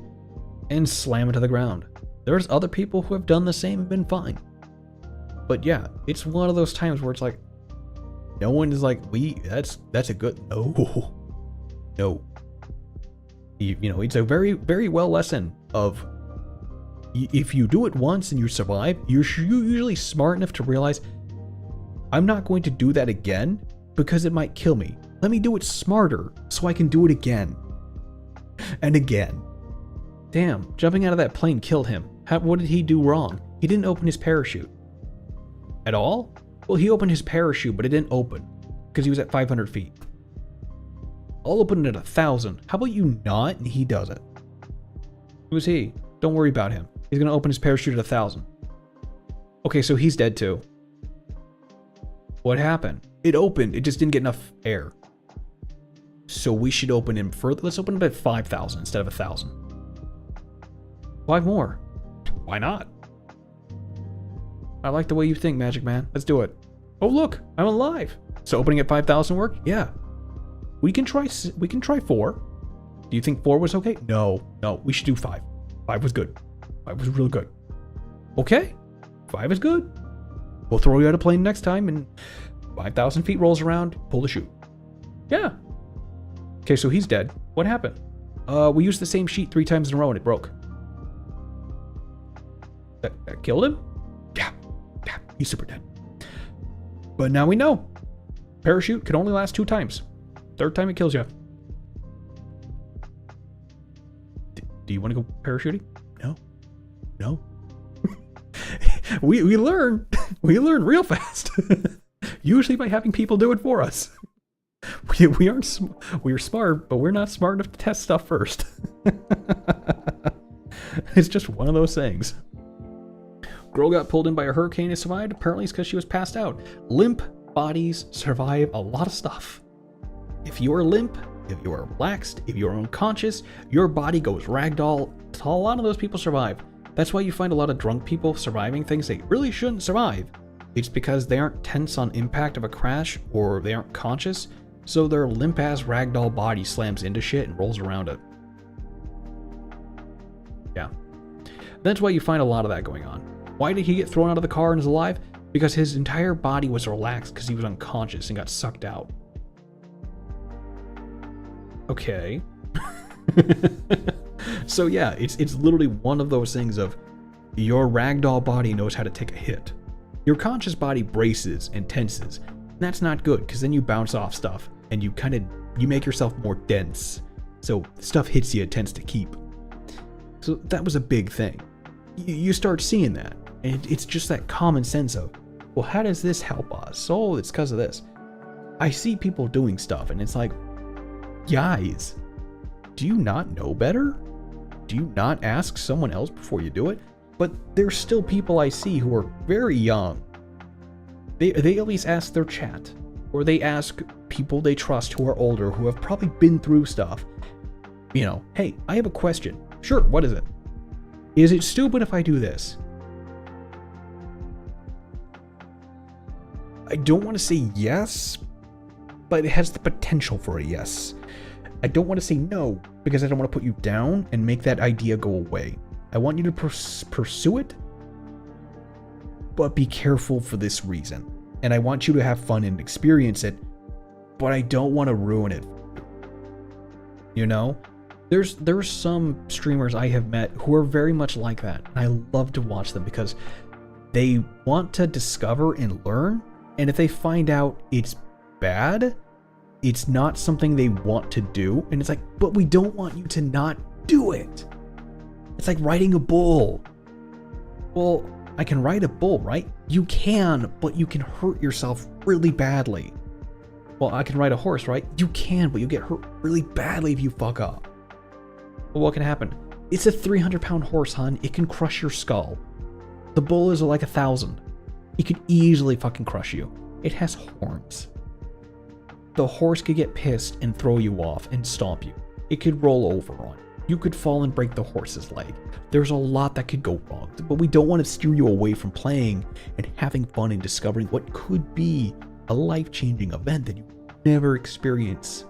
and slam into the ground. There's other people who have done the same and been fine. But yeah, it's one of those times where it's like, no one is like, that's a good, no. No. You know, it's a very, very well lesson of, if you do it once and you survive, you're usually smart enough to realize, I'm not going to do that again because it might kill me. Let me do it smarter so I can do it again. And again. Damn, jumping out of that plane killed him. What did he do wrong? He didn't open his parachute. At all? Well, he opened his parachute, but it didn't open because he was at 500 feet. I'll open it at 1,000. How about you not? And he does it. Who's he? Don't worry about him. He's going to open his parachute at 1,000. Okay, so he's dead too. What happened? It opened. It just didn't get enough air. So we should open him further. Let's open him at 5,000 instead of 1,000. 5 more. Why not? I like the way you think, Magic Man. Let's do it. Oh, look, I'm alive. So opening at 5,000 work? Yeah. We can try 4. Do you think 4 was okay? No, we should do 5. 5 was good. 5 was real good. Okay, 5 is good. We'll throw you out of plane next time, and 5,000 feet rolls around, pull the chute. Yeah. Okay, so he's dead. What happened? We used the same sheet 3 times in a row and it broke. That killed him? Yeah, he's super dead. But now we know. Parachute can only last 2 times. 3rd time it kills you. Do you want to go parachuting? No. we learn real fast. Usually by having people do it for us. We're smart, but we're not smart enough to test stuff first. It's just one of those things. Girl got pulled in by a hurricane and survived. Apparently it's because she was passed out. Limp bodies survive a lot of stuff. If you are limp, if you are relaxed, if you are unconscious, your body goes ragdoll. A lot of those people survive. That's why you find a lot of drunk people surviving things they really shouldn't survive. It's because they aren't tense on impact of a crash, or they aren't conscious, so their limp-ass ragdoll body slams into shit and rolls around it. Yeah. That's why you find a lot of that going on. Why did he get thrown out of the car and is alive? Because his entire body was relaxed because he was unconscious and got sucked out. Okay. So yeah, it's literally one of those things of your ragdoll body knows how to take a hit. Your conscious body braces and tenses. And that's not good because then you bounce off stuff and you make yourself more dense. So stuff hits you, it tends to keep. So that was a big thing. You start seeing that. And it's just that common sense of, well, how does this help us? Oh, it's because of this. I see people doing stuff and it's like, guys, do you not know better? Do you not ask someone else before you do it? But there's still people I see who are very young. They at least ask their chat, or they ask people they trust who are older, who have probably been through stuff. You know, hey, I have a question. Sure, what is it? Is it stupid if I do this? I don't want to say yes, but it has the potential for a yes. I don't want to say no, because I don't want to put you down and make that idea go away. I want you to pursue it, but be careful for this reason. And I want you to have fun and experience it, but I don't want to ruin it. You know? There's some streamers I have met who are very much like that. And I love to watch them because they want to discover and learn. And if they find out it's bad, it's not something they want to do. And it's like, but we don't want you to not do it. It's like riding a bull. Well, I can ride a bull, right? You can, but you can hurt yourself really badly. Well, I can ride a horse, right? You can, but you get hurt really badly if you fuck up. Well, what can happen? It's a 300-pound horse, hon. It can crush your skull. The bull is like 1,000. It could easily fucking crush you. It has horns. The horse could get pissed and throw you off and stomp you. It could roll over on you. You could fall and break the horse's leg. There's a lot that could go wrong, but we don't want to steer you away from playing and having fun and discovering what could be a life-changing event that you never experience.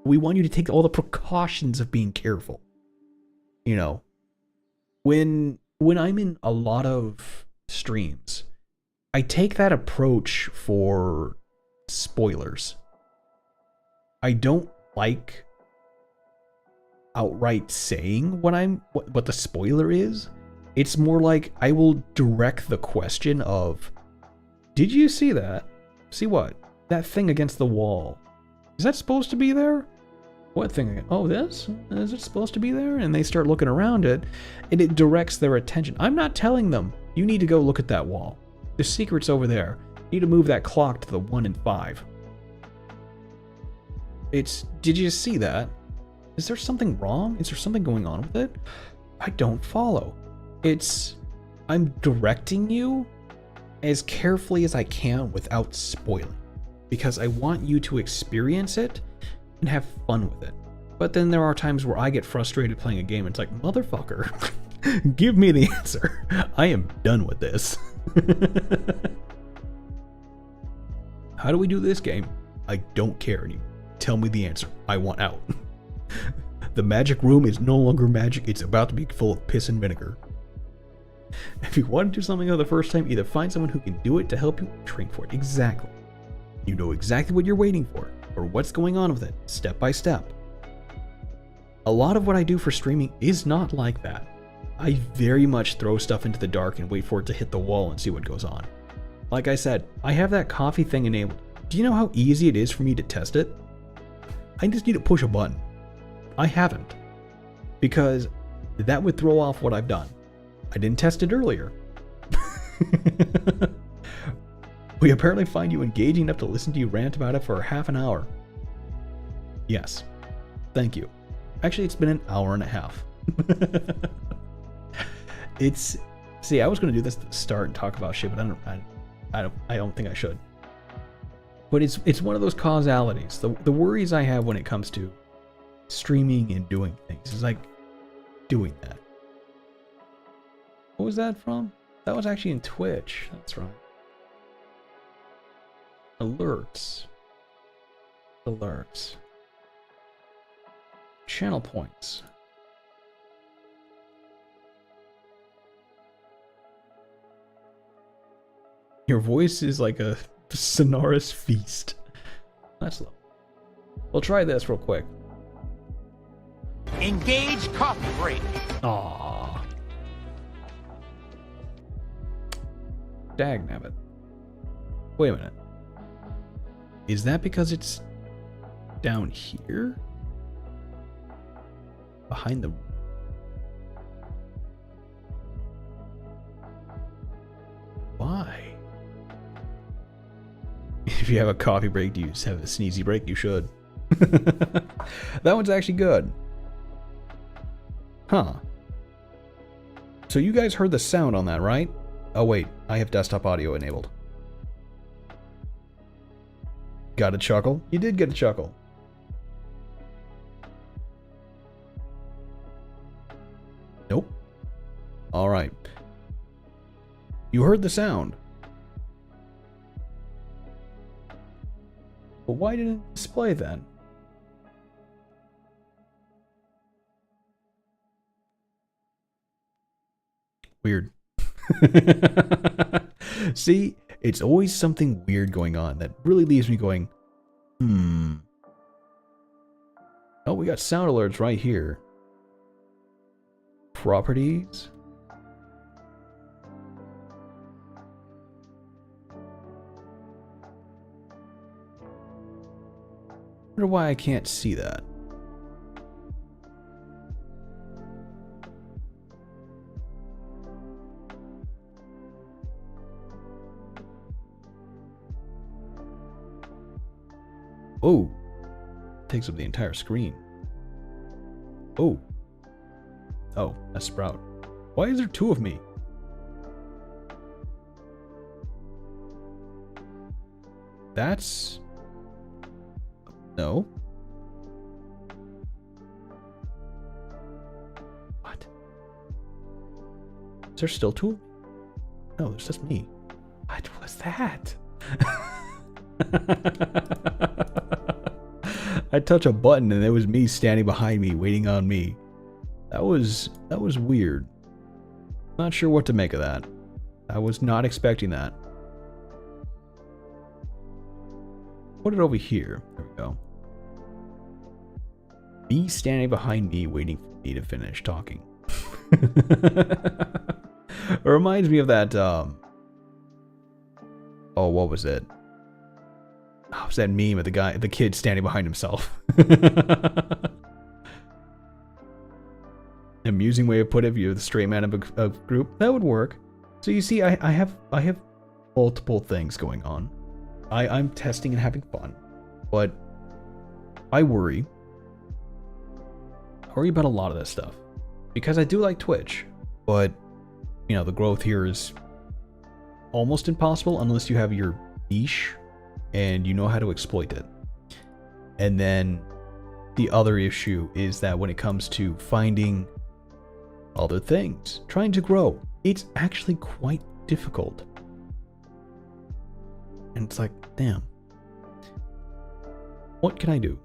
We want you to take all the precautions of being careful. You know, when I'm in a lot of streams, I take that approach for spoilers. I don't like outright saying what the spoiler is. It's more like I will direct the question of, did you see that? See what? That thing against the wall. Is that supposed to be there? What thing again? Oh, this? Is it supposed to be there? And they start looking around it, and it directs their attention. I'm not telling them, you need to go look at that wall. The secret's over there. You need to move that clock to the 1 and 5. It's, did you see that? Is there something wrong? Is there something going on with it? I don't follow. It's, I'm directing you as carefully as I can without spoiling, because I want you to experience it and have fun with it. But then there are times where I get frustrated playing a game and it's like, motherfucker, give me the answer. I am done with this. How do we do this game? I don't care anymore. Tell me the answer. I want out. The magic room is no longer magic. It's about to be full of piss and vinegar. If you want to do something for the first time, either find someone who can do it to help you or train for it. Exactly. You know exactly what you're waiting for, or what's going on with it, step by step. A lot of what I do for streaming is not like that. I very much throw stuff into the dark and wait for it to hit the wall and see what goes on. Like I said, I have that coffee thing enabled. Do you know how easy it is for me to test it? I just need to push a button. I haven't, because that would throw off what I've done. I didn't test it earlier. We apparently find you engaging enough to listen to you rant about it for half an hour. Yes. Thank you. Actually, it's been an hour and a half. It's, see, I was going to do this at the start and talk about shit, but I don't think I should. But it's one of those causalities. The worries I have when it comes to streaming and doing things is like doing that. What was that from? That was actually in Twitch. That's right. Alerts. Alerts. Channel points. Your voice is like a sonorous feast. That's low. We'll try this real quick. Engage coffee break. Aww. Dagnabbit. Wait a minute. Is that because it's down here? Behind the... Why? If you have a coffee break, do you just have a sneezy break? You should. That one's actually good. Huh. So you guys heard the sound on that, right? Oh wait, I have desktop audio enabled. Got a chuckle? You did get a chuckle. Nope. Alright. You heard the sound. But why didn't it display then? Weird. See, it's always something weird going on that really leaves me going, Oh, we got sound alerts right here. Properties. I wonder why I can't see that. Oh, takes up the entire screen. Oh. Oh, that's Sprout. Why is there two of me? That's... No. What? Is there still two? No, there's just me. What was that? I touch a button and it was me standing behind me, waiting on me. That was weird. Not sure what to make of that. I was not expecting that. Put it over here. There we go. Me standing behind me, waiting for me to finish talking. It reminds me of that, oh, what was it? Oh, it was that meme of the kid standing behind himself. Amusing way of put it, if you're the straight man of a group, that would work. So you see, I have multiple things going on. I'm testing and having fun, but I worry about a lot of this stuff because I do like Twitch, but you know, the growth here is almost impossible unless you have your niche and you know how to exploit it. And then the other issue is that when it comes to finding other things, trying to grow, it's actually quite difficult. And it's like, damn, what can I do?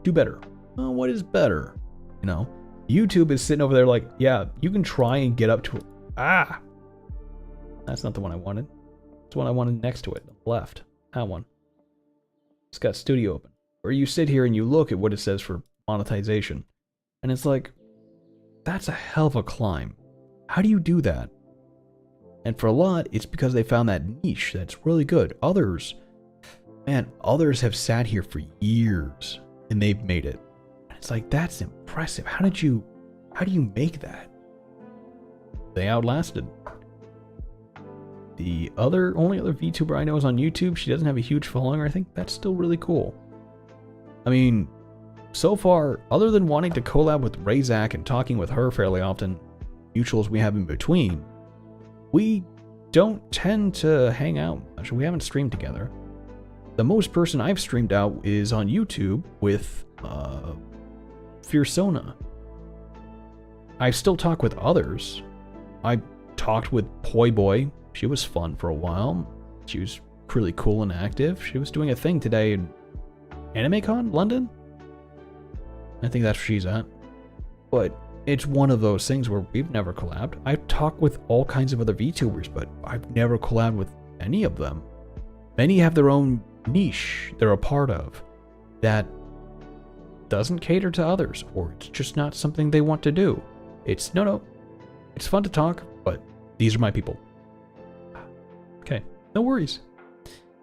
Do better. Well, what is better? You know, YouTube is sitting over there like, yeah, you can try and get up to it. Ah! That's not the one I wanted. It's the one I wanted next to it, left. That one. It's got studio open. Or you sit here and you look at what it says for monetization. And it's like, that's a hell of a climb. How do you do that? And for a lot, it's because they found that niche that's really good. Others, man, others have sat here for years and they've made it. And it's like, that's impressive. How do you make that? They outlasted. The only other VTuber I know is on YouTube. She doesn't have a huge following or anything. That's still really cool. I mean, so far, other than wanting to collab with Razak and talking with her fairly often, mutuals we have in between, we don't tend to hang out much. We haven't streamed together. The most person I've streamed out is on YouTube with Fiersona. I still talk with others. I talked with Poi Boy. She was fun for a while. She was really cool and active. She was doing a thing today in AnimeCon, London? I think that's where she's at. But it's one of those things where we've never collabed. I've talked with all kinds of other VTubers, but I've never collabed with any of them. Many have their own niche they're a part of that doesn't cater to others, or it's just not something they want to do. It's no, it's fun to talk, but these are my people. Okay, no worries.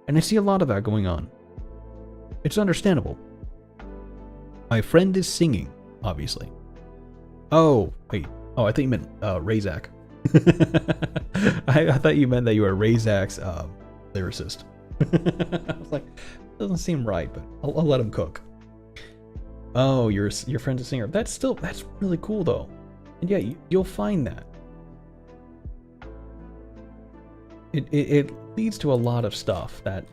And I see a lot of that going on. It's understandable. My friend is singing, obviously. Oh, wait. Oh, I thought you meant Razak. I thought you meant that you were Razak's lyricist. I was like, doesn't seem right, but I'll let him cook. Oh, your friend's a singer. That's really cool though. And yeah, you'll find that. It leads to a lot of stuff that,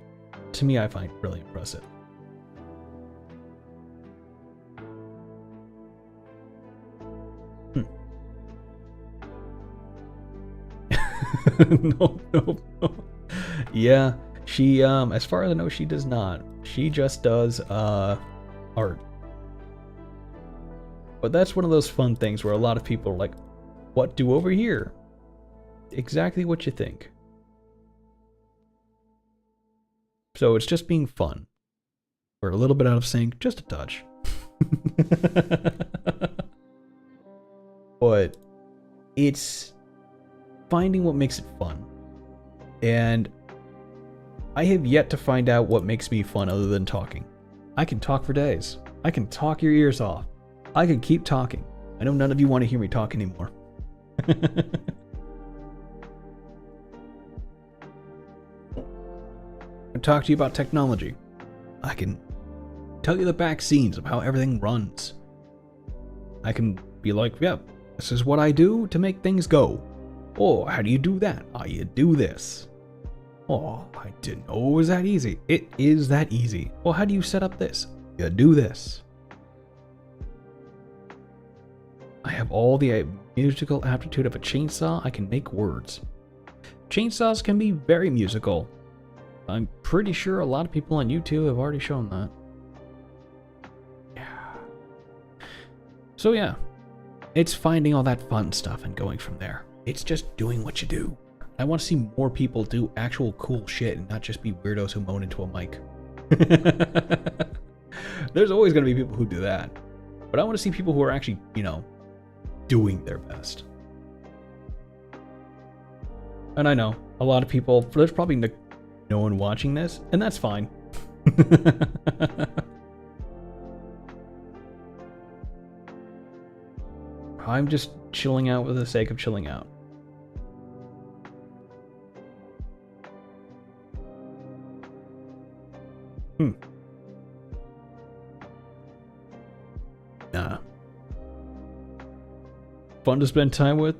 to me, I find really impressive. No. Yeah, she, as far as I know, she does not. She just does, art. But that's one of those fun things where a lot of people are like, what do over here? Exactly what you think. So it's just being fun. We're a little bit out of sync, just a touch. But it's finding what makes it fun. And I have yet to find out what makes me fun other than talking. I can talk for days. I can talk your ears off. I can keep talking. I know none of you want to hear me talk anymore. I talk to you about technology. I can tell you the back scenes of how everything runs. I can be like, yeah, this is what I do to make things go. Oh, how do you do that? Oh, you do this. Oh, I didn't know it was that easy. It is that easy. Well, how do you set up this? You do this. I have all the musical aptitude of a chainsaw. I can make words. Chainsaws can be very musical. I'm pretty sure a lot of people on YouTube have already shown that. Yeah. So yeah, it's finding all that fun stuff and going from there. It's just doing what you do. I want to see more people do actual cool shit and not just be weirdos who moan into a mic. There's always going to be people who do that. But I want to see people who are actually, you know, doing their best. And I know, a lot of people, there's probably no one watching this, and that's fine. I'm just chilling out for the sake of chilling out. Nah. Fun to spend time with?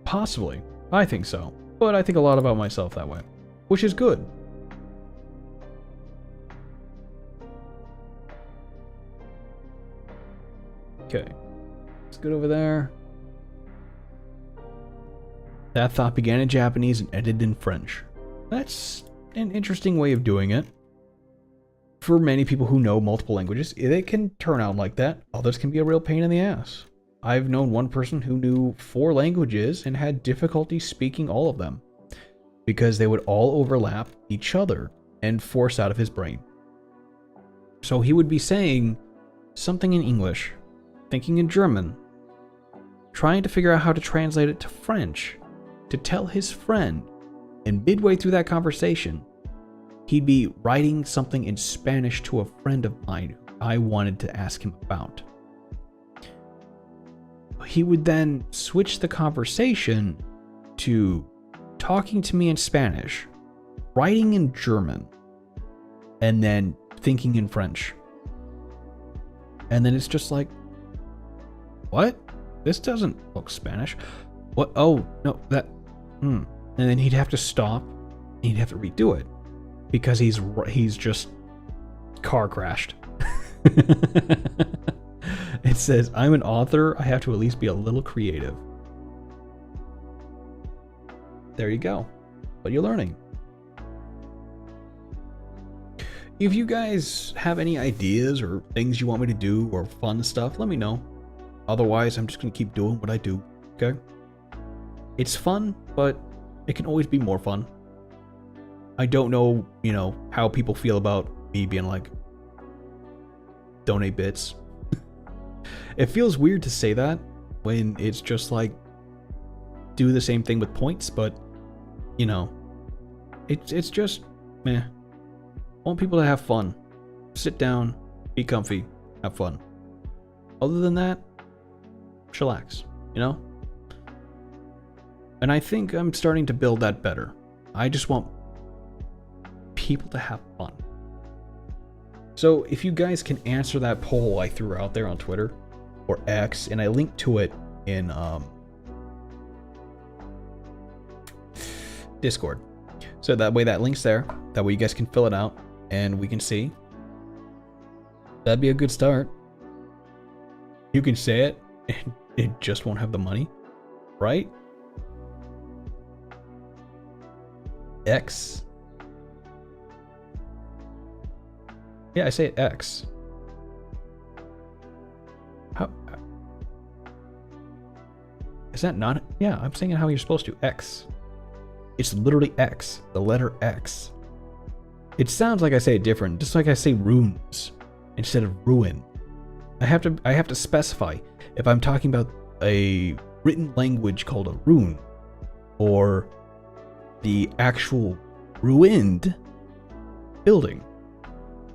Possibly. I think so. But I think a lot about myself that way. Which is good. Okay. Let's get over there. That thought began in Japanese and ended in French. That's an interesting way of doing it. For many people who know multiple languages, it can turn out like that. Others can be a real pain in the ass. I've known one person who knew 4 languages and had difficulty speaking all of them because they would all overlap each other and force out of his brain. So he would be saying something in English, thinking in German, trying to figure out how to translate it to French to tell his friend, and midway through that conversation, he'd be writing something in Spanish to a friend of mine I wanted to ask him about. He would then switch the conversation to talking to me in Spanish, writing in German, and then thinking in French. And then it's just like, what? This doesn't look Spanish. What? Oh, no, that... And then he'd have to stop, and he'd have to redo it. Because he's just car crashed. It says, I'm an author, I have to at least be a little creative. There you go. But you're learning. If you guys have any ideas or things you want me to do or fun stuff, let me know. Otherwise, I'm just going to keep doing what I do, okay? It's fun, but it can always be more fun. I don't know, you know, how people feel about me being like, donate bits. It feels weird to say that when it's just like, do the same thing with points, but, you know, it's just, meh. I want people to have fun. Sit down, be comfy, have fun. Other than that, chillax, you know? And I think I'm starting to build that better. I just want people to have fun. So if you guys can answer that poll I threw out there on Twitter or X, and I linked to it in Discord. So that way that link's there. That way you guys can fill it out and we can see. That'd be a good start. You can say it and it just won't have the money, right? X. Yeah, I say it X. How? Is that not? Yeah, I'm saying it how you're supposed to. X. It's literally X. The letter X. It sounds like I say it different, just like I say runes instead of ruin. I have to specify if I'm talking about a written language called a rune or the actual ruined building.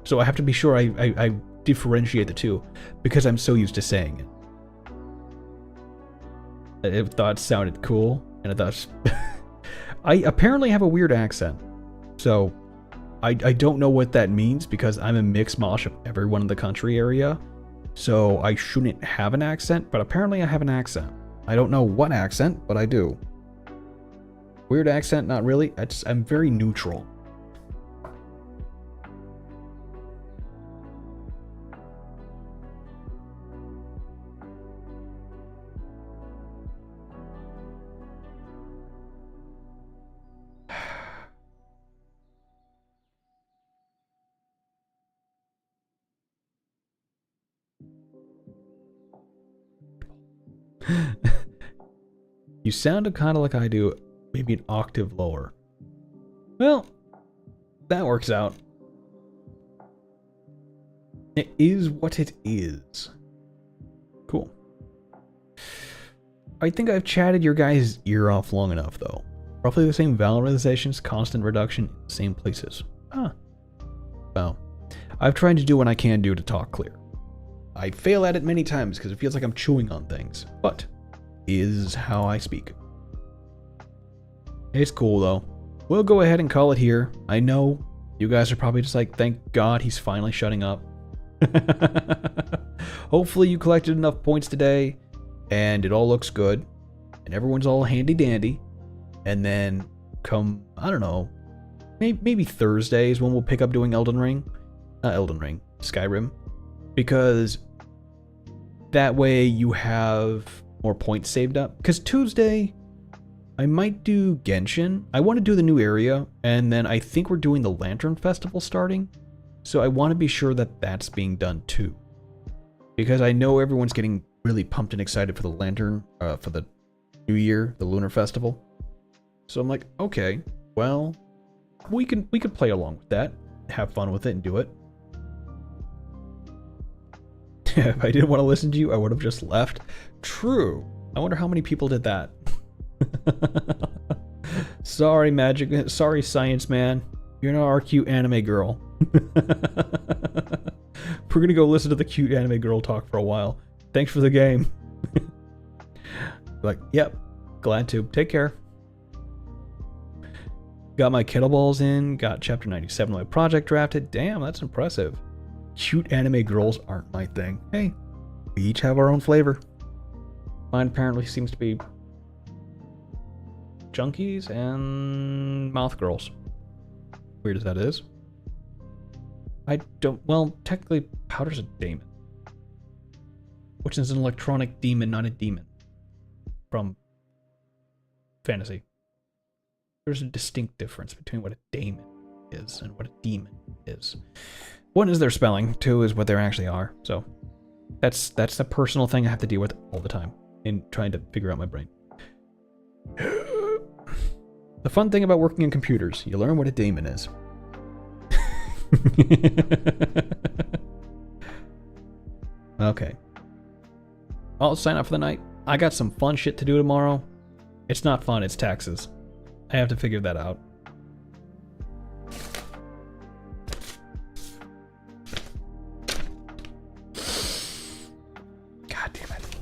So I have to be sure I differentiate the two because I'm so used to saying it. I thought it sounded cool, and I thought I apparently have a weird accent. So I don't know what that means because I'm a mixed mosh of everyone in the country area. So I shouldn't have an accent, but apparently I have an accent. I don't know what accent, but I do. Weird accent, not really. I'm very neutral. You sounded kind of like I do, maybe an octave lower. Well, that works out. It is what it is. Cool. I think I've chatted your guys' ear off long enough, though. Roughly the same vowel realizations, constant reduction, in the same places. Ah. Well, I've tried to do what I can do to talk clear. I fail at it many times because it feels like I'm chewing on things, but is how I speak. It's cool, though. We'll go ahead and call it here. I know you guys are probably just like, thank God he's finally shutting up. Hopefully you collected enough points today and it all looks good and everyone's all handy dandy. And then come, I don't know, maybe Thursday is when we'll pick up doing Skyrim. Because that way you have more points saved up. Because Tuesday, I might do Genshin. I want to do the new area, and then I think we're doing the Lantern Festival starting. So I want to be sure that that's being done too. Because I know everyone's getting really pumped and excited for the Lantern, for the New Year, the Lunar Festival. So I'm like, okay, well, we could play along with that, have fun with it, and do it. If I didn't want to listen to you, I would have just left. True. I wonder how many people did that. Sorry, Magic. Sorry, Science Man. You're not our cute anime girl. We're gonna go listen to the cute anime girl talk for a while. Thanks for the game. Like, yep. Glad to. Take care. Got my kettlebells in. Got Chapter 97 of my project drafted. Damn, that's impressive. Cute anime girls aren't my thing. Hey, we each have our own flavor. Mine apparently seems to be junkies and mouth girls. Weird as that is. I don't... Well, technically, Powder's a daemon. Which is an electronic demon, not a demon. From fantasy. There's a distinct difference between what a daemon is and what a demon is. One is their spelling, two is what they actually are. So that's a personal thing I have to deal with all the time in trying to figure out my brain. The fun thing about working in computers, you learn what a daemon is. Okay. I'll sign up for the night. I got some fun shit to do tomorrow. It's not fun, it's taxes. I have to figure that out. God damn it.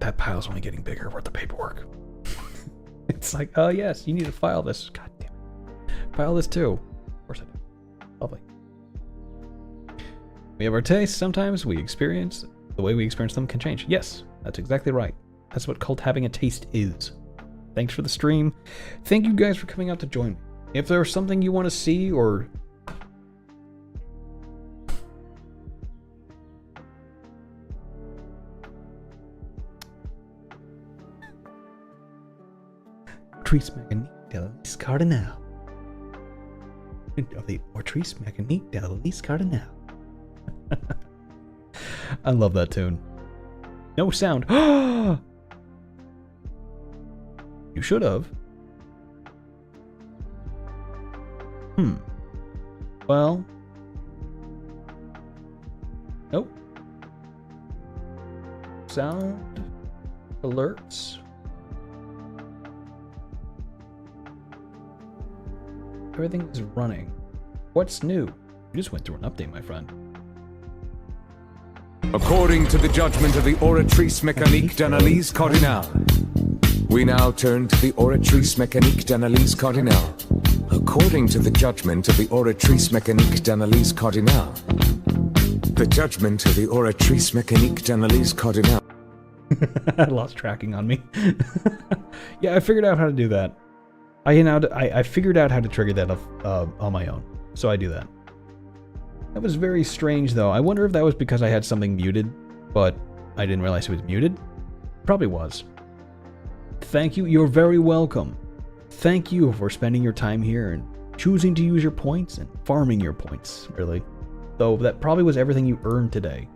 That pile's only getting bigger with the paperwork. It's like, oh yes, you need to file this. God damn it. File this too. Of course I do. Lovely. We have our tastes. Sometimes we experience, the way we experience them can change. Yes, that's exactly right. That's what cult having a taste is. Thanks for the stream. Thank you guys for coming out to join me. If there's something you want to see or... Ortrice mécanique de la liste cardinale. Of the Ortrice mécanique de la liste cardinale. I love that tune. No sound. You should have. Well. Nope. Sound alerts. Everything is running. What's new? You just went through an update, my friend. According to the judgment of the Oratrice Mécanique d'Analyse Cardinale, we now turn to the Oratrice Mécanique d'Analyse Cardinale. According to the judgment of the Oratrice Mécanique d'Analyse Cardinale, the judgment of the Oratrice Mécanique d'Analyse Cardinale. I lost tracking on me. Yeah, I figured out how to do that. I figured out how to trigger that on my own, so I do that. That was very strange, though. I wonder if that was because I had something muted, but I didn't realize it was muted. Probably was. Thank you. You're very welcome. Thank you for spending your time here and choosing to use your points and farming your points, really. Though that probably was everything you earned today.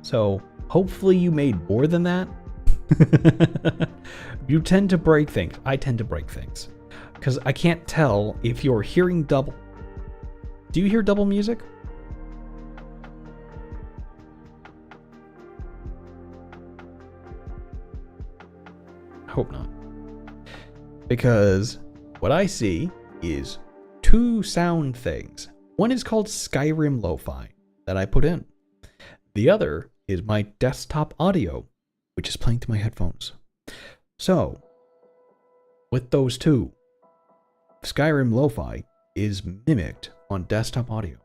So hopefully you made more than that. You tend to break things. I tend to break things. Because I can't tell if you're hearing double. Do you hear double music? I hope not. Because what I see is two sound things. One is called Skyrim Lo-Fi that I put in. The other is my desktop audio, which is playing through my headphones. So, with those two, Skyrim Lo-Fi is mimicked on desktop audio.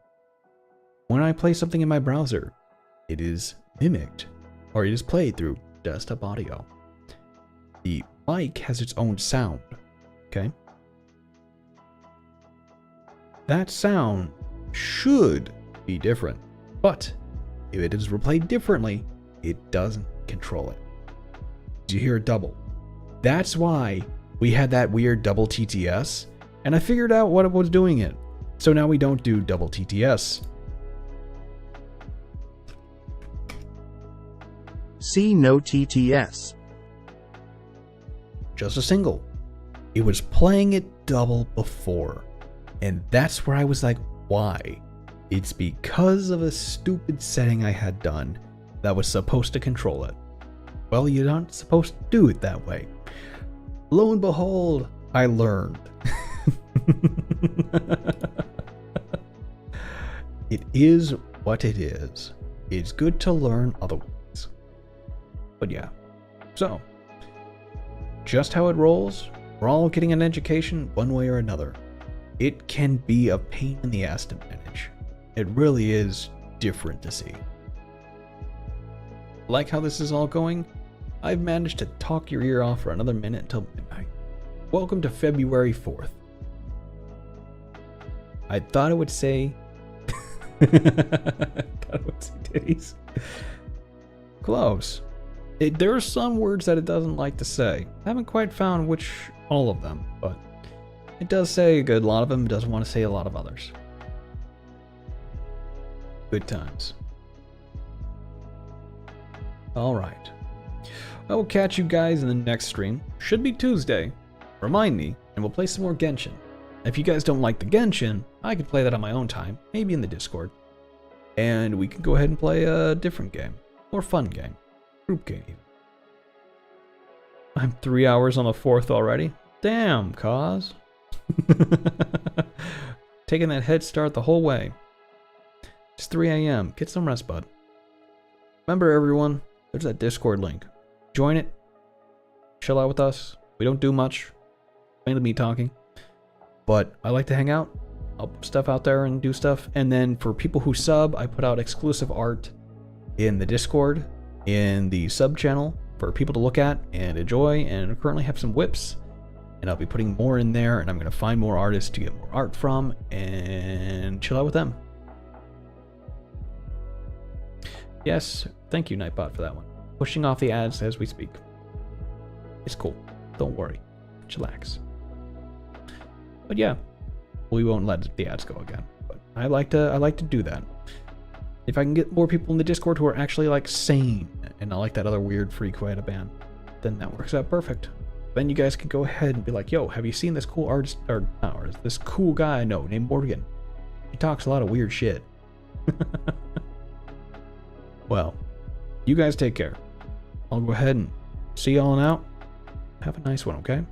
When I play something in my browser, it is mimicked, or it is played through desktop audio. The mic has its own sound, okay? That sound should be different, but if it is replayed differently, it doesn't control it. You hear it double. That's why we had that weird double TTS, and I figured out what was doing it. So now we don't do double TTS. See no TTS. Just a single. It was playing it double before. And that's where I was like, why? It's because of a stupid setting I had done that was supposed to control it. Well, you're not supposed to do it that way. Lo and behold, I learned. It is what it is. It's good to learn otherwise. But yeah. So, just how it rolls, we're all getting an education one way or another. It can be a pain in the ass to manage. It really is different to see. Like how this is all going, I've managed to talk your ear off for another minute until midnight. Welcome to February 4th. I thought it would say... titties. Close. There are some words that it doesn't like to say. I haven't quite found which all of them, but it does say a good lot of them. It doesn't want to say a lot of others. Good times. Alright. I will catch you guys in the next stream. Should be Tuesday. Remind me, and we'll play some more Genshin. If you guys don't like the Genshin, I could play that on my own time, maybe in the Discord. And we can go ahead and play a different game. More fun game. Group game even. I'm 3 hours on the 4th already. Damn, cause. Taking that head start the whole way. It's 3 a.m. Get some rest, bud. Remember, everyone, there's that Discord link. Join it. Chill out with us. We don't do much. Mainly me talking. But I like to hang out. I'll put stuff out there and do stuff. And then for people who sub, I put out exclusive art in the Discord, in the sub channel for people to look at and enjoy. And I currently have some whips. And I'll be putting more in there. And I'm going to find more artists to get more art from and chill out with them. Yes, thank you, Nightbot, for that one. Pushing off the ads as we speak. It's cool. Don't worry. Chillax. But yeah, we won't let the ads go again. But I like to do that. If I can get more people in the Discord who are actually like sane and not like that other weird freak who I had a ban, then that works out perfect. Then you guys can go ahead and be like, yo, have you seen this cool artist, or not artist, this cool guy I know named Morgan? He talks a lot of weird shit. Well, you guys take care. I'll go ahead and see y'all out. Have a nice one, okay?